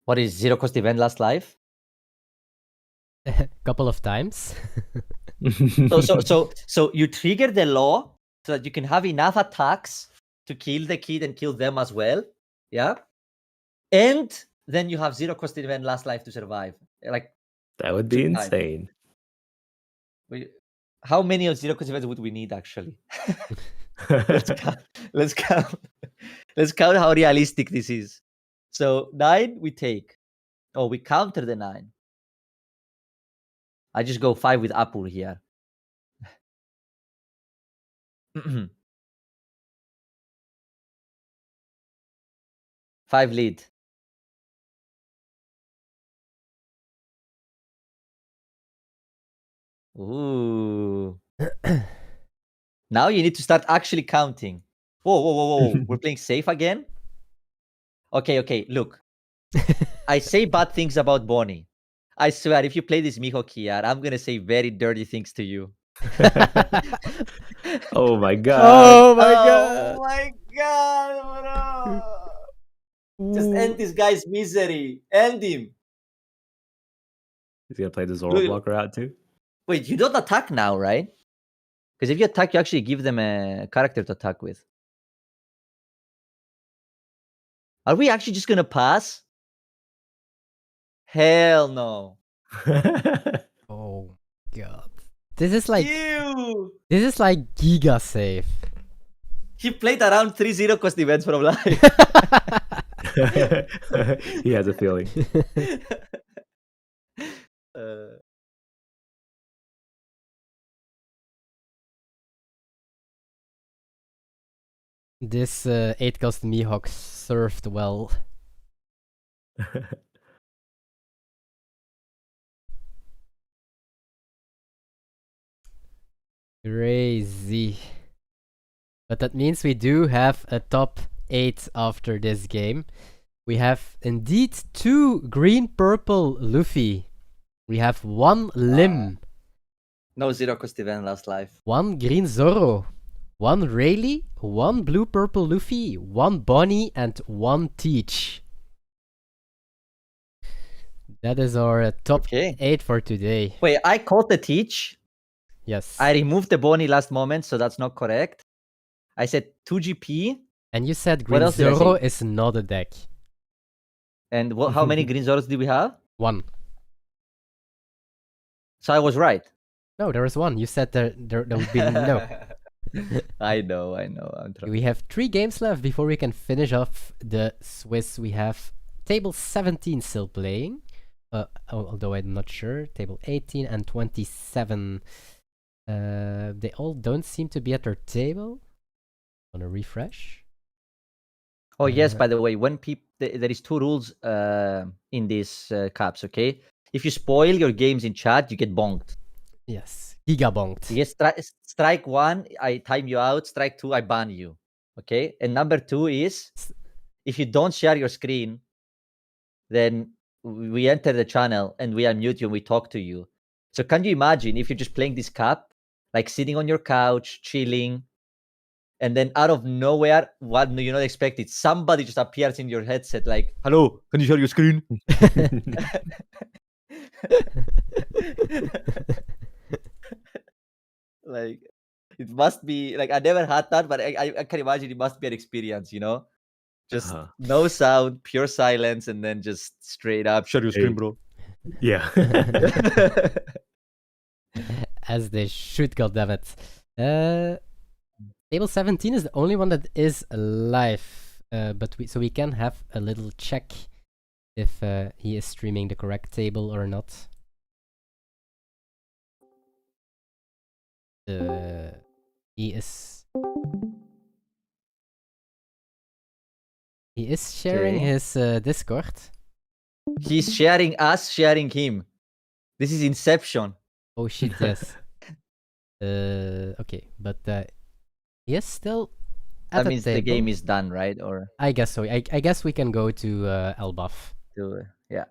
what is 0-cost event last life?
Couple of times.
So you trigger the law so that you can have enough attacks to kill the Kid and kill them as well. Yeah. And then you have 0-cost event last life to survive. Like
that would be insane.
How many of 0-cost events would we need actually? Let's count. Let's count how realistic this is. So 9 we take. Oh, we counter the 9. I just go 5 with Apur here. 5 lead. Ooh. Now you need to start actually counting. Whoa. We're playing safe again? Okay. Look. I say bad things about Bonnie. I swear, if you play this Mihawk here, I'm going to say very dirty things to you.
Oh my god.
Oh my god.
Oh my god, bro. Just end this guy's misery. End him.
He's going to play the Zoro blocker out too?
Wait, you don't attack now, right? Because if you attack, you actually give them a character to attack with. Are we actually just going to pass? Hell no.
Oh god. This is like
Ew.
This is like giga safe.
He played around 3 0-cost events from life.
He has a feeling.
This 8-cost Mihawk served well. Crazy. But that means we do have a top 8 after this game. We have indeed 2 green-purple Luffy. We have 1 Lim.
No 0-cost event last life.
1 green Zoro. 1 Rayleigh, 1 blue-purple Luffy, 1 Bonnie, and 1 Teach. That is our top
Okay.
8 for today.
Wait, I called the teach.
Yes.
I removed the Bonnie last moment, so that's not correct. I said 2GP.
And you said
What
Green
else did I
Zoro
say?
is not a deck.
And how many Green Zoros do we have?
1.
So I was right.
No, there is 1. You said there would be no.
I know. I'm trying.
We have 3 games left before we can finish off the Swiss. We have table 17 still playing. Although I'm not sure. Table 18 and 27. They all don't seem to be at their table. On a refresh.
Oh yes, by the way, when there is 2 rules in these caps. Okay, if you spoil your games in chat, you get bonked.
Yes, gigabonked.
You get strike 1, I time you out. Strike 2, I ban you. Okay, and number 2 is if you don't share your screen, then we enter the channel and we unmute you and we talk to you. So can you imagine if you're just playing this cap, like sitting on your couch, chilling, and then out of nowhere, what you not expect it, somebody just appears in your headset like, "Hello, can you share your screen?" Like, it must be like I never had that, but I can imagine it must be an experience, you know? Just no sound, pure silence, and then just straight up share your screen, bro.
Yeah.
As they should, goddammit. Table 17 is the only one that is live, but we can have a little check if he is streaming the correct table or not. He is sharing his Discord.
He's sharing us, sharing him. This is Inception.
Oh shit, yes. Okay, but he is still at
That
the
means
table.
the game is done, right? Or
I guess so. I guess we can go to Elbaf.
yeah.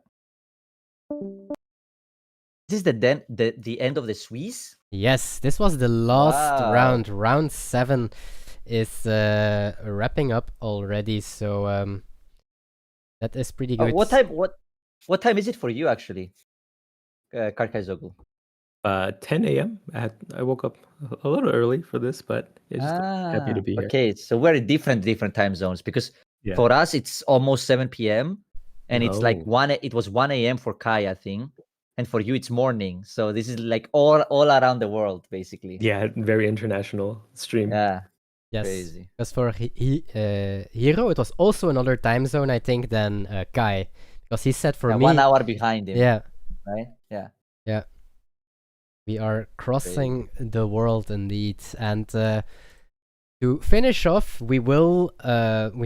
This is the end of the Swiss?
Yes, this was the last
Wow.
round. Round 7 is wrapping up already, so that is pretty good.
What time is it for you actually? Karkaizoglu.
10 a.m. I woke up a little early for this, but yeah, just happy to be here.
Okay, so we're in different time zones because
Yeah.
for us it's almost 7 p.m. and it's like
Oh.
it was 1 a.m. for Kai, I think. And for you it's morning. So this is like all around the world basically.
Yeah, very international stream.
Yeah.
Yes,
Crazy.
because for Hero, it was also another time zone, I think, than Kai. Because he said for me...
1 hour behind him.
Yeah.
Right? Yeah.
Yeah. We are crossing the world indeed. And to finish off, we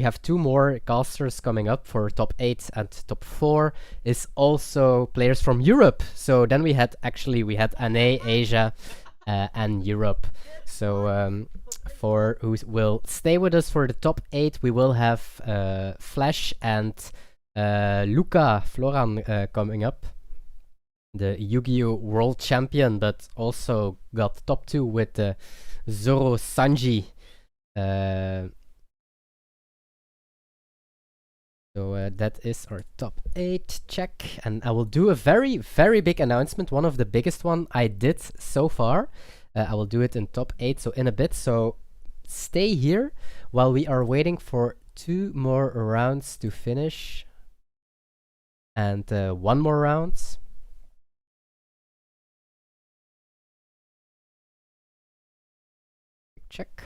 have 2 more casters coming up for top 8 and top 4 is also players from Europe. So then we had Ane, Asia, and Europe. So for who will stay with us for the top 8, we will have Flash and Luca Floran coming up. The Yu-Gi-Oh! World Champion, but also got top 2 with Zoro Sanji. So that is our top 8 check. And I will do a very, very big announcement. One of the biggest one I did so far. I will do it in top 8, so in a bit. So stay here while we are waiting for 2 more rounds to finish. And 1 more round. Check.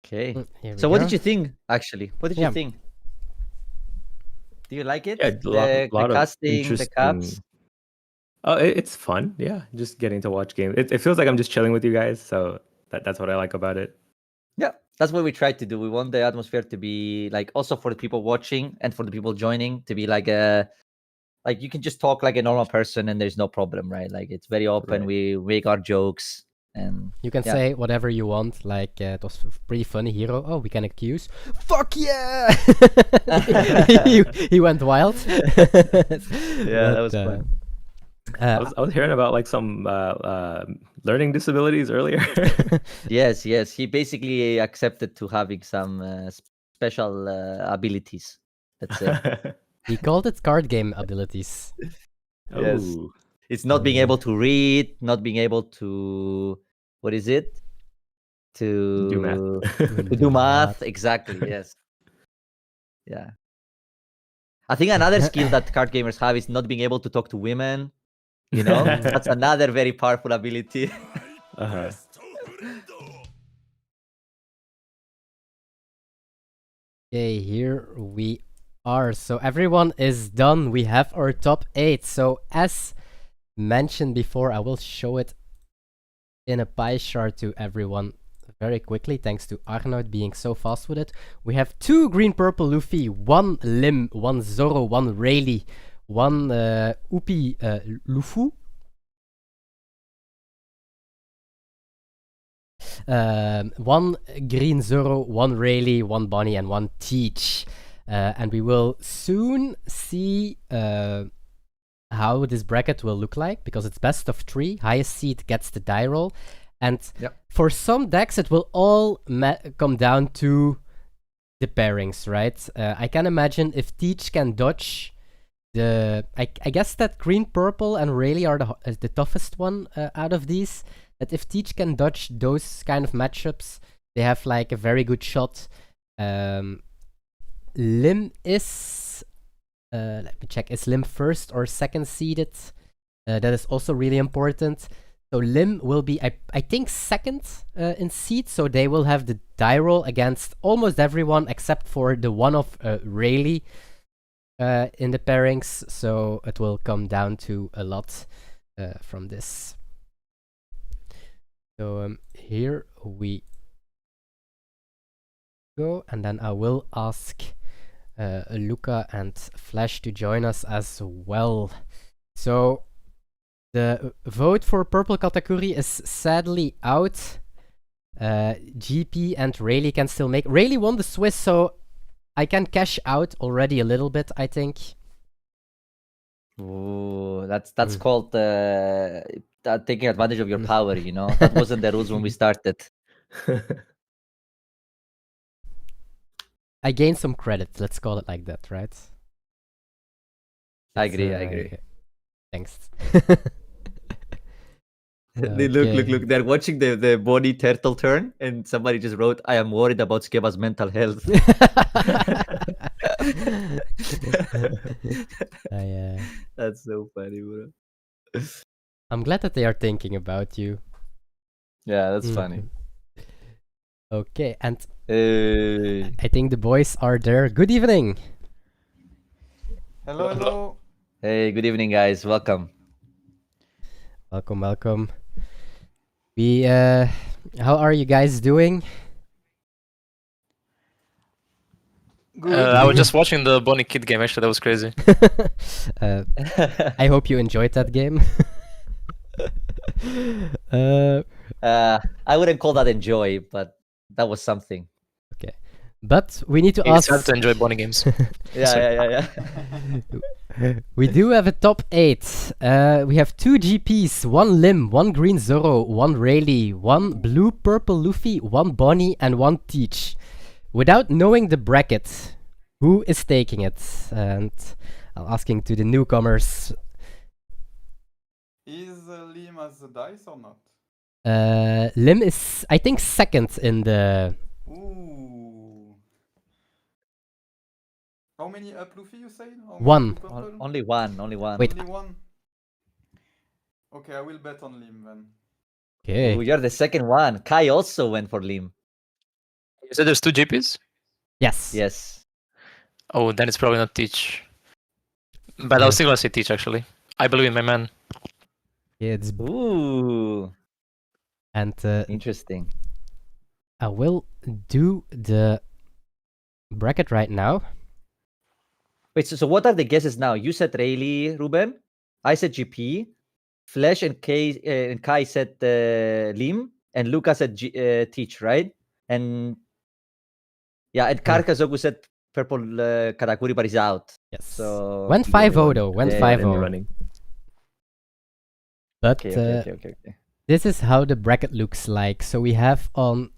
Okay.
Here
So
we
what
go.
did you think actually? What did you think? Do you like it?
Yeah,
The
lot of
casting, the
interesting.
caps?
Oh, it's fun. Yeah, just getting to watch games. It feels like I'm just chilling with you guys, so that's what I like about it.
Yeah, that's what we try to do. We want the atmosphere to be like also for the people watching and for the people joining to be like you can just talk like a normal person and there's no problem, right? Like it's very open.
Right.
We make our jokes and
you can say whatever you want. Like it was pretty funny. Hero. Oh, we can accuse. Fuck yeah! he went wild.
Yeah, that was fun.
I was hearing about like some learning disabilities earlier.
Yes. He basically accepted to having some special abilities. Let's say.
He called it card game abilities.
Yes.
Oh,
It's not being able to read, not being able to what is it? To
do math.
to do math. Exactly. Yes. Yeah. I think another skill that card gamers have is not being able to talk to women. You know, that's another very powerful ability.
Uh-huh.
Okay, here we are. So everyone is done. We have our top 8. So as mentioned before, I will show it in a pie chart to everyone very quickly, thanks to Arnoud being so fast with it. We have 2 green-purple Luffy, 1 Lim, 1 Zoro, 1 Rayleigh, 1 Upi Lufu, 1 green Zoro, 1 Rayleigh, 1 Bonnie, and 1 Teach. And we will soon see how this bracket will look like, because it's best of 3. Highest seed gets the die roll. And for some decks, it will all come down to the pairings, right? I can imagine if Teach can dodge the... I guess that green, purple, and Rayleigh are the toughest one out of these. That if Teach can dodge those kind of matchups, they have like a very good shot. Lim is... let me check. Is Lim first or second seeded? That is also really important. So Lim will be, I think, second in seed. So they will have the die roll against almost everyone except for the one of Rayleigh in the pairings. So it will come down to a lot from this. So here we go. And then I will ask Luca and Flash to join us as well. So the vote for purple Katakuri is sadly out. GP and Rayleigh can still make. Rayleigh won the Swiss, so I can cash out already a little bit, I think.
Ooh, that's called taking advantage of your power, you know? That wasn't the rules when we started.
I gained some credit, let's call it like that, right?
I agree.
Thanks.
Look. They're watching the body turtle turn, and somebody just wrote, I am worried about Skeba's mental health. That's so funny, bro.
I'm glad that they are thinking about you.
Yeah, that's funny.
Okay, and I think the boys are there. Good evening.
Hello.
Hey, good evening, guys. Welcome.
Welcome. We how are you guys doing?
Good.
I was just watching the Bonnie Kid game. Actually, that was crazy.
I hope you enjoyed that game.
I wouldn't call that enjoy, but that was something.
Okay, but we need to
It's
ask.
hard to enjoy Bonnie games.
Yeah.
We do have a top 8. We have 2 GPs, 1 Lim, 1 green Zoro, 1 Rayleigh, 1 blue purple Luffy, 1 Bonnie, and 1 Teach. Without knowing the bracket, who is taking it? And I'm asking to the newcomers.
Is Lim as the dice or not?
Lim is, I think, second in the...
Ooh. How many up Luffy you say?
One.
Only one.
Wait.
Only one? Okay, I will bet on Lim then.
Okay.
Ooh, you're the second one. Kai also went for Lim.
You said there's 2 GPs?
Yes.
Oh, then it's probably not Teach. But I was still gonna say Teach, actually. I believe in my man.
Yeah, it's...
Ooh.
And
interesting.
I will do the bracket right now.
Wait, so what are the guesses now? You said Rayleigh, Ruben. I said GP. Flesh and Kai said Lim. And Luca said Teach, right? And and Karkazoku said purple Katakuri, but he's out.
Yes.
So
Went 5-0 though. Went
Yeah,
5-0.
running.
But
Okay.
this is how the bracket looks like. So we have on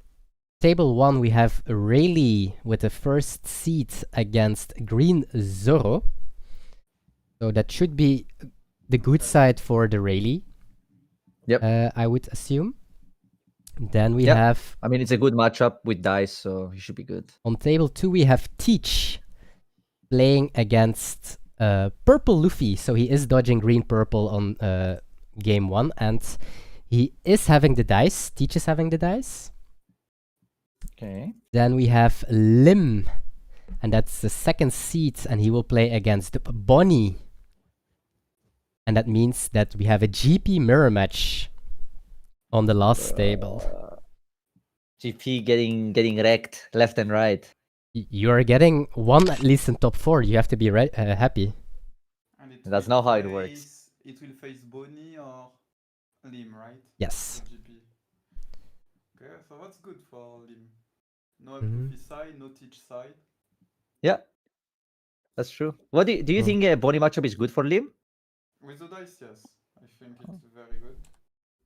table 1, we have Rayleigh with the first seed against Green Zoro. So that should be the good side for the Rayleigh.
Yep.
I would assume. Then we
Yep.
have
I mean, it's a good matchup with dice, so he should be good.
on table 2 we have Teach playing against Purple Luffy. So he is dodging green purple on game 1, and he is having the dice. Teach is having the dice.
Okay.
Then we have Lim, and that's the second seed, and he will play against Bonnie. And that means that we have a GP mirror match on the last table.
GP getting wrecked left and right.
You're getting one at least in top 4. You have to be happy.
And it
That's
will
not how it
face-
works.
It will face Bonnie or Lim, right?
Yes.
For GP. Okay, so that's good for Lim. No
Mhm.
Luffy side, no Teach side.
Yeah, that's true. What do you think Bonnie matchup is good for Lim?
With the dice, yes. I think it's very good.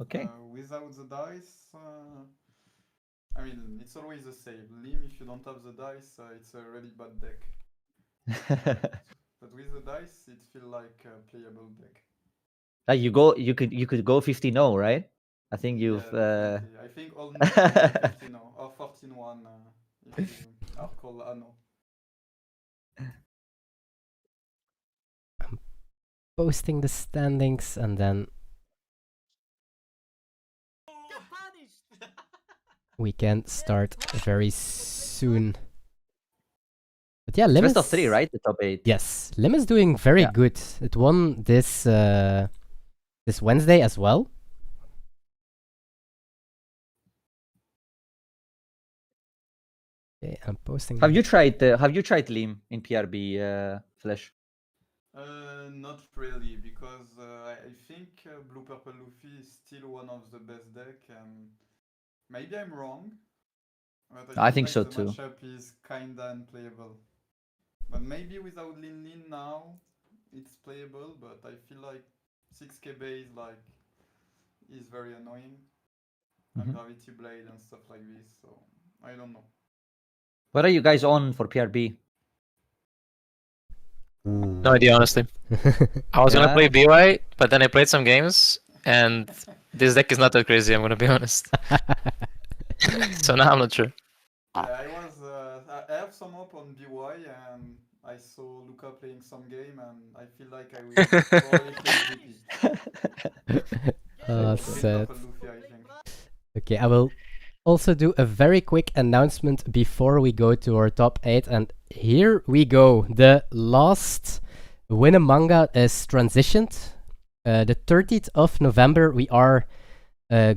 Okay.
Without the dice, I mean, it's always the same. Lim, if you don't have the dice, it's a really bad deck. But with the dice, it feels like a playable deck.
Like you could go 15-0, right? I think you've
Yeah, definitely. I think almost 15 or 14-1 if you are called Anno.
Posting the standings, and then we can start very soon. But yeah, Lim
best
is
of 3, right? The top 8.
Yes, Lim is doing very
Yeah.
good. It won this this Wednesday as well. Okay, I'm posting.
Have you tried Lim in PRB, Flash?
Not really, because I think Blue Purple Luffy is still one of the best deck, and maybe I'm wrong. But
I
feel
think
like
so
the
too.
matchup is kinda unplayable. But maybe without Lin Lin now, it's playable. But I feel like 6k base is very annoying, and Gravity Blade and stuff like this. So I don't know.
What are you guys on for PRB?
No idea, honestly. I was gonna play BY, but then I played some games, and this deck is not that crazy. I'm gonna be honest. So now I'm not sure.
Yeah, I have some hope on BY, and I saw Luca playing some game, and I feel like I will probably play GP.
Oh,
So,
sad.
Purple Luffy, I think.
Okay, I will also do a very quick announcement before we go to our top 8, and here we go. The last Win a Manga is transitioned. The 30th of November, we are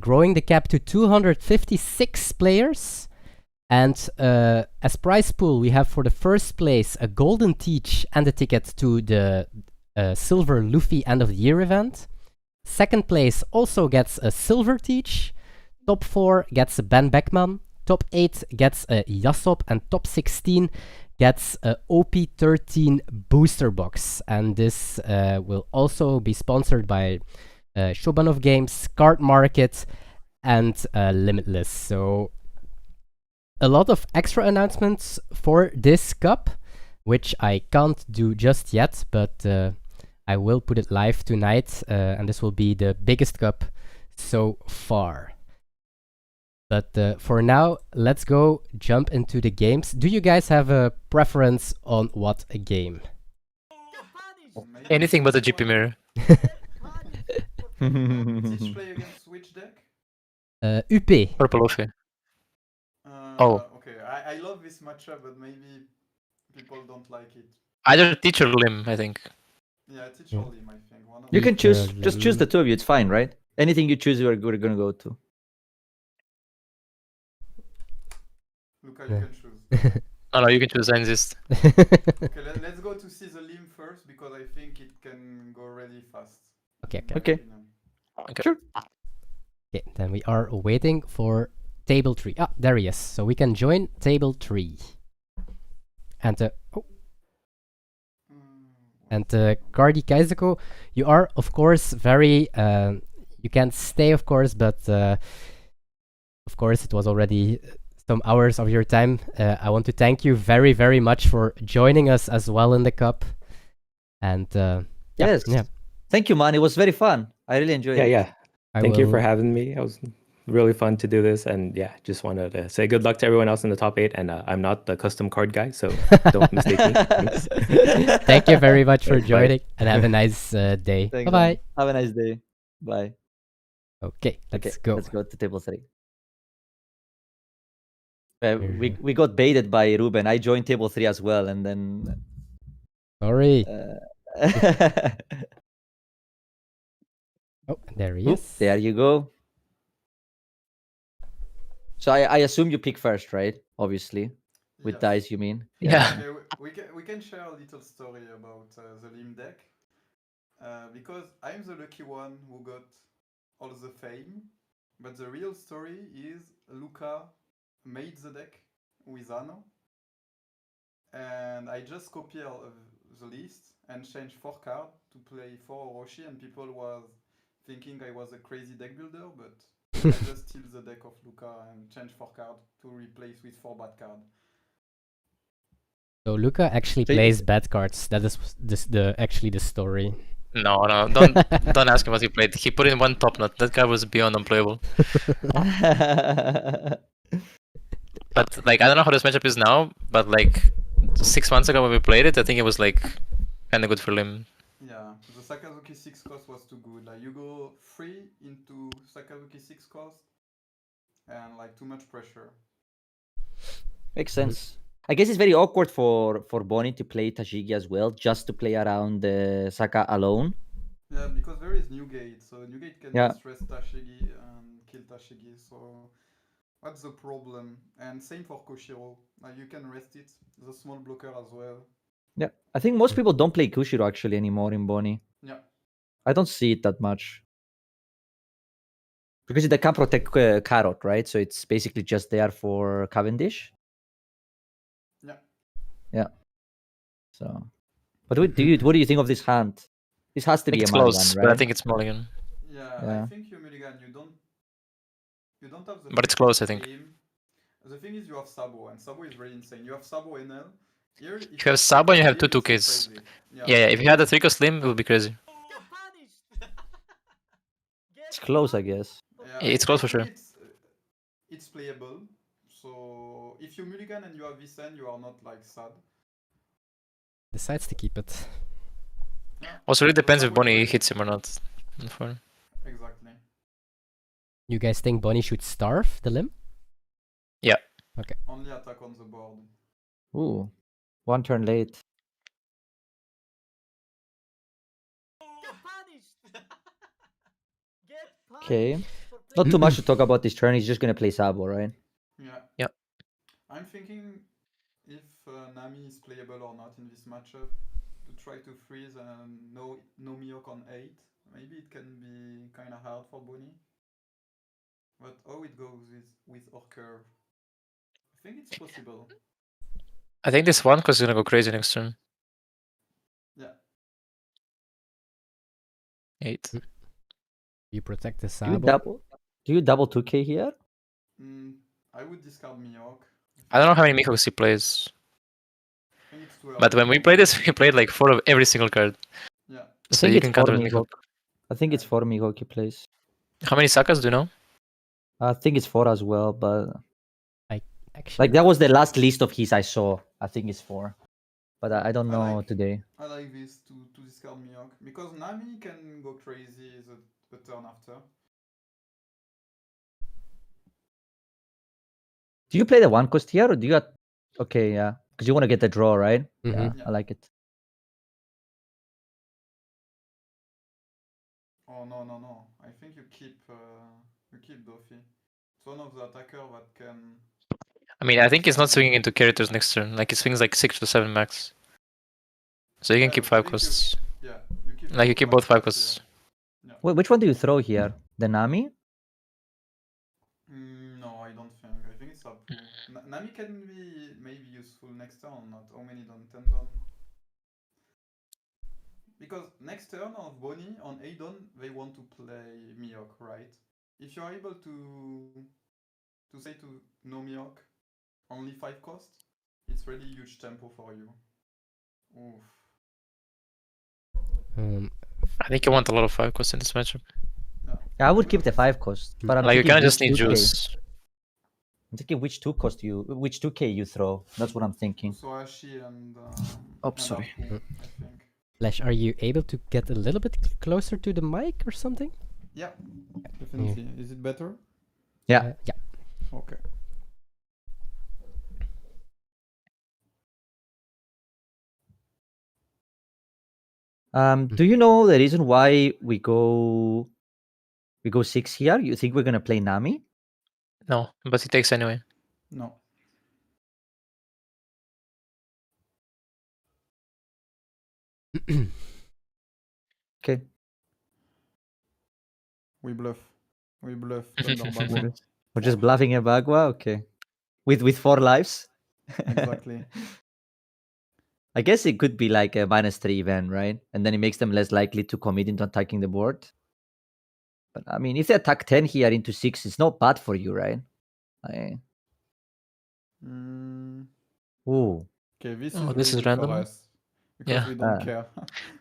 growing the cap to 256 players. And as prize pool, we have for the first place a Golden Teach and a ticket to the Silver Luffy End of the Year event. Second place also gets a Silver Teach. Top 4 gets a Ben Beckman. Top 8 gets a Yasop. And top 16 gets a OP13 booster box. And this will also be sponsored by Shobanov Games, Card Market, and Limitless. So a lot of extra announcements for this cup, which I can't do just yet, but I will put it live tonight, and this will be the biggest cup so far. But for now, let's go jump into the games. Do you guys have a preference on what a game?
Maybe
Anything but the GP mirror.
Teach play against which deck?
UP.
Purple Luffy. Oh.
Okay, I love this matchup, but maybe people don't like it.
Either Teach or Lim, I think.
Yeah, Teach or Lim, I think. One of
You
them.
can just choose the two of you. It's fine, right? Anything you choose, we're gonna go to.
Luca, you can choose.
No, you can choose. I insist.
Okay, let's go to see the Lim first, because I think it can go really fast.
Okay,
in my
okay.
opinion.
Sure.
Okay, then we are waiting for table 3. Ah, there he is. So we can join table 3. And Cardi Kaizeko, you are of course very you can't stay, of course, but of course, it was already some hours of your time. I want to thank you very, very much for joining us as well in the cup. And
Yes.
yeah,
Thank you, man. It was very fun. I really enjoyed it.
Yeah.
I
Thank you for
will-
having me. It was really fun to do this, and yeah, just wanted to say good luck to everyone else in the top 8. And I'm not the custom card guy, so don't mistake me. Thanks.
Thank you very much for
Bye.
joining, and have a nice day.
Thanks,
Bye bye.
man. Have a nice day. Bye.
Okay, let's
Okay,
go.
let's go to table 3. We got baited by Ruben. I joined table 3 as well, and then
Sorry. Oh, there he
Oop,
is.
there you go. So I assume you pick first, right? Obviously, with
Yes.
dice, you mean?
Yeah.
Okay, we can share a little story about the Lim deck. Because I'm the lucky one who got all the fame, but the real story is Luca made the deck with Anno, and I just copied the list and changed 4 cards to play 4 Orochi, and people was thinking I was a crazy deck builder, but I just steal the deck of Luca and change 4 cards to replace with 4 bad cards.
So Luca actually
So you-
plays bad cards. That is actually the story.
No, don't ask him what he played. He put in 1 top knot. That guy was beyond unplayable. But like I don't know how this matchup is now, but like 6 months ago when we played it, I think it was like kinda good for Lim.
Yeah, the Sakazuki 6 cost was too good. Like you go 3 into Sakazuki 6 cost and like too much pressure.
Makes sense. I guess it's very awkward for Bonnie to play Tashigi as well, just to play around Saka alone.
Yeah, because there is Newgate, so Newgate can
Yeah.
stress Tashigi and kill Tashigi, so what's the problem? And same for Koshiro, like you can rest it, the small blocker as well.
Yeah, I think most people don't play Kushiro actually anymore in Bonnie.
Yeah,
I don't see it that much. Because they can protect Carrot, right? So it's basically just there for Cavendish.
yeah.
Yeah. So, but what do you think of this hand? This has to
I think
be a
it's
mulligan,
close,
right?
but I think it's mulligan.
Yeah,
Yeah.
I think you mulligan, you don't have the
But it's
free
close, I think.
game. The thing is you have Sabo, and Sabo is very insane. You have Sabo NL. Here,
If you have Sabo and you have 2
Slim,
2Ks.
it's so crazy.
Yeah, if you had a 3 Slim, it would be crazy.
It's close, I guess.
Yeah,
It's close for
think
sure.
It's playable. So if you mulligan and you have Visen, you are not like sad.
Decides to keep it.
Yeah,
Also, it depends
so
if
Sabo is
Bonnie
very
hits him or not. Before.
Exactly.
You guys think Bonnie should starve the limb?
Only attack on the board.
Ooh, 1 turn late. Okay. Not too much to talk about this turn. He's just gonna play Sabo, right?
Yeah.
Yep.
I'm thinking if Nami is playable or not in this matchup to try to freeze and no Miyok on 8. Maybe it can be kind of hard for Bonnie. But how it goes with our curve. I think it's possible.
I think this 1 is gonna go crazy next turn.
Yeah.
8.
You protect the
Do you
Sabo.
do you double 2k here?
I would discard Miyok.
I don't know how many Mikoks he plays.
I think it's too early.
But when we played this, we played like 4 of every single card.
Yeah.
I
So
think
you
it's
can counter
for
with
Mihawk.
Mihawk.
I think it's for Mihawk he plays.
How many Sakas do you know?
I think it's 4 as well, but
Actually,
like that was the last list of his I saw. I think it's 4. But I don't know today.
I like this to discard Miyok. Because Nami can go crazy the turn after.
Do you play the 1 cost here or do you got okay, yeah. Because you want to get the draw, right? Yeah,
Yeah.
I like it.
Oh no. I think you keep Doffy. It's one of the attacker that can.
I mean, I think he's not swinging into characters next turn. Like, he swings like 6 to 7 max. So you can keep 5 costs.
Yeah, you keep.
Like, you keep both 5 costs.
Yeah.
Wait, which one do you throw here? The Nami?
No, I don't think. I think it's up. Nami can be maybe useful next turn or not. How many don't 10 done? because next turn of Bonnie on Aidon, they want to play Miok, right? If you're able to say to no Miok, only 5 cost, it's really huge tempo for you. Oof.
I think you want a lot of 5 costs in this matchup.
I would keep the 5 cost, but I'm
Like you
thinking
kind of just
which
need
2K.
juice.
I'm thinking which 2K you throw. That's what I'm thinking.
Soashi and
sorry.
Arpu, I think.
Flash, are you able to get a little bit closer to the mic or something?
Yeah, definitely. Is it better?
Yeah.
Yeah.
Okay.
Do you know the reason why we go 6 here? You think we're gonna play Nami?
No, but he takes anyway.
No.
Okay.
We bluff. We bluff. Thunder Bagua.
We're just bluffing a Bagua? Okay. With 4 lives?
Exactly.
I guess it could be like a -3 event, right? And then it makes them less likely to commit into attacking the board. But I mean, if they attack 10 here into 6, it's not bad for you, right? Ooh.
Okay, this
Oh,
is
this
really
is
good
random?
for us. Because
Yeah.
we don't care.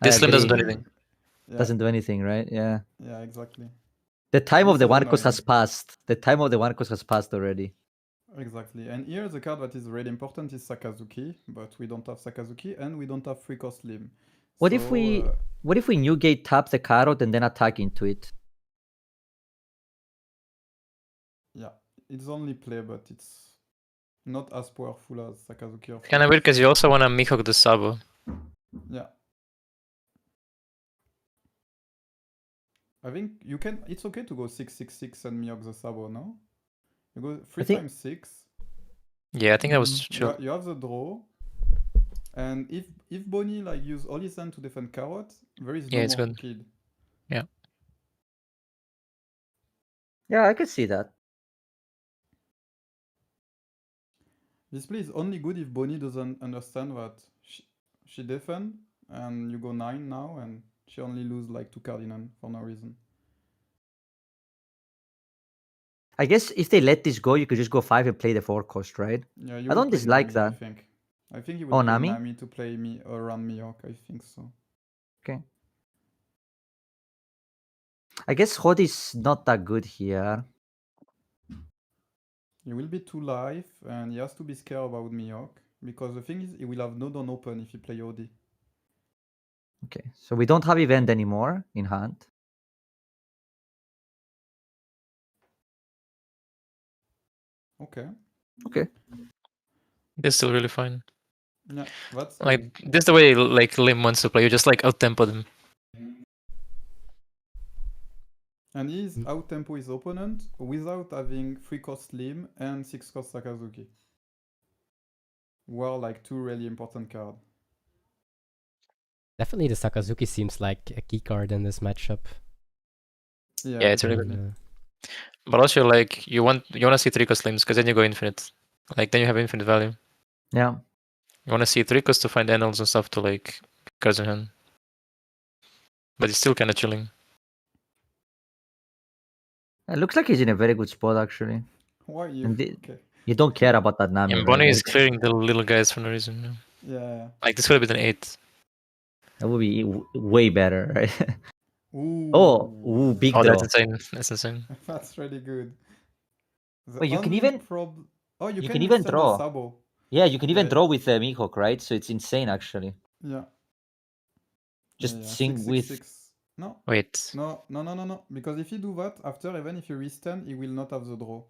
This limb doesn't do
agree.
anything.
Yeah.
Doesn't do anything, right? Yeah.
Yeah, exactly.
The time
This
of the
is
one cost has
annoying.
passed. The time of the one cost has passed already.
Exactly. And here the card that is really important is Sakazuki, but we don't have Sakazuki and we don't have free cost limb.
What if we Newgate tap the carrot and then attack into it?
Yeah, it's only play, but it's not as powerful as Sakazuki or
Kind of weird because you also want to Mihawk the Sabo.
Yeah. I think you can. It's okay to go 6/6/6 and Mihawk the Sabo, no? You go 3
think-
times 6.
Yeah, I think that was chill.
You have the draw. And if Bonnie like use all his hand to defend carrot, there is no
Yeah, it's
more
good.
kid.
Yeah, I can see that.
This play is only good if Bonnie doesn't understand that she defend and you go 9 now and she only lose like 2 card in hand for no reason.
I guess if they let this go, you could just go 5 and play the 4 cost, right?
Yeah, you
I
will
don't
play
dislike
Nami, I
that.
think. I think he
Oh,
will play
Nami?
Nami to play me around Mihawk, I think so.
Okay. I guess Hod is not that good here.
He will be 2 life and he has to be scared about Mihawk. Because the thing is, he will have no don open if he play OD.
Okay, so we don't have event anymore in hand.
Okay.
Okay.
This is still really fine.
Yeah, that's good.
Like this is the way like Lim wants to play. You just like out tempo them.
And he's out tempo his opponent without having 3 cost Lim and 6 cost Sakazuki. Were like 2 really important cards.
Definitely the Sakazuki seems like a key card in this matchup.
Yeah,
it's really good.
definitely.
But also like you want to see 3 cost limbs because then you go infinite. Like then you have infinite value.
Yeah.
You want to see 3 cost to find annals and stuff to like cards in hand. But it's still kind of chilling.
It looks like he's in a very good spot actually.
Why you?
And
Okay.
You don't care about that Nami.
And
right?
Bonnie is clearing the little guys for no reason.
Yeah.
Like this would have been an 8.
That would be way better, right?
Ooh.
Big
Oh,
draw.
that's insane. That's insane.
That's really good. The
Wait, you can
only
even-
Oh, you
can even
resend the
draw.
Sabo.
Yeah, you can even
Yeah.
draw with Mihawk, right? So it's insane actually.
Yeah.
Just
Yeah.
sync
6,
with
6, 6. No.
Wait.
No. Because if you do that, after even if you restand, he will not have the draw.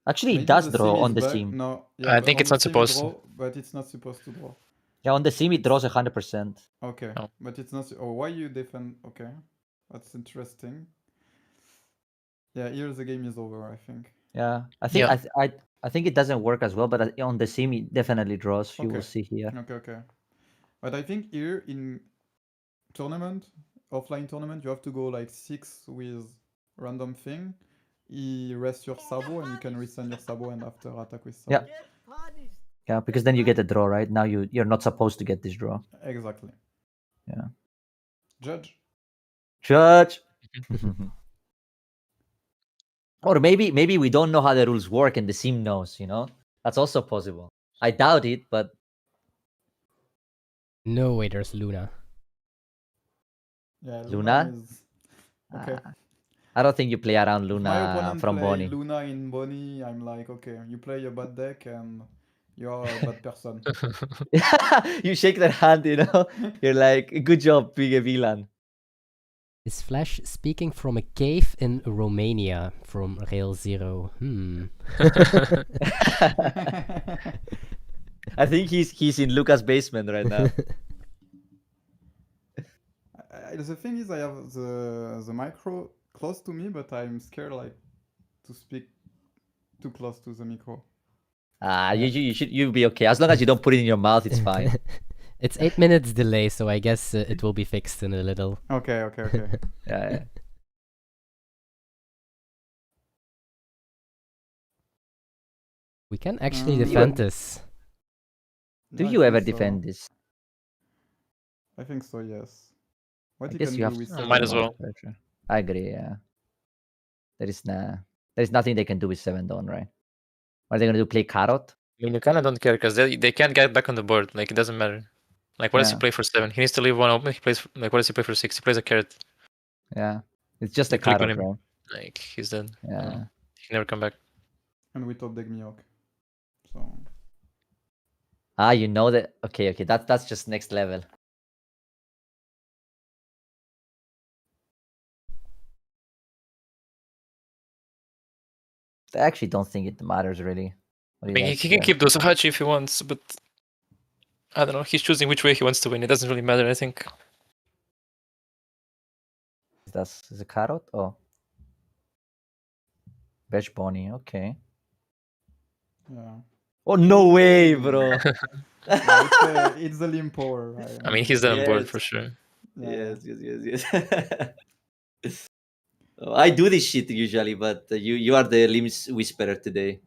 Actually
Maybe
it does
the
draw
sim
on
is
the
bug-
sim.
No.
I
Yeah, but
think
on
it's
the
not
sim
supposed to.
draw, but it's not supposed to draw.
Yeah, on the sim it draws 100%.
Okay.
Oh.
But it's not. Oh, why you defend? Okay. That's interesting. Yeah, here the game is over, I think.
Yeah. I think
Yeah.
I think it doesn't work as well, but on the sim it definitely draws. You will
Okay.
see here.
Okay. But I think here in tournament, offline tournament, you have to go like 6 with random thing. He rests your Sabo and you can resend your Sabo and after attack with Sabo.
Yeah. Yeah, because then you get a draw, right? Now you're not supposed to get this draw.
Exactly.
Yeah.
Judge.
Judge. Or maybe we don't know how the rules work and the sim knows, you know? That's also possible. I doubt it, but
No way, there's Luna.
Yeah,
Luna?
is okay.
I don't think you play around
If my
Luna
opponent
from
play
Bonnie.
Luna in Bonnie, I'm like, okay, you play a bad deck and you're a bad person.
You shake their hand, you know? You're like, good job being a villain.
Is Flash speaking from a cave in Romania from Rail Zero?
I think he's in Luca's basement right now.
The thing is, I have the micro close to me, but I'm scared like to speak too close to the micro.
You'll be okay. As long as you don't put it in your mouth, it's fine.
It's 8 minutes delay, so I guess it will be fixed in a little.
Okay.
Yeah.
We can actually defend this.
Do
Yeah, I
you ever
think so.
defend this?
I think so, yes. What
I
you
guess
can
you
do
have
with
to
seven
Might as
Dawn.
well.
pressure. I agree, yeah. There's nothing they can do with 7 Dawn, right? What are they gonna do? Play Carrot?
I mean, you kind of don't care because they can't get back on the board. Like, it doesn't matter. Like, what does he
Yeah.
play for 7? He needs to leave one open. He plays, like, what does he play for 6? He plays a carrot.
Yeah. It's just a
You click on
Carrot,
him.
right?
Like, he's dead.
Yeah.
He can never come back.
And we top deck Mihawk. So
You know that. Okay. That's just next level. I actually don't think it matters really. What
I
do
mean,
you
he
guys
can
think?
keep those Hachi if he wants, but I don't know. He's choosing which way he wants to win. It doesn't really matter, I think.
Is a Carrot? Oh. Veg Bonnie, okay.
yeah.
Oh, no way, bro.
Yeah, it's the limp power.
I mean, he's dead on board
Yes.
for sure.
Yeah.
Yes. Oh, I do this shit usually, but you are the limbs whisperer today.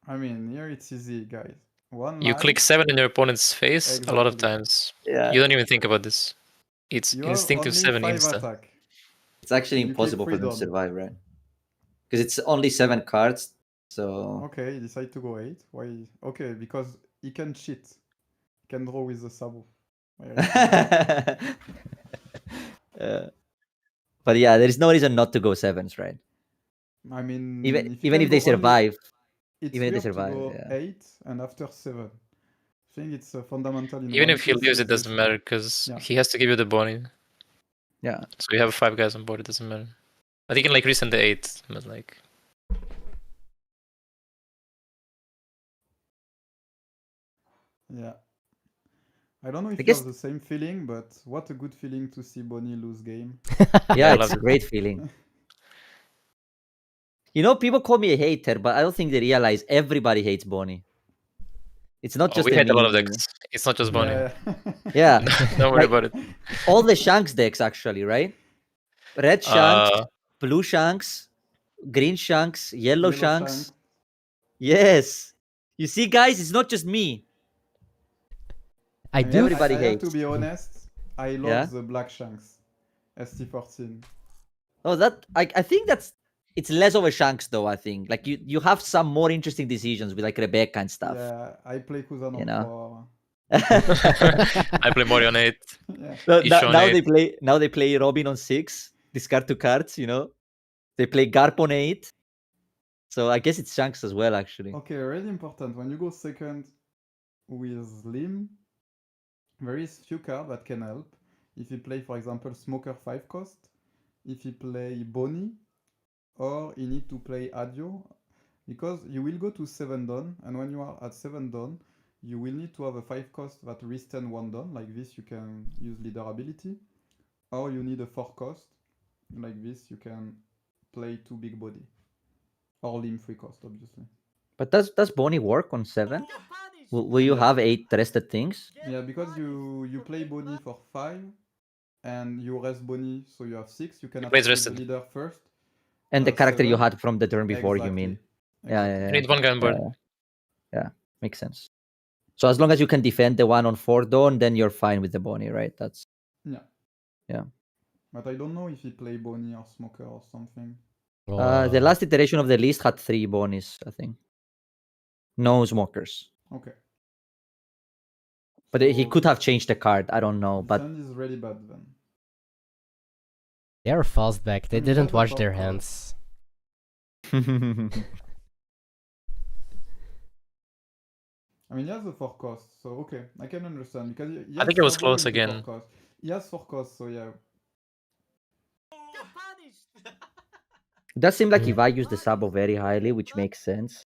I mean, here it's easy, guys. One
You
line,
click 7 in your opponent's face a lot of
Exactly.
times.
Yeah.
You don't even think about this. It's
you have
instinctive
only
7
5
insta.
attack.
It's actually
You click
impossible for them to
freedom.
survive, right? Because it's only 7 cards, so
Okay, he decide to go 8. Why? Okay, because he can cheat. He can draw with the Sabo.
But yeah, there is no reason not to go 7s, right?
I mean,
Even
if you
if
can
they
go only-
survive,
it's
even if they
weird
survive,
to go
yeah.
8 and after 7. I think it's fundamental in
Even
one
if he
piece
leaves, it doesn't
situation.
matter because
Yeah.
he has to give you the Bonnie.
Yeah.
So you have 5 guys on board, it doesn't matter. But he can like resend the 8, but like.
Yeah. I don't know if
I
you
guess-
have the same feeling, but what a good feeling to see Bonnie lose game.
Yeah,
I
it's
love
a
it.
great feeling. You know, people call me a hater, but I don't think they realize everybody hates Bonnie. It's not just
we hate a lot of
me.
decks. It's not just Bonnie.
Yeah.
Don't worry
Like-
about it.
All the Shanks decks, actually, right? Red Shanks,
Uh,
blue Shanks, green Shanks, yellow
Yellow
Shanks.
Shanks.
Yes. You see, guys, it's not just me.
I
mean,
do.
Everybody
I have to
hates.
be honest. I love
Yeah?
the Black Shanks. ST14.
Oh, that I think it's less of a Shanks though. I think like you have some more interesting decisions with like Rebecca and stuff.
Yeah, I play Kuzan
You
on
know.
4.
I play Mori on 8.
Yeah.
No,
Ish on
now
8.
they play Robin on 6. Discard 2 cards. You know, they play Garp on 8. So I guess it's Shanks as well, actually.
Okay, really important. When you go second with Lim, there is few cards that can help. If you play, for example, Smoker 5 cost, if you play Bonnie, or you need to play Adio, because you will go to 7 Dawn, and when you are at 7 Dawn, you will need to have a 5 cost that restand 1 Dawn. Like this, you can use leader ability, or you need a 4 cost. Like this, you can play 2 big body, or Lim 3 cost, obviously.
But does Bonnie work on 7? Will you have 8 rested things?
Yeah, because you play Bonnie for 5, and you rest Bonnie, so you have 6. You can
plays
activate
rested.
the leader first.
And the character you
7.
had from the turn before, you
Exactly.
mean? Yeah.
You need one guy on board.
Yeah, makes sense. So as long as you can defend the one on 4 Dawn, then you're fine with the Bonnie, right? That's
Yeah.
Yeah.
But I don't know if he play Bonnie or Smoker or something.
The last iteration of the list had 3 bonies, I think. No smokers.
Okay.
But he
So
could have changed the card. I don't know.
this
But
hand is really bad then.
They're fast back. They
I mean, he
didn't
has a
wash
four
their
card.
hands.
I mean, he has a 4 cost, so okay, I can understand because he
I
has
think it was
Sabo
close
with the 4
again.
cost. He has 4 costs, so yeah.
it does seem like if I use the Sabo very highly, which makes sense.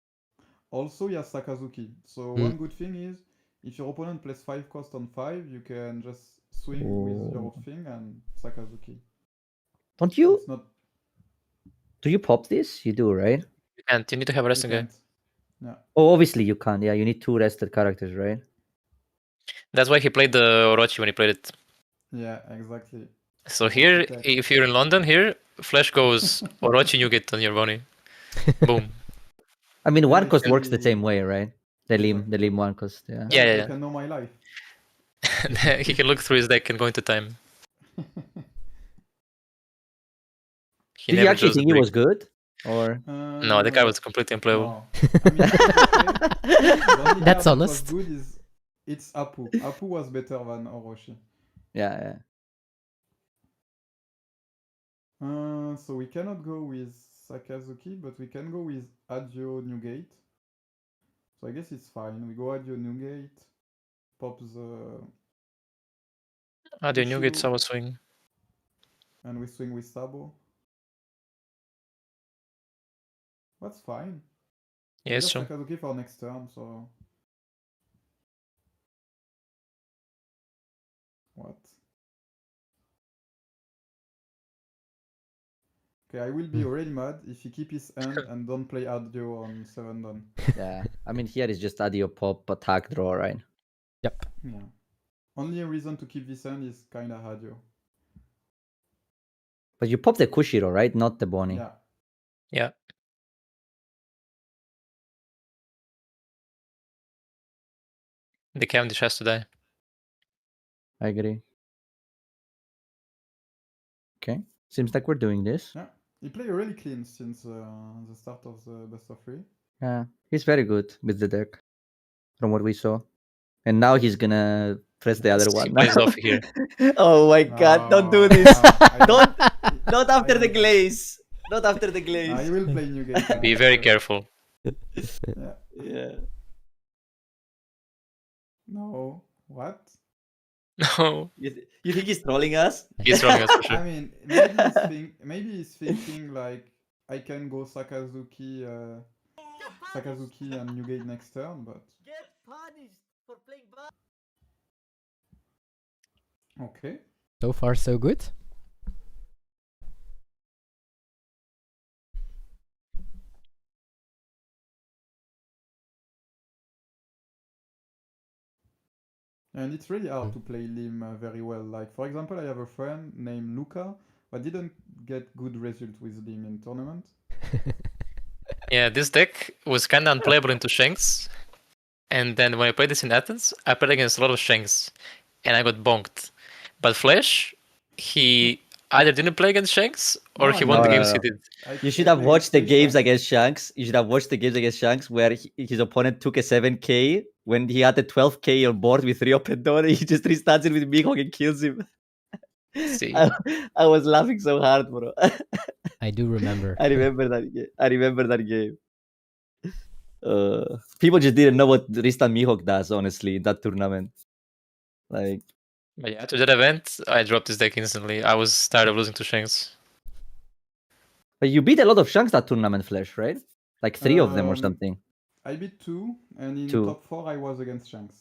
Also, he has Sakazuki. So
Hmm.
one good thing is, if your opponent plays 5 cost on 5, you can just swing with your
Oh.
thing and Sakazuki.
Don't you?
It's not.
Do you pop this? You do, right?
You can't. You need to have a
You
resting guy.
can't. Yeah.
Oh, obviously you can. Yeah, you need 2 rested characters, right?
That's why he played the Orochi when he played it.
Yeah, exactly.
So here,
tech.
if you're in London, here, Flash goes Orochi Nugget on your Bonnie. Boom.
I mean,
And
one
I
cost works the
see-
same way, right? The lim
Exactly.
one cost. Yeah.
Yeah,
I
yeah.
can know my life.
He can look through his deck and go into time. He
Did you
never
actually
chose
think
the
it
break.
was good? Or
No, the guy was completely unplayable.
No. I mean, it was okay. The only
That's
card that was
honest.
good is it's Apu. Apu was better than Orochi.
yeah.
So we cannot go with Sakazuki, but we can go with Adio Newgate. So I guess it's fine. We go Adio Newgate, pop the
The Nugget
Issue.
Sawa swing.
and we swing with Sabo. That's fine.
Yeah, it's true.
Sakazuki for next turn, so what? Okay, I will be really mad if he keep his hand and don't play Adio on 7 done.
Yeah. I mean, here is just Adio pop, attack, draw, right?
Yep.
Yeah. Only reason to keep this hand is kinda Adio.
But you pop the Kushiro, right? Not the Bonnie.
Yeah.
Yeah. The Cavendish has to die.
I agree. Okay. Seems like we're doing this.
Yeah. He played really clean since the start of the best of 3.
Yeah. He's very good with the deck, from what we saw. And now he's gonna press the other
He
one.
plays off here.
Oh my god, don't do
No,
this.
I
Don't. Not after
I
the
don't-
glaze. Not after the
I
glaze.
will play Newgate.
Be very careful.
Yeah.
Yeah.
No. What?
No,
You think he's trolling us?
he's trolling us for
I
sure.
mean, maybe he's thinking like I can go Sakazuki and Newgate next turn, but
Get punished for playing bad.
okay.
So far, so good.
And it's really hard to play Lim very well. Like, for example, I have a friend named Luca, but didn't get good results with Lim in tournament.
Yeah, this deck was kind of unplayable into Shanks. And then when I played this in Athens, I played against a lot of Shanks. And I got bonked. But Flash, he either didn't play against Shanks or he won the games he did.
You should have watched the games against Shanks. You should have watched the games against Shanks where his opponent took a 7k when he had a 12k on board with 3 open door. He just restarts it with Mihawk and kills him.
See.
I was laughing so hard, bro.
I do remember.
I remember that game. People just didn't know what Ristan Mihawk does, honestly, in that tournament. Like,
But yeah, after that event, I dropped this deck instantly. I was tired of losing to Shanks.
but you beat a lot of Shanks that tournament, Flash, right? Like 3 of them or something.
I beat 2, and in
2.
top 4 I was against Shanks.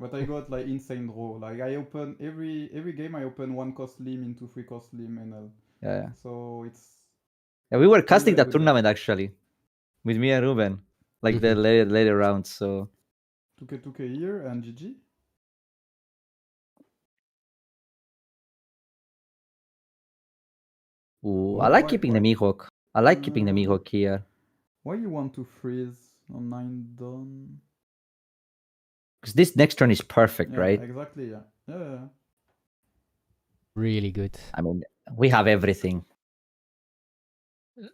But I got like insane draw. Like I open every game I open 1 cost Lim into 3 cost Lim NL.
Yeah.
So it's
Yeah, we were casting
very
that
good
tournament actually with me and Ruben, like the later rounds. So
2k here and GG.
ooh, I like keeping the Mihawk. I like keeping the Mihawk here.
Why you want to freeze on 9 done?
Because this next turn is perfect,
Yeah,
right?
exactly. Yeah.
Really good.
I mean, we have everything.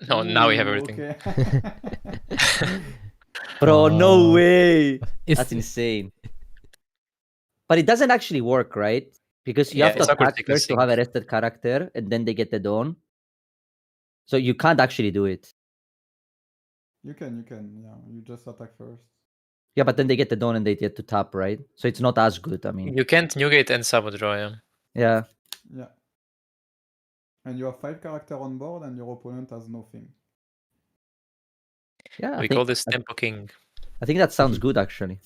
No, now we have
Ooh,
everything.
Okay.
Bro, no
Oh.
way.
Is-
That's insane. But it doesn't actually work, right? Because you
Yeah,
have to
it's awkward
attack
because
first to have a
sync.
rested character, and then they get the dawn. So you can't actually do it.
You can, yeah. You just attack first.
Yeah, but then they get the dawn and they get to tap, right? So it's not as good. I mean,
You can't Newgate and Sabo draw, yeah.
yeah.
Yeah. And you have 5 characters on board and your opponent has nothing.
Yeah,
We call this Tempo King.
I think that sounds good actually.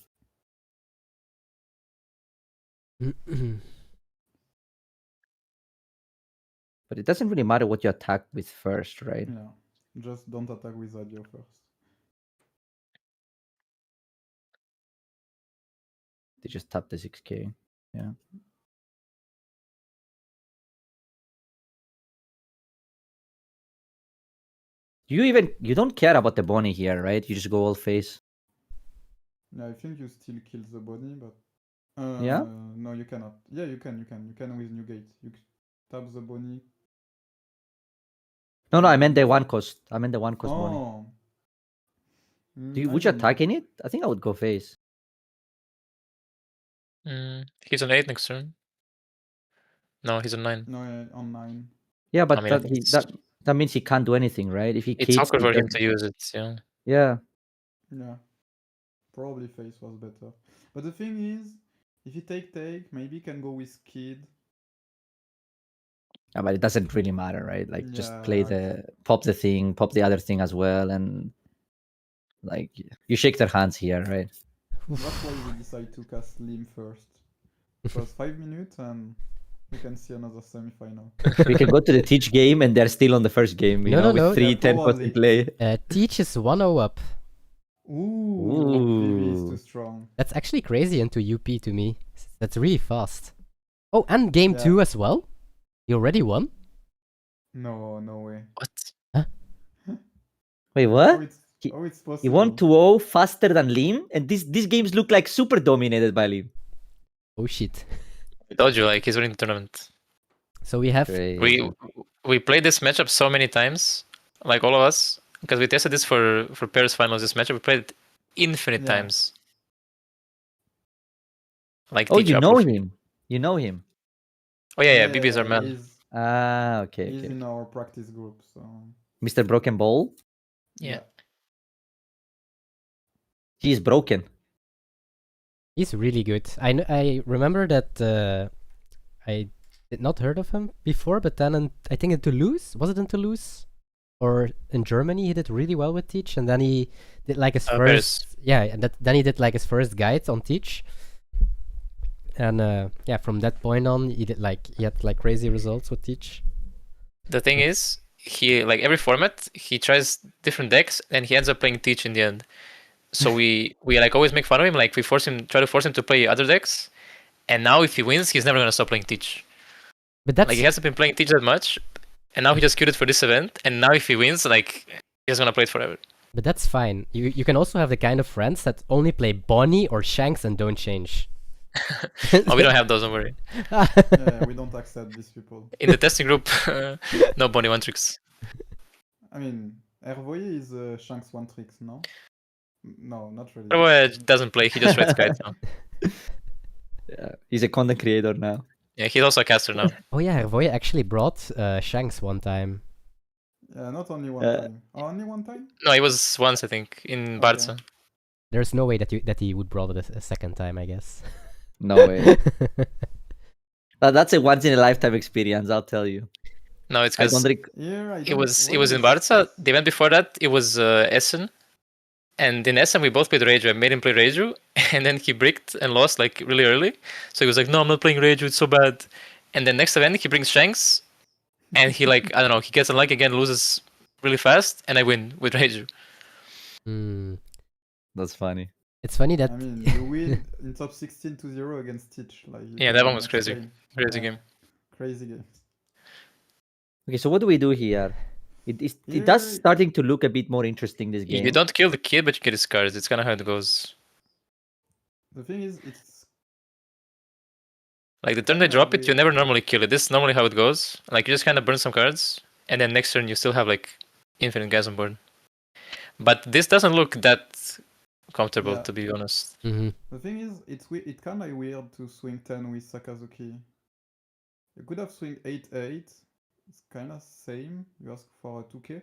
But it doesn't really matter what you attack with first, right?
Yeah. Just don't attack with Adio first.
They just tap the 6k. Yeah. You don't care about the Bonnie here, right? You just go all face.
Yeah, I think you still kill the body, but
Yeah?
no, you cannot. Yeah, you can with Newgate. You tap the Bonnie.
No, I meant the one cost. I meant the one cost Bonnie.
Oh.
Would you attack in it? I think I would go face.
He's on 8 next turn. No, he's on 9.
No, on 9.
Yeah, but
I mean, I think
that means he can't do anything, right? If he
it's
kills,
awkward for him to use it, yeah.
Yeah.
Yeah. Probably face was better. But the thing is, if you take, maybe you can go with Kid.
Yeah, but it doesn't really matter, right? Like just play
Yeah.
pop the thing, pop the other thing as well, and like you shake their hands here, right?
That's why we decide to cast Lim first. Because 5 minutes and we can see another semi-final.
We can go to the Teach game and they're still on the first game, you know, with 3
Yeah,
10 cost in play.
Teach is 1-0 up.
Ooh, PB is too strong.
That's actually crazy into UP to me. That's really fast. Oh, and game 2 as well? You already won?
No way.
What?
Huh?
Wait, what?
It's possible.
He won 2-0 faster than Lim, and these games look like super dominated by Lim.
Oh shit.
I told you, like, he's winning the tournament.
So we have...
We played this matchup so many times, like all of us, because we tested this for pairs finals, this matchup. We played it infinite times. Like,
oh, you know him. You know him.
Oh, yeah, BB is our man.
Okay.
He's in our practice group, so...
Mr. Broken Ball?
Yeah.
He's broken.
He's really good. I remember that I did not heard of him before, but then I think in Toulouse, was it in Toulouse? Or in Germany, he did really well with Teach, and then he did like his first... Yeah, and then he did like his first guide on Teach. And yeah, from that point on, he had like crazy results with Teach.
The thing is, he, like, every format, he tries different decks, and he ends up playing Teach in the end. So we like always make fun of him, like we try to force him to play other decks, and now if he wins, he's never gonna stop playing Teach.
But that's...
Like, he hasn't been playing Teach that much, and now he just queued it for this event, and now if he wins, like, he's gonna play it forever.
But that's fine. You can also have the kind of friends that only play Bonnie or Shanks and don't change.
Oh, we don't have those, don't worry.
Yeah, we don't accept these people.
In the testing group, no Bonnie one tricks.
I mean, Hervoye is Shanks one tricks, no? No, not really.
Hervoye doesn't play, he just writes guides now.
Yeah, he's a content creator now.
Yeah, he's also a caster now.
Oh yeah, Hervoye actually brought Shanks one time.
Yeah, not only one time. Only one time?
No, it was once, I think, in Barca.
There's no way that he would brought it a second time, I guess.
No way. That's a once in a lifetime experience, I'll tell you.
No, it's because it was in Barca. The event before that, it was Essen. And in Essen, we both played Reiju. I made him play Reiju, and then he bricked and lost like really early. So he was like, "No, I'm not playing Reiju. It's so bad." And then next event, he brings Shanks, and he, like, I don't know, he gets unlucky again, loses really fast, and I win with Reiju.
That's funny.
It's funny that...
I mean, you win in top 16 to 0 against Teach. Like,
yeah, that one was crazy. Crazy game.
Crazy game.
Okay, so what do we do here? It does starting to look a bit more interesting, this game.
You don't kill the kid, but you get his cards. It's kind of how it goes.
The thing is,
Like the turn they drop it, you never normally kill it. This is normally how it goes. Like you just kind of burn some cards, and then next turn you still have like infinite guys on board. But this doesn't look that comfortable,
Yeah.
to be honest.
Mm-hmm.
The thing is, it's kind of weird to swing 10 with Sakazuki. You could have swing 8-8. It's kind of same. You ask for a 2k.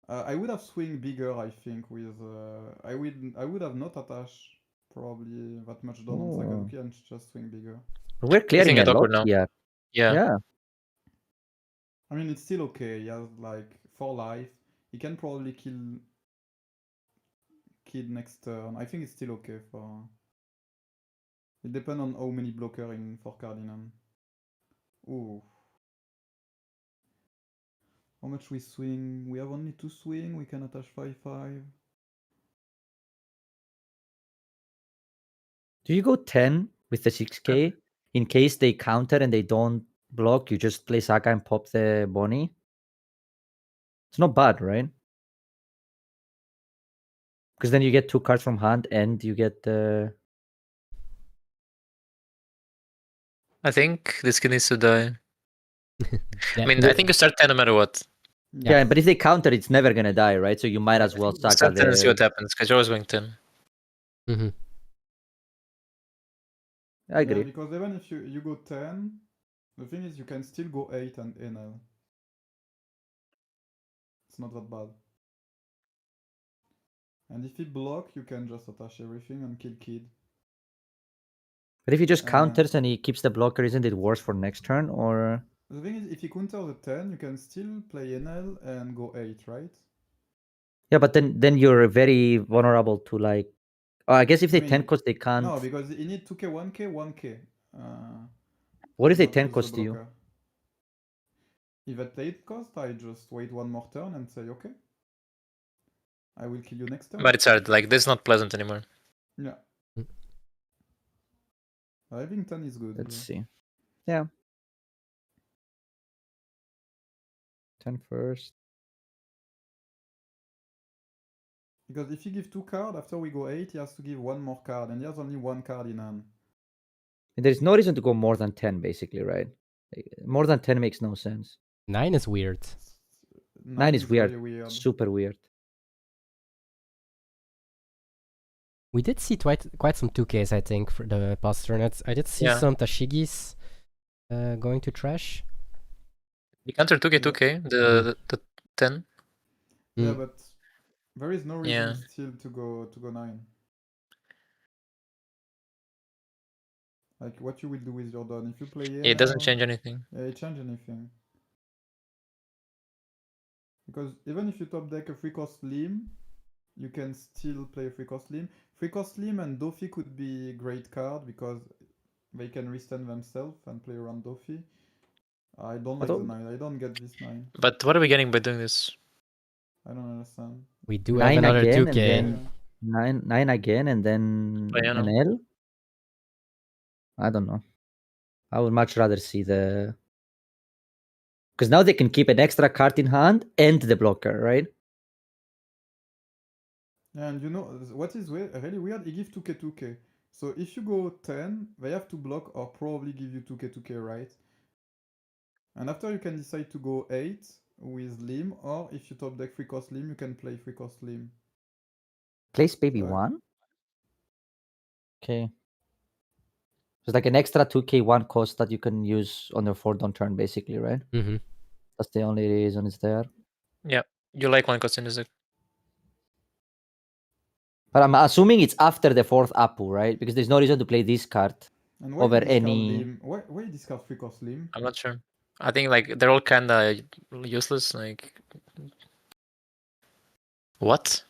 I would have swing bigger, I think. With I would have not attached probably that much down on Sakazuki and just swing bigger.
We're clearing a
get
lot
awkward now.
here.
Yeah.
Yeah.
I mean, it's still okay. He has like 4 life. He can probably kill Kid next turn. I think it's still okay for. It depends on how many blocker in for Cardinal. Ooh. How much we swing? We have only 2 swing. We can attach 5-5.
Do you go 10 with the 6k? In case they counter and they don't block, you just play Saka and pop the Bonnie? It's not bad, right? Because then you get 2 cards from hand and you get the...
I think this kid needs to die.
Yeah,
I mean, I think you start 10 no matter what.
Yeah, but if they counter, it's never gonna die, right? So you might as well Saka
Start 10 and see
the...
what happens, because you're always going 10.
Mm-hmm.
I agree.
Yeah, because even if you go 10, the thing is you can still go 8 and NL. It's not that bad. And if he block, you can just attach everything and kill Kid.
But if he just counters and he keeps the blocker, isn't it worse for next turn, or...?
The thing is, if he counters the 10, you can still play NL and go 8, right?
Yeah, but then you're very vulnerable to like... Oh, I guess if they 10 cost, they can't...
No, because you need 2k, 1k, 1k.
What if they
not
10
lose the
cost you?
blocker. If at 8 cost, I just wait one more turn and say, okay, I will kill you next turn.
But it's hard. Like, this is not pleasant anymore.
Yeah. I think 10 is good.
Let's see. Yeah. 10 first.
Because if you give 2 cards, after we go 8, he has to give 1 more card, and he has only 1 card in hand.
There's no reason to go more than 10, basically, right? More than 10 makes no sense.
9 is weird.
9 is weird.
Very weird.
Super weird.
We did see quite some 2Ks, I think, for the past turnets. I did see some Tashigis going to trash.
You counter 2k, 2k, the 10.
Yeah, but there is no reason still to go 9. Like, what you will do with your Don. If you play
it doesn't change anything.
Yeah, it changes anything. Because even if you top deck a 3-cost Lim, you can still play a 3-cost Lim. 3-cost Lim and Dofi could be a great card because they can restand themselves and play around Dofi. I don't like the 9. I don't get this 9.
But what are we getting by doing this?
I don't understand.
We do have another 2k.
And then 9 again and then an L? I don't know. I would much rather see the... Because now they can keep an extra card in hand and the blocker, right?
And you know, what is really weird? He gives 2k, 2k. So if you go 10, they have to block or probably give you 2k, 2k, right? And after you can decide to go 8 with Lim, or if you top deck 3-cost Lim, you can play 3-cost Lim.
Place baby 1? Okay. It's like an extra 2k 1 cost that you can use on your 4-down turn, basically, right?
Mm-hmm.
That's the only reason it's there.
Yeah, you like 1 cost in this deck.
But I'm assuming it's after the 4th Apu, right? Because there's no reason to play this card over any...
Why discard 3-cost Lim?
I'm not sure. I think like they're all kinda useless. Like, what?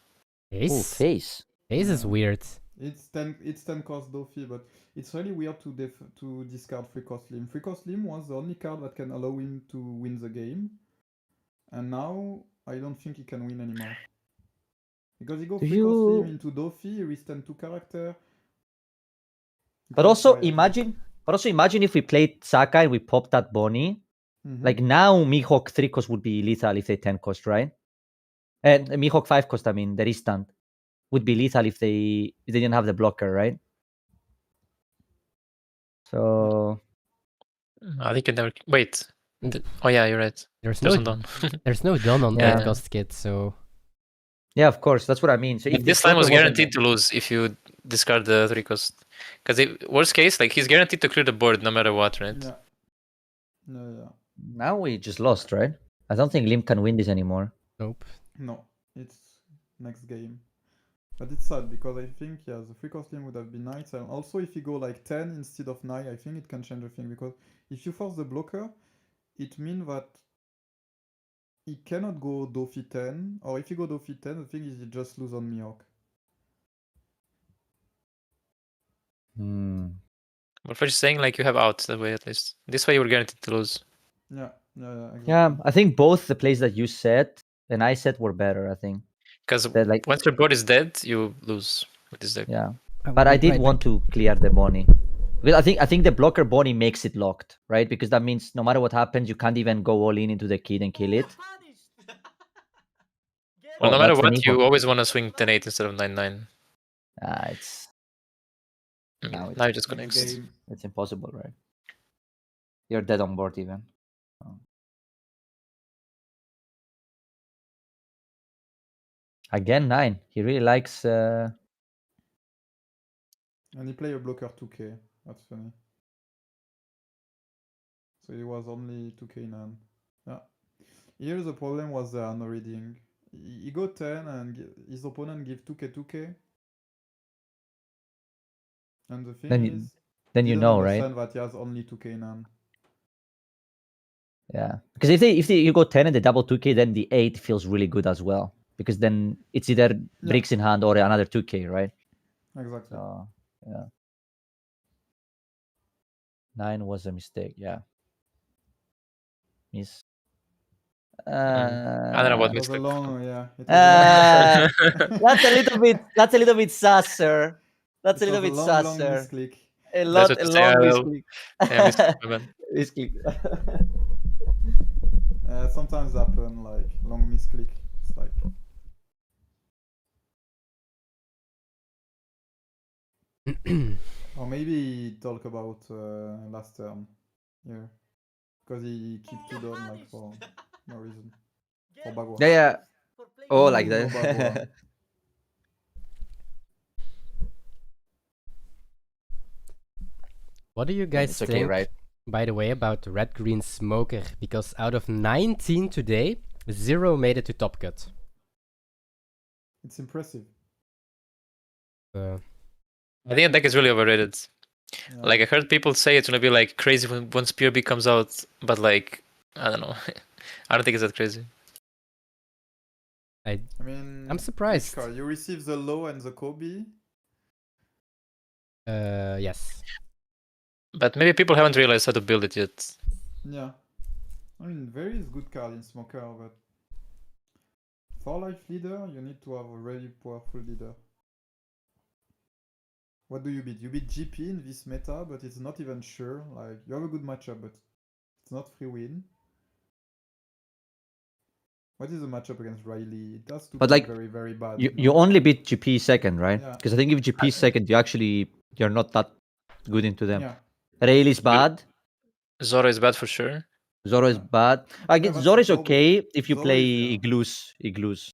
Ace?
Ooh, face.
Ace is weird.
It's 10 cost Dofi, but it's really weird to discard 3-cost Lim. 3-cost Lim was the only card that can allow him to win the game. And now I don't think he can win anymore. Because he goes 3-cost Lim into Dofi, he restand 2 character.
But also imagine if we played Saka and we popped that Bonnie. Like now Mihawk 3 cost would be lethal if they 10 cost, right? And Mihawk 5 cost, I mean, the restand would be lethal if they didn't have the blocker, right? So
I think you never. Wait. Oh yeah, you're right.
There's
There's
no
no done.
there's no done on
Yeah.
8 cost kit, so
Yeah, of course. That's what I mean. So if
This line was guaranteed to lose if you discard the 3 cost. Because worst case, like he's guaranteed to clear the board no matter what, right?
Yeah. Yeah.
Now we just lost, right? I don't think Lim can win this anymore.
nope.
No, it's next game. But it's sad because I think, yeah, the 3 cost game would have been nice. And also, if you go like 10 instead of 9, I think it can change the thing. Because if you force the blocker, it means that he cannot go Dofi 10. Or if you go Dofi 10, the thing is you just lose on Mihawk.
But first saying like you have outs that way at least. This way you were guaranteed to lose.
Yeah, exactly.
Yeah, I think both the plays that you said and I said were better, I think.
Because
Like,
once your board is dead, you lose with this deck.
yeah. But I did want to clear the Bonnie. Because I think the blocker Bonnie makes it locked, right? Because that means no matter what happens, you can't even go all in into the kid and kill it.
Well,
Oh,
no matter
that's an
what, you
equal.
always want to swing 10-8 instead of 9-9.
It's
I mean,
now it's-
now you just go
Next
next.
game.
it's impossible, right? You're dead on board even. Again, 9. He really likes.
And he played a blocker 2k. That's funny. So it was only 2k none. Yeah. Here the problem was the no reading. He got 10 and his opponent give 2k 2k. And the thing
then you
didn't
know, right?
understand that he has only 2k none.
Yeah, because if you go 10 and the double 2k, then the 8 feels really good as well. Because then it's either bricks in hand or another 2k, right?
Exactly.
So, yeah. 9 was a mistake, yeah. Miss.
I don't know what
It was a
mistake.
long, yeah. It was
That's a little bit sus, sir. That's a little bit sus,
long
sir.
misclick.
A
That's
lot,
what
a
you say,
long
I'll-
misclick.
Yeah, misclick, my bad.
Misclick.
Sometimes happen like long misclick. It's like or maybe talk about last turn here because he keep 2 down like for no reason. For Bagua.
Yeah. Oh, like
No
that.
Bagua.
What do you guys
It's okay,
think,
right?
by the way, about Red Green Smoker? Because out of 19 today, 0 made it to top cut.
It's impressive.
Uh,
I think the deck is really overrated.
Yeah.
Like I heard people say it's gonna be like crazy when once PRB comes out, but like I don't know. I don't think it's that crazy.
I mean,
I'm surprised.
which card? You receive the low and the Kobe.
yes.
But maybe people haven't realized how to build it yet.
Yeah. I mean, very is good card in Smoker, but for life leader, you need to have a really powerful leader. What do you beat? You beat GP in this meta, but it's not even sure. Like, you have a good matchup, but it's not free win. What is the matchup against Riley? It has to
But
be
like,
very, very bad.
You only beat GP second, right?
Yeah.
Because I think if GP second, you're not that good into them.
Yeah.
Rayleigh's bad.
Zoro is bad for sure.
Zoro is bad. I guess
that's
Zoro
the
is
problem.
okay if you
Zoro
play
is,
Igloos.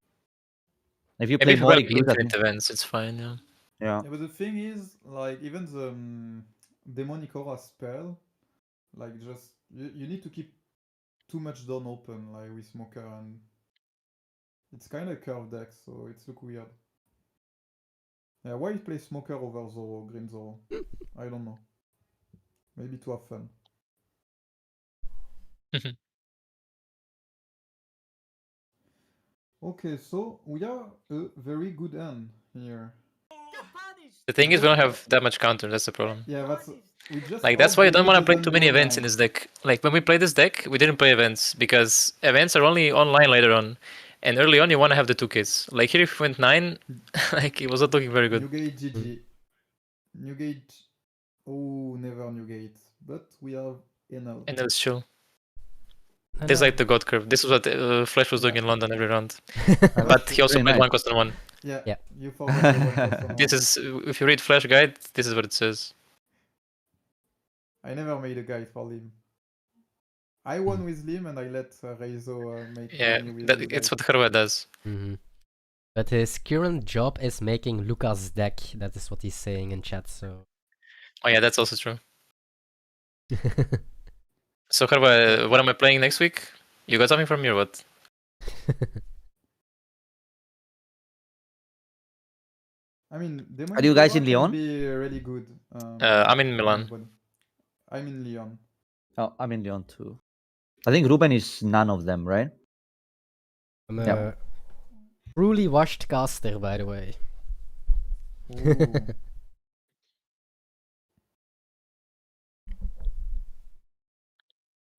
If you
Maybe
play
if you
more
have
Igloos, I
infinite
think.
events, it's fine. Yeah.
Yeah.
Yeah, but the thing is, like, even the Demonic Aura spell, like, just, you need to keep too much down open, like, with Smoker, and it's kind of curved deck, so it's look weird. Yeah, why you play Smoker over Zoro, Green Zoro? I don't know. Maybe to have fun. Okay, so we are a very good end here.
The thing is, we don't have that much counter. That's the problem.
Yeah, we just
Like that's why you don't want to play too many
doesn't go
events in
nine.
this deck. Like when we play this deck, we didn't play events because events are only online later on, and early on you want to have the 2Ks. Like here, if we went 9, like it was not looking very good.
Newgate GG. Newgate. Oh, never Newgate. But we have NL.
And it was chill. This is like the God curve. This is what Flash was doing in London every round. But he also
Very
played
nice.
1 cost on 1.
Yeah.
Yeah.
You forgot the one person
This
one.
is if you read Flash guide, this is what it says.
I never made a guide for him. I won with Lim and I let Reizo make
Yeah,
money with
it's
Light.
what Herwa does.
But his current job is making Lucas' deck. That is what he's saying in chat. So.
Oh yeah, that's also true. So Herwa, what am I playing next week? You got something from me or what?
I mean,
Are you guys in
can
Lyon?
be really good.
I'm in Milan.
I'm in Lyon.
Oh, I'm in Lyon too. I think Ruben is none of them, right?
I'm
Yeah.
a truly washed caster, by the way.
Ooh.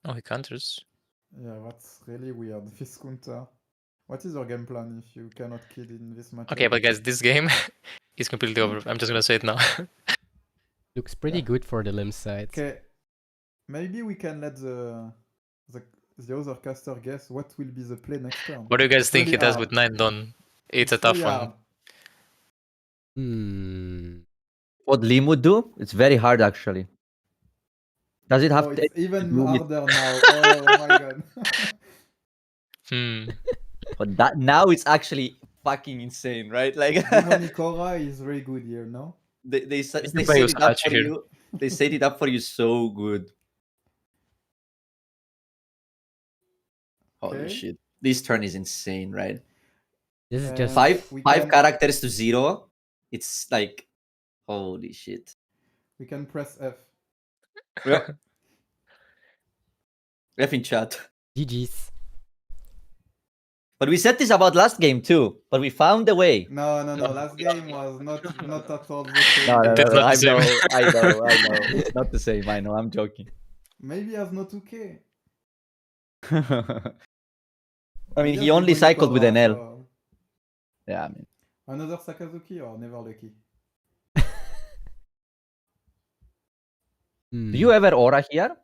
Oh, he counters.
Yeah, that's really weird. This counter. What is your game plan if you cannot kill in this match?
Okay, but guys, this game is completely over. I'm just gonna say it now.
Looks pretty good for the limb side.
Okay, maybe we can let the other caster guess what will be the play next turn.
What do you guys
It's
think
really
he does
hard.
with 9 done? It's a
It's
tough
really
one.
hard.
What Lim would do? It's very hard actually. Does it have
Oh,
to
it's even
do with-
harder now. Oh my god.
But that now it's actually fucking insane, right? Like
Demonicora is very good here, no?
they set
This play was
it up
catchy
for
here.
you. They set it up for you so good. Holy
Okay.
shit! This turn is insane, right?
This is just
Five characters to 0. It's like holy shit.
We can press F.
Yeah. F in chat.
GG's.
But we said this about last game too. But we found a way.
No. Last game was not at all the same.
No,
That's not the same.
I know. It's not the same. I know. I'm joking.
Maybe he has no 2K.
I mean, he
Yes,
only cycled with an L.
so
Yeah, I mean,
another Sakazuki or never lucky?
do you ever aura here?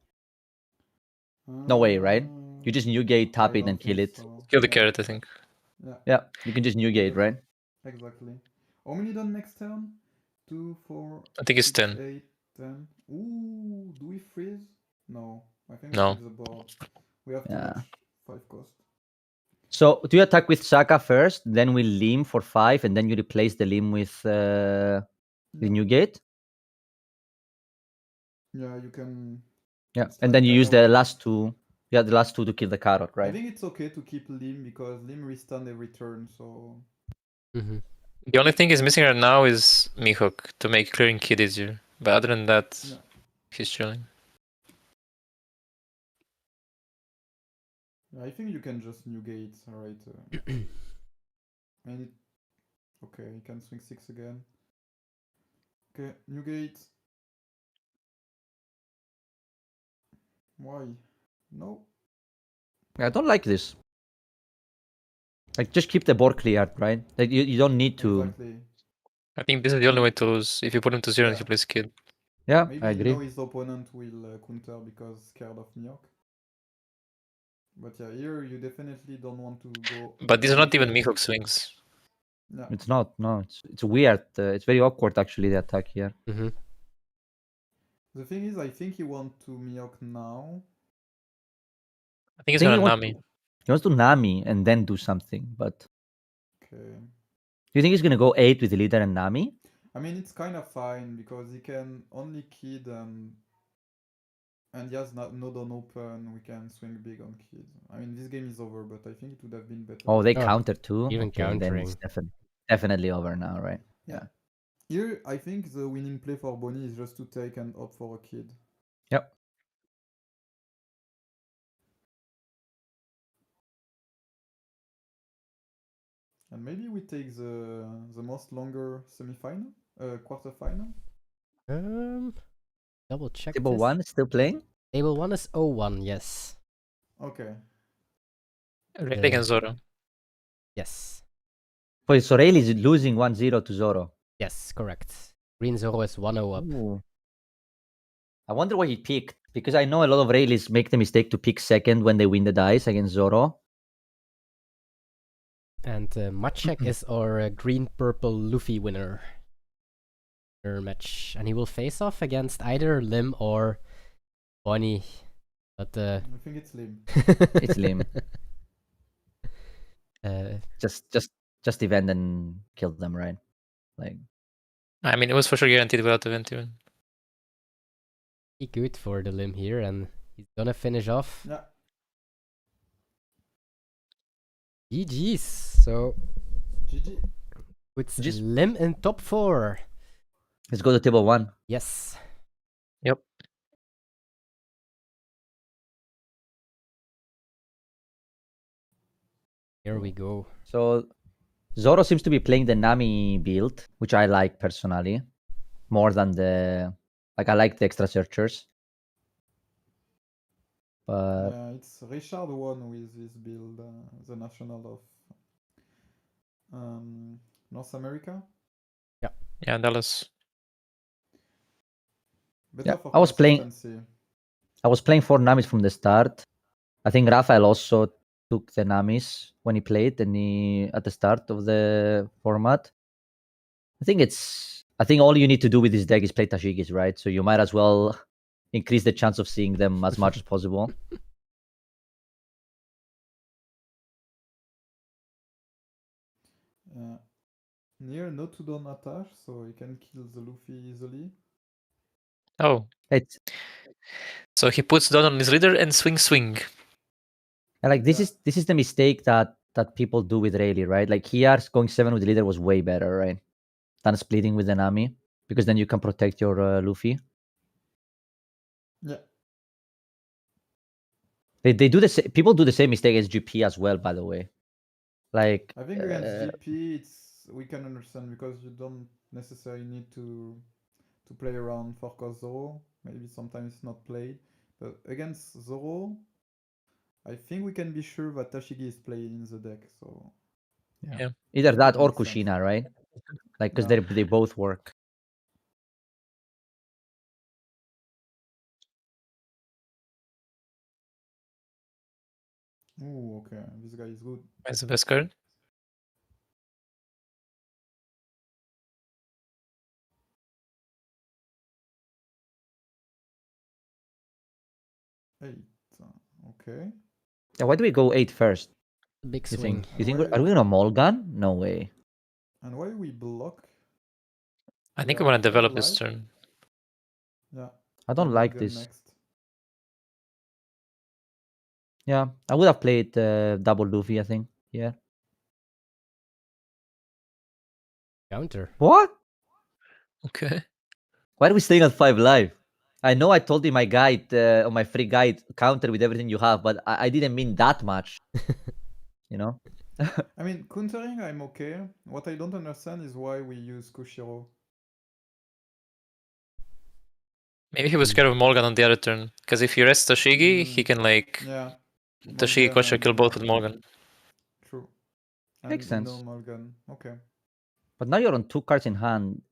No way, right? You just Newgate, tap it, and kill it.
Kill the carrot, I think.
Yeah, you can just Newgate, right?
Exactly. How many done next turn? 2, 4.
I think it's
6,
10.
8, 10. Ooh, do we freeze? No. I think
No.
we keep the board. We have to
Yeah.
match 5 cost.
So, do you attack with Saka first, then with Lim for 5, and then you replace the Lim with the Newgate?
Yeah, you can.
Yeah,
It's
and
like
then you use the
either way.
last two. Yeah, the last two to kill the carrot,
I
right?
think it's okay to keep Lim because Lim restun every turn, so.
The only thing he's missing right now is Mihawk to make clearing kid easier. But other than that, he's chilling.
I think you can just Newgate, alright. And okay, you can swing 6 again. Okay, Newgate. Why? No.
I don't like this. Like, just keep the board cleared, right? Like, you don't need to.
Exactly.
I think this is the only way to lose. If you put him to 0 and he plays kid.
Yeah,
Maybe
I agree.
his opponent will counter because scared of Mihawk. But yeah, here you definitely don't want to go.
But these are not even Mihawk swings.
Yeah.
It's not. No, it's weird. It's very awkward actually. The attack here.
The thing is, I think he wants to Mihawk now.
I think he's gonna Nami.
He wants to Nami and then do something. But
Okay.
do you think he's gonna go 8 with the leader and Nami?
I mean, it's kind of fine because he can only kid and he has no don open. We can swing big on kid. I mean, this game is over, but I think it would have been better.
Oh, they counter too.
Even
Then
countering.
it's definitely over now, right?
Yeah. Here, I think the winning play for Bonnie is just to take and opt for a kid.
Yep.
And maybe we take the most longer semi-final, quarter-final.
Double check.
Table
this.
1 is still playing.
Table 1 is 0-1, yes.
Okay.
Ray against Zoro.
Yes.
Wait, so Rayleigh is losing 1-0 to Zoro.
Yes, correct. Green Zoro is 1-0 up.
Ooh. I wonder what he picked because I know a lot of Rayleighs make the mistake to pick second when they win the dice against Zoro.
And Maciek is our green-purple Luffy winner. Match. And he will face off against either Lim or Bonnie. But
I think it's lame.
It's lame.
uh,
Just event and kill them, right? Like,
I mean, it was for sure guaranteed without event even.
be good for the limb here, and he's gonna finish off.
Yeah.
GG's. So
GG.
puts
Just-
limb in top 4.
let's go to table 1.
Yes.
Yep.
Here we go.
So Zoro seems to be playing the Nami build, which I like personally, more than the I like the extra searchers. But
Yeah, it's Richard won with this build, the national of North America.
Yeah, Dallas.
Better
Yeah,
for
I was playing-
consistency.
I was playing 4 Namis from the start. I think Rafael also took the Namis when he played and at the start of the format. I think all you need to do with this deck is play Tashigis, right? So you might as well increase the chance of seeing them as much as possible.
Near no to don attack, so he can kill the Luffy easily.
Oh,
It's
so he puts down on his leader and swing.
this
Yeah.
is the mistake that people do with Rayleigh, right? Like here going 7 with the leader was way better, right? Than splitting with the Nami, because then you can protect your Luffy.
Yeah.
They do people do the same mistake as GP as well, by the way. Like
I think against GP, we can understand because you don't necessarily need to play around for cost Zoro. Maybe sometimes it's not played, but against Zoro, I think we can be sure that Tashigi is played in the deck. So
either that or
makes sense.
Kushina, right? Like because
Yeah.
they both work.
Ooh, okay, this guy is good.
That's the best card.
Eight. Okay.
Yeah, why do we go 8 first?
Big
You
swing.
think? You think?
Why-
Are we gonna Mulligan? No way.
And why we block?
I think
We
we want
are
to develop
five
this
life.
turn.
Yeah.
I don't
and
like
Mulligan
this.
Next.
Yeah, I would have played double Luffy, I think. Yeah.
Counter.
What?
Okay.
Why are we staying at 5 live? I know I told you my guide, on my free guide, counter with everything you have, but I didn't mean that much. You know?
I mean, countering, I'm okay. What I don't understand is why we use Kushiro.
Maybe he was scared of Morgan on the other turn. Because if you rest Toshigi, he can
Yeah.
Toshigi
Mulligan
Kocha kill
and,
both with Morgan.
True.
Makes
and
sense.
Mulligan. Okay.
But now you're on 2 cards in hand.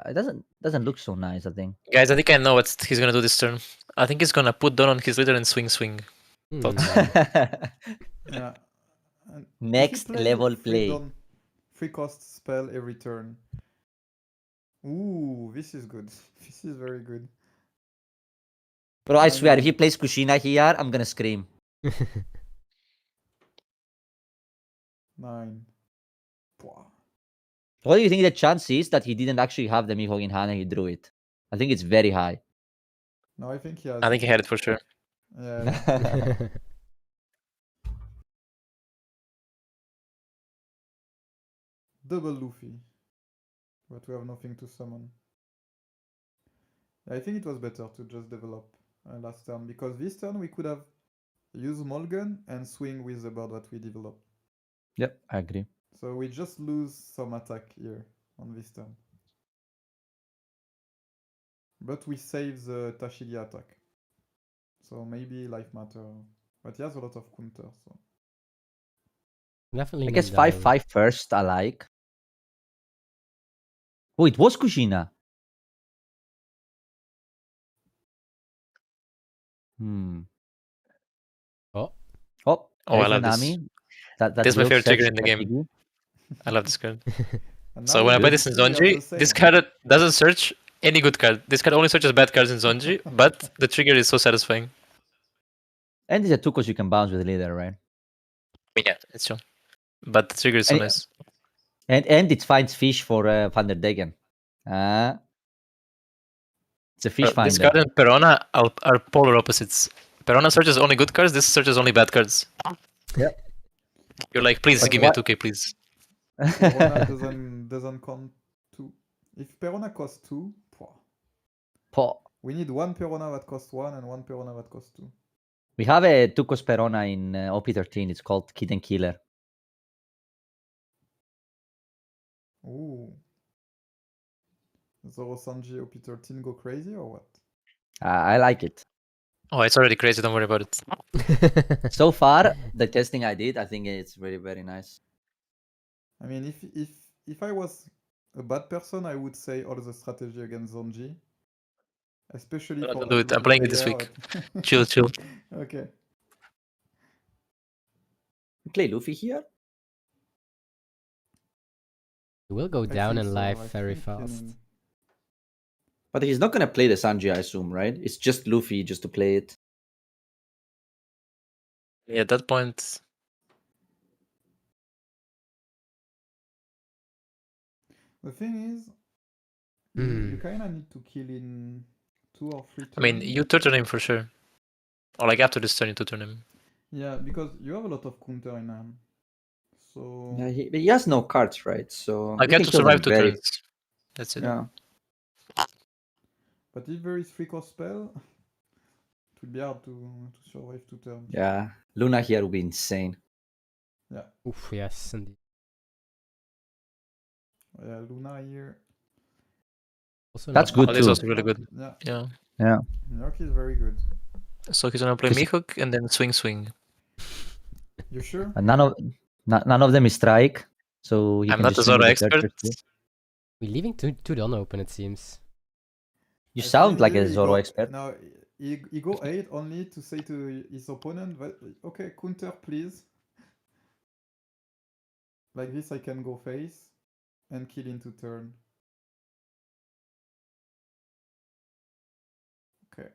It doesn't look so nice, I think.
Guys, I think I know what he's gonna do this turn. I think he's gonna put down on his leader and swing. Thoughts?
Yeah. And if he
Next
play
level play.
Free cost spell every turn. Ooh, this is good. This is very good.
Bro, I
I
swear,
know.
if he plays Kushina here, I'm gonna scream.
9. Pwah.
What do you think the chance is that he didn't actually have the Mihawk in hand and he drew it? I think it's very high.
No, I think he has.
I think he had it for sure.
Yeah. Double Luffy. But we have nothing to summon. I think it was better to just develop last turn, because this turn we could have used Mulligan and swing with the bird that we developed.
Yep, I agree.
So we just lose some attack here on this turn. But we save the Tashigi attack. So maybe life matter. But he has a lot of counter, so.
Definitely.
I guess
need
5/5 first, I like. Oh, it was Kushina.
Oh,
Oh,
Oh, I
there's
love
the
this.
Nami. That
This is my
will
favorite trigger
search
in the game.
Tashigi.
I love this card.
And
So
now
when I
we
play
can
this in
see we are
Zonji,
the
this
same.
card doesn't search any good card. This card only searches bad cards in Zonji, but the trigger is so satisfying.
And it's a 2 cost you can bounce with leader, right?
Yeah, it's true. But the trigger is so
And
nice.
And it finds fish for Van der Degen. It's a fish
This
finder.
card and Perona are polar opposites. Perona searches only good cards, this searches only bad cards.
Yeah.
You're like, please
But
give me a
what-
2k, please.
Perona doesn't count 2. If Perona costs 2, we need one Perona that costs 1 and one Perona that costs 2.
We have a 2 cost Perona in OP13. It's called Kid and Killer.
Ooh. Zoro Sanji OP13 go crazy or what?
I like it.
Oh, it's already crazy, don't worry about it.
So far, the testing I did, I think it's very, very nice.
I mean, if I was a bad person, I would say all the strategy against Zonji. Especially
No,
for
don't
the
do it. I'm
Luffy
playing it this
player
week.
at-
Chill.
Okay.
You play Luffy here?
He will go
I
down
think
in
so,
life
I
very
think,
fast.
But he's not gonna play the Sanji, I assume, right? It's just Luffy just to play it.
Yeah, at that point,
The thing is, you kind of need to kill in 2 or 3 turns.
I mean, you turn him for sure. Or like after this turn, you turn him.
Yeah, because you have a lot of counter in hand. So
Yeah, he has no cards, right? So
I
you
get
can
to
kill
survive
them
2
very-
turns. That's it.
Yeah.
but if there is 3 cost spell, it would be hard to survive 2 turns.
Yeah. Luna here would be insane.
Yeah.
Oof, yes, indeed.
Yeah, Luna here.
Also
That's
not
good
Oh, this is
too.
also really good.
Yeah.
Yeah.
Nyoki is very good.
So he's gonna play
Is he-
Mihawk and then swing.
You sure?
And none of them is strike. So he
I'm
can
not a
just swing
Zoro
with the
expert.
characters too.
We're leaving two don open, it seems.
You
I
sound
think
like
here
a
he
Zoro
go-
expert.
Now, he go 8 only to say to his opponent, that, okay, counter please. Like this I can go face and kill into turn. Okay.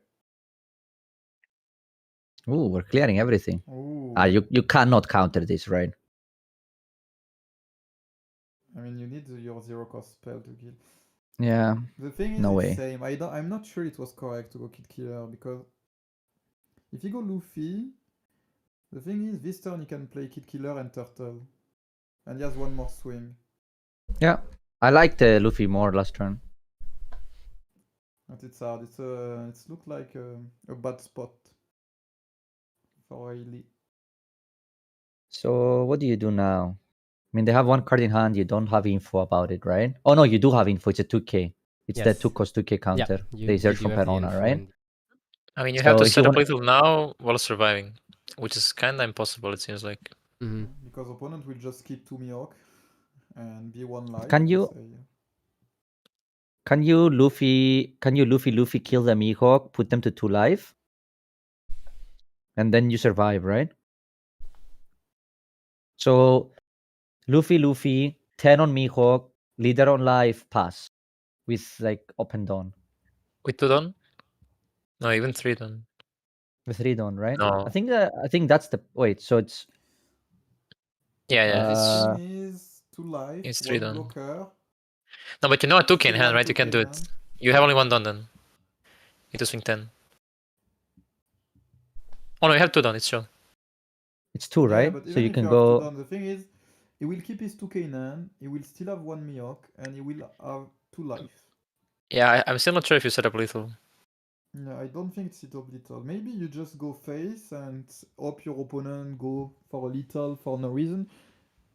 Ooh, we're clearing everything.
Ooh.
You cannot counter this, right?
I mean, you need your 0 cost spell to kill.
Yeah.
The thing is,
No
it's
way.
same. I'm not sure it was correct to go Kid Killer because if you go Luffy, the thing is, this turn he can play Kid Killer and Turtle, and he has one more swing.
Yeah. I liked Luffy more last turn.
But it's hard. It's looked like a bad spot for Riley.
So what do you do now? I mean, they have one card in hand. You don't have info about it, right? Oh no, you do have info. It's a 2k. It's the
Yes.
2 cost 2k counter.
you
They search
do
for
have the
Perona,
info
right?
indeed.
I mean, you have
So
to
if you
set up
want-
little now while surviving, which is kinda impossible, it seems like.
Mhm.
Because opponent will just keep 2 Mihawk and be 1 life.
Can
to
you-
say,
Can you Luffy kill the Mihawk, put them to 2 life? And then you survive, right? So Luffy, 10 on Mihawk, leader on life, pass. With like open dawn.
With 2 done? No, even 3 done.
With 3 dawn, right?
No.
I think that's the wait, so it's
Yeah, it's...
The thing is 2 life,
it's
1
3 done.
blocker.
No, but you know a 2k in
Still
hand,
one
right? You can
2k
do
in
it.
hand.
You have only 1 done then. You need to swing 10. Oh no, you have 2 done, it's true.
it's 2,
Yeah,
right?
but
So
even
you
if
can
have 2
go
down, the thing is, he will keep his 2k in hand, he will still have 1 Mihawk, and he will have 2 life.
Yeah, I'm still not sure if you set up lethal.
Yeah, I don't think it's top little. Maybe you just go face and hope your opponent go for a little for no reason.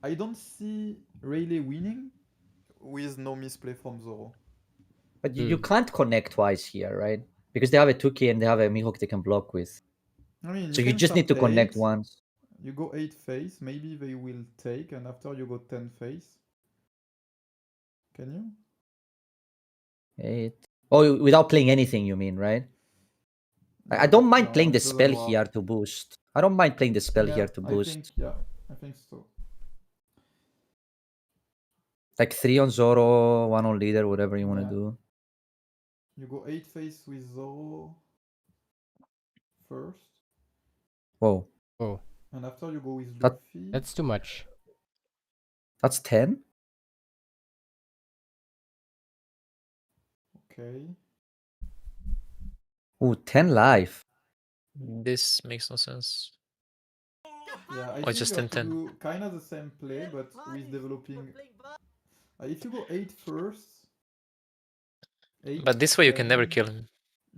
I don't see Rayleigh winning with no misplay from Zoro.
But you can't connect twice here, right? Because they have a 2k and they have a Mihawk they can block with.
I mean,
So you
can
just need to
start
connect
8,
once.
You go 8 face, maybe they will take, and after you go 10 face. Can you?
8. Oh, without playing anything, you mean, right? I don't mind
No,
playing
it
the
doesn't
spell
work.
here to boost. I don't mind playing the spell
Yeah,
here to boost.
I think so.
Like 3 on Zoro, 1 on leader, whatever you want to
Yeah.
do.
You go 8 face with Zoro first.
Whoa,
Oh,
And after you go with
That-
Luffy.
that's too much.
that's 10.
Okay.
Ooh, 10 life.
This makes no sense.
Yeah, I
Or
think
just
you have to
10-10.
do kind of the same play, but with developing. If you go 8 first. 8,
But this way you can never
7,
kill him.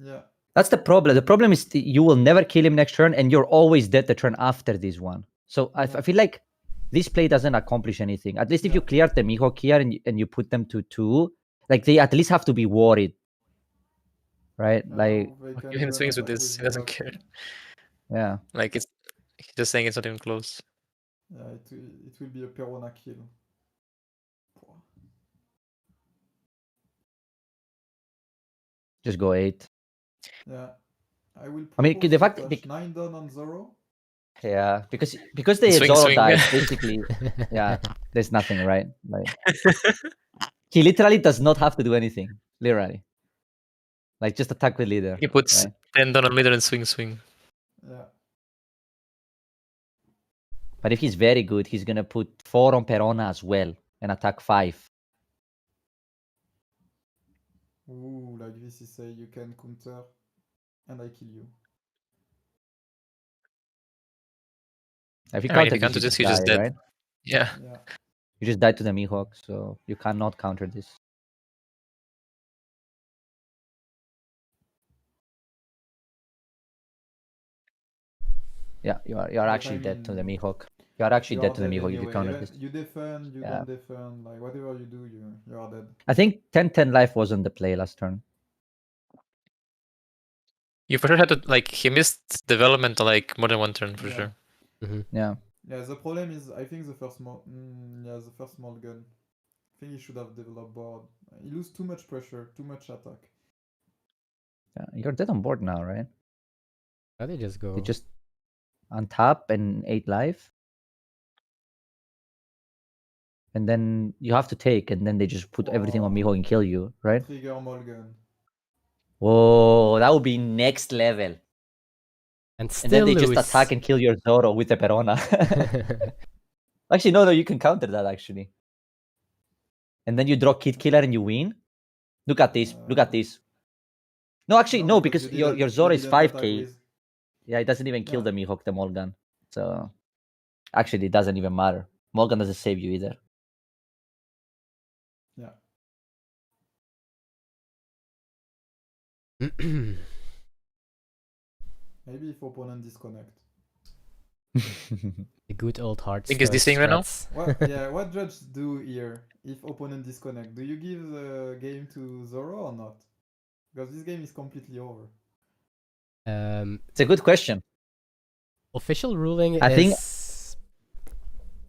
Yeah.
That's the problem. The problem is you will never kill him next turn, and you're always dead the turn after this one. So I
Yeah.
feel like this play doesn't accomplish anything. At least if you
Yeah.
clear the Mihawk here and you put them to 2, like they at least have to be worried, right?
Yeah,
Like,
now they can
Even
even
swings with
attack
this,
with
he doesn't
the
care.
lucky.
yeah.
Like he's just saying it's not even close.
Yeah, it will be a Perona kill.
Just go 8.
Yeah. I will
I mean,
propose
the
to
fact-
touch 9 down on Zoro.
Yeah, because the
Swing,
Zoro
swing.
dies, basically, yeah, there's nothing, right? Like, he literally does not have to do anything, literally. Like, just attack the leader.
He puts
right?
10 down on middle and swing, swing.
Yeah.
But if he's very good, he's gonna put 4 on Perona as well and attack 5.
Ooh, like this is say you can counter and I kill you.
If you
I mean, if
counter
you
this,
counter
you
this,
just
you're
die,
just dead.
right?
Yeah.
Yeah.
You just die to the Mihawk, so you cannot counter this. Yeah, you are
But
actually
I
dead to the
mean,
Mihawk. You are actually
you
dead
are
to the
dead
Mihawk if you
anyway.
counter
Even
this.
you defend, you
Yeah.
don't defend, like whatever you do, you are dead.
I think 10-10 life wasn't the play last turn.
You for sure had to, like, he missed development on, like, more than one turn, for
Yeah.
sure.
Yeah.
Yeah, the problem is I think the first the first small gun. I think he should have developed board. He lose too much pressure, too much attack.
Yeah, you're dead on board now, right?
How they just go?
They just untap and 8 life. And then you have to take, and then they just put everything on
Wow.
Mihawk and kill you, right?
Trigger Mulligan.
Whoa, that would be next level.
And
And
still
then they
lose.
just attack and kill your Zoro with the Perona. Actually, no, you can counter that, actually. And then you draw Kid Killer and you win. Look at this. Look at this. No, actually, no, because
you
your Zoro is
didn't attack
5k.
with-
Yeah, it doesn't even kill
Yeah.
the Mihawk, the Mulgan. So, actually, it doesn't even matter. Mulgan doesn't save you either.
Yeah. Maybe if opponent disconnect.
The good old heart.
Think it's this thing right now?
What judge do here if opponent disconnect? Do you give the game to Zoro or not? Because this game is completely over.
It's a good question.
Official ruling
I
is
think-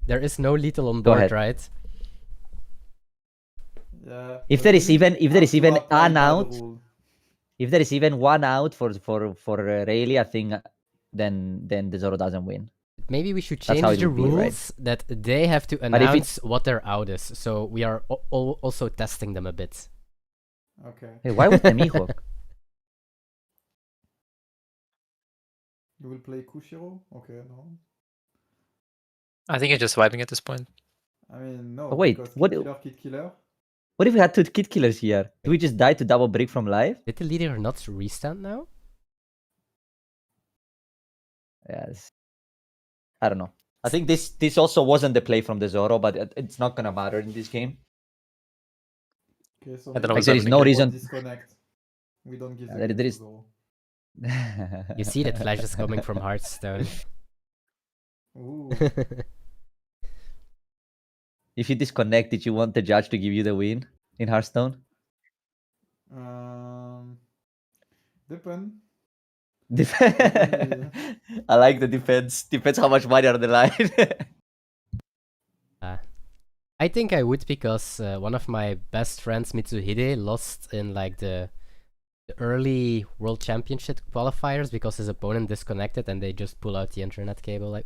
there is no lethal on
Go
board,
ahead.
right?
Yeah.
If
but
there
you
is even
apply
an
bad
out,
rule.
if there is even one out for Rayleigh, I think then the Zoro doesn't win.
Maybe we should
That's how
change
it
the
would be, right?
rules that they have to
if it's-
announce what their out is. So we are also testing them a bit.
Okay.
Hey, why with the Mihawk?
You will play Kushiro? Okay, no.
I think he's just vibing at this point.
I mean, no.
Oh, wait,
Because
what-
Kid Killer.
What if we had 2 Kid Killers here? Do we just die to double break from life?
Did the leader not restand now?
Yes. I don't know. I think this also wasn't the play from the Zoro, but it's not gonna matter in this game.
Okay, so
I don't know
maybe
what's
there is
happening
no
here.
reason-
Disconnect. We don't give
Yeah,
the
there-
game
there
to
is-
Zoro.
You see that flash is coming from Hearthstone.
Ooh.
If you disconnect, did you want the judge to give you the win in Hearthstone?
Depend.
Dep- I like the defense. Depends how much money are on the line.
I think I would because one of my best friends, Mitsuhide, lost in like the early World Championship qualifiers because his opponent disconnected and they just pull out the internet cable. Like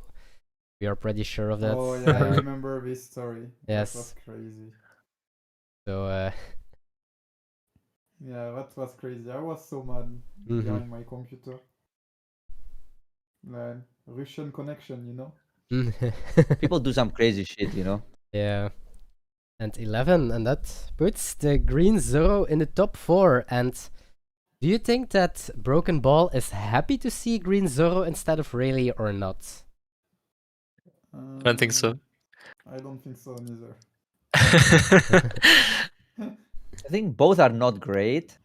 we are pretty sure of that.
Oh yeah, I remember this story.
Yes.
That was crazy.
So
Yeah, that was crazy. I was so mad
Mhm.
behind my computer. Man, Russian connection, you know.
People do some crazy shit, you know.
Yeah. And 11, and that puts the green Zoro in the top 4. And do you think that Broken Ball is happy to see green Zoro instead of Rayleigh or not?
I don't think so.
I don't think so neither.
I think both are not great,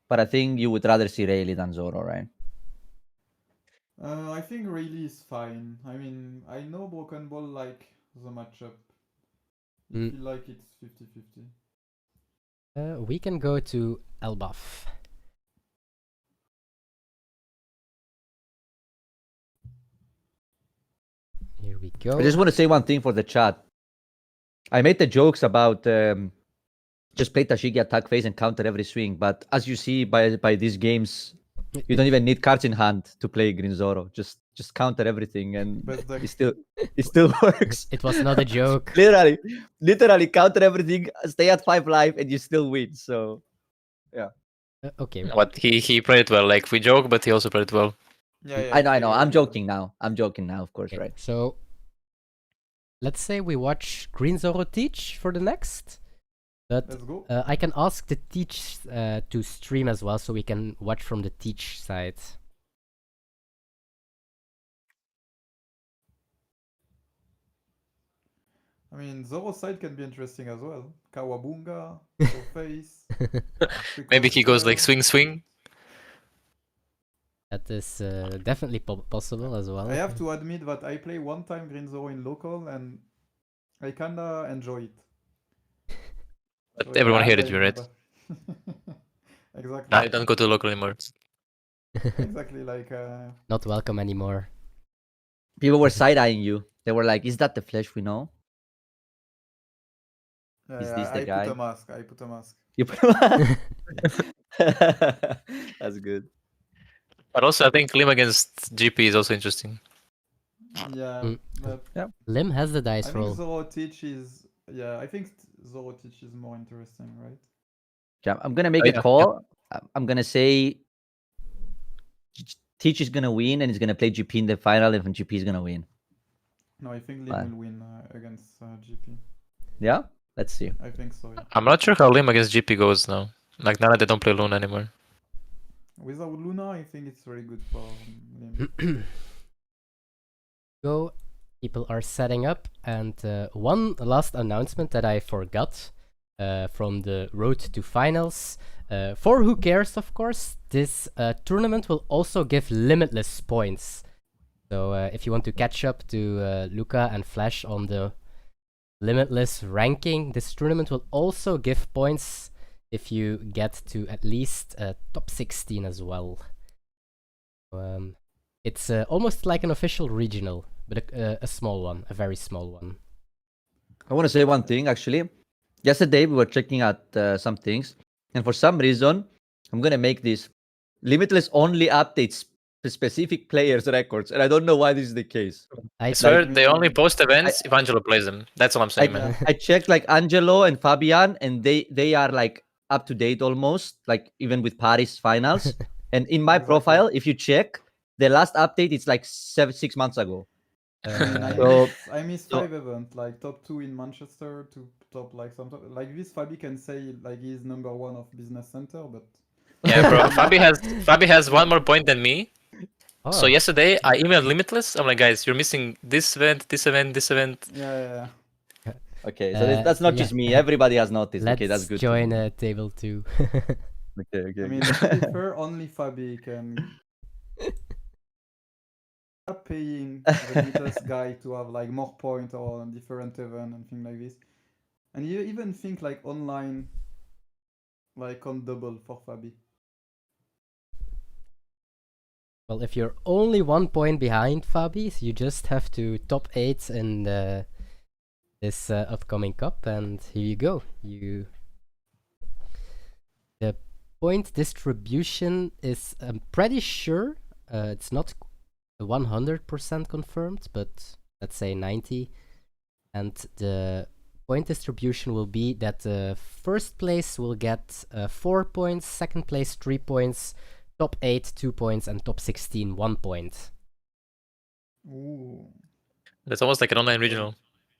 but I think you would rather see Rayleigh than Zoro, right?
I think Rayleigh is fine. I mean, I know Broken Ball like the matchup. I feel like it's 50-50.
We can go to Elbaf. Here we go.
I just want to say one thing for the chat. I made the jokes about just play Tashigi attack phase and counter every swing, but as you see by these games, you don't even need cards in hand to play Green Zoro. Just counter everything, and it still works.
It was not a joke.
literally counter everything, stay at 5 life, and you still win. So, yeah.
Okay.
What he played it well. Like we joke, but he also played it well.
Yeah,
I know. I'm joking now. Of course,
Okay,
right?
so let's say we watch Green Zoro teach for the next. But
Let's go.
I can ask the teach to stream as well, so we can watch from the teach side.
I mean, Zoro's side can be interesting as well. Kawabunga, face.
Maybe he goes like swing.
That is definitely possible as well.
I have to admit that I play one time Green Zoro in local and I kinda enjoy it.
But
So,
everyone
yeah,
hated
I
you, right?
remember. Exactly.
Now you don't go to local anymore.
Exactly, like
Not welcome anymore.
People were side-eyeing you. They were like, "Is that the Flash we know?" Is this the
I
guy?
put a mask.
You put him on? That's good.
But also, I think Lim against GP is also interesting.
Yeah, but
Lim has the dice
I
roll.
think Zoro teach is I think Zoro teach is more interesting, right?
Yeah, I'm gonna make a call. I'm gonna say Teach is gonna win, and he's gonna play GP in the final, and GP is gonna win.
No, I think Lim will win against GP.
Yeah, let's see.
I think so. Yeah.
I'm not sure how Lim against GP goes now. Like now that they don't play Luna anymore.
Without Luna, I think it's very good for Lim.
Go. People are setting up, and one last announcement that I forgot from the road to finals. For who cares, of course, this tournament will also give limitless points. So if you want to catch up to Luca and Flash on the limitless ranking, this tournament will also give points if you get to at least top 16 as well. It's almost like an official regional, but a small one, a very small one.
I want to say one thing, actually. Yesterday, we were checking out some things, and for some reason, I'm going to make this limitless only updates to specific players' records, and I don't know why this is the case.
I swear they only post events if Angelo plays them. That's all I'm saying, man.
I checked like Angelo and Fabian, and they are like up to date almost, like even with Paris finals. And in my profile, if you check, the last update is like 6 months ago.
I missed 5 events, like top 2 in Manchester to top like some like this. Fabi can say like he's number 1 of Business Center, but
yeah, bro. Fabi has one more point than me. Oh. So yesterday I emailed Limitless. I'm like, guys, you're missing this event, this event, this event.
Yeah.
Okay, so that's not just me. Everybody has noticed. Okay, that's good.
Let's join table 2.
Okay.
I mean, to be fair, only Fabi can stop paying the Limitless guy to have like more points or different event and things like this. And you even think like online, like on double for Fabi.
Well, if you're only 1 point behind Fabi, you just have to top 8 in this upcoming cup, and here you go. The point distribution is, I'm pretty sure, it's not 100% confirmed, but let's say 90. And the point distribution will be that first place will get 4 points, second place 3 points, top 8 2 points, and top 16 1 point.
Ooh.
That's almost like an online regional.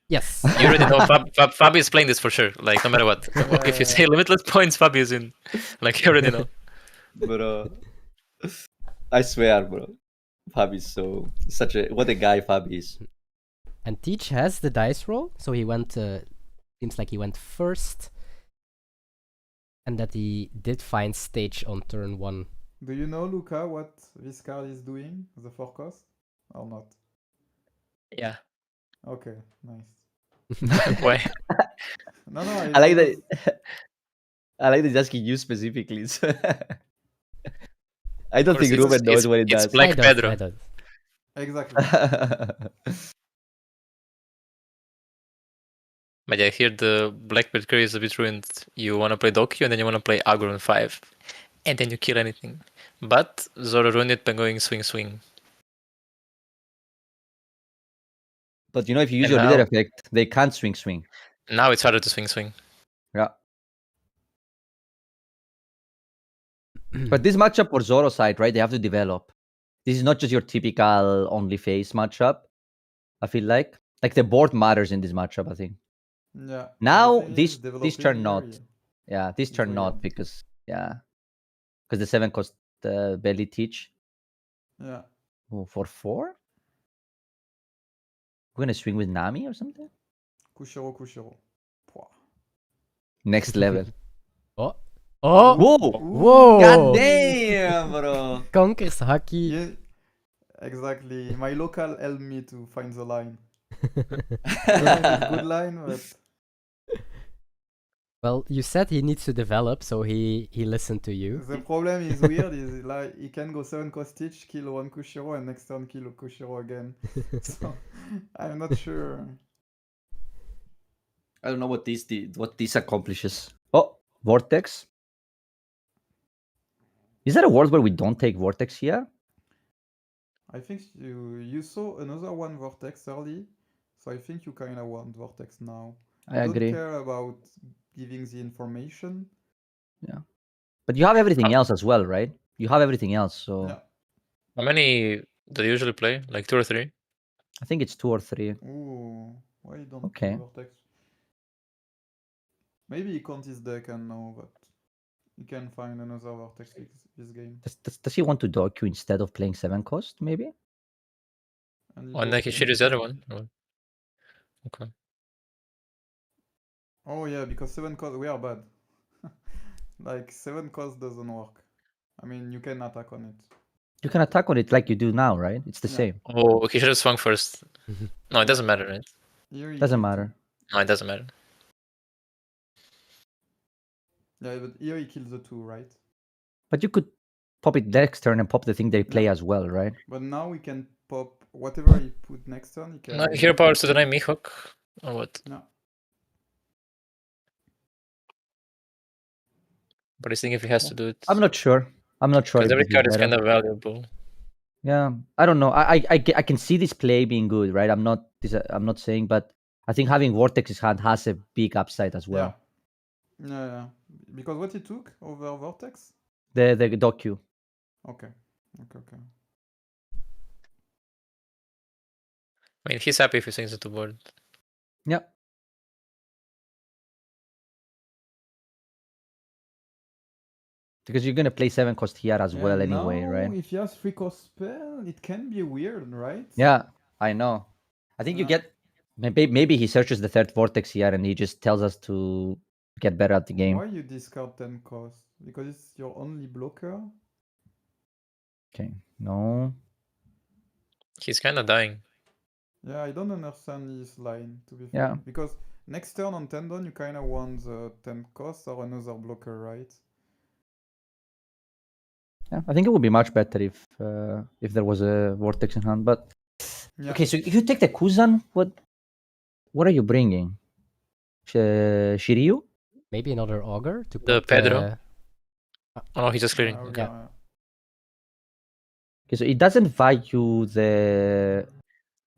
Yes.
You already know Fabi is playing this for sure. Like no matter what. If you say limitless points, Fabi is in. Like you already know.
Bro, I swear, bro. Fabi's so such a what a guy Fabi is.
And Teach has the dice roll, so he went. Seems like he went first, and that he did find stage on turn 1.
Do you know, Luca, what this card is doing? The forecast? Or not?
Yeah.
Okay, nice.
Why?
No,
I like that. I like that he's asking you specifically. So I don't
Of course,
think Ruben knows what it
it's
does.
Black
I don't,
Pedro.
I don't.
Exactly.
But yeah, here the Black Pedro is a bit ruined. You want to play Doki and then you want to play aggro on 5. And then you kill anything. But Zoro ruined it by going swing.
But you know, if you use
And
your leader
now-
effect, they can't swing.
Now it's harder to swing.
Yeah. But this matchup for Zoro side, right? They have to develop. This is not just your typical only face matchup. I feel like the board matters in this matchup. I think.
Yeah.
Now
the thing is,
this turn
developing
not.
here,
Yeah, this
It's
turn not
weird.
because the 7 cost belly teach.
Yeah.
Oh, for 4. We're gonna swing with Nami or something.
Kushiro. Pwah.
Next level.
Oh! Oh!
Whoa!
Whoa!
God damn, bro.
Conkers Haki.
Yeah, exactly. My local helped me to find the line. Good line, but
Well, you said he needs to develop, so he listened to you.
the problem is weird. Is like he can go 7 cost teach, kill 1 Kushiro, and next turn kill Kushiro again. So I'm not sure.
I don't know what this accomplishes. Oh, Vortex. Is there a world where we don't take Vortex here?
I think you saw another one Vortex early, so I think you kind of want Vortex now.
I agree.
Don't care about giving the information.
But you have everything else as well, right? You have everything else, so
Yeah.
How many do you usually play? Like 2 or 3?
I think it's 2 or 3.
Ooh, why you don't
Okay.
play Vortex? Maybe he count his deck and know, but you can find another Vortex this game.
Does he want to dock you instead of playing 7 cost, maybe?
And
Oh, and like he should use the other one. Oh. Okay.
Oh yeah, because 7 cost we are bad. Like 7 cost doesn't work. I mean, you can attack on it.
You can attack on it like you do now, right? It's the
Yeah.
same.
Oh, he should have swung first. No, it doesn't matter, right?
Here he
Doesn't
killed
matter.
No, it doesn't matter.
two. Yeah, but here he kills the 2, right?
But you could pop it next turn and pop the thing they play as well, right?
But now we can pop whatever he put next turn. He can.
No, hero powers to deny Mihawk. Or what?
No.
But I think if he has to do it.
I'm not sure.
Because
if
every
this is
card is
better.
kind of valuable.
Yeah, I don't know. I can see this play being good, right? I'm not saying, but I think having Vortex's hand has a big upside as well.
Yeah. Because what he took over Vortex?
The docu.
Okay.
I mean, he's happy if he swings it to board.
Yeah. Because you're gonna play 7 cost here as well anyway,
now,
right?
If he has 3 cost spell, it can be weird, right?
Yeah, I know. I think you get maybe he searches the 3rd Vortex here and he just tells us to get better at the game.
Why you discard 10 cost? Because it's your only blocker?
Okay, no.
He's kind of dying.
Yeah, I don't understand this line, to be
Yeah.
fair. Because next turn on Tendon, you kind of want the 10 cost or another blocker, right?
Yeah, I think it would be much better if there was a Vortex in hand. But okay, so if you take the Kuzan, what are you bringing? Shiryu?
Maybe another augur to
The
put
Pedro. Oh, he's just clearing.
Okay,
Yeah.
Okay, so it doesn't value the.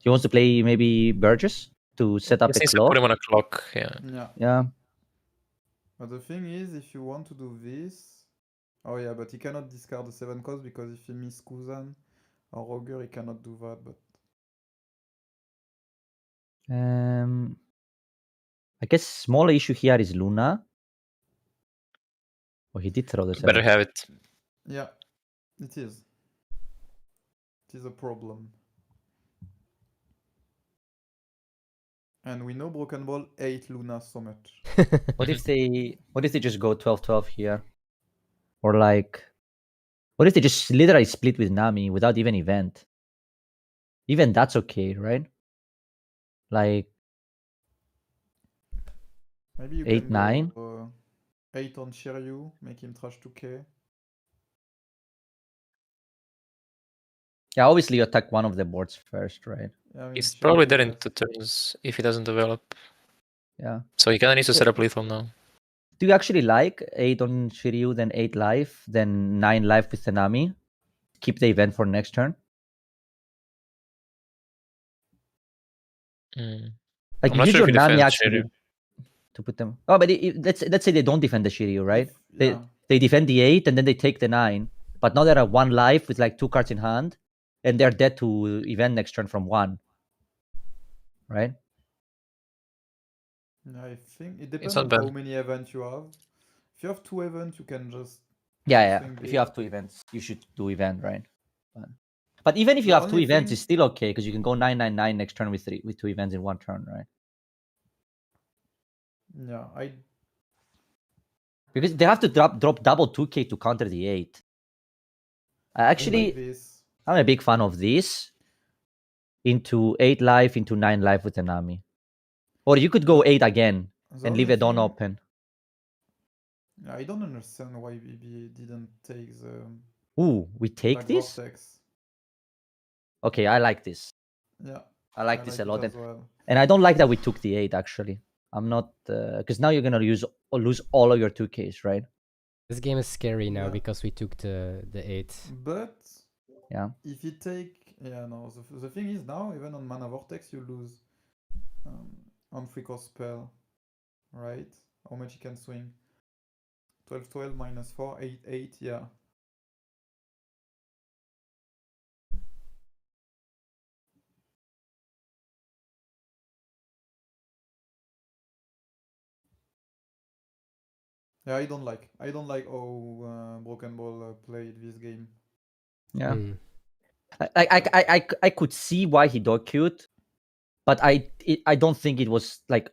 He wants to play maybe Burgess to set up
He
a
needs to put
clock.
him on a clock. Yeah.
Yeah.
But the thing is, if you want to do this... Oh yeah, but he cannot discard the 7 cost because if he miss Kuzan or Augur, he cannot do that. But
I guess small issue here is Luna. Oh, he did throw the
Better
7.
have it.
Yeah, it is. It is a problem. And we know Broken Ball hate Luna so much.
What if they just go 12-12 here? Or like, what if they just literally split with Nami without even event? Even that's okay, right? Like
Maybe you
8,
can
9.
go 8 on Shiryu, make him trash 2k.
Yeah, obviously you attack one of the boards first, right?
Yeah, I mean,
He's probably
Shiryu
dead in
has-
2 turns if he doesn't develop.
Yeah.
So he kinda needs to set up lethal now.
Do you actually like 8 on Shiryu, then 8 life, then 9 life with Nami? Keep the event for next turn?
Mm.
Like
I'm
you
not
use
sure
your
if he
Nami
defends
actually
Shiryu.
to put them. Oh, but let's say they don't defend the Shiryu, right?
yeah.
They defend the 8 and then they take the 9. But now they're at 1 life with like 2 cards in hand, and they're dead to event next turn from 1. Right?
Yeah, I think it depends
not
on
bad.
how many events you have. If you have 2 events, you can just
Yeah.
swing
If
big.
you have 2 events, you should do event, right? But even if you
The
have 2
only
events,
thing-
it's still okay because you can go 999 next turn with 2 events in 1 turn, right?
Yeah,
Because they have to drop double 2k to counter the 8.
I
Actually,
like this.
I'm a big fan of this. Into 8 life, into 9 life with Nami. Or you could go 8 again
The
and leave
only
the dawn
thing-
open.
I don't understand why BB didn't take the
Ooh, we take
Black
this?
Vortex.
Okay, I like this.
Yeah,
I like this a
it
lot.
as well.
And I don't like that we took the 8, actually. I'm not... Because now you're going to lose all of your 2Ks, right?
This game is scary now
Yeah.
because we took the 8.
But
Yeah.
if you take, the thing is now even on Mana Vortex you lose on Freak or Spell, right? How much you can swing? 12 minus 4, 8, yeah. Yeah, I don't like how Broken Ball played this game.
Yeah.
Mm.
I could see why he dog queued, but I don't think it was like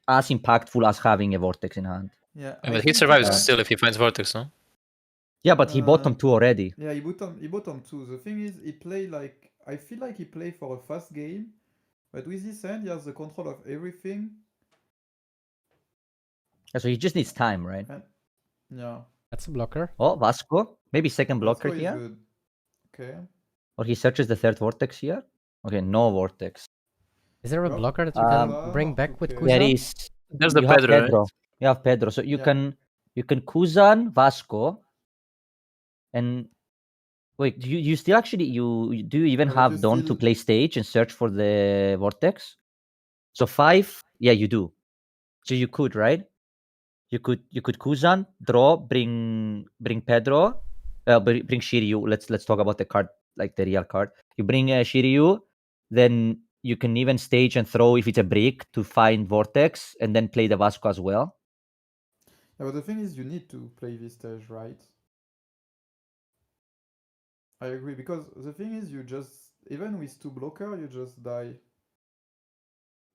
as impactful as having a Vortex in hand.
Yeah,
But he survives
can-
still if he finds Vortex, no?
Yeah, but he bottom 2 already.
Yeah, he bottom 2. The thing is, he play like, I feel like he play for a fast game, but with his hand, he has the control of everything.
So he just needs time, right?
And yeah,
That's a blocker.
Oh, Vasco. Maybe second blocker
Vasco is
here.
good. Okay.
Or he searches the third Vortex here. Okay, no Vortex.
Is there a
Well,
blocker that you
Um,
can bring back with
okay.
Kuzan?
There is.
There's the
You have
Pedro, right?
Pedro. You have Pedro. So you
Yeah.
can Kuzan, Vasco, and wait. You still actually do you even
Yeah, but
have
you
Dawn to
still-
play stage and search for the Vortex? So 5, yeah, you do. So you could, right? You could Kuzan, draw, bring Pedro, bring Shiryu. Let's talk about the card, like the real card. You bring Shiryu, then you can even stage and throw if it's a brick to find Vortex, and then play the Vasco as well.
Yeah, but the thing is, you need to play this stage, right? I agree, because the thing is, you just, even with 2 blocker, you just die.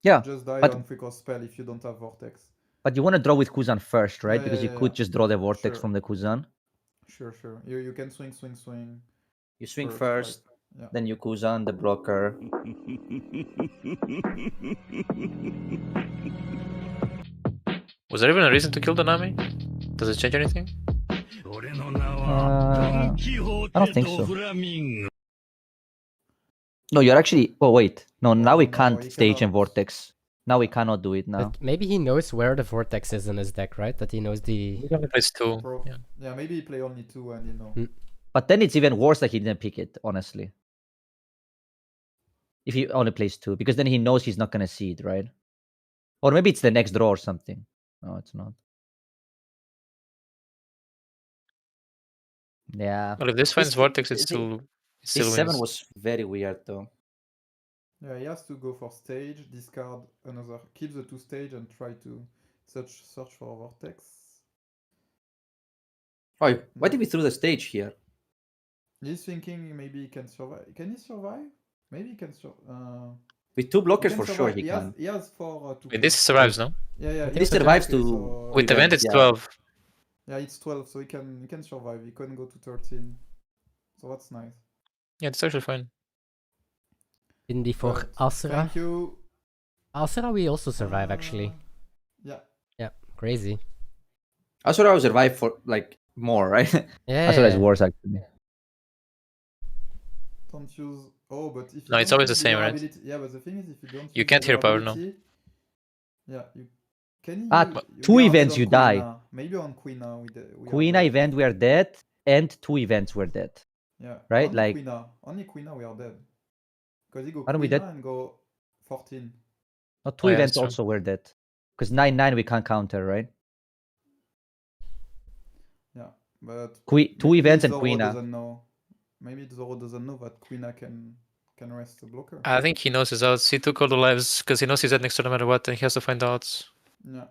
Yeah,
You just die
but-
on Freak or Spell if you don't have Vortex.
But you want to draw with Kuzan first, right?
Yeah,
Because
yeah,
you
yeah,
could
yeah.
just draw the Vortex
Sure.
from the Kuzan.
Sure. You can swing.
You swing
First,
first,
like, yeah.
then you Kuzan, the blocker.
Was there even a reason to kill the Nami? Does it change anything?
I don't think so. No, you're actually... Oh, wait. No, now we
no,
can't
he
stage and
cannot.
Vortex. Now we cannot do it now.
But maybe he knows where the Vortex is in his deck, right? That he knows the...
He only plays 2. Yeah.
Yeah, maybe he play only 2 and you know.
But then it's even worse that he didn't pick it, honestly. If he only plays 2, because then he knows he's not gonna see it, right? Or maybe it's the next draw or something. No, it's not. Yeah.
Well, if this finds
This-
Vortex, it
see,
still
This 7
wins.
was very weird, though.
Yeah, he has to go for stage, discard another, keep the 2 stage and try to search for a vortex.
Oh, why did we throw the stage here?
He's thinking maybe he can survive. Can he survive? Maybe he can survive.
With 2
He
blockers
can
for sure
survive.
he can.
He has 4 to
Wait,
play.
this survives, no?
Yeah, yeah.
I
he
think
This
so.
survives
okay,
to
so
With event,
events,
it's
yeah.
12.
yeah, it's 12, so he can survive. He can go to 13. So that's nice.
Yeah, it's actually fine.
Indie for
But
Asura.
thank you.
Asura we also survive actually.
Yeah.
Yeah, crazy.
Asura will survive for like more, right?
Yeah.
Asura is worse actually.
Don't use. Oh, but if you
No, it's
don't
always
use
the same,
leader
right?
ability, yeah. But the thing is, if you don't
You
use
can't
leader
hear power, no?
ability, yeah, you can.
Ah,
You,
2
we are
events
dead on
you die.
Quina. Maybe on Quina we are
Quina
dead.
event we are dead, and 2 events were dead.
Yeah.
Right?
Only
Like
Quina we are dead. Because he go
Aren't we dead?
Quina and go 14.
no, 2
Oh, yeah,
events
that's true.
also were dead. Because 9-9 we can't counter, right?
Yeah, but
2
maybe
events and
Zoro
Quina.
doesn't know. Maybe Zoro doesn't know that Quina can rest the blocker.
I think he knows his outs. He took all the lives because he knows he's at next turn no matter what, and he has to find the outs.
Yeah.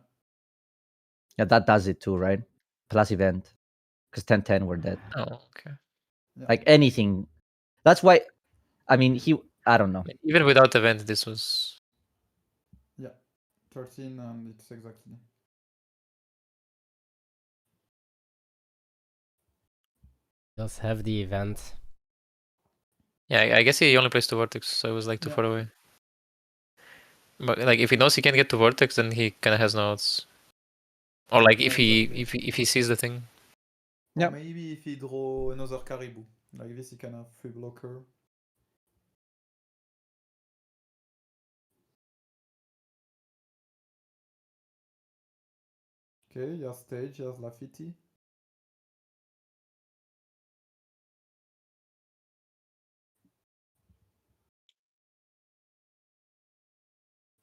Yeah, that does it too, right? Plus event. Because 10-10 were dead.
Oh, okay.
Yeah.
Like anything. That's why I mean I don't know.
Even without event, this was.
Yeah. 13 and it's exactly.
Does have the event.
Yeah, I guess he only plays to Vortex, so it was like too
Yeah.
far away. But like, if he knows he can't get to Vortex, then he kind of has no outs. Or like,
Yeah,
if he
exactly.
if he sees the thing.
Or
Yeah.
maybe if he draw another Caribou. Like this, he can have 3 blocker. Okay, he has stage, he has Lafitte.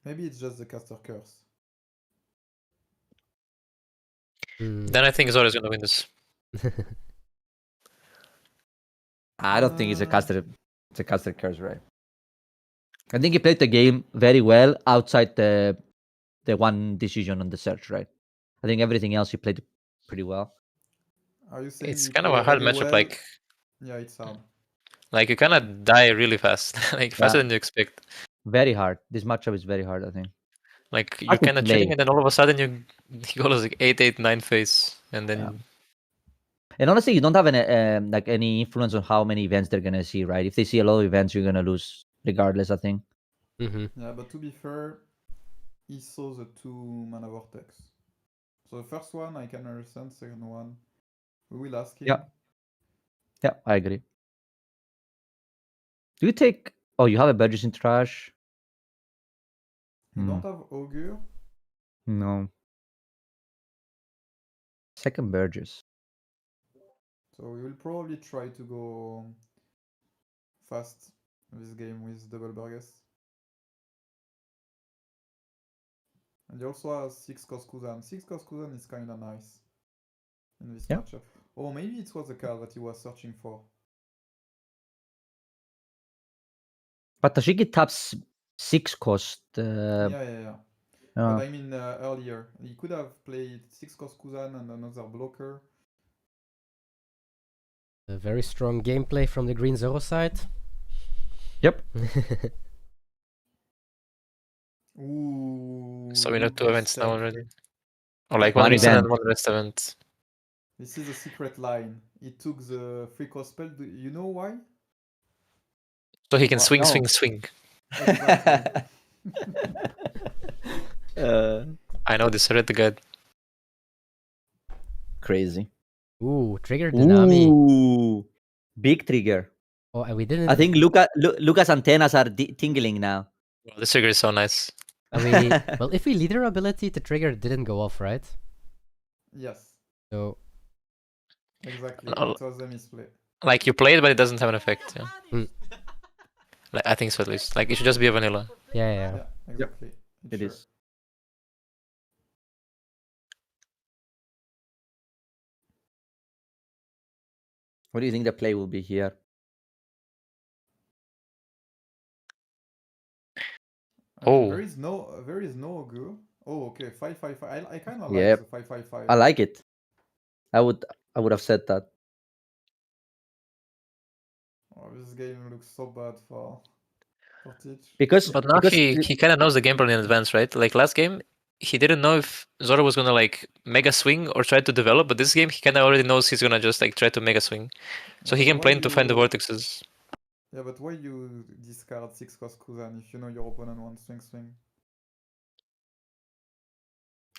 Maybe it's just the caster curse.
Then I think Zoro's gonna win this.
I don't think it's a caster curse, right? I think he played the game very well outside the one decision on the search, right? I think everything else he played pretty well.
Are you saying
It's
he
kind of
played
a hard
really
matchup.
well?
Like
Yeah, it's hard.
you kind of die really fast, like faster
Yeah.
than you expect.
Very hard. This matchup is very hard, I think.
Like
Hard
you're
to
kind of
play.
chilling, and then all of a sudden you go to like 8-8-9 phase, and then.
Yeah. And honestly, you don't have any like any influence on how many events they're gonna see, right? If they see a lot of events, you're gonna lose regardless, I think.
Yeah, but to be fair, he saw the 2 mana vortex. So the first one I can understand, second one we will ask him.
Yeah. Yeah, I agree. Do you take you have a Burgess in trash?
You don't have Augur?
No. Second Burgess.
So we will probably try to go fast this game with double Burgess. And he also has 6 cost Kuzan. 6 cost Kuzan is kinda nice in this matchup. Or maybe it was the card that he was searching for.
But Tashiki taps 6 cost.
Yeah. But I mean earlier. He could have played 6 cost Kuzan and another blocker.
A very strong gameplay from the green Zoro side.
Yep.
Ooh.
So we know
good
2 events now
step.
already. Or like one
One
recent
event.
and one rest event.
This is a secret line. He took the free cost spell. Do you know why?
So he can
Well,
swing,
no.
swing, swing.
Exactly.
I know this. I read the guide.
Crazy.
Ooh, trigger Dynami.
Ooh. Big trigger.
Oh, and we didn't.
I think Lucas' antennas are tingling now.
Well, this trigger is so nice.
Well, if we leader ability, the trigger didn't go off, right?
Yes.
So.
Exactly.
No,
It was a misplay.
like you play it, but it doesn't have an effect. Yeah. Like I think so at least. Like it should just be a vanilla.
Yeah.
Exactly.
It is. What do you think the play will be here?
Oh.
There is no Ogre. Oh, okay, 5-5-5. I kind of
Yep.
like the 5-5-5.
I like it. I would have said that.
Oh, this game looks so bad for Teach.
Because
But now he kind of knows the game plan in advance, right? Like last game, he didn't know if Zoro was gonna like mega swing or try to develop, but this game he kind of already knows he's gonna just like try to mega swing, so he
But
can
why
plan to find the
you-
vortexes.
Yeah, but why you discard 6 cost Kuzan if you know your opponent wants swing?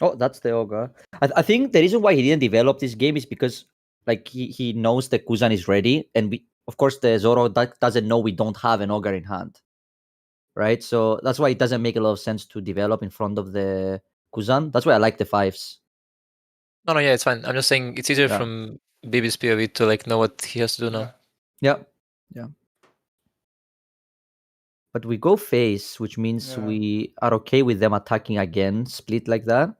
Oh, that's the ogre. I think the reason why he didn't develop this game is because like he knows the Kuzan is ready, and we of course the Zoro doesn't know we don't have an ogre in hand, right? So that's why it doesn't make a lot of sense to develop in front of the Kuzan. That's why I like the 5s.
No, yeah, it's fine. I'm just saying it's easier
Yeah.
from BB's POV to like know what he has to do now.
Yeah. But we go face, which means
Yeah.
we are okay with them attacking again, split like that.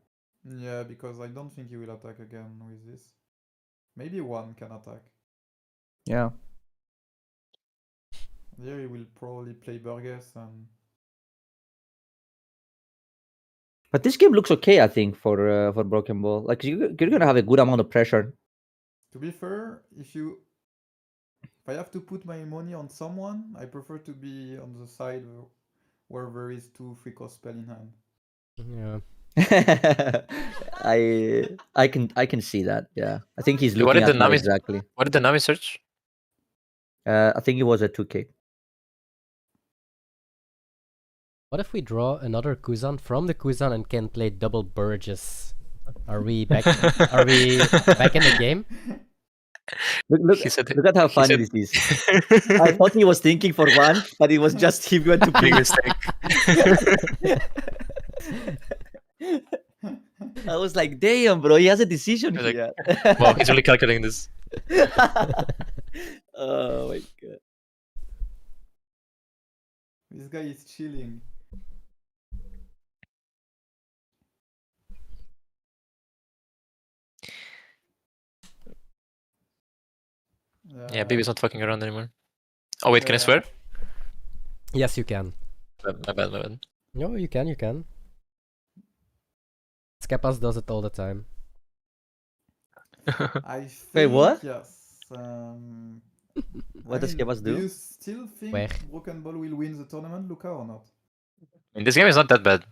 Yeah, because I don't think he will attack again with this. Maybe one can attack.
Yeah.
There he will probably play Burgess and
But this game looks okay, I think, for Broken Ball. Like you're gonna have a good amount of pressure.
to be fair, if I have to put my money on someone, I prefer to be on the side where there is 2 free cost spell in hand.
Yeah.
I can see that. Yeah, I think he's
What
looking
did the
at that
Nami-
exactly.
What did the Nami search?
I think it was a 2K.
What if we draw another Kuzan from the Kuzan and can play double Burgess? Are we back? Are we back in the game?
Look
He said-
at how
he
funny
said-
this is. I thought he was thinking for one, but it was just him going to
Big
pick.
mistake.
I was like, damn, bro, he has a decision
Like,
here.
Wow, he's really calculating this.
Oh my god.
This guy is chilling.
Yeah, BB's not fucking around anymore. Oh wait, can I
Yeah.
swear?
Yes, you can.
My bad.
No, you can. You can. Skepas does it all the time.
I think,
Wait, what?
Yes.
What does Kebas
Do
do?
you still think
Where?
Broken Ball will win the tournament, Luca, or not?
And this game is not that bad.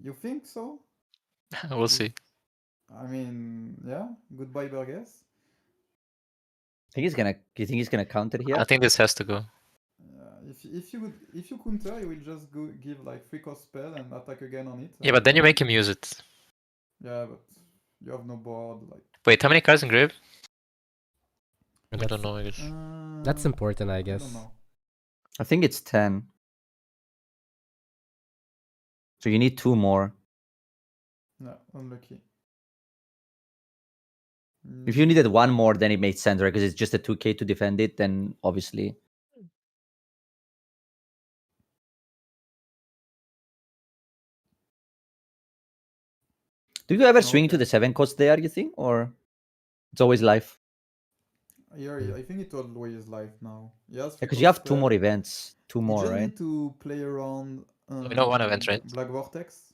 You think so?
We'll see.
I mean, yeah. Goodbye, Burgess.
Do you think he's gonna counter here?
I think this has to go.
If you counter, you will just give like 3 cost spell and attack again on it.
Yeah, but then you make him use it.
Yeah, but you have no board. Like.
Wait, how many cards in grave? I
That's-
don't know, I guess.
That's important, I
I
guess.
don't know.
I think it's 10. So you need 2 more.
No, unlucky.
If you needed 1 more, then it made sense, right? Because it's just a 2K to defend it, then obviously. Do you ever swing to
Okay.
the 7 cost there, you think? Or it's always life?
Yeah, I think it always live now. Yes,
Because you have 2 more events. 2
You
more,
just
right?
need to play around.
We know one event, right?
Black Vortex.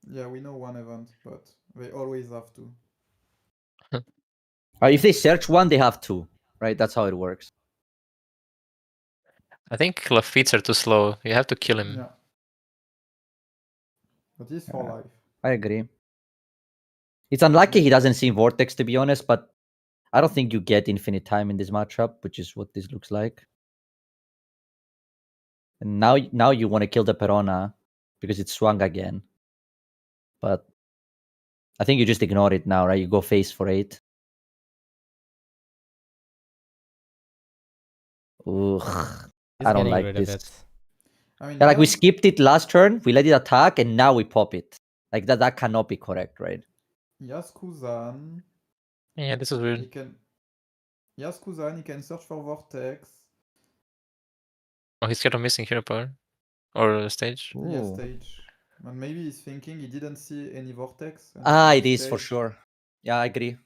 Yeah, we know one event, but they always have to.
If they search 1, they have 2, right? That's how it works.
I think Lafitte's are too slow. You have to kill him.
Yeah. But he's for
Yeah.
life.
I agree. It's unlucky he doesn't see Vortex, to be honest, but I don't think you get infinite time in this matchup, which is what this looks like. And now you want to kill the Perona because it swung again. But I think you just ignore it now, right? You go face for 8. Ugh.
He's
I don't
getting
like
rid of
this.
it.
I mean,
Yeah, like we
Yas-
skipped it last turn, we let it attack, and now we pop it. Like that cannot be correct, right?
Yaskuzan.
Yeah, this is
He
weird.
can. Yaskuzan, he can search for Vortex.
Oh, he's scared of missing hero power. Or stage.
Yeah,
Ooh.
stage. And maybe he's thinking he didn't see any Vortex. and
It
he
is for
stage.
sure. Yeah, I agree.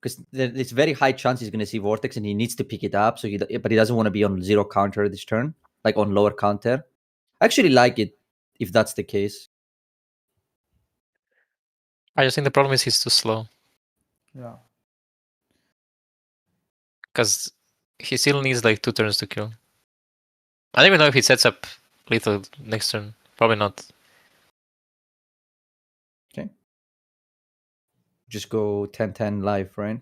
Because there's very high chance he's going to see Vortex and he needs to pick it up. But he doesn't want to be on 0 counter this turn, like on lower counter. I actually like it. if that's the case.
I just think the problem is he's too slow.
Yeah.
Because he still needs like 2 turns to kill. I don't even know if he sets up lethal next turn. Probably not.
Just go 10-10 live, right?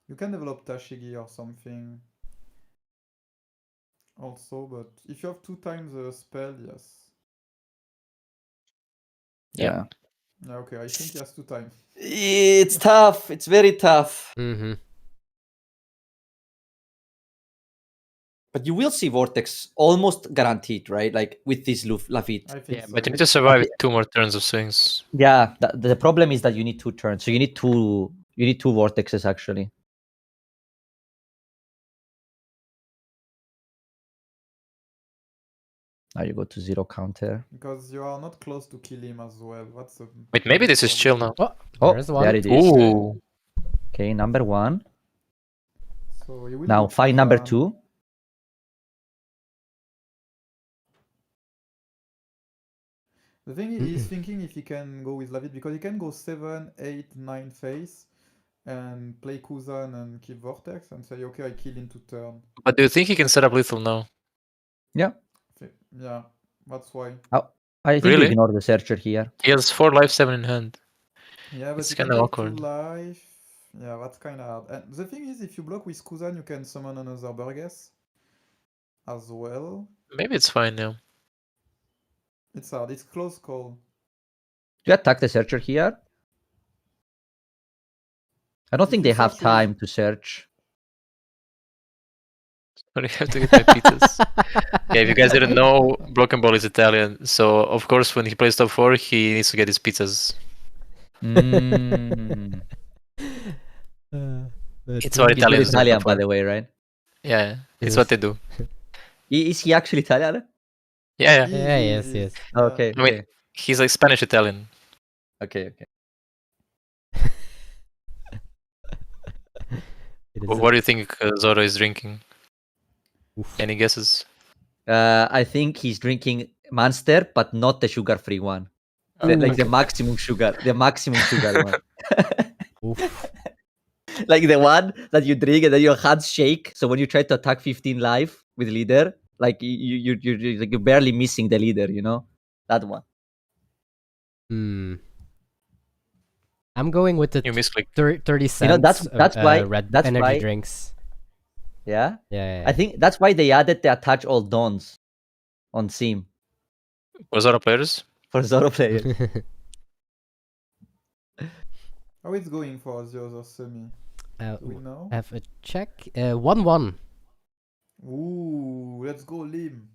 You can develop Tashigi or something. Also, but if you have 2 times the spell, yes.
Yeah.
Yeah, okay, I think he has 2 times.
It's tough. It's very tough.
Mm-hmm.
But you will see Vortex almost guaranteed, right? Like with this Lafitte.
I think
Yeah,
so.
but you need to survive
Okay.
2 more turns of swings.
Yeah, the problem is that you need 2 turns. So you need two Vortexes actually. Now you go to 0 counter.
Because you are not close to kill him as well. What's the
Wait, maybe this is chill now.
Oh,
There's one.
there it is.
Ooh.
Okay, number 1.
So you will
Now
go
find number
Kuzan.
2.
The thing is, he's thinking if he can go with Lafitte, because he can go 7, 8, 9 face and play Kuzan and keep Vortex and say, okay, I kill into turn.
But do you think he can set up lethal now?
Yeah.
Yeah, that's why.
I think
Really?
you ignore the searcher here.
He has 4 life, 7 in hand.
Yeah, but
It's
you can
kinda
take
awkward.
2 life. Yeah, that's kind of hard. And the thing is, if you block with Kuzan, you can summon another Burgess as well.
Maybe it's fine now.
It's hard. It's close call.
Do you attack the searcher here? I don't
If
think
you
they have
search with-
time to search.
But I have to get my pizzas. Yeah, if you guys didn't know, Broken Ball is Italian. So, of course, when he plays top 4, he needs to get his pizzas.
Mm.
It's what
He's not
Italians do.
Italian,
top
by
4.
the way, right?
Yeah, it's
Yes.
what they do.
Is he actually Italian?
Yeah, yeah.
Yeah, yes,
Easy.
yes.
Yeah.
Okay,
I mean,
okay,
he's like Spanish Italian.
okay.
It is
What do you think Zoro is drinking?
Oof.
Any guesses?
I think he's drinking Monster, but not the sugar-free one. Like the maximum sugar, one.
Oof.
Like the one that you drink and then your hands shake. So when you try to attack 15 live with leader, like you're barely missing the leader, you know? That one.
Hmm. I'm going with the
You misclick.
30 cents.
You know, that's why-
red
that's
energy
why-
drinks.
Yeah?
Yeah.
I think that's why they added the attach all dons on Sim
For Zoro players?
for Zoro players.
How it's going for the other semi? Do we know?
Have a check. 1-1.
Ooh, let's go Lim.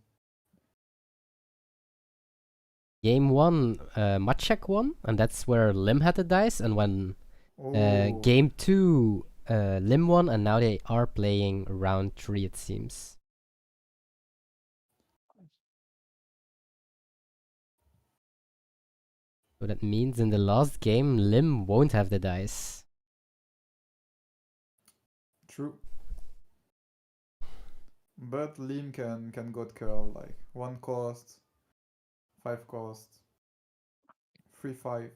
Game 1, Maciek won, and that's where Lim had the dice. And when
Oh.
game 2, Lim won, and now they are playing round 3, it seems. So that means in the last game, Lim won't have the dice.
True. But Lim can God curl like 1 cost, 5 cost, 3-5.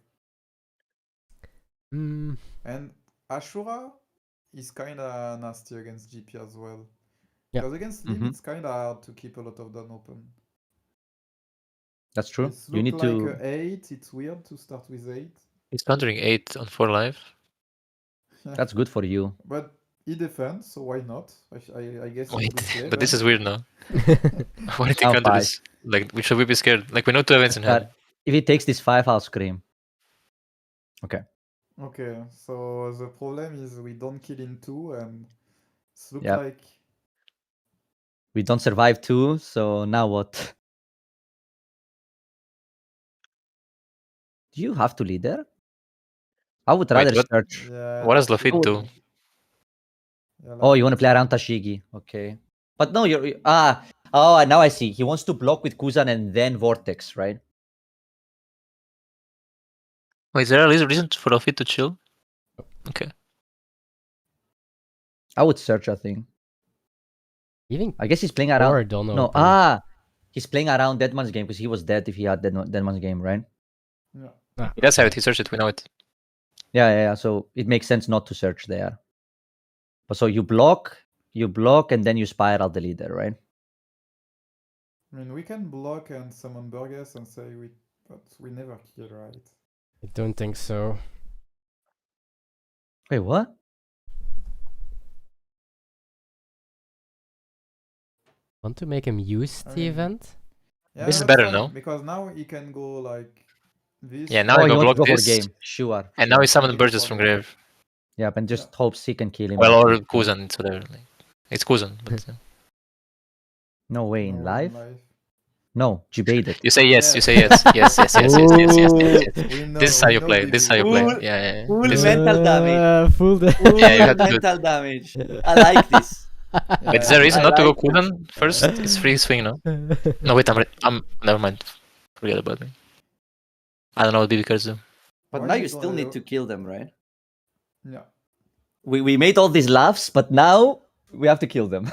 Hmm.
And Ashura is kinda nasty against GP as well.
Yeah.
Because against Lim
Mhm.
it's kinda hard to keep a lot of them open.
That's true.
This
You
look
need
like
to.
8, it's weird to start with 8.
He's countering 8 on 4 live.
That's good for you.
But he defends, so why not? I guess it's a
Wait,
good play
but this
then.
is weird now. Why did he
Now
counter
5.
this? Like, should we be scared? Like, we know 2 events in hand.
But if he takes this 5, I'll scream.
Okay, so the problem is we don't kill in 2 and it looks
Yep.
like
We don't survive 2, so now what? Do you have to lead there? I would
Wait,
rather
what?
search.
yeah.
What does
that's
Lafitte
true.
do?
Yeah,
Oh, you
Lafitte-
want to play around Tashigi? Okay. But no, you're oh, now I see. He wants to block with Kuzan and then Vortex, right?
Wait, is there a reason for Lafitte to chill? Okay.
I would search, I think.
Even
I guess he's playing
or
around.
don't
No,
open.
he's playing around Deadman's game because he was dead if he had Deadman's game, right?
Yeah.
He does have it. He searched it. We know it.
Yeah. So it makes sense not to search there. But so you block, and then you spiral the leader, right?
I mean, we can block and summon Burgess and say but we never kill, right?
I don't think so.
Wait, what?
Want to make him use
I
the
mean,
event?
Yeah,
This is
that's
better,
fine,
no?
because now he can go like this.
Yeah, now
Oh,
I
he
go
wants
block
to go for
this.
game. Sure.
And now he summoned
He go
Burgess
for
from
game.
grave.
Yeah, and just hopes he can kill him.
Well,
at
or
this point.
Kuzan, it's whatever. Like, it's Kuzan, but
No way
No
in
way
life.
life.
No, you baited.
you say yes,
Yeah.
you say yes. Yes.
We know,
This is how
we
you
know
play. This is how you play.
Full-
Yeah.
full
This-
mental damage.
Full
Yeah, you have to do it.
mental damage. I like this.
Wait, is there a reason
I
not to go
like it.
Kuzan first? It's free swing, no? No, wait, I'm never mind. Forget about me. I don't know what BB cards do.
But
Why
now
you
you
don't
still need
allow-
to kill them, right?
Yeah.
We made all these laughs, but now we have to kill them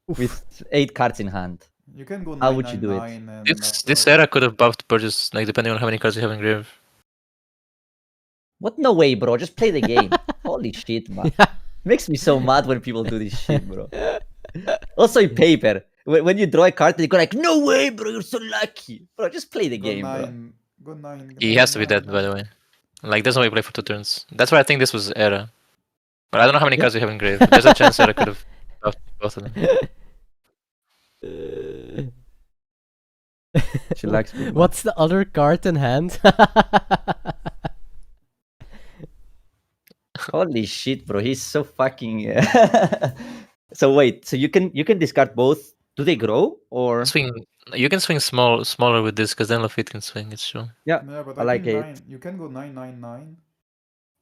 with 8 cards in hand.
You can go 9,
How would you do it?
9, and
This era could have buffed Burgess, like depending on how many cards you have in grave.
What? No way, bro. Just play the game. Holy shit, man. Makes me so mad when people do this shit, bro. Also in paper, when you draw a card, they go like, "No way, bro. You're so lucky, bro. Just play the
go
game, bro."
9. Go 9.
He has to be dead, by the way. Like, there's no way you play for 2 turns. That's why I think this was era. But I don't know how many cards you have in grave. There's a chance era could have buffed both of them.
She likes me, man.
What's the other card in hand?
Holy shit, bro. He's so fucking. So wait. So you can discard both. Do they grow or?
You can swing smaller with this, because then Lafitte can swing, it's true.
Yeah,
Yeah, but
I like
think
8.
9. You can go 9, 9, 9.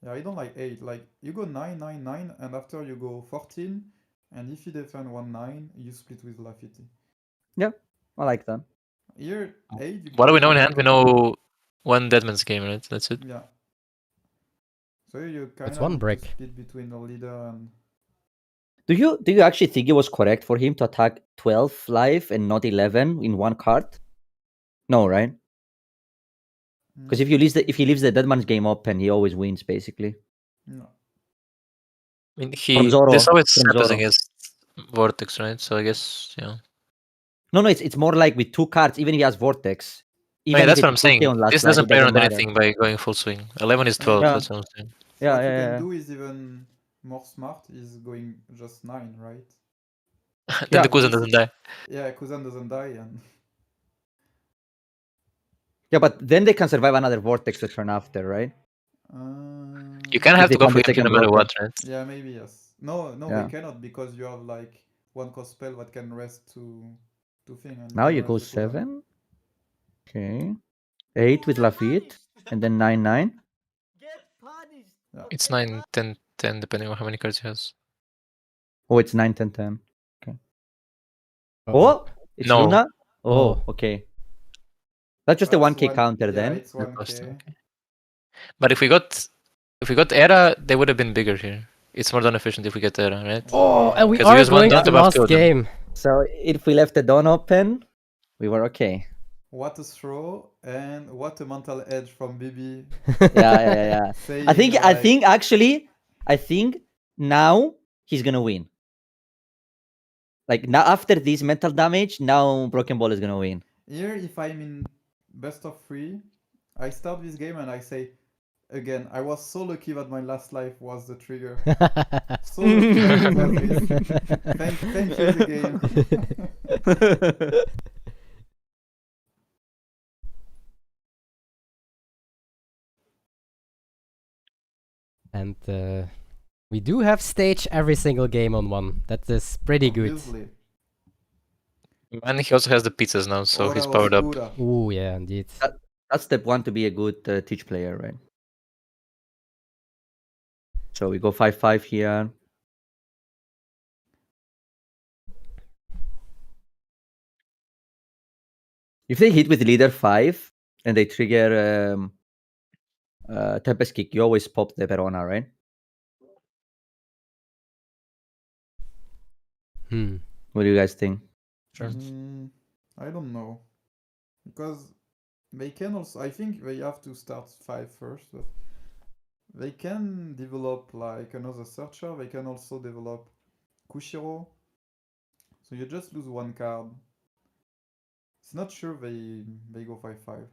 Yeah, I don't like 8. Like, you go 9, 9, 9, and after you go 14, and if you defend 1, 9, you split with Lafitte.
I like that.
Here, 8. You
What do we
can
know in
go
hand? We know one Deadman's game, right? That's it.
Yeah. So you kind
It's
of
one
need
brick.
to split between the leader and.
Do you actually think it was correct for him to attack 12 life and not 11 in one card? No, right? Because if he leaves the Deadman's game open, he always wins basically.
No.
I mean,
From Zoro,
this always
from
happens
Zoro.
against Vortex, right? So I guess, yeah.
No, it's more like with 2 cards, even if he has Vortex. Even
Yeah, that's
if
what I'm
it's
saying.
2K on last
This
life,
doesn't
it
play around
matter.
anything by going full swing. 11 is 12,
Yeah.
that's what I'm saying.
Yeah,
What you
yeah.
can do is even more smart is going just 9, right?
Then
Yeah.
the Kuzan doesn't die.
Yeah, Kuzan doesn't die, and
Yeah, but then they can survive another Vortex the turn after, right?
You kind of have
they
to go
find
for
the
Yampi no
second
matter
broken.
what, right?
yeah, maybe yes. No,
Yeah.
they cannot, because you have like 1 cost spell that can rest to thing. And
Now
can
you
rest
go
the Kuzan.
7. Okay. 8 with Lafitte. And then 9, 9.
It's 9, 10, 10, depending on how many cards he has.
Oh, it's 9, 10, 10.
Uh-oh.
Oh, it's
No.
Luna? Oh,
Oh.
okay. That's just a
That's
1k counter
yeah,
then.
It's
The cost,
1k.
okay. But if we got Era, they would have been bigger here. It's more than efficient if we get Era, right?
Oh, and we
Because we
are
use one
going
dot
to
above
last
two of them.
game.
So if we left the dawn open, we were okay.
What a throw, and what a mental edge from BB.
Yeah.
Saying,
I think
like,
I think now he's gonna win. Like now after this mental damage, now Broken Ball is gonna win.
Here, if I'm in best of 3, I start this game and I say, again, I was so lucky that my last life was the trigger. So lucky that it was this. Thank you, the game.
And we do have stage every single game on 1. That is pretty good.
Obviously.
And he also has the pizzas now, so
Ora
he's powered up.
oscura.
Ooh, yeah, indeed.
That's step 1 to be a good teach player, right? So we go 5-5 here. If they hit with leader 5 and they trigger Tempest Kick, you always pop the Verona, right? What do you guys think?
Sure.
I don't know. Because they can also, I think they have to start 5 first, but they can develop like another searcher, they can also develop Kushiro. So you just lose one card. It's not sure they go 5-5.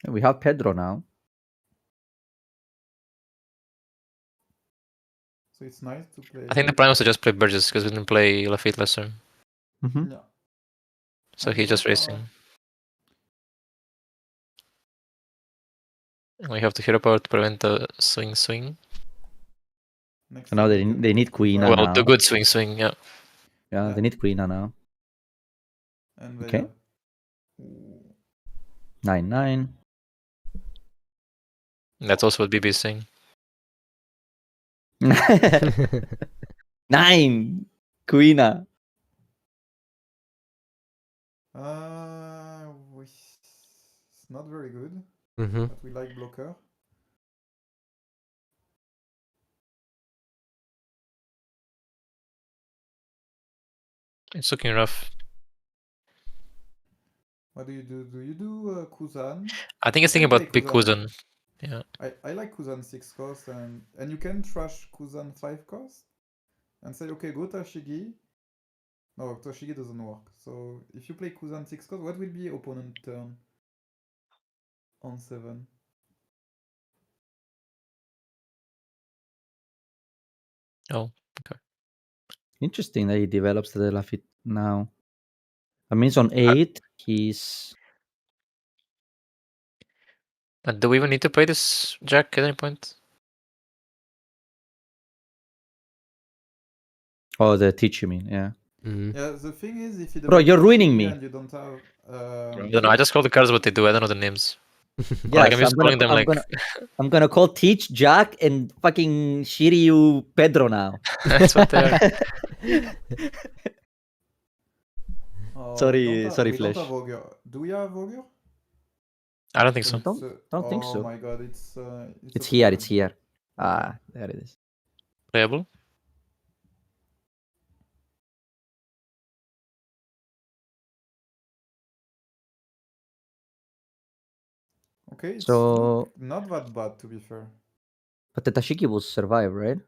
We have Pedro now.
So it's nice to play.
I think the plan was to just play Burgess because we didn't play Lafitte last turn.
Mm-hmm.
Yeah.
So
And
he's just
both are
racing. We have to hero power to prevent the swing.
next
Now
turn
they
can
need
go
Queen
Kusan.
Well,
now.
the good swing, yeah.
Yeah,
Yeah.
they need Queen now.
And they
Okay.
have... Ooh.
9-9.
That's also what BB is saying.
9 Queena.
It's not very good,
Mm-hmm.
but we like blocker.
It's looking rough.
What do you do? Do you do Kuzan?
I think it's
You
thinking
can play
about big Kuzan. Yeah.
I like Kuzan 6 cost and you can trash Kuzan 5 cost and say okay go Tashigi. No, Tashigi doesn't work. So if you play Kuzan 6 cost, what will be opponent turn on 7?
Oh, okay.
Interesting that he develops the Lafitte now. That means on 8 he's...
But do we even need to play this Jack at any point?
Oh, the teach you mean, yeah.
Mm-hmm.
Yeah, the thing is if you
Bro,
develop
you're ruining
Tashigi
me.
and you don't have
I don't know. I just call the cards what they do. I don't know the names.
Yeah,
Like I'm
so
just calling them like.
I'm gonna call Teach Jack and fucking Shiryu Pedro now.
That's what they are.
Oh,
Sorry,
we don't
Flesh.
have Ogre. Do we have Ogre?
I don't think so.
Don't think so.
Oh my god, it's
It's
a
here,
problem.
it's here.
Okay.
Ah, there it is.
Playable.
Okay, it's
So-
not that bad to be fair.
But the Tashiki will survive, right?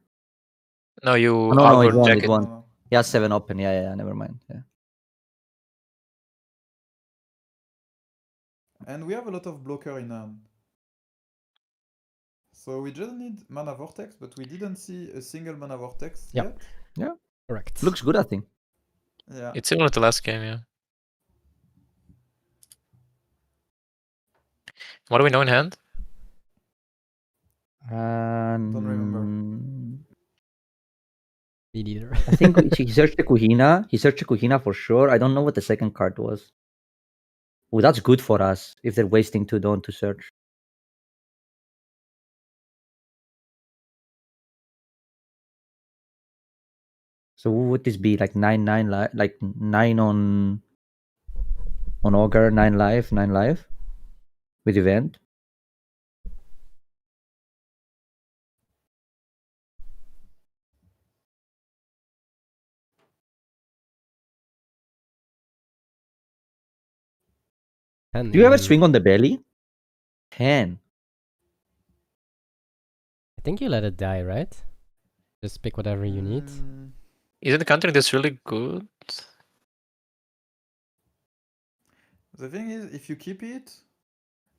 No, you
Oh, no, it
outward
won't,
jack
it
it.
won't.
No.
He has 7 open. Yeah, never mind. Yeah.
And we have a lot of blocker in hand. So we just need mana vortex, but we didn't see a single mana vortex
Yep.
yet.
Correct.
Looks good, I think.
Yeah.
It's similar to last game, yeah. What do we know in hand?
Don't remember.
Me neither.
I think he searched the Kuhina. He searched the Kuhina for sure. I don't know what the second card was. Oh, that's good for us if they're wasting 2 Dawn to search. So what would this be? Like 9-9 like 9 on Augur, 9 life with event. Do you ever swing on the belly? 10.
I think you let it die, right? Just pick whatever you need.
Isn't countering this really good?
The thing is, if you keep it,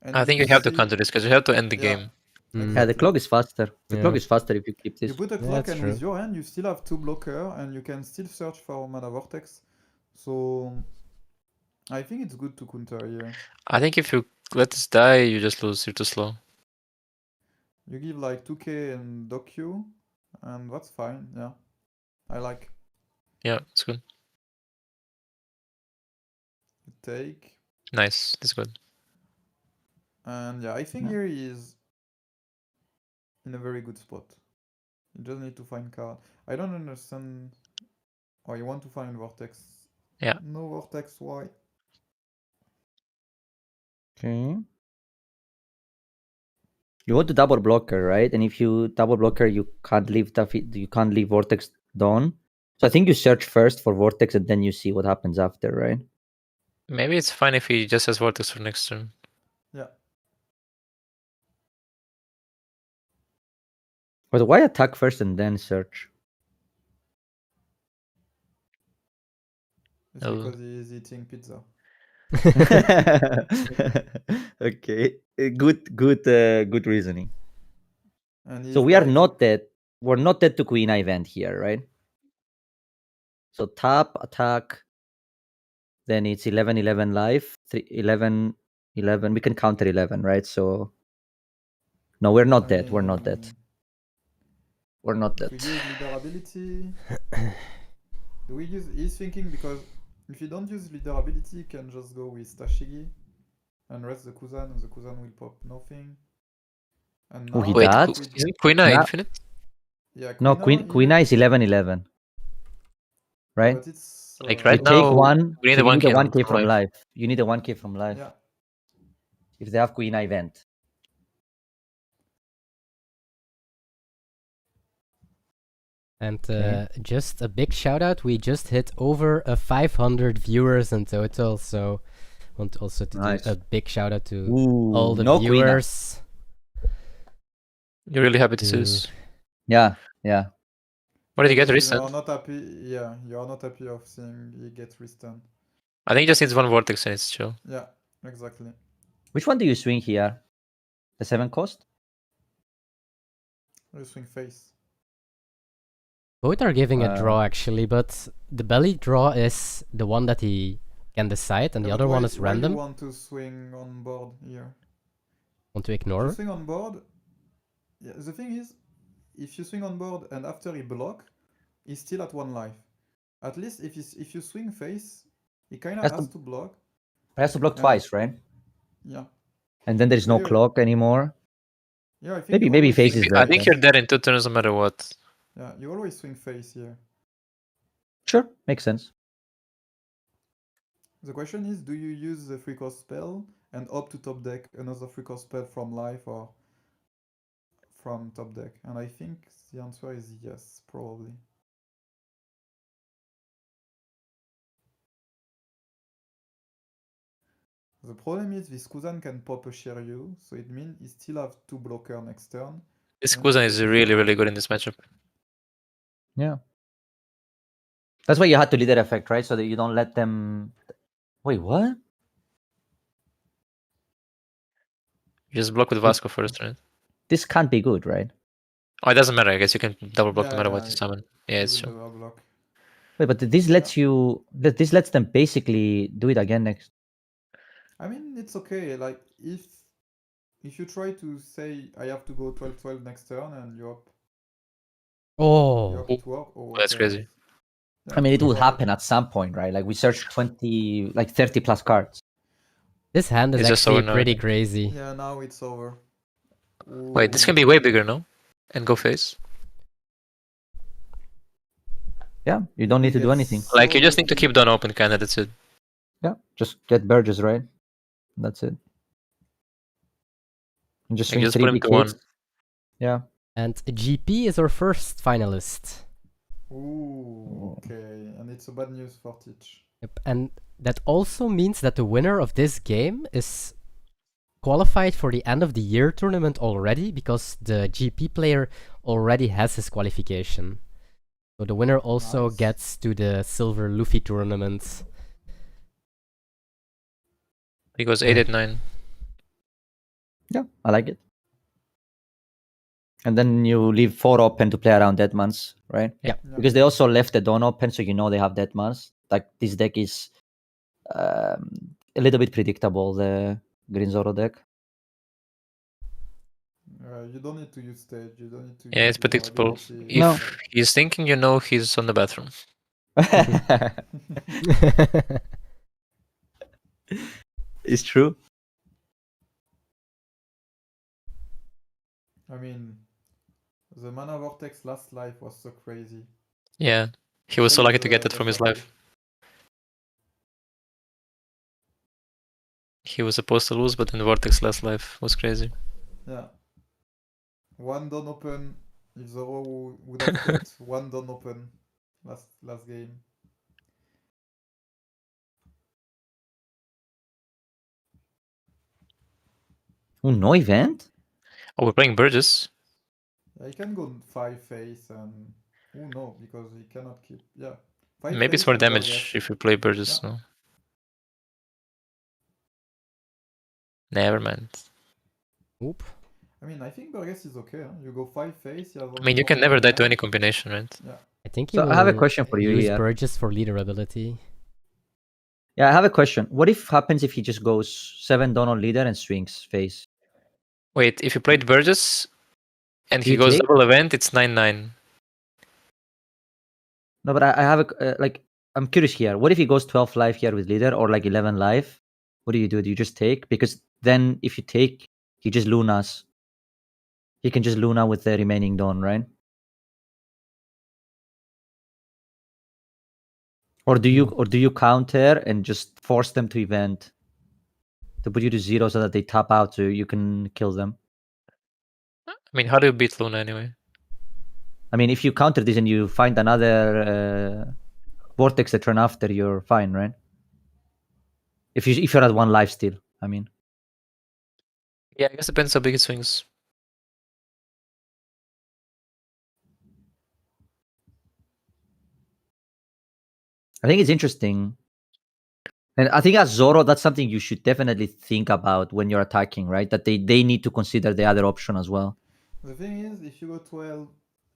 and
I think you have to
see-
counter this because you have to end the
Yeah.
game.
Yeah, the clock is faster. The clock
Yeah.
is faster if you keep this.
You put a
Yeah,
clock
that's
and with
true.
your hand you still have 2 blocker and you can still search for mana vortex. So I think it's good to counter here.
I think if you let this die, you just lose. You're too slow.
You give like 2k and docu, and that's fine, yeah. I like.
Yeah, it's good.
You take.
Nice. That's good.
And yeah, I think
Yeah.
here he is in a very good spot. You just need to find card. I don't understand why you want to find vortex.
Yeah.
No vortex, why?
Okay. You want to double blocker, right? And if you double blocker, you can't leave Vortex Dawn. So I think you search first for Vortex and then you see what happens after, right?
Maybe it's fine if he just has Vortex for next turn.
Yeah.
But why attack first and then search?
It's
Oh.
because he is eating pizza.
Okay, good reasoning.
And
So
he's
we are
like,
not dead. We're not dead to Queen event here, right? So tap, attack. Then it's 11, 11 life. 11, 11. We can counter 11, right? So no, we're not dead. We're not dead.
mean,
We're not
if
dead.
we use leader ability, do we use? He's thinking because if you don't use leader ability, you can just go with Tashigi and rest the Kuzan, and the Kuzan will pop nothing. And
Oh,
now
he
Wait,
died?
isn't Quina
Yeah.
infinite?
Yeah,
No, Queen is 11, 11. Right?
But it's
Like
You
right
take
now,
one.
we need
So
a
you need a
1K
1K
from
from
life.
life. You need a 1K from life.
yeah.
If they have Queen event.
And
Okay.
just a big shout out. We just hit over 500 viewers in total. So want also to
Nice.
do a big shout out to
Ooh,
all the
no Queen.
viewers.
You're really happy to
Dude.
lose.
Yeah, yeah.
What did you get,
But
Risten?
You are not happy. Yeah, you are not happy of seeing he get Risten.
I think he just needs one Vortex and it's chill.
Yeah, exactly.
Which one do you swing here? The 7 cost?
You swing face.
Both are giving a draw actually, but the belly draw is the one that he can decide, and the
Yeah,
other
but
one
why-
is
why
random.
you want to swing on board here?
Want to
If
ignore?
you swing on board, yeah, the thing is, if you swing on board and after he block, he's still at 1 life. At least if you swing face, he kind of has to block.
It has to block
And-
twice, right?
Yeah.
And then there's no
Yeah.
clock anymore.
Yeah, I think
Maybe
you always
face
swing
is
I
dead.
think
then.
you're dead in 2 turns no matter what.
Yeah, you always swing face here.
Sure, makes sense.
The question is, do you use the free cost spell and opt to top deck another free cost spell from life or from top deck? And I think the answer is yes, probably. The problem is this Kuzan can pop a Shiryu, so it means he still have 2 blocker next turn.
This
And
Kuzan
the
is
Kuzan-
really, really good in this matchup.
Yeah. That's why you had to leader effect, right? So that you don't let them. Wait, what?
You just block with Vasco first, right?
This can't be good, right?
Oh, it doesn't matter. I guess you can double block no
Yeah,
matter
yeah,
what you summon. Yeah,
he
it's
will
true.
double block.
Wait, but this lets you. This lets them basically do it again next.
I mean, it's okay. Like if you try to say I have to go 12-12 next turn and you up
Oh,
it work. Oh,
That's
okay.
crazy.
Yeah,
I mean, it will
well,
happen at some point, right? Like we search 20, like 30 plus cards.
this hand is
It's just
actually
over now, I
pretty
think.
crazy.
Yeah, now it's over.
Wait, this
Ooh.
can be way bigger, no? And go face.
Yeah, you don't need to do
It's
anything.
Like, you
so
just need to
lucky.
keep Dawn open, kinda, that's it.
Yeah, just get Burgess, right? That's it. And just
Like,
swing
just
three
put him
big
to 1.
hits. Yeah.
And GP is our first finalist.
Ooh, okay. And it's a bad news for Teach.
Yep. And that also means that the winner of this game is qualified for the end of the year tournament already, because the GP player already has his qualification. So the winner also
Nice.
gets to the Silver Luffy tournament.
He goes 8-8-9.
Yeah, I like it. And then you leave 4 open to play around Deadmans, right?
Yeah.
Because they also left the Dawn open, so you know they have Deadmans. Like this deck is a little bit predictable, the Green Zoro deck.
You don't need to use stage. You don't need to.
Yeah,
use
it's predictable.
leaderability.
If
No.
he's thinking, you know he's on the bathroom.
It's true.
I mean, the mana vortex last life was so crazy.
Yeah. He was so
Take
lucky to get
the-
that from
the
his
circle.
life. He was supposed to lose, but then Vortex last life was crazy.
Yeah. one don't open. If Zoro would have put one don't open last game.
Oh, no event?
Oh, we're playing Burgess.
Yeah, he can go 5 face and no, because he cannot keep. Yeah, 5
Maybe it's
face
for
and
damage
Burgess.
if we play Burgess.
Yeah.
No. Never mind.
Oop.
I mean, I think Burgess is okay. Huh? You go 5 face.
I mean, you can never die to any combination, right?
Yeah.
I think he
So
will
I have a question for you
use
here.
Burgess for leader ability.
Yeah, I have a question. What if happens if he just goes 7 down on leader and swings face?
Wait, if you played Burgess and he
You
goes
take?
double event, it's 9-9.
No, but I have a like. I'm curious here. What if he goes 12 life here with leader or like 11 life? What do you do? Do you just take? Because then if you take, he just lunas. He can just luna with the remaining dawn, right? Or do you counter and just force them to event to put you to 0 so that they tap out so you can kill them?
I mean, how do you beat Luna anyway?
I mean, if you counter this and you find another vortex that run after, you're fine, right? If you're at 1 life still, I mean.
Yeah, I guess it depends how big it swings.
I think it's interesting. And I think as Zoro, that's something you should definitely think about when you're attacking, right? That they need to consider the other option as well.
The thing is, if you go 12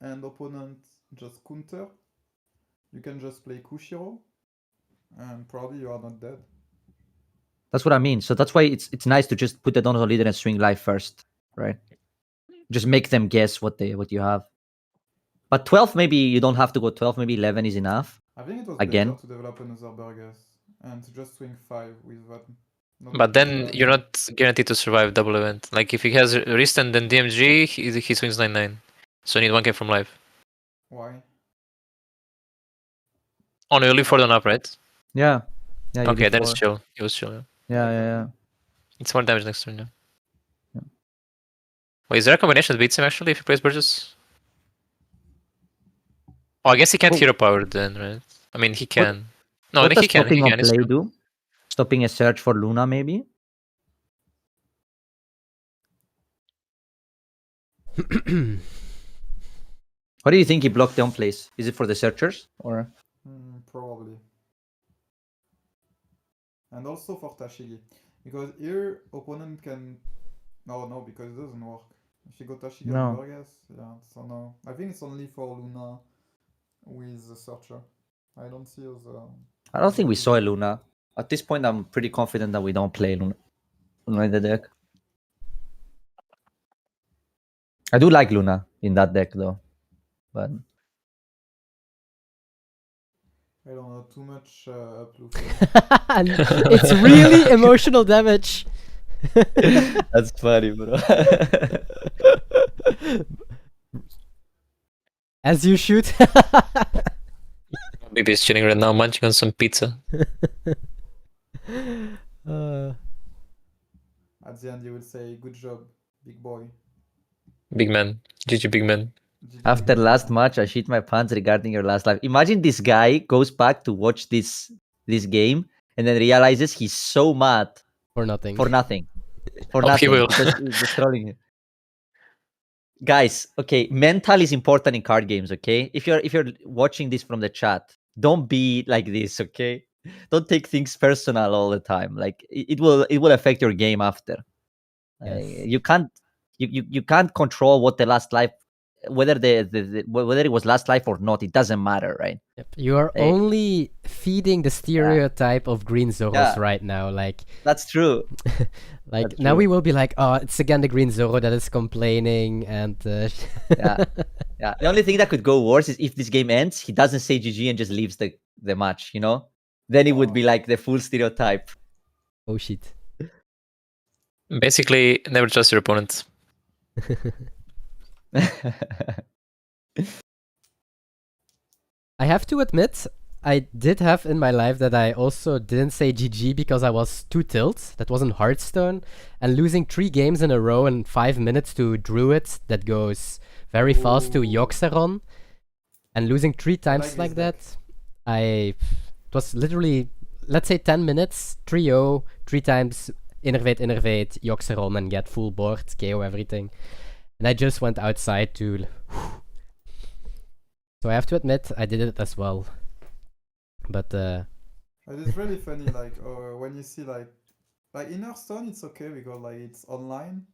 and opponent just counter, you can just play Kushiro, and probably you are not dead.
That's what I mean. So that's why it's nice to just put the Donoso leader and swing life first, right? Just make them guess what you have. But 12, maybe you don't have to go 12. Maybe 11 is enough.
I think it was
Again?
better to develop another Burgess and to just swing 5 with that.
But then you're not guaranteed to survive double event. Like if he has Restant and DMG, he swings 9-9. So you need 1k from life.
Why?
Oh no, you leave 4 down up, right?
Yeah. Yeah.
Okay, then it's chill. It was chill, yeah.
Yeah.
It's more damage next turn, yeah. Wait, is there a combination that beats him actually if he plays Burgess? Oh, I guess he can't hero power then, right? I mean, he can. No, I
What
think
does
he can.
stopping on
It's
play
true.
do? Stopping a search for Luna, maybe? What do you think he blocked down place? Is it for the searchers or?
Probably. And also for Tashigi. Because here, opponent can... No, because it doesn't work. If you go Tashigi on Burgess, yeah, so no. I think it's only for Luna with the searcher. I don't see as
I don't think we saw a Luna. At this point, I'm pretty confident that we don't play Luna in the deck. I do like Luna in that deck though, but
I don't know, too much uploof.
It's really emotional damage.
that's funny, bro.
As you shoot.
Maybe he's chilling right now, munching on some pizza.
At the end, you will say, good job, big boy.
Big man. GG, big man.
After last match, I shit my pants regarding your last life. Imagine this guy goes back to watch this game and then realizes he's so mad
For nothing.
For nothing.
He will.
Because he's trolling him. Guys, okay, mental is important in card games, okay? If you're watching this from the chat, don't be like this, okay? Don't take things personal all the time. Like it will affect your game after.
Yes.
You can't control what the last life, whether whether it was last life or not. It doesn't matter, right?
Yep. You are only feeding the stereotype of green Zoros
Yeah.
right now. Like
That's true.
like
That's
now
true.
we will be like, oh, it's again the green Zoro that is complaining and
Yeah. The only thing that could go worse is if this game ends, he doesn't say GG and just leaves the match, you know? Then it would be like the full stereotype.
Oh shit.
Basically, never trust your opponent.
I have to admit, I did have in my life that I also didn't say GG because I was too tilt. That wasn't Hearthstone. And losing 3 games in a row in 5 minutes to Druid that goes very fast to
Ooh.
Yoxeron. And losing 3 times
this
like
deck.
that. It was literally, let's say 10 minutes, 3-0, 3 times innervate, Yoxeron and get full board, KO everything. And I just went outside to... So I have to admit, I did it as well. But
It's really funny, like when you see like in Hearthstone it's okay because like it's online.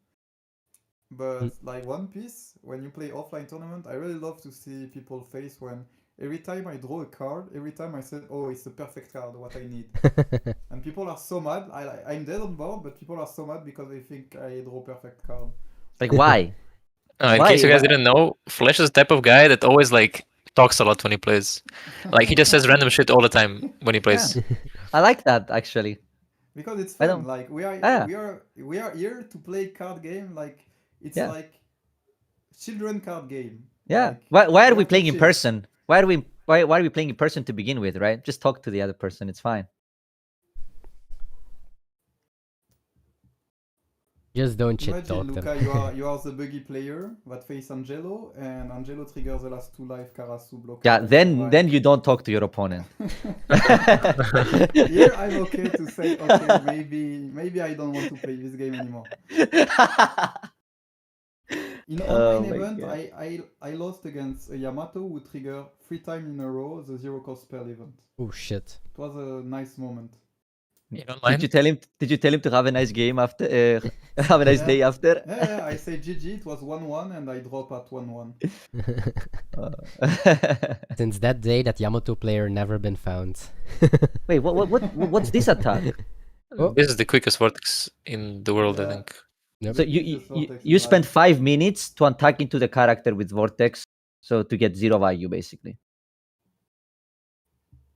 But like One Piece, when you play offline tournament, I really love to see people face when every time I draw a card, every time I say, "Oh, it's the perfect card, what I need," and people are so mad. I'm dead on board, but people are so mad because they think I draw perfect card.
Like why?
In
Why?
case you guys
Why-
didn't know, Flash is the type of guy that always like talks a lot when he plays. Like he just says random shit all the time when he plays.
I like that actually.
Because it's
I
fun.
don't-
Like we
Yeah.
are here to play card game. Like it's
Yeah.
like children card game.
Yeah.
Like,
Why are we
have to
playing in
chill.
person? Why are we playing in person to begin with, right? Just talk to the other person. It's fine.
just don't shit
Imagine,
talk
Luca,
them.
you are the buggy player that face Angelo, and Angelo triggers the last 2 life Karasu block.
Yeah. Then you don't talk to your opponent.
Here I'm okay to say, okay, maybe I don't want to play this game anymore. In online
my
event,
God.
I lost against a Yamato who triggered 3 times in a row the 0 cost spell event.
Oh shit.
It was a nice moment.
Did you tell him to have a nice game after? Have a nice day after?
Yeah, I say GG. It was 1-1, and I drop at 1-1.
Since that day, that Yamato player never been found.
Wait, what's this attack?
Oh.
This is the quickest vortex in the world, I
Yeah.
think.
Nope.
So you spent 5 minutes to attack into the character with Vortex, so to get 0 value basically.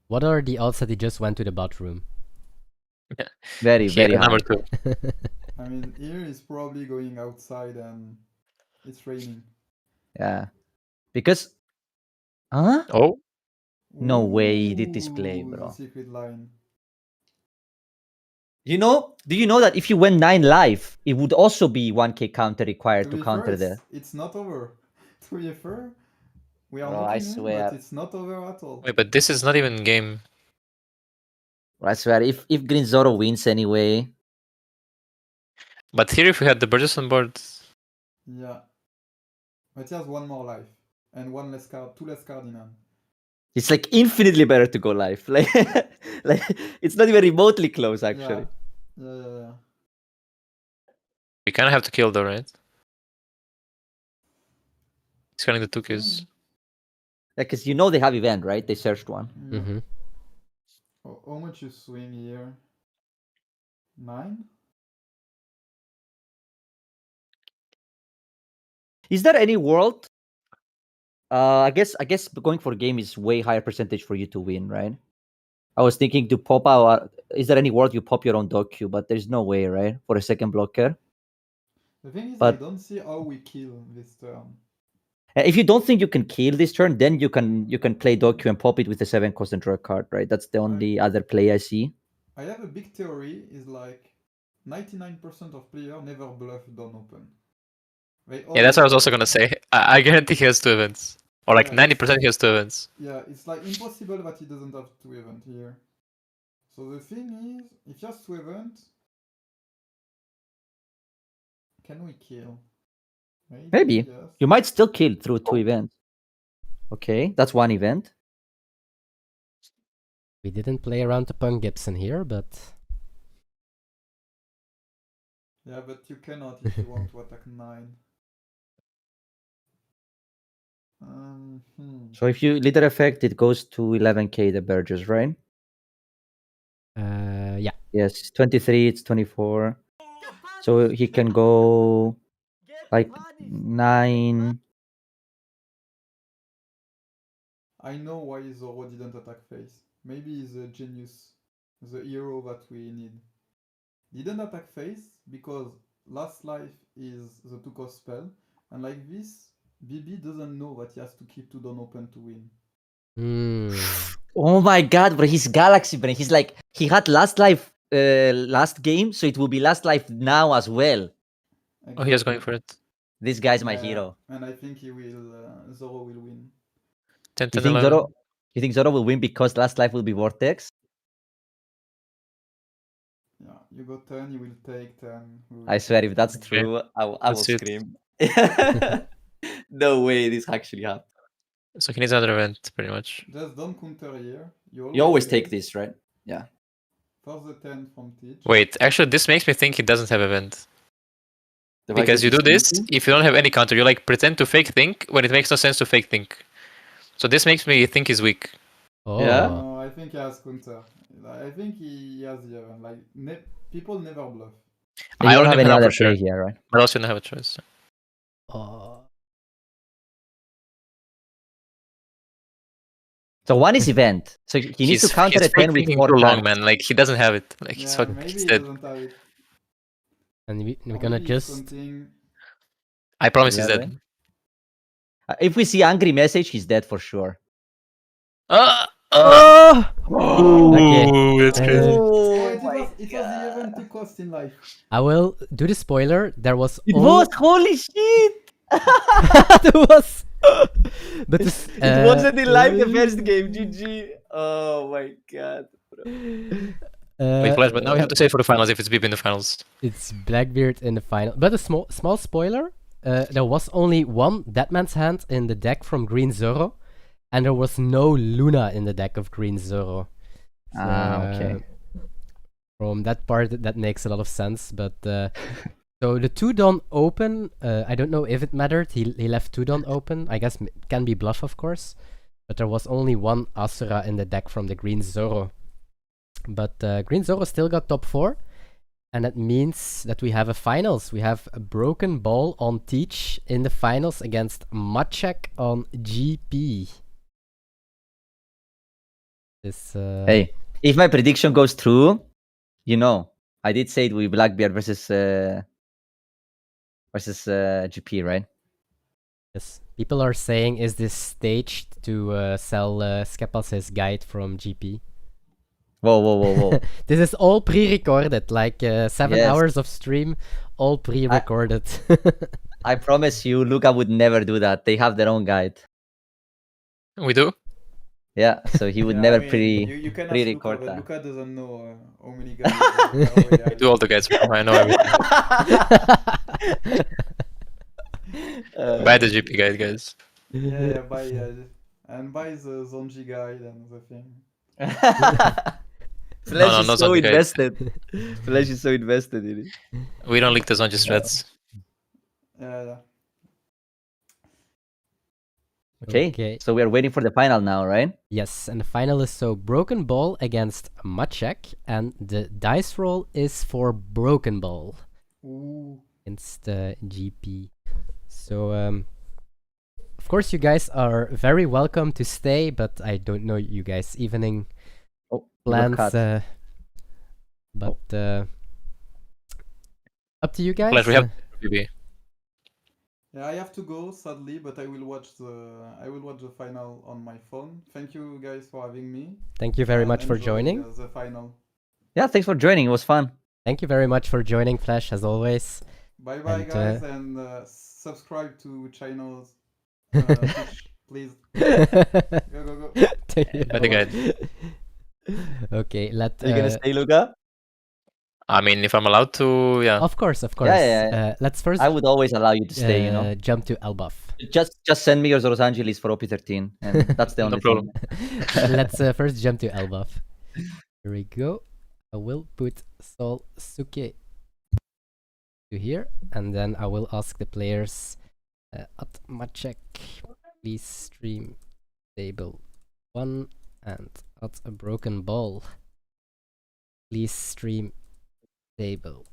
What are the odds that he just went to the bathroom?
Very
He had a
high.
number 2.
I mean, here is probably going outside and it's raining.
Yeah, because
Oh,
no way he did this play,
Ooh,
bro.
the secret line.
Do you know that if you went 9 live, it would also be 1k counter required to
be
counter
fair,
the.
it's not over. To be fair, we are
Bro,
not
I
in,
swear.
but it's not over at all.
wait, but this is not even game.
I swear, if Green Zoro wins anyway,
But here, if we had the Burgess on board,
Yeah. But he has 1 more life and 1 less card, 2 less card in hand.
it's like infinitely better to go live. Like, like it's not even remotely close actually.
Yeah.
we kind of have to kill though, right? He's cutting the 2Ks.
Yeah, because they have event, right? They searched one.
Yeah.
Mm-hmm.
How much you swing here? 9?
Is there any world? I guess going for game is way higher percentage for you to win, right? I was thinking to pop out. Is there any world you pop your own dog queue? But there's no way, right? For a second blocker.
The thing is,
But-
I don't see how we kill this turn.
If you don't think you can kill this turn, then you can play dog queue and pop it with a 7 cost and draw a card, right? That's the only other play I see.
I have a big theory, is like 99% of players never bluff don't open.
Yeah, that's what I was also gonna say. I guarantee he has 2 events. Or like
Yeah,
90% he has 2 events.
Yeah, it's like impossible that he doesn't have 2 event here. So the thing is, if he has 2 events, can we kill?
Maybe.
Yes.
You might still kill through 2 events. Okay, that's 1 event.
We didn't play around to Punk Gibson here, but
Yeah, but you cannot if you want to attack 9.
So if you leader effect, it goes to 11k the Burgess, right?
yeah.
Yes, 23, it's 24. So he can go like 9.
I know why Zoro didn't attack face. Maybe he's a genius, the hero that we need. Didn't attack face because last life is the 2 cost spell, and like this, BB doesn't know that he has to keep 2 down open to win.
Oh my god, bro, he's Galaxy Brain. He's like, he had last life last game, so it will be last life now as well.
Oh, he was going for it.
This guy's my
Yeah,
hero.
and I think he will. Zoro will win.
10,
You
10,
think
11.
Zoro will win because last life will be Vortex?
Yeah, you got 10, you will take 10.
I swear, if that's true, I will
Let's see it.
scream. No way this actually happened.
So he needs another event, pretty much.
Just don't counter here.
You always take this, right? Yeah.
First the 10 from Teach.
Wait, actually, this makes me think he doesn't have event. Because you do this, if you don't have any counter, you like pretend to fake think when it makes no sense to fake think. So this makes me think he's weak.
Oh.
Yeah?
No, I think he has counter. I think he has the event. Like, people never bluff.
And you don't have any
know
other
for sure,
play here, right?
but also don't have a choice.
Oh.
So one is event. So he needs to counter a 10 with
too
4
long,
cards.
man. Like he doesn't have it. Like he's
Yeah,
fucking
maybe
he's
he
dead.
doesn't have it.
And we're
Or
gonna
maybe he's
just.
counting.
I promise he's
Yeah,
dead.
If we see angry message, he's dead for sure.
Oh!
Okay.
Okay.
That's crazy.
Oh, it was the event to cost in life.
I will do the spoiler. There was.
It was! Holy shit!
It was. But this,
It wasn't in live the first game. GG. Oh my god.
Wait, Flash, but now we have to say it for the finals if it's BP in the finals.
It's Blackbeard in the final. But a small spoiler. There was only one Deadman's Hand in the deck from Green Zoro, and there was no Luna in the deck of Green Zoro. So,
Okay.
From that part, that makes a lot of sense. But so the 2-Don open, I don't know if it mattered. He left 2-Don open. I guess it can be bluff, of course. But there was only one Asura in the deck from the Green Zoro. But Green Zoro still got top 4. And that means that we have a finals. We have a Broken Ball on Teach in the finals against Maciek on GP. This,
Hey, if my prediction goes true, you know, I did say it will be Blackbeard versus GP, right?
yes. People are saying, is this staged to sell Skepas's guide from GP?
Whoa.
This is all pre-recorded, like 7
Yes.
hours of stream, all pre-recorded.
I promise you, Luca would never do that. They have their own guide.
We do?
Yeah, so he would
Yeah,
never
I mean, you can ask
pre-record
Luca, but
that.
Luca doesn't know how many guys there already
I do all the guys. I know everything. Buy the GP guide, guys.
Yeah, buy the Zonji guide and the thing.
Flash is
not
so
on the guide.
invested. Flash is so invested in it.
We don't leak the Zonji strats.
Yeah.
Okay, so we are waiting for the final now, right?
Yes, and the final is so Broken Ball against Maciek, and the dice roll is for Broken Ball
Ooh.
against GP. So, of course, you guys are very welcome to stay, but I don't know you guys' evening
Oh, you got
plans.
cut.
But up to you guys.
Flash, we have BB.
Yeah, I have to go sadly, but I will watch the final on my phone. Thank you guys for having me.
Thank you very
and
much for
enjoy,
joining.
the final.
Yeah, thanks for joining. It was fun.
Thank you very much for joining, Flash, as always.
Bye bye
And,
guys, and subscribe to Chinoize Twitch, please. Go.
Thank you.
Buy the guide.
Okay,
Are you gonna stay, Luca?
I mean, if I'm allowed to, yeah.
Of course.
Yeah.
Let's first
I would always allow you to stay, you know.
jump to Elbaf.
Just send me your Los Angeles for OP13, and that's the only
problem.
thing.
Let's first jump to Elbaf. Here we go. I will put Sol Suke to here, and then I will ask the players at Maciek, please stream table 1, and at a Broken Ball, please stream table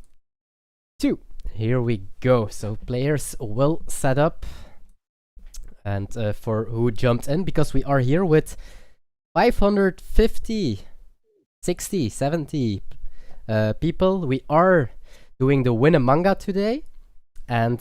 2. Here we go. So players will set up, and for who jumped in, because we are here with 550, 60, 70 people. We are doing the Win a Manga today, and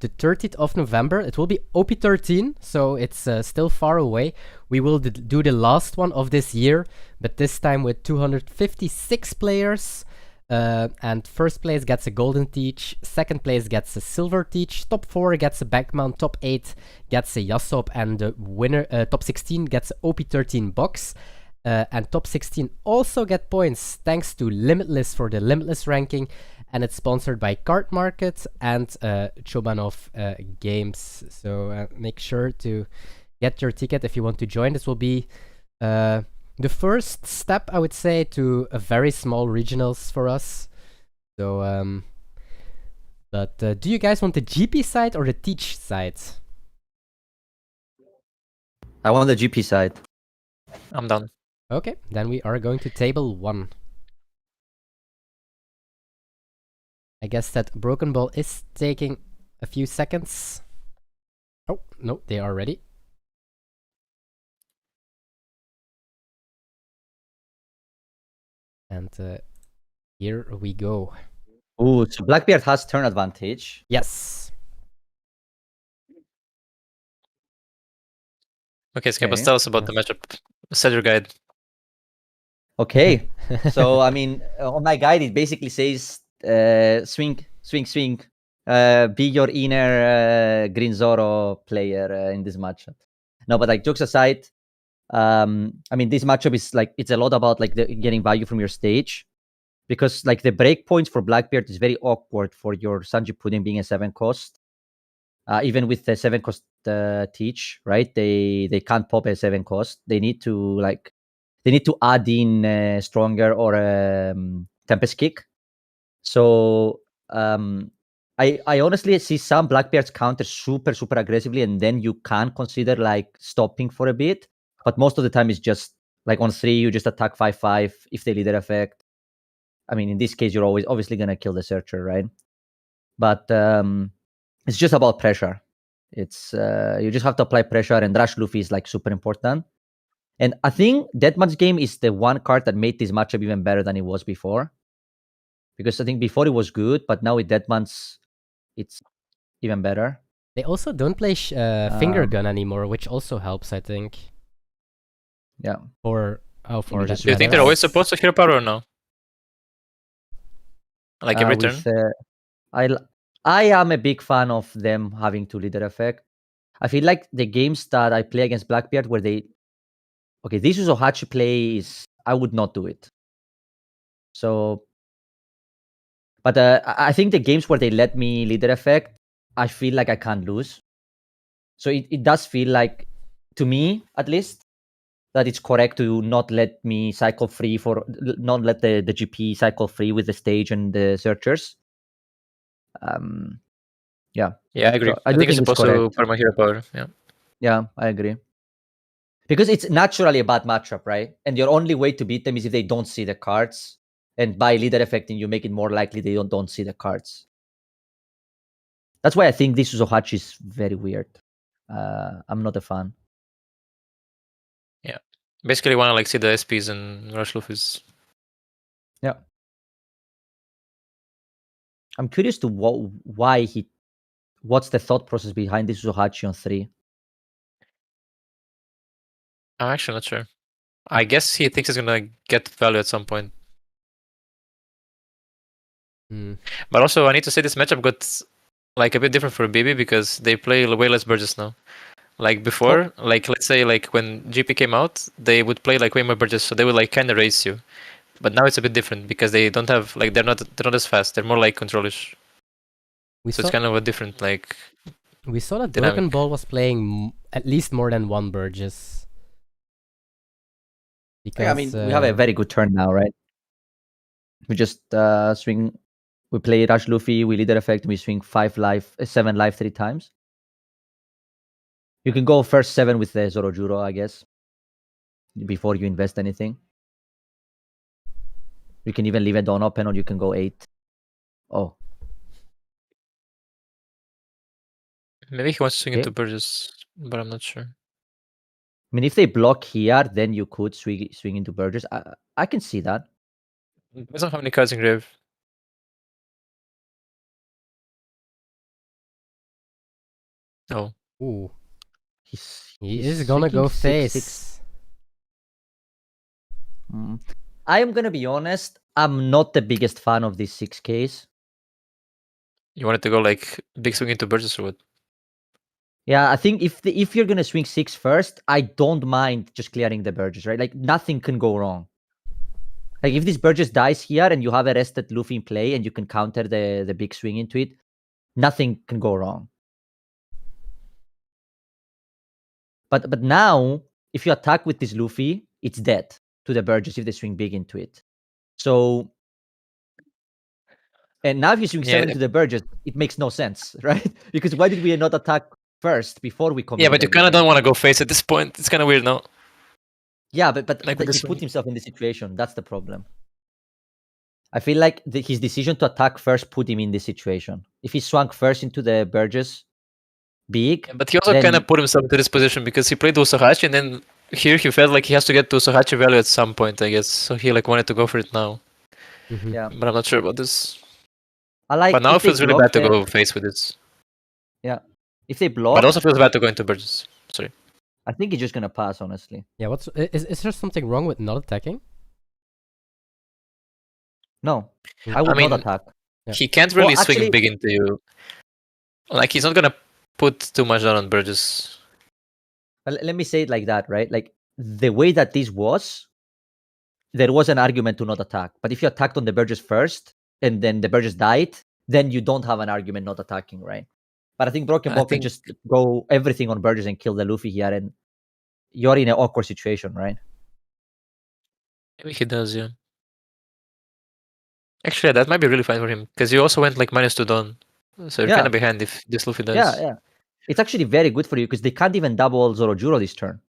the 30th of November. It will be OP13, so it's still far away. We will do the last one of this year, but this time with 256 players. And first place gets a golden teach, second place gets a silver teach, top 4 gets a backmount, top 8 gets a Yasop, and the winner, top 16 gets a OP13 box. And top 16 also get points thanks to Limitless for the Limitless ranking, and it's sponsored by Card Market and Chobanov Games. So make sure to get your ticket if you want to join. This will be the first step, I would say, to a very small regionals for us. So, but do you guys want the GP side or the Teach side?
I want the GP side.
I'm done.
Okay, then we are going to table 1. I guess that Broken Ball is taking a few seconds. Oh, no, they are ready. And here we go.
Ooh, so Blackbeard has turn advantage.
Yes.
Okay, Skipper,
Okay.
tell us about the matchup. Set your guide.
Okay. So, I mean, on my guide, it basically says swing, swing, swing. Be your inner Green Zoro player in this matchup. No, but like jokes aside, I mean, this matchup is like, it's a lot about like getting value from your stage, because like the breakpoints for Blackbeard is very awkward for your Sanji Pudding being a 7 cost. Even with the 7 cost teach, right? They can't pop a 7 cost. They need to add in Stronger or Tempest Kick. So I honestly see some Blackbeards counter super aggressively, and then you can consider like stopping for a bit. But most of the time, it's just like on 3, you just attack 5/5 if they leader effect. I mean, in this case, you're always obviously gonna kill the Searcher, right? But it's just about pressure. It's you just have to apply pressure, and Rush Luffy is like super important. And I think Deadman's game is the one card that made this matchup even better than it was before. Because I think before it was good, but now with Deadman's, it's even better.
They also don't play Finger Gun anymore, which also helps, I think.
Yeah.
For
Do you think they're always supposed to hero power or no? Like every turn?
I am a big fan of them having to leader effect. I feel like the games that I play against Blackbeard where this Uzohachi play is, I would not do it. So, but I think the games where they let me leader effect, I feel like I can't lose. So it does feel like, to me at least, that it's correct to not let me cycle free not let the GP cycle free with the stage and the searchers. Yeah.
Yeah, I agree.
So
I
do
think you're supposed to
correct.
put my hero power. Yeah.
Yeah, I agree. Because it's naturally a bad matchup, right? And your only way to beat them is if they don't see the cards. And by leader effecting, you make it more likely they don't see the cards. That's why I think this Uzohachi is very weird. I'm not a fan.
Yeah. Basically, want to like see the SPs and Rush Luffy's.
Yeah. I'm curious to what's the thought process behind this Uzohachi on 3?
I'm actually not sure. I guess he thinks he's gonna get value at some point. But also, I need to say this matchup got like a bit different for BB because they play way less Burgess now. Like before, like let's say like when GP came out, they would play like way more Burgess, so they would like kind of race you. But now it's a bit different because they don't have like they're not as fast. They're more like controlish. So it's kind of a different like.
We saw that
dynamic.
Broken Ball was playing at least more than one Burgess. Because,
I mean, we have a very good turn now, right? We just swing. We play Rush Luffy, we leader effect, we swing 7 life 3 times. You can go first 7 with the Zorojuro, I guess, before you invest anything. You can even leave a Dawn open, or you can go 8. Oh.
Maybe he wants to swing into Burgess, but I'm not sure.
I mean, if they block here, then you could swing into Burgess. I can see that.
Depends on how many cards in grave. No.
Ooh,
He's
he is gonna go
swinging
face.
6-6. I am gonna be honest. I'm not the biggest fan of these 6Ks.
You wanted to go like big swing into burgess or what?
Yeah, I think if you're gonna swing 6 first, I don't mind just clearing the Burgess, right? Like nothing can go wrong. Like if this Burgess dies here and you have a rested Luffy in play and you can counter the big swing into it, nothing can go wrong. But now, if you attack with this Luffy, it's dead to the Burgess if they swing big into it. So, and now if you swing 7 into the Burgess, it makes no sense, right? Because why did we not attack first before we committed?
Yeah, but you kind of don't want to go face at this point. It's kind of weird now.
Yeah, but
Like with
he
this
put
one.
himself in the situation. That's the problem. I feel like his decision to attack first put him in this situation. If he swung first into the Burgess big,
Yeah, but he also
then
kind of put himself into this position because he played Usahachi and then here he felt like he has to get to Usahachi value at some point, I guess. So he like wanted to go for it now.
yeah.
But I'm not sure about this.
I like.
But now it
if they
feels really
block
bad to
the-
go face with this.
Yeah, if they block,
But it also feels bad to go into Burgess. Sorry.
I think he's just gonna pass. Honestly,
Yeah, is there something wrong with not attacking?
no,
Mm.
I would
mean,
not attack.
Yeah.
He can't really
Well,
swing
actually-
big into you. Like he's not gonna put too much down on Burgess.
Let me say it like that, right? Like the way that this was, there was an argument to not attack. But if you attacked on the Burgess first and then the Burgess died, then you don't have an argument not attacking, right? But I think Broken
I
Ball can
think-
just go everything on Burgess and kill the Luffy here, and you're in an awkward situation, right?
Maybe he does, yeah. Actually, yeah, that might be really fine for him because you also went like -2 down, so you're
Yeah.
kind of behind if this Luffy does.
Yeah, yeah. It's actually very good for you because they can't even double Zorojuro this turn.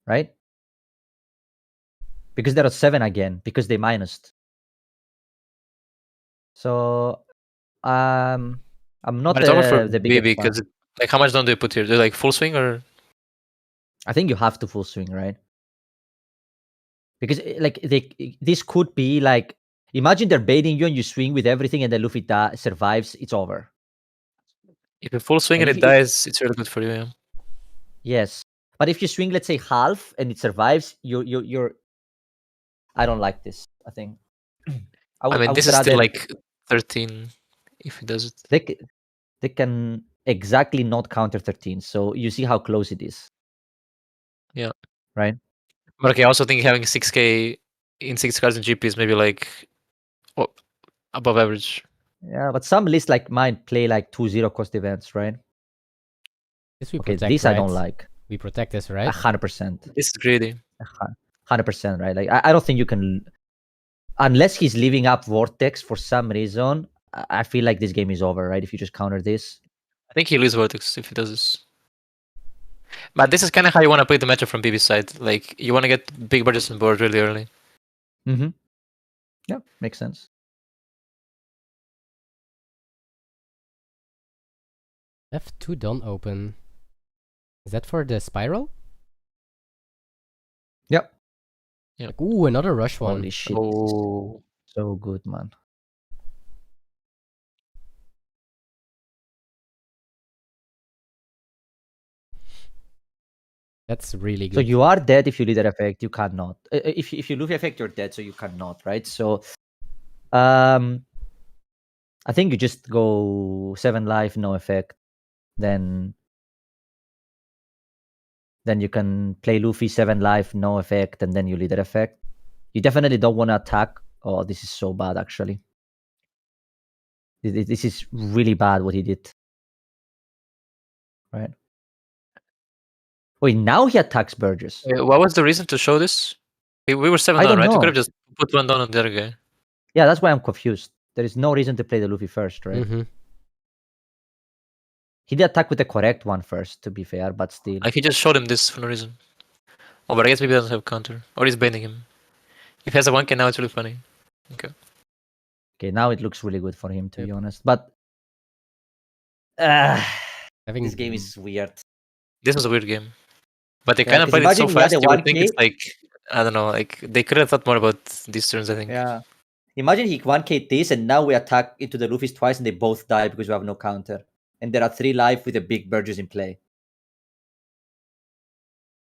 Right? Because they're at 7 again, because they minused. So I'm not
But it's over for
the
BB
biggest fan.
because like how much down do you put here? Do you like full swing or?
I think you have to full swing, right? Because like this could be like, imagine they're baiting you and you swing with everything and the Luffy survives, it's over.
If you full swing
And
and
if
it
you-
dies, it's really good for you. Yeah.
Yes. But if you swing, let's say half and it survives, you're I don't like this, I think.
I mean,
would
this is still
rather-
like 13 if he does it.
they can exactly not counter 13. So you see how close it is.
Yeah.
Right?
But okay, I also think having 6k in 6 cards in GP is maybe like above average.
Yeah, but some lists like mine play like 2-0 cost events, right?
This we
Okay,
protect,
this
right?
I don't like.
We protect this, right?
100%.
This is greedy.
100%, right? Like I don't think you can, unless he's leaving up Vortex for some reason. I feel like this game is over, right? If you just counter this.
I think he loses Vortex if he does this. But this is kind of how you want to play the matchup from BB's side. Like, you want to get big budgets on board really early.
Mm-hmm. Yeah, makes sense.
F2 don't open. Is that for the spiral?
Yep.
Yeah.
Like, ooh, another rush one.
Holy shit.
Oh.
So good, man.
That's really good.
So you are dead if you leader effect. You cannot. If you Luffy effect, you're dead. So you cannot, right? So, I think you just go 7 life, no effect. Then you can play Luffy 7 life, no effect, and then you leader effect. You definitely don't want to attack. Oh, this is so bad, actually. This is really bad what he did. Right? Wait, now he attacks Burgess.
What was the reason to show this? We were 7
I
down,
don't
right? You
know.
could have just put 1 down on the other guy.
Yeah, that's why I'm confused. There is no reason to play the Luffy first, right?
Mm-hmm.
He did attack with the correct one first, to be fair, but still.
Like, he just showed him this for no reason. Oh, but I guess maybe he doesn't have counter. Or he's baiting him. If he has a 1k now, it's really funny.
Okay, now it looks really good for him, to
Yep.
be honest. But
Having
this game is weird.
This was a weird game. But they
Yeah,
kind of
'cause
played it so
imagine we had
fast,
a
you would think
1K.
it's like, I don't know, like, they could have thought more about these turns, I think.
Yeah. Imagine he 1K this and now we attack into the Luffy's twice and they both die because we have no counter. and there are 3 life with the big Burgess in play.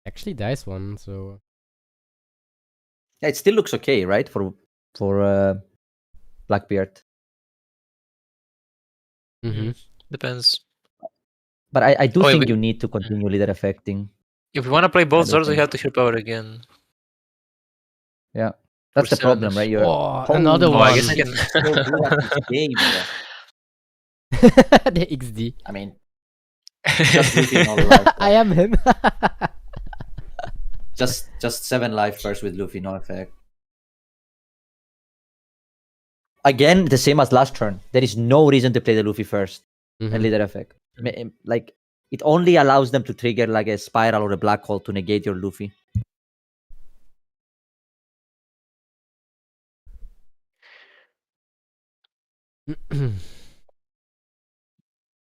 Actually dies one, so
Yeah, it still looks okay, right? For Blackbeard.
Depends.
But I do
Oh,
think
we-
you need to continue leader affecting.
If we want to play both
do
Zords, we
think.
have to heal power again.
Yeah, that's the
For seven
problem,
is-
right? You're
oh, another
Oh,
one.
I guess I can.
so good at this game. Bro.
The XD.
I mean, just Luffy no life.
I am him.
Just 7 life first with Luffy, no effect. Again, the same as last turn. There is no reason to play the Luffy first and leader effect. Like, it only allows them to trigger like a spiral or a black hole to negate your Luffy.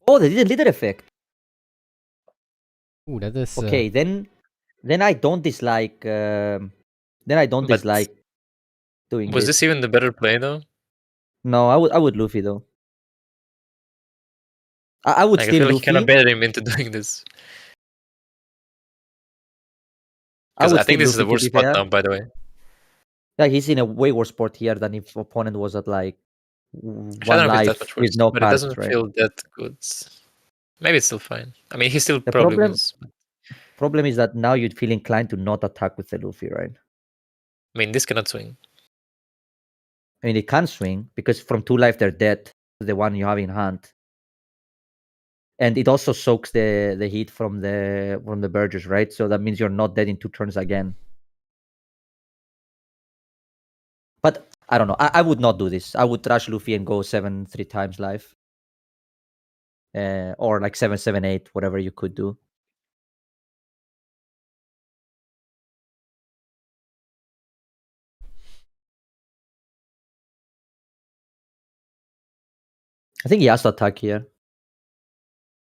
Oh, they did a leader effect.
Ooh, that is
Okay, then I don't dislike. Then I don't
But
dislike doing
Was this even the better play though?
No, I would Luffy though. I would
Like, I
still
feel like
Luffy.
you kind of baited him into doing this.
I
Because
would
I think
still
this is the
Luffy, to
worst
be
spot
fair.
now, by the way.
Yeah, he's in a way worse spot here than if opponent was at like
Actually, I
one
don't know if it's
life
that much
with
worse,
no
but it
cards,
doesn't
right?
feel that good. Maybe it's still fine. I mean, he still
The
probably
problem-
wins.
Problem is that now you'd feel inclined to not attack with the Luffy, right?
I mean, this cannot swing.
I mean, it can swing because from 2 life they're dead to the one you have in hand, and it also soaks the heat from the Burgess, right? So that means you're not dead in 2 turns again. But I don't know. I would not do this. I would rush Luffy and go 7 3 times life, or like 7 7 8, whatever you could do. I think he has to attack here.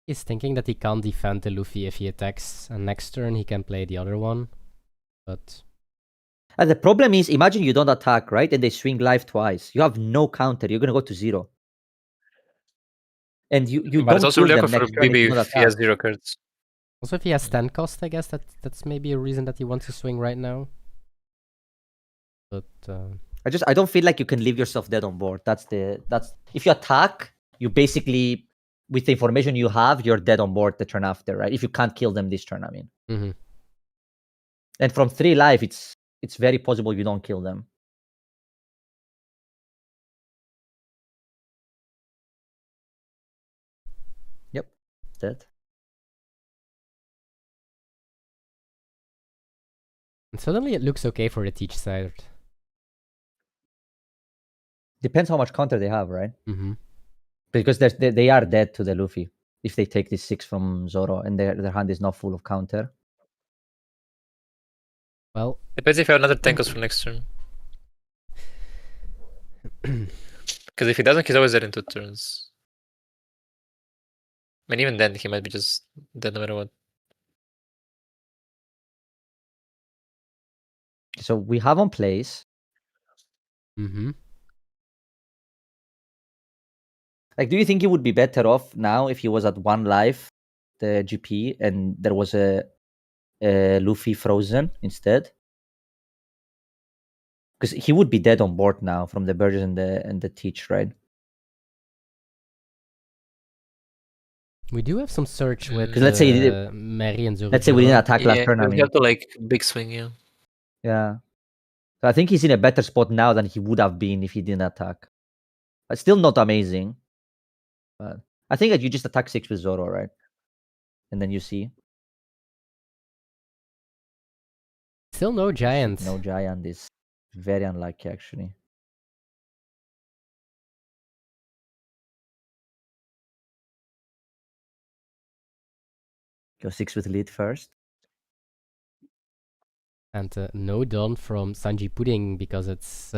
He's thinking that he can't defend the Luffy if he attacks, and next turn he can play the other one. But
And the problem is, imagine you don't attack, right? And they swing life twice. You have no counter. You're gonna go to 0. And you
But
don't
it's also
kill
really
them
awkward for
next turn if
BB
you don't
if he has
attack.
0 cards.
also, if he has 10 cost, I guess that's maybe a reason that he wants to swing right now. But
I don't feel like you can leave yourself dead on board. That's if you attack, you basically, with the information you have, you're dead on board the turn after, right? If you can't kill them this turn, I mean. And from 3 life, it's very possible you don't kill them. Yep, dead.
and suddenly it looks okay for the Teach side.
Depends how much counter they have, right?
Mm-hmm.
Because they are dead to the Luffy if they take this 6 from Zoro and their hand is not full of counter.
Well,
Depends if you have another Tenkos for next turn. Because if he doesn't, he's always dead in 2 turns. I mean, even then, he might be just dead no matter what.
So we have on place.
mm-hmm.
Like, do you think he would be better off now if he was at 1 life, the GP, and there was a Luffy frozen instead? Because he would be dead on board now from the Burgess and the Teach, right?
We do have some search with
Let's say he did-
Mary and Zoro.
Let's say we didn't attack last turn. I
we
mean,
have to like big swing, yeah.
yeah. So I think he's in a better spot now than he would have been if he didn't attack. But still not amazing. But I think that you just attack 6 with Zoro, right? And then you see.
Still no giant.
No giant is very unlucky, actually. Go 6 with lead first.
And no Dawn from Sanji Pudding because it's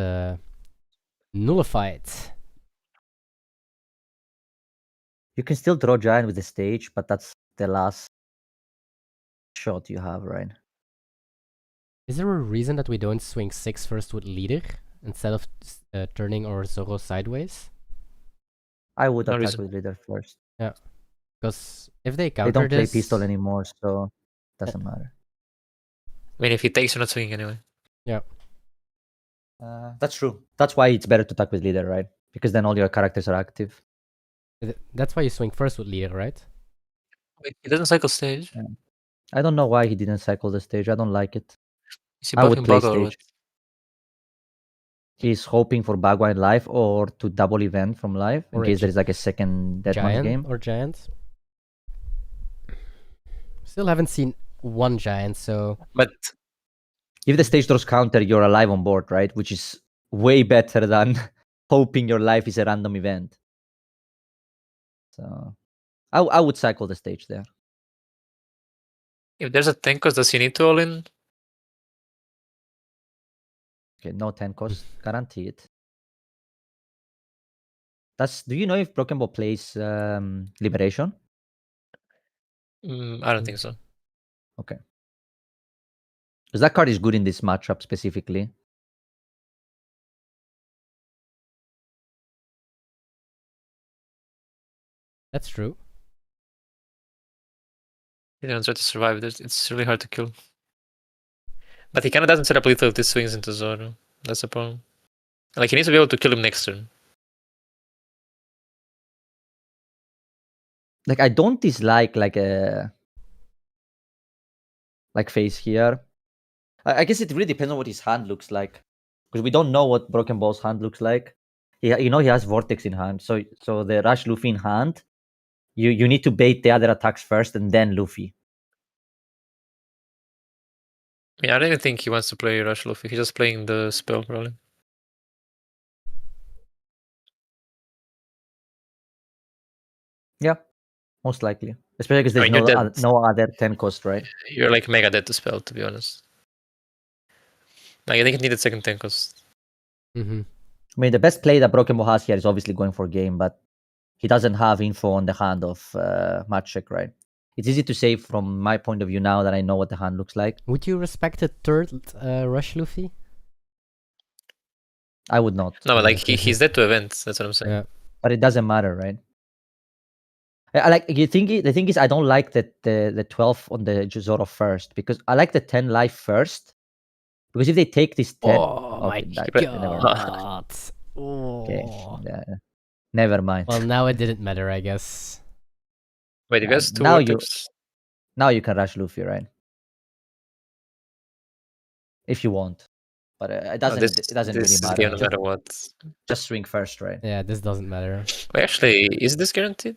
nullified.
You can still draw giant with the stage, but that's the last shot you have, right?
Is there a reason that we don't swing 6 first with leader instead of turning our Zoro sideways?
I would
No
attack
reason.
with leader first.
Yeah. Because if they
They
counter
don't play
this,
pistol anymore, so doesn't matter.
I mean, if he takes, you're not swinging anyway.
That's true. That's why it's better to attack with leader, right? Because then all your characters are active.
that's why you swing first with leader, right?
Wait, he doesn't cycle stage.
I don't know why he didn't cycle the stage. I don't like it.
Is he
I would
buffing
play
Baga or what?
stage. He's hoping for Bagua in live or to double event from live in
Or a
case there is like a second Deadman's
Giant
game.
or Giant. Still haven't seen one Giant, so
But
If the stage draws counter, you're alive on board, right? Which is way better than hoping your life is a random event. So I would cycle the stage there.
if there's a 10 cost, does he need to all in?
Okay, no 10 cost, guaranteed. Do you know if Broken Ball plays Liberation?
I don't think so.
Okay. Because that card is good in this matchup specifically.
that's true.
He doesn't try to survive this. It's really hard to kill. But he kind of doesn't set up lethal if this swings into Zoro. That's the problem. Like, he needs to be able to kill him next turn.
Like I don't dislike like face here. I guess it really depends on what his hand looks like. Because we don't know what Broken Ball's hand looks like. He has Vortex in hand. So the Rush Luffy in hand, you need to bait the other attacks first and then Luffy.
Yeah, I don't even think he wants to play Rush Luffy. He's just playing the spell, probably.
Yeah, most likely. Especially because
I
there's
mean, you're dead.
no other 10 cost, right?
You're like mega dead to spell, to be honest. Like, I think it needed second 10 cost.
Mm-hmm.
I mean, the best play that Broken Ball has here is obviously going for game, but he doesn't have info on the hand of match check, right? It's easy to say from my point of view now that I know what the hand looks like.
Would you respect a third Rush Luffy?
I would not.
No, but like, he's dead to events. That's what I'm saying.
Yeah.
But it doesn't matter, right? I like the thing is I don't like the 12 on the Zoro first because I like the 10 life first. Because if they take this 10,
Oh my
never mind.
god.
Okay,
Oh.
yeah, never mind.
Well, now it didn't matter, I guess.
Wait, you guys two
now
Vortex?
Now you can rush Luffy, right? If you want, but it doesn't. It doesn't really
This
matter.
game, no matter what.
Just swing first, right?
Yeah, this doesn't matter.
Wait, actually, is this guaranteed?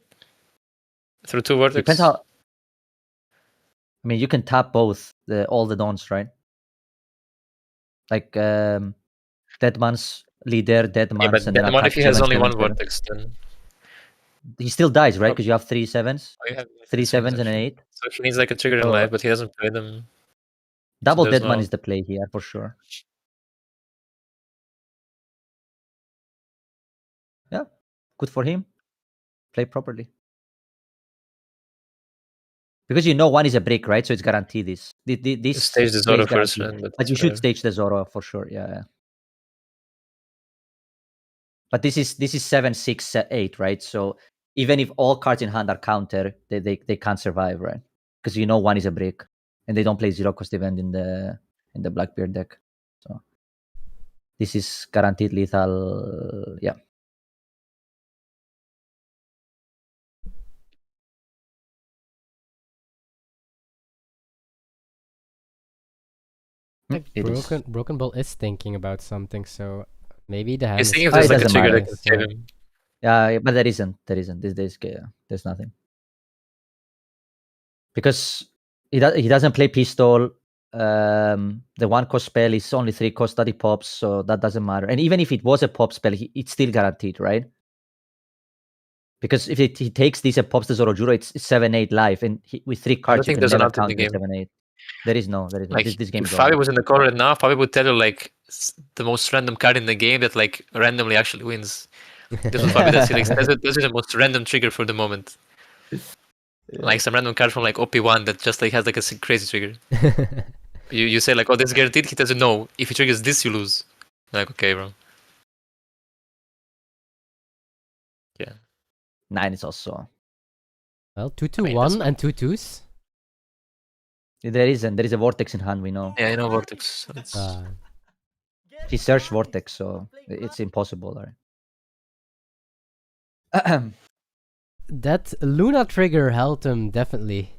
Through two Vortex?
Depends how. I mean, you can tap both all the dons, right? Like Deadman's leader, Deadman's,
Yeah, but
and then
then what
attack
if he has
7,
only
7,
one
7.
Vortex then?
He still dies, right? Because you have 3 7s,
Oh, you have
3
swings,
7s, and an
actually.
8.
So he needs like a trigger in
So-
life, but he doesn't play them.
Double
there's
Deadman
no-
is the play here for sure. Yeah, good for him. Play properly. Because you know one is a break, right? So it's guaranteed this. This
Stage the
play
Zoro
is
first,
guaranteed.
man.
But you should stage the Zoro for sure. Yeah. But this is 7, 6, 8, right? So even if all cards in hand are counter, they can't survive, right? Because you know one is a break, and they don't play 0 cost event in the Blackbeard deck. So this is guaranteed lethal. Yeah.
Like
It is.
Broken Ball is thinking about something, so maybe the hand
He's
is
thinking if
Oh,
there's
it
like a
doesn't
trigger
matter.
that can save him.
Yeah, but there isn't. There's nothing. Because he doesn't play pistol. The 1 cost spell is only 3 cost that he pops, so that doesn't matter. And even if it was a pop spell, it's still guaranteed, right? Because if he takes this and pops the Zorojuro, it's 7-8 life, and with 3 cards you
think
can
there's an
never
out in the
counter
game.
7-8. There is no.
Like,
this game
if
is
Fabi
over.
was in the corner now, Fabi would tell you like the most random card in the game that like randomly actually wins. This was Fabi does. Like, this is the most random trigger for the moment. Like some random card from like OP1 that just like has like a crazy trigger. You say like, oh, this is guaranteed. He doesn't know. If he triggers this, you lose. Like, okay, bro. Yeah.
9 is also
Well, 2-2,
I mean, that's
1 and 2-2s.
There isn't. There is a vortex in hand. We know.
Yeah, I know Vortex. So it's...
He searched vortex, so it's impossible. Right?
That Luna trigger helped him definitely.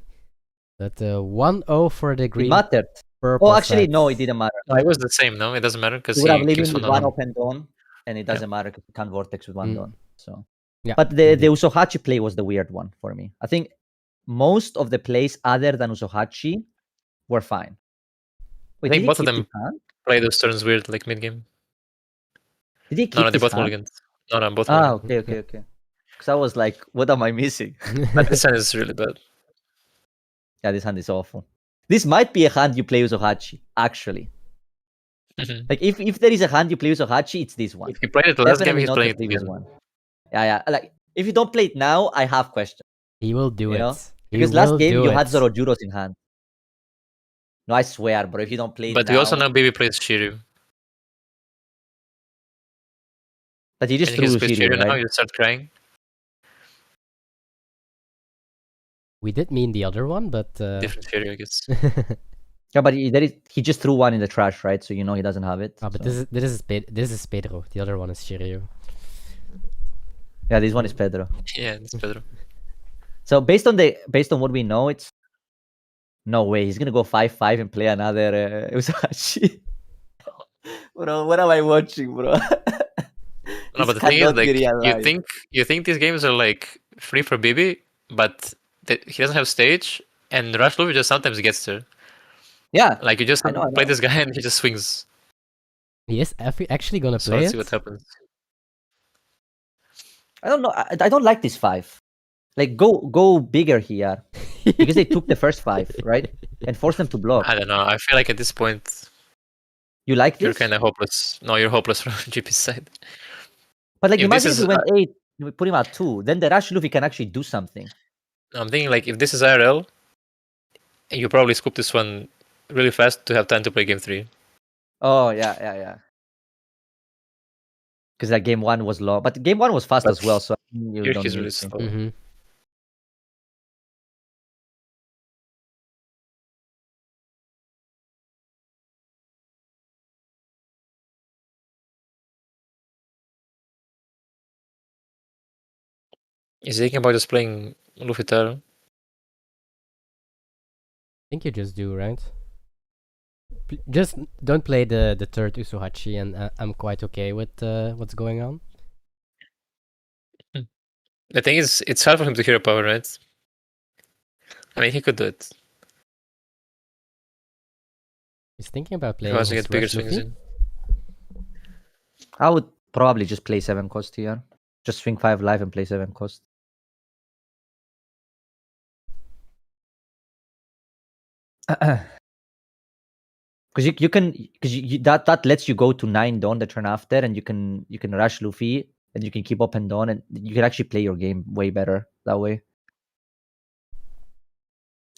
But 1-0 for the
It
green
mattered.
purple
Oh, actually,
side.
no, it didn't matter.
No, it was the same. No, it doesn't matter because
You would have
he
lived
kicks
in with
one
one
on.
open dawn, and it doesn't matter because you can't vortex with one
Mm.
dawn. So,
Yeah,
but the
indeed.
Usohachi play was the weird one for me. I think most of the plays other than Usohachi were fine. Wait,
I think
did he
both of
keep
them
his hand?
play those turns weird, like mid game.
Did he
No,
keep
no, they
his
both
hand?
mulligans. No, both
Ah,
mulligan.
okay. Because I was like, what am I missing?
But this hand is really bad.
Yeah, this hand is awful. This might be a hand you play Usohachi, actually.
Mhm.
Like, if there is a hand you play Usohachi, it's this one.
If he played it last game,
Definitely
he's
not
playing
the
it
previous
again.
one. Yeah. Like, if you don't play it now, I have questions.
He will do
You
it.
know?
He
Because last
will
game
do
you
it.
had Zorojuros in hand. No, I swear, bro. If you don't play it
But
now,
we also know Baby plays Shiryu.
but you just
And he
threw
just plays
Shiryu,
Shiryu now,
right?
you start crying.
We did mean the other one, but
Different Shiryu, I guess.
Yeah, but he just threw one in the trash, right? So you know he doesn't have it.
but
so.
this is Pedro. The other one is Shiryu.
Yeah, this one is Pedro.
Yeah, it's Pedro.
So based on what we know, it's no way he's gonna go 5-5 and play another Usahashi. Bro, what am I watching, bro?
No,
This
but the thing is,
cannot be
like,
real life.
you think these games are like free for Bibi, but he doesn't have stage, and Rush Luffy just sometimes gets there.
Yeah,
Like you just
I know.
play this guy and he just swings.
He is actually gonna
So
play
let's
it.
see what happens.
I don't know. I don't like this 5. Like go bigger here because they took the first 5, right, and forced them to block.
I don't know. I feel like at this point
You like
you're
this?
kind of hopeless. No, you're hopeless from GP's side.
But like,
If this
imagine if
is,
we went 8, we put him at 2, then the Rush Luffy can actually do something.
I'm thinking like if this is IRL, you probably scoop this one really fast to have time to play game 3.
Oh yeah. Because that game 1 was long, but game 1 was fast
But
as well. So you
here
don't
he's
need
really
to.
slow.
Mm-hmm.
Is he thinking about just playing Luffy Taro?
I think you just do, right? Just don't play the third Usuhachi, and I'm quite okay with what's going on.
The thing is, it's hard for him to hero power, right? I mean, he could do it.
He's thinking about
He
playing
wants to
his
get bigger
Rush
swings
Luffy.
in.
I would probably just play 7 cost here. Just swing 5 live and play 7 cost. Because you can that lets you go to 9 dawn the turn after, and you can rush Luffy and you can keep open dawn, and you can actually play your game way better that way.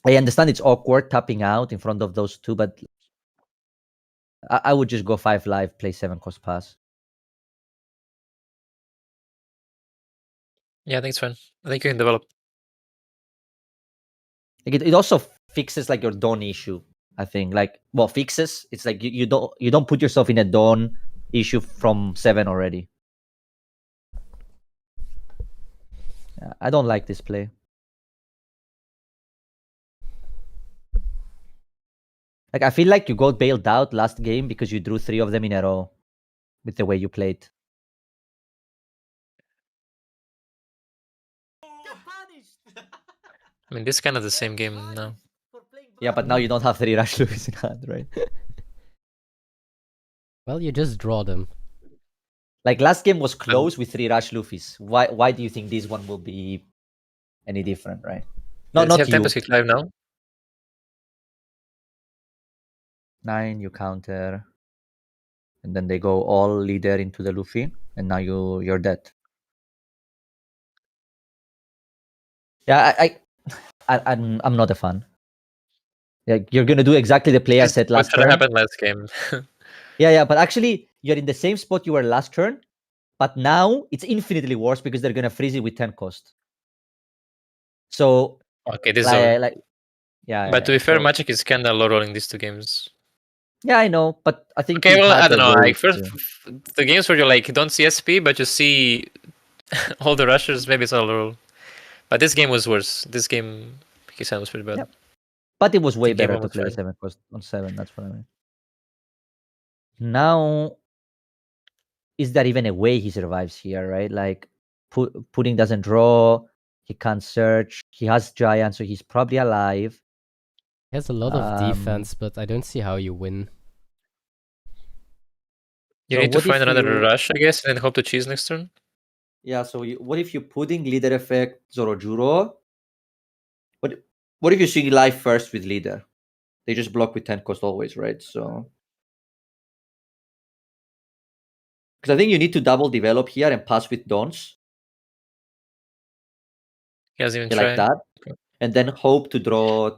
I understand it's awkward tapping out in front of those two, but I would just go 5 live, play 7 cost pass.
Yeah, I think it's fine. I think you can develop.
Like it also fixes like your dawn issue. I think fixes. It's like you don't put yourself in a dawn issue from 7 already. Yeah, I don't like this play. Like I feel like you got bailed out last game because you drew 3 of them in a row with the way you played.
I mean, this is kind of the same game now.
Yeah, but now you don't have 3 Rush Luffy's in hand, right?
Well, you just draw them.
Like last game was close with 3 Rush Luffy's. Why do you think this one will be any different, right?
Does
Not
he have
you.
Tempest Kick live now?
9, you counter, and then they go all leader into the Luffy, and now you're dead. Yeah, I'm not a fan. Like you're gonna do exactly the play I said last
What should have
turn.
happened last game?
Yeah, but actually you're in the same spot you were last turn, but now it's infinitely worse because they're gonna freeze it with 10 cost. So
Okay, this is over.
like yeah.
But to be fair,
so,
Magic is kinda low rolling these 2 games.
yeah, I know, but I think
Okay,
he
well,
had
I
the
don't know.
way
Like first,
to-
the games where you like you don't see SP, but you see all the rushers. Maybe it's all low roll. But this game was worse. This game, Kisan was pretty bad.
Yep. But it was way
The game
better
one
to
was
play the
fine.
7 cost on 7. That's what I mean. Now, is there even a way he survives here, right? Like, Pudding doesn't draw. He can't search. He has Giant, so he's probably alive.
He has a lot of defense, but I don't see how you win.
You
So
need to
what if
find another
you-
rush, I guess, and then hope to cheese next turn.
Yeah, so what if you Pudding, Leader Effect, Zorojuro? What if you see life first with Leader? They just block with 10 cost always, right? So, because I think you need to double develop here and pass with Dons.
He hasn't even
Like
tried.
that,
Okay.
and then hope to draw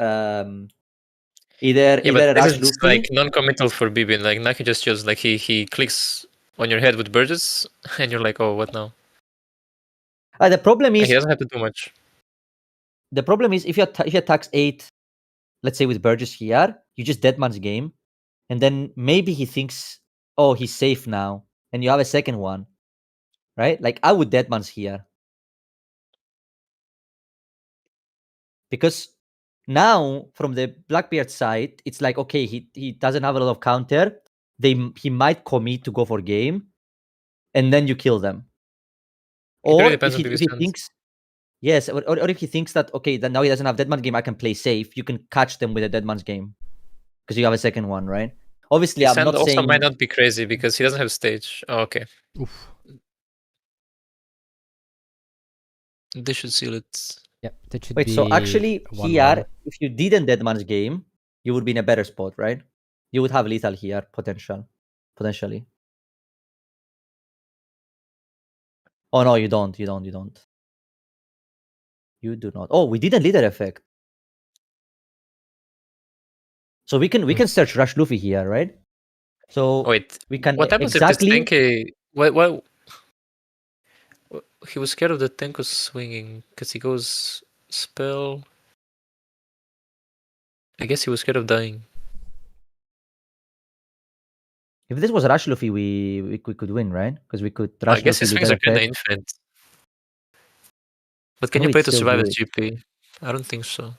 either
Yeah, but
a
this
Rush
is
Luffy.
like non-committal for Bibin. Like Naki just chose like he clicks on your head with Burgess, and you're like, oh, what now?
The problem
Like,
is
he doesn't have to do much.
if you attacks 8, let's say with Burgess here, you just deadman's game, and then maybe he thinks, oh, he's safe now, and you have a second one, right? Like I would deadman's here because now from the Blackbeard side, it's like okay, he doesn't have a lot of counter. He might commit to go for game, and then you kill them.
It really
Or
depends
if
on
he
Bibin's hands.
thinks, yes, or if he thinks that okay, then now he doesn't have Deadman's game, I can play safe. You can catch them with a Deadman's game because you have a second one, right? Obviously,
His
I'm
hand
not
also
saying
might not be crazy because he doesn't have stage. Oh, okay.
Oof.
They should seal it.
Yeah, that should
wait.
be
So actually,
1-1.
here, if you didn't Deadman's game, you would be in a better spot, right? You would have lethal here potentially. Oh no, you don't. You do not. Oh, we didn't leader effect. So we can search Rush Luffy here, right? So
Wait,
we can
what happens
exactly.
if this tank? What? He was scared of the tank was swinging because he goes spell. I guess he was scared of dying.
If this was Rush Luffy, we could win, right? Because we could
I
Rush
guess
Luffy
his swings
leader
are kind of
effect.
infinite. But can
No,
you play
it's
to
still
survive
do
as
it.
GP? I don't think so.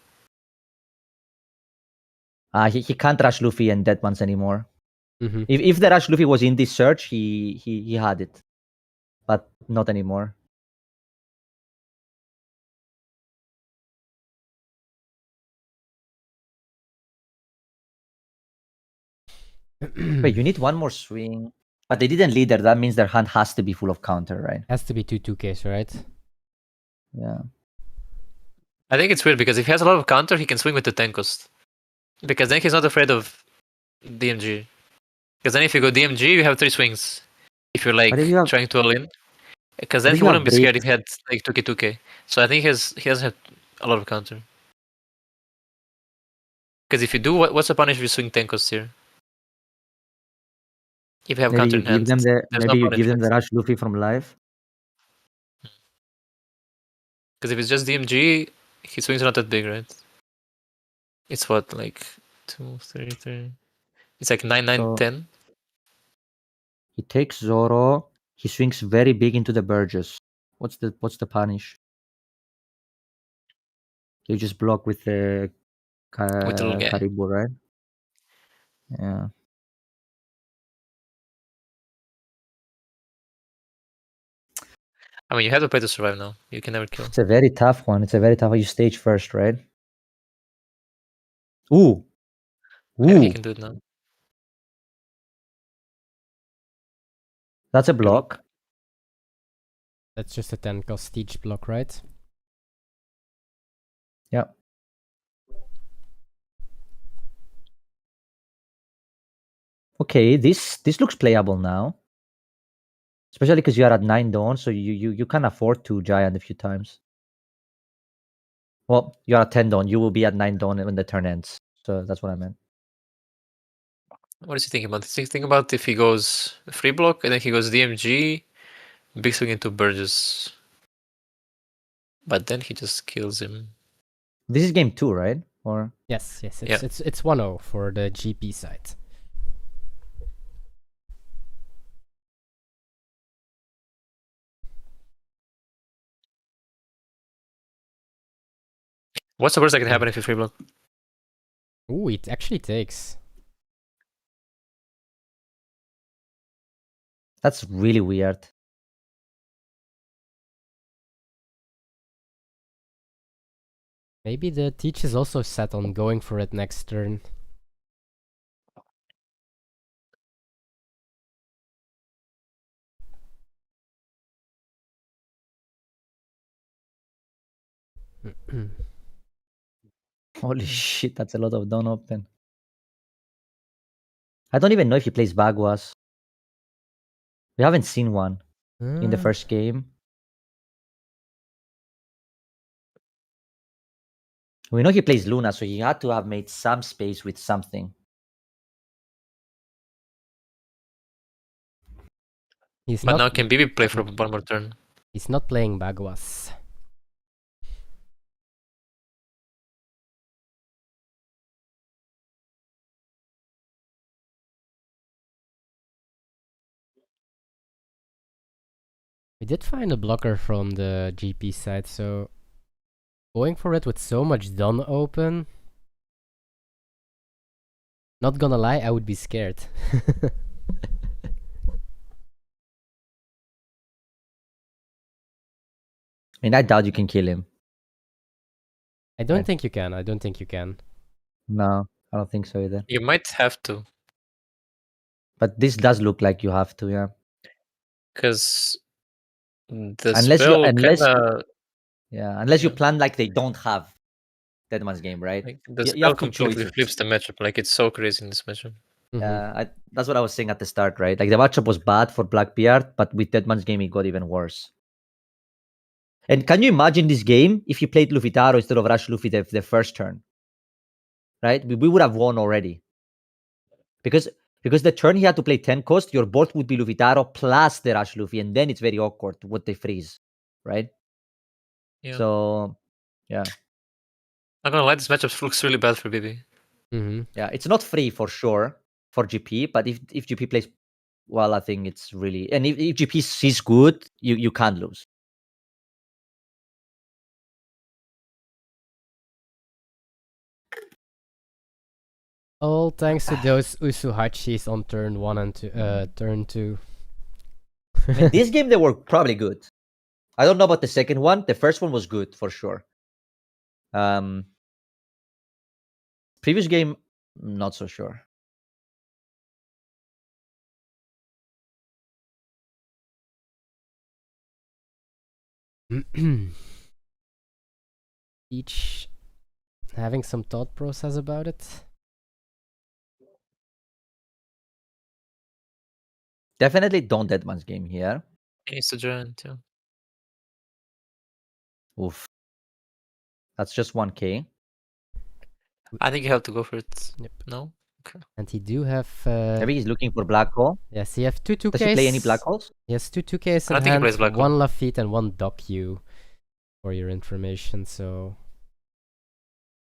He can't Rush Luffy and Deadmans anymore.
Mhm.
If the Rush Luffy was in this search, he had it, but not anymore. Wait, you need one more swing, but they didn't leader. That means their hand has to be full of counter, right?
Has to be 2/2Ks, right?
Yeah.
I think it's weird because if he has a lot of counter, he can swing with the 10 cost. Because then he's not afraid of DMG. Because then if you go DMG, you have 3 swings. If you're like
if you have-
trying to all in. Because then
if
he
you have
wouldn't be scared if
breaks-
he had like 2k. So I think he doesn't have a lot of counter. Because if you do, what's the punish if you swing 10 costs here? If you have
Maybe
counter
you
in
give
hand,
them
there's no punish.
the Rush Luffy from live.
Because if it's just DMG, his swings are not that big, right? It's what, like 2, 3, 3. It's like 9, 9,
So-
10.
He takes Zoro. He swings very big into the Burgess. What's the punish? You just block with the
With the little guy.
Karibu, right? Yeah.
I mean, you have to play to survive now. You can never kill.
It's a very tough one. You stage first, right? Ooh.
Yeah, he can do it now.
That's a block.
That's just a 10-cost stage block, right?
Yeah. Okay, this looks playable now. Especially because you are at 9 Dawn, so you can afford to Giant a few times. Well, you are at 10 Dawn. You will be at 9 Dawn when the turn ends. So that's what I meant.
What is he thinking about? Is he thinking about if he goes free block and then he goes DMG, big swing into Burgess? but then he just kills him.
This is game 2, right? Or
Yes, it's
Yeah.
it's 1-0 for the GP side.
What's the worst that can happen if you free block?
Ooh, it actually takes.
that's really weird.
Maybe the teach is also set on going for it next turn.
Holy shit, that's a lot of don't open. I don't even know if he plays Baguas. We haven't seen one in the first game. We know he plays Luna, so he had to have made some space with something.
He's
But
not.
now can BB play for one more turn?
He's not playing Baguas. We did find a blocker from the GP side, so going for it with so much done open. Not gonna lie, I would be scared.
I mean, I doubt you can kill him.
I don't
Right.
think you can. I don't think you can.
No, I don't think so either.
You might have to,
But this does look like you have to, yeah.
because the
Unless
spell
unless
kinda,
unless you
yeah.
plan like they don't have Dead Man's Game, right?
like, the
You
spell
have two
completely
choices.
flips the matchup. Like, it's so crazy in this matchup.
Mhm.
That's what I was saying at the start, right? Like the matchup was bad for Blackbeard, but with Dead Man's Game, it got even worse. And can you imagine this game if you played Lufitaro instead of Rush Luffy the first turn? Right? We would have won already. Because the turn he had to play 10 cost, your board would be Lufitaro plus the Rush Luffy, and then it's very awkward what they freeze, right?
Yeah.
So, yeah.
I'm gonna lie, this matchup looks really bad for BB.
Yeah, it's not free for sure for GP, but if GP plays well, I think it's really, and if GP sees good, you can't lose.
All thanks to those Usuhachis on turn 1 and turn 2.
I mean, this game they were probably good. I don't know about the second one. The first one was good for sure. Previous game, not so sure.
Each having some thought process about it.
Definitely don't Dead Man's Game here.
It's a giant, yeah.
Oof. That's just 1k.
I think you have to go for it.
Yep.
No? Okay.
And he do have.
Maybe he's looking for Black Hole.
Yes, he have two 2Ks.
Does he play any Black Holes?
Yes, two 2Ks
I
in
think he
hand,
plays Black Hole.
one Lafitte and one Docu, for your information. So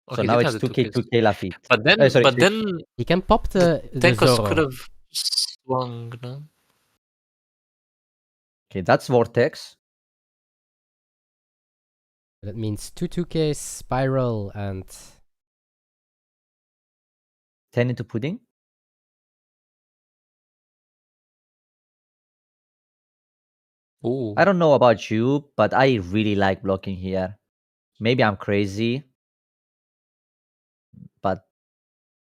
Oh,
So
he
now
did
it's
have the
2k,
2Ks.
2k Lafitte.
But then,
sorry,
but then
he can pop the
Tenkos
Zoro.
could have swung, no?
Okay, that's Vortex.
That means two 2Ks, Spiral, and
10 into Pudding.
Ooh.
I don't know about you, but I really like blocking here. Maybe I'm crazy, but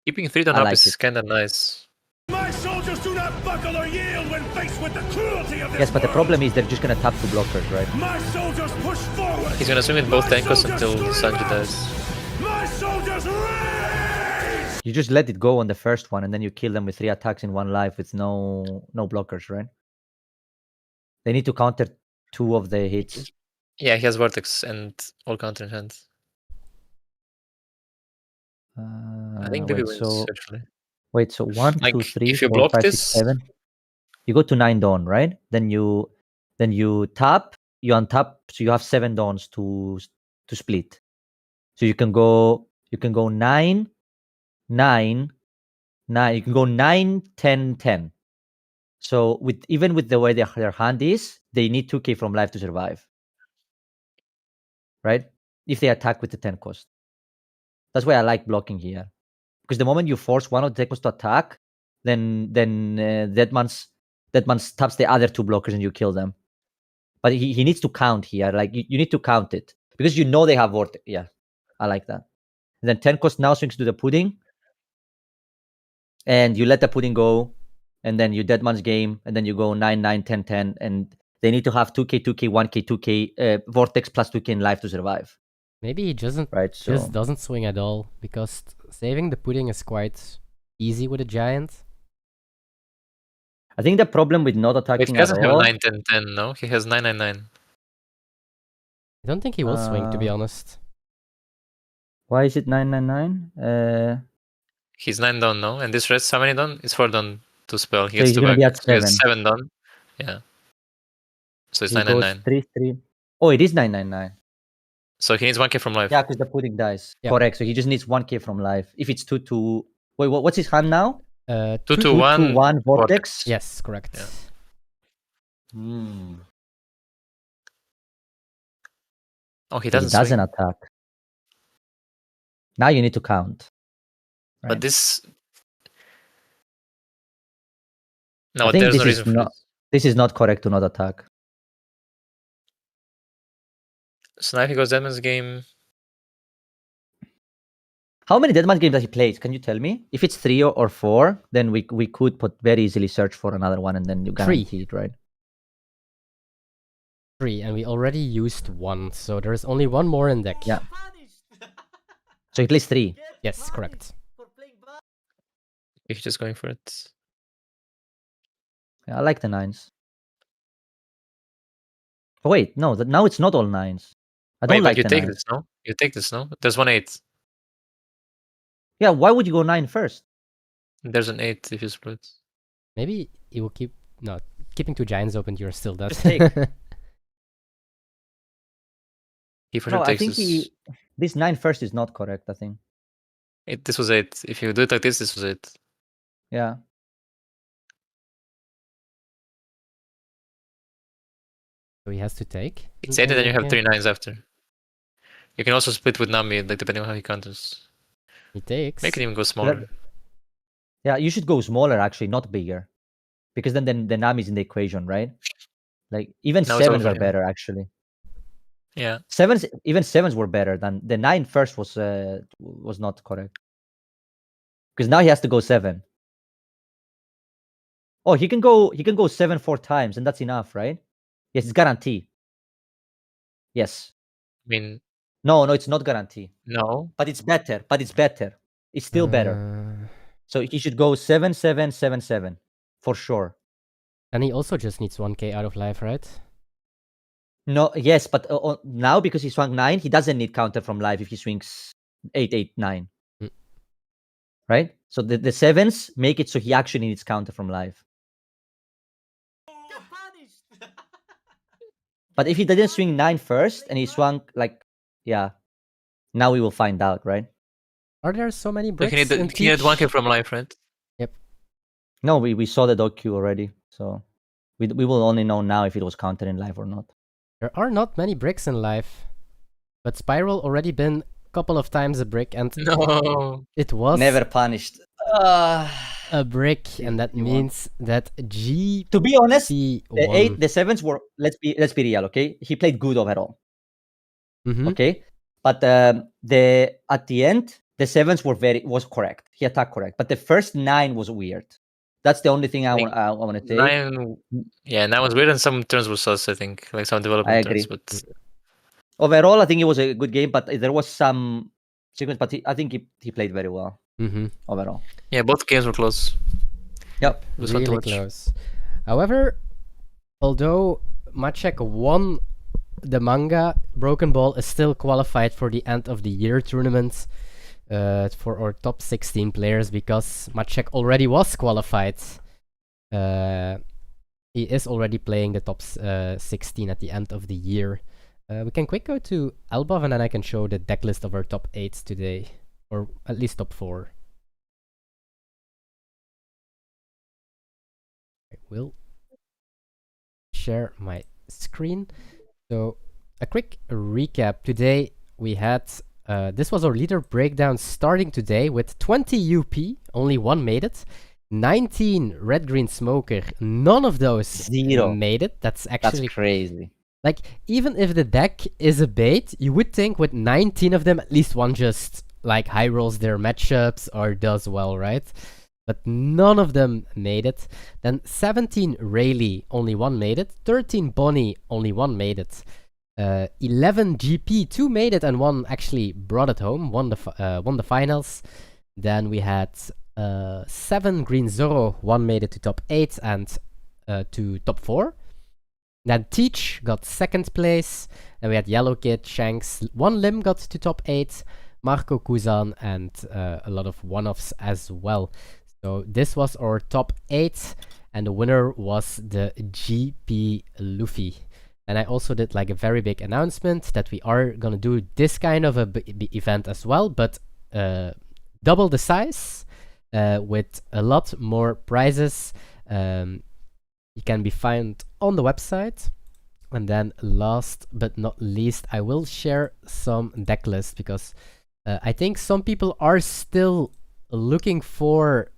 Keeping 3 down
I
up
like
is
it.
kinda nice.
My soldiers do not buckle or yield when faced with the cruelty of this
yes, but the
world.
problem is they're just gonna tap two blockers, right?
My soldiers push forward.
He's gonna swing with both
My
Tenkos
soldiers
until
scream
Sanji
out.
dies.
My soldiers rage.
You just let it go on the first one, and then you kill them with 3 attacks in 1 life with no blockers, right? They need to counter 2 of the hits.
Yeah, he has Vortex and all counter in hand. I think BB
Wait,
wins, actually.
wait, so 1,
Like,
2, 3,
if you
4,
block
5, 6,
this,
7. You go to 9 Dawn, right? Then you tap, you untap, so you have 7 dawns to split. So you can go 9, 9, 9. You can go 9, 10, 10. So even with the way their hand is, they need 2k from life to survive. Right? If they attack with the 10 cost. That's why I like blocking here. Because the moment you force one of the 10 cost to attack, then Deadman's taps the other 2 blockers and you kill them. But he needs to count here. Like you need to count it. Because you know they have Vortex. Yeah. I like that. And then 10 cost now swings to the pudding. And you let the pudding go. And then you Deadman's game. And then you go 9, 9, 10, 10. And they need to have 2k, 2k, 1k, 2k, Vortex plus 2k in life to survive.
Maybe he just doesn't swing at all, because saving the pudding is quite easy with a giant.
I think the problem with not attacking
He doesn't
at all...
have 9, 10, 10, no? He has 9, 9, 9.
I don't think he will swing, to be honest.
Why is it 9, 9, 9?
He's 9 down, no? And this rest, how many down? It's 4 down to spell. He
So
gets
he's
2
gonna
back.
be at
So he has
7.
7 down. Yeah. So it's
He
9, 9,
goes
9.
3, 3. Oh, it is 9, 9, 9.
So he needs 1k from life.
Yeah, because the pudding dies.
Yeah.
Correct. So he just needs 1k from life. If it's 2 2... Wait, what's his hand now?
2
2
to
2
1.
1 Vortex?
Yes, correct.
Yeah. Oh, he
He
doesn't
doesn't
swing.
attack. Now you need to count.
But
Right.
this...
I
No,
think
there's
this
no
is
reason for
not...
this.
This is not correct to not attack.
So now if he goes Deadman's game...
How many Deadman games does he play? Can you tell me? If it's 3 or 4, then we could very easily search for another one and then you
3.
guarantee it, right?
3, and we already used 1, so there's only 1 more in deck.
Yeah. So he plays 3.
Yes, correct.
If you're just going for it.
Yeah, I like the 9s. Oh, wait, no, now it's not all 9s. I don't
Wait,
like
but you
the
take
9s.
this, no? You take this, no? There's 1 8.
Yeah, why would you go 9 first?
There's an 8 if you split.
Maybe he will keep... No, keeping 2 giants open, you're still dead.
Just take.
He for
No,
sure
I
takes
think
this.
this 9 first is not correct, I think.
This was 8. If you do it like this was 8.
Yeah.
So he has to take.
It's 8 and then you have
Yeah.
3 9s after. You can also split with Nami, like depending on how he counters.
He takes.
Make it even go smaller.
Yeah, you should go smaller, actually, not bigger. Because then the Nami's in the equation, right? Like, even
Now it's
7s
over,
are
yeah.
better, actually.
Yeah.
7s were better than the 9 first was not correct. Because now he has to go 7. Oh, he can go 7 4 times, and that's enough, right? Yes, it's guarantee. Yes.
I mean,
No, it's not guarantee.
no.
But it's better. It's still better. So he should go 7 7 7 7 for sure.
And he also just needs 1k out of life, right?
No, yes, but now because he swung 9, he doesn't need counter from life if he swings 8 8 9. Right? So the 7s make it so he actually needs counter from life. But if he didn't swing 9 first and he swung like, yeah, now we will find out, right?
Are there so many
Like
bricks
he need
in
1k from life, right?
Yep.
No, we saw the dog queue already, so we will only know now if it was counted in life or not.
There are not many bricks in life, but Spiral already been a couple of times a brick, and
No.
it was
Never punished.
a brick, and that means that G.
To be honest,
the
8, the 7s were, let's be real, okay? He played good overall. Okay, but at the end, the 7s was correct. He attacked correct, but the first 9 was weird. That's the only thing I want to say.
9 was weird, and some turns were sus, I think. Like some development
I agree.
turns, but
Overall, I think it was a good game, but there was some sequence. But I think he played very well overall.
Yeah, both games were close.
Yep,
It was fun to
really
watch.
close. However, although Maciek won the manga, Broken Ball is still qualified for the end of the year tournament for our top 16 players, because Maciek already was qualified he is already playing the top 16 at the end of the year. We can quick go to Elbov, and then I can show the deck list of our top 8 today, or at least top 4. I will share my screen. So a quick recap. Today we had, this was our leader breakdown starting today with 20 UP, only one made it. 19 red-green smoker, none of those
0
made it. That's actually
crazy.
like, even if the deck is a bait, you would think with 19 of them, at least one just like high rolls their matchups or does well, right? But none of them made it. Then 17 Rayleigh, only one made it. 13 Bonnie, only one made it. 11 GP, 2 made it and 1 actually brought it home, won the finals. Then we had 7 Green Zoro, 1 made it to top 8 and to top 4. Then Teach got 2nd place. Then we had Yellow Kid, Shanks, 1 Lim got to top 8. Marco Kuzan and a lot of one-offs as well. So this was our top 8 and the winner was the GP Luffy. And I also did like a very big announcement that we are gonna do this kind of a event as well, but double the size with a lot more prizes. You can be found on the website. And then last but not least, I will share some deck lists because I think some people are still looking for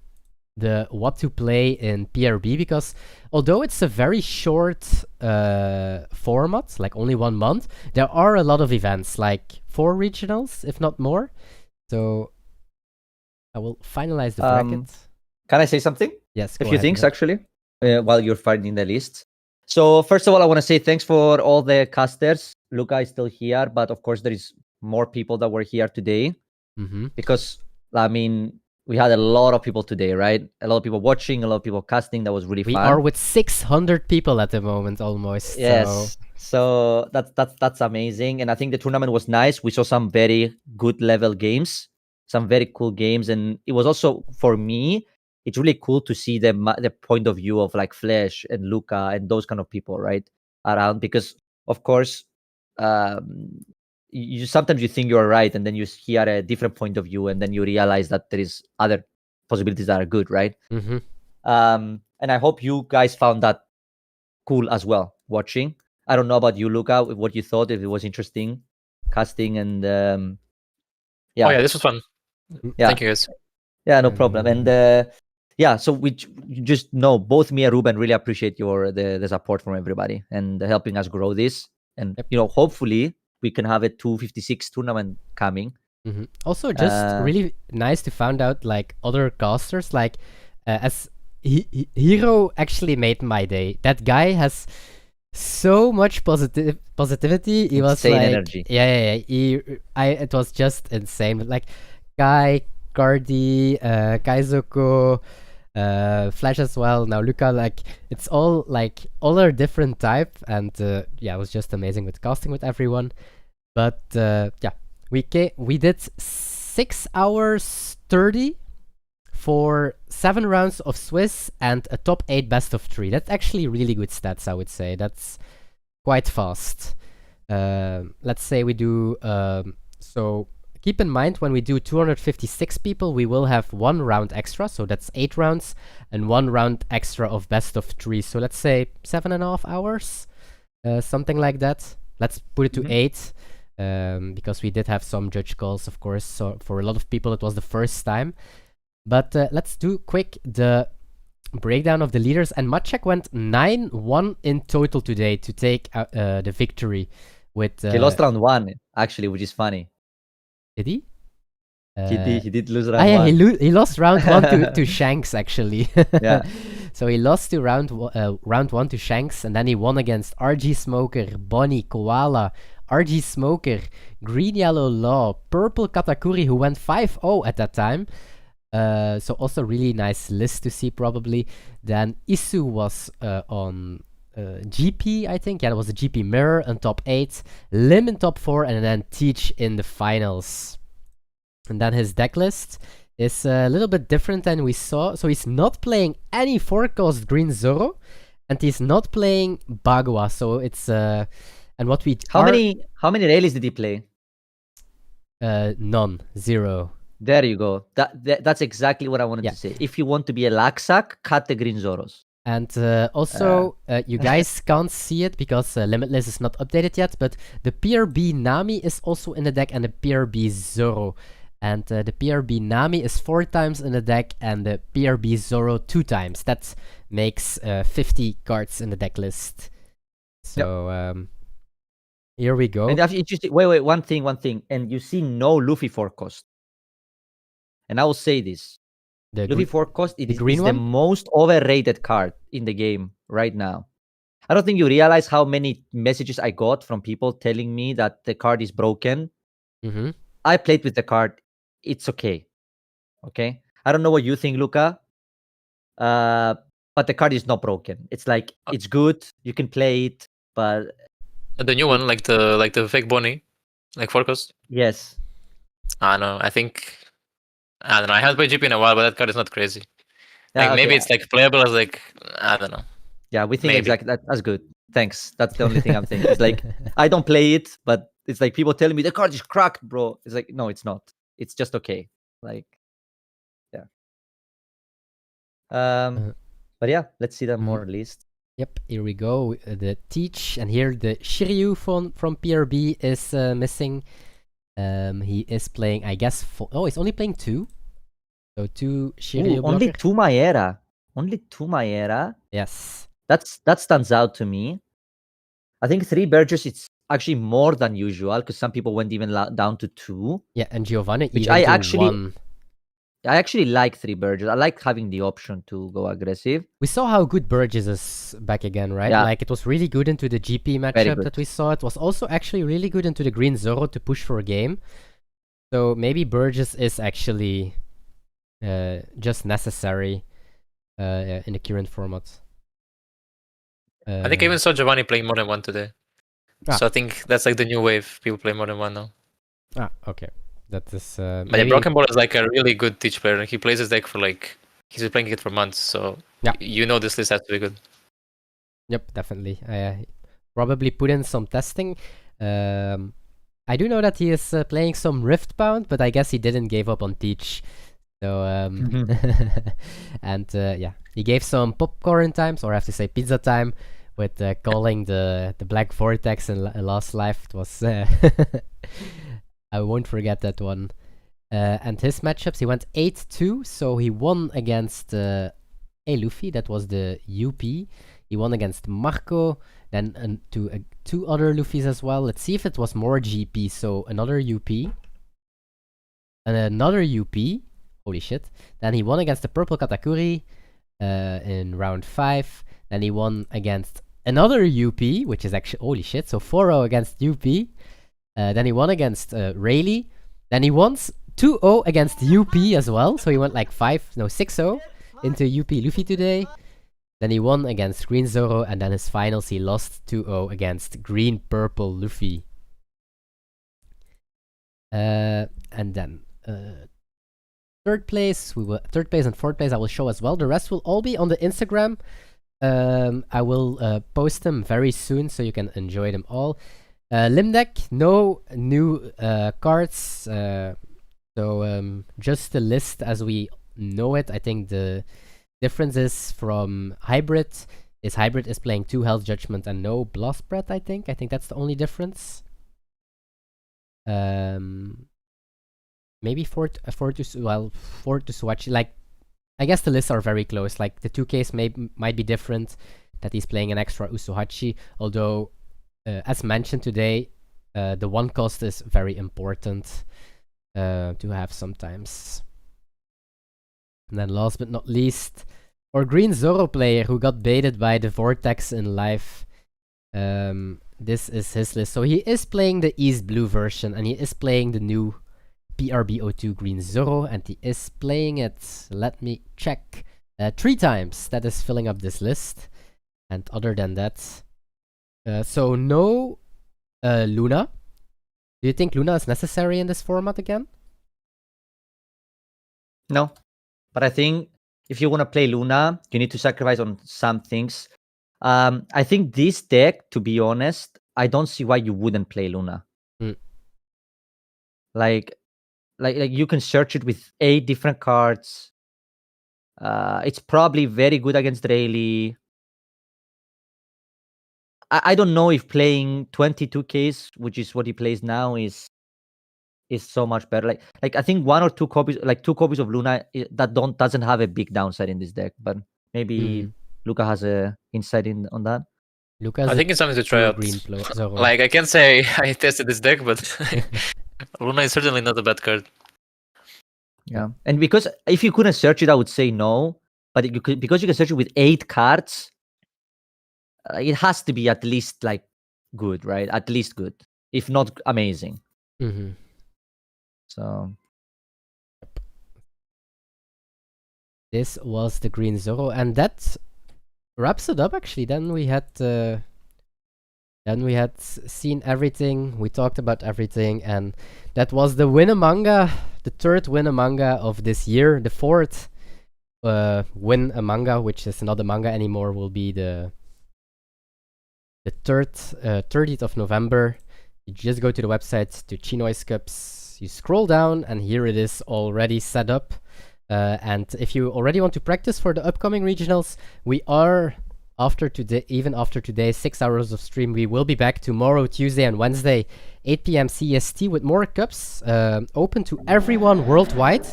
the what to play in PRB, because although it's a very short format, like only 1 month, there are a lot of events, like 4 regionals, if not more. So I will finalize the bracket.
Can I say something?
Yes,
A
go
few
ahead,
things
Mel.
actually, while you're finding the list. So first of all, I want to say thanks for all the casters. Luca is still here, but of course there is more people that were here today because I mean we had a lot of people today, right? A lot of people watching, a lot of people casting. That was really
We
fun.
are with 600 people at the moment almost.
Yes. So that's amazing. And I think the tournament was nice. We saw some very good level games, some very cool games. And it was also, for me, it's really cool to see the point of view of like Flash and Luca and those kind of people, right? Around, because of course, you sometimes you think you're right, and then you hear a different point of view, and then you realize that there is other possibilities that are good, right? And I hope you guys found that cool as well watching. I don't know about you, Luca, what you thought, if it was interesting casting and yeah.
Oh yeah, this was fun.
Yeah.
Thank you guys.
Yeah, no problem. And yeah, so we just know both me and Ruben really appreciate the support from everybody and helping us grow this. And you know, hopefully we can have a 256 tournament coming.
Also, just really nice to find out like other casters, like as Hero actually made my day. That guy has so much positivity. He was
Insane
like,
energy.
Yeah. It was just insane. Like Kai, Cardi, Kaizoko, Flash as well. Now Luca, like it's all like all are different type, and yeah, it was just amazing with casting with everyone. But yeah, we did 6 hours 30 for 7 rounds of Swiss and a top 8 best of 3. That's actually really good stats, I would say. That's quite fast. Let's say we do so. Keep in mind, when we do 256 people, we will have 1 round extra, so that's 8 rounds, and 1 round extra of best of 3. So let's say 7.5 hours, something like that. Let's put it to 8, because we did have some judge calls, of course. So for a lot of people, it was the first time. But let's do quick the breakdown of the leaders. And Maciek went 9-1 in total today to take the victory. With
he lost round 1 actually, which is funny.
Did he?
He did lose round 1.
He lost round 1 to Shanks actually.
Yeah.
So he lost to round 1 to Shanks, and then he won against RG Smoker, Bonnie, Koala, RG Smoker, Green Yellow Law, Purple Katakuri, who went 5-0 at that time. So also really nice list to see probably. Then Isu was on GP, I think. Yeah, it was a GP Mirror in top 8, Lim in top 4, and then Teach in the finals. And then his deck list is a little bit different than we saw. So he's not playing any 4-cost Green Zoro, and he's not playing Bagua, so it's and what we
How many rallies did he play?
None, 0.
There you go. That's exactly what I wanted to say. If you want to be a Laksak, cut the green Zoros.
And also, you guys can't see it because Limitless is not updated yet, but the PRB Nami is also in the deck and the PRB Zoro. And the PRB Nami is 4 times in the deck and the PRB Zoro 2 times. That makes 50 cards in the deck list. So here we go.
And if you see, wait, one thing. And you see no Luffy 4 cost. And I will say this. Luffy 4 cost is the most overrated card in the game right now. I don't think you realize how many messages I got from people telling me that the card is broken. I played with the card. It's okay. Okay? I don't know what you think, Luca. But the card is not broken. It's like, it's good. You can play it, but...
The new one, like the fake Bonnie, like 4 cost?
Yes.
I don't know. I don't know. I haven't played GP in a while, but that card is not crazy.
Yeah,
like maybe it's like playable as like, I don't know.
Yeah, we think exactly that's good. Thanks. That's the only thing I'm thinking. It's like, I don't play it, but it's like people telling me the card is cracked, bro. It's like, no, it's not. It's just okay. Like, yeah. But yeah, let's see that more list.
Yep, here we go. The Teach, and here the Shiryu from PRB is missing. He is playing, I guess, he's only playing 2. So 2 Shiryu blocker.
Only 2 Maera. Only 2 Maera.
Yes.
That stands out to me. I think 3 Burgers, it's actually more than usual because some people went even down to 2.
Yeah, and Giovanni
which
even to 1.
I actually like 3 Burgers. I like having the option to go aggressive.
We saw how good Burgess is back again, right?
Yeah.
Like, it was really good into the GP matchup that we saw. It was also actually really good into the Green Zoro to push for a game. So maybe Burgess is actually just necessary in the current format.
I think I even saw Giovanni playing more than 1 today. So I think that's like the new wave. People play more than 1 now.
Okay. That is
but yeah, Broken Ball is like a really good Teach player, and he plays his deck for like, he's been playing it for months, so you know this list has to be good.
Yep, definitely. Probably put in some testing. I do know that he is playing some Riftbound, but I guess he didn't give up on Teach. So and yeah, he gave some popcorn times, or I have to say pizza time, with calling the Black Vortex in Last Life. It was I won't forget that one. And his matchups, he went 8-2, so he won against A Luffy, that was the UP. He won against Marco, then 2 other Luffys as well. Let's see if it was more GP. So another UP, and another UP. Holy shit. Then he won against the Purple Katakuri in round 5. Then he won against another UP, which is actually, holy shit, so 4-0 against UP. Then he won against Rayleigh. Then he won 2-0 against UP as well. So he went like 6-0 into UP Luffy today. Then he won against Green Zoro. And then his finals, he lost 2-0 against Green Purple Luffy. And then third place and fourth place I will show as well. The rest will all be on the Instagram. I will post them very soon so you can enjoy them all. Lim deck, no new cards, so just the list as we know it. I think the difference is from Hybrid is playing 2 Health Judgment and no Blast Breath, I think that's the only difference. Maybe 4 to swatch. Like, I guess the lists are very close. Like, the 2Ks might be different, that he's playing an extra Usuhachi, although as mentioned today, the 1 cost is very important to have sometimes. And then last but not least, our Green Zoro player who got baited by the Vortex in live. This is his list. So he is playing the East Blue version, and he is playing the new PRB02 Green Zoro, and he is playing it, let me check, 3 times. That is filling up this list. And other than that, so no Luna. Do you think Luna is necessary in this format again?
No. But I think if you want to play Luna, you need to sacrifice on some things. I think this deck, to be honest, I don't see why you wouldn't play Luna.
Mm.
Like you can search it with 8 different cards. It's probably very good against Rayleigh. I don't know if playing 22Ks, which is what he plays now, is so much better. Like I think 1 or 2 copies, like 2 copies of Luna that doesn't have a big downside in this deck, but maybe Luca has a insight on that.
Lucas,
I think it's something to try out.
Green Zoro.
Like, I can't say I tested this deck, but Luna is certainly not a bad card.
Yeah, and because if you couldn't search it, I would say no. But because you can search it with 8 cards, it has to be at least like good, right? At least good, if not amazing.
Mm-hmm.
So
this was the Green Zoro, and that wraps it up. Actually, then we had seen everything. We talked about everything, and that was the Win a Manga, the 3rd Win a Manga of this year. The 4th Win a Manga, which is not a manga anymore, will be the 30th of November. You just go to the website to ChinoizeCups. You scroll down, and here it is already set up. And if you already want to practice for the upcoming regionals, we are after today, 6 hours of stream. We will be back tomorrow, Tuesday and Wednesday, 8 p.m. CEST, with more cups open to everyone worldwide.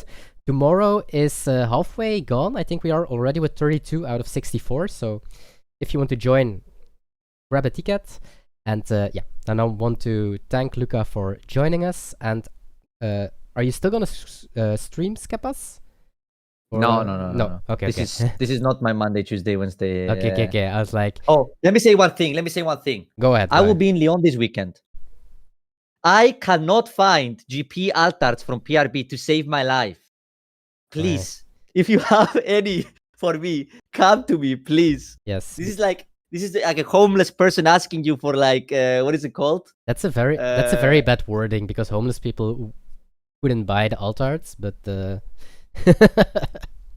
Tomorrow is halfway gone. I think we are already with 32 out of 64. So if you want to join, grab a ticket. And and I want to thank Luca for joining us. And are you still gonna stream Skepas?
No.
Okay,
this is not my Monday, Tuesday, Wednesday.
Okay. I was like,
let me say one thing.
Go ahead.
I will be in Lyon this weekend. I cannot find GP altarts from PRB to save my life. Please, if you have any for me, come to me, please.
Yes.
This is like a homeless person asking you for like what is it called?
That's a very bad wording, because homeless people wouldn't buy the altarts, but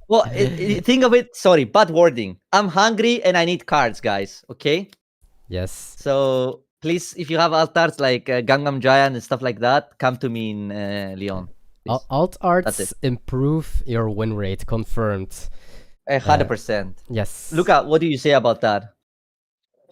well, think of it. Sorry, bad wording. I'm hungry and I need cards, guys. Okay.
Yes.
So please, if you have altarts like Gangnam Giant and stuff like that, come to me in Lyon.
Alt arts improve your win rate, confirmed.
100%.
Yes.
Luca, what do you say about that?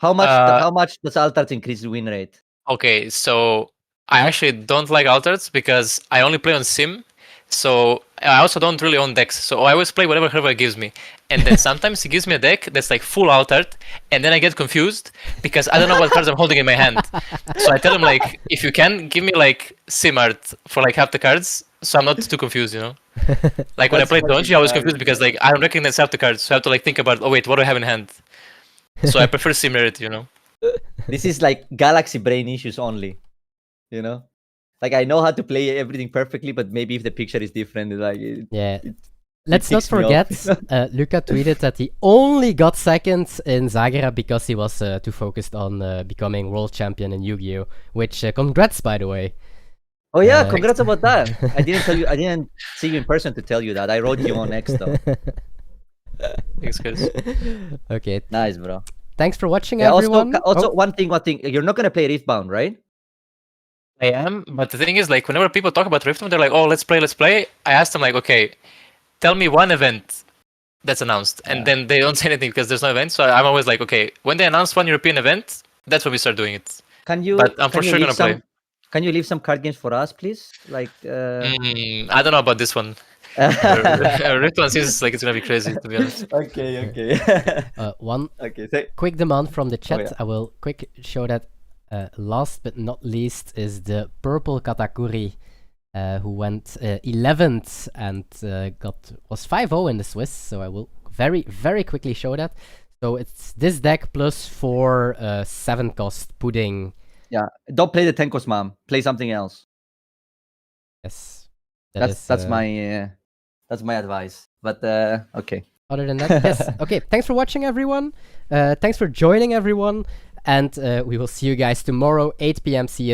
How much does alt arts increase the win rate?
Okay, so I actually don't like altars because I only play on sim. So I also don't really own decks. So I always play whatever Herbert gives me. And then sometimes he gives me a deck that's like full altered, and then I get confused because I don't know what cards I'm holding in my hand. So I tell him, like, if you can, give me like sim art for like half the cards, so I'm not too confused, you know? Like when I played Donji, I was confused because like I don't recognize half the cards, so I have to like think about, oh wait, what do I have in hand? So I prefer similarity, you know?
This is like galaxy brain issues only, you know? Like, I know how to play everything perfectly, but maybe if the picture is different,
Let's not forget, Luca tweeted that he only got second in Zagreb because he was too focused on becoming world champion in Yu-Gi-Oh! Which, congrats, by the way.
Oh yeah, congrats about that. I didn't see you in person to tell you that. I wrote you on X though.
Thanks, guys.
Okay.
Nice, bro.
Thanks for watching, everyone.
Also, one thing. You're not gonna play Riftbound, right?
I am, but the thing is, like, whenever people talk about Riftbound, they're like, "Oh, let's play." I asked them, like, "Okay, tell me one event that's announced," and then they don't say anything because there's no event. So I'm always like, "Okay, when they announce one European event, that's when we start doing it." But I'm for sure gonna play.
Can you leave some card games for us, please? Like,
I don't know about this one. Riftbound seems like it's gonna be crazy, to be honest.
Okay.
Quick demand from the chat. I will quick show that. Last but not least is the purple Katakuri, who went 11th and was 5-0 in the Swiss. So I will very, very quickly show that. So it's this deck plus 4 7-cost pudding.
Yeah, don't play the 10-cost mom. Play something else.
Yes,
that's my advice. But okay.
Other than that, yes. Okay, thanks for watching, everyone. Thanks for joining, everyone. And we will see you guys tomorrow, 8 p.m. CEST.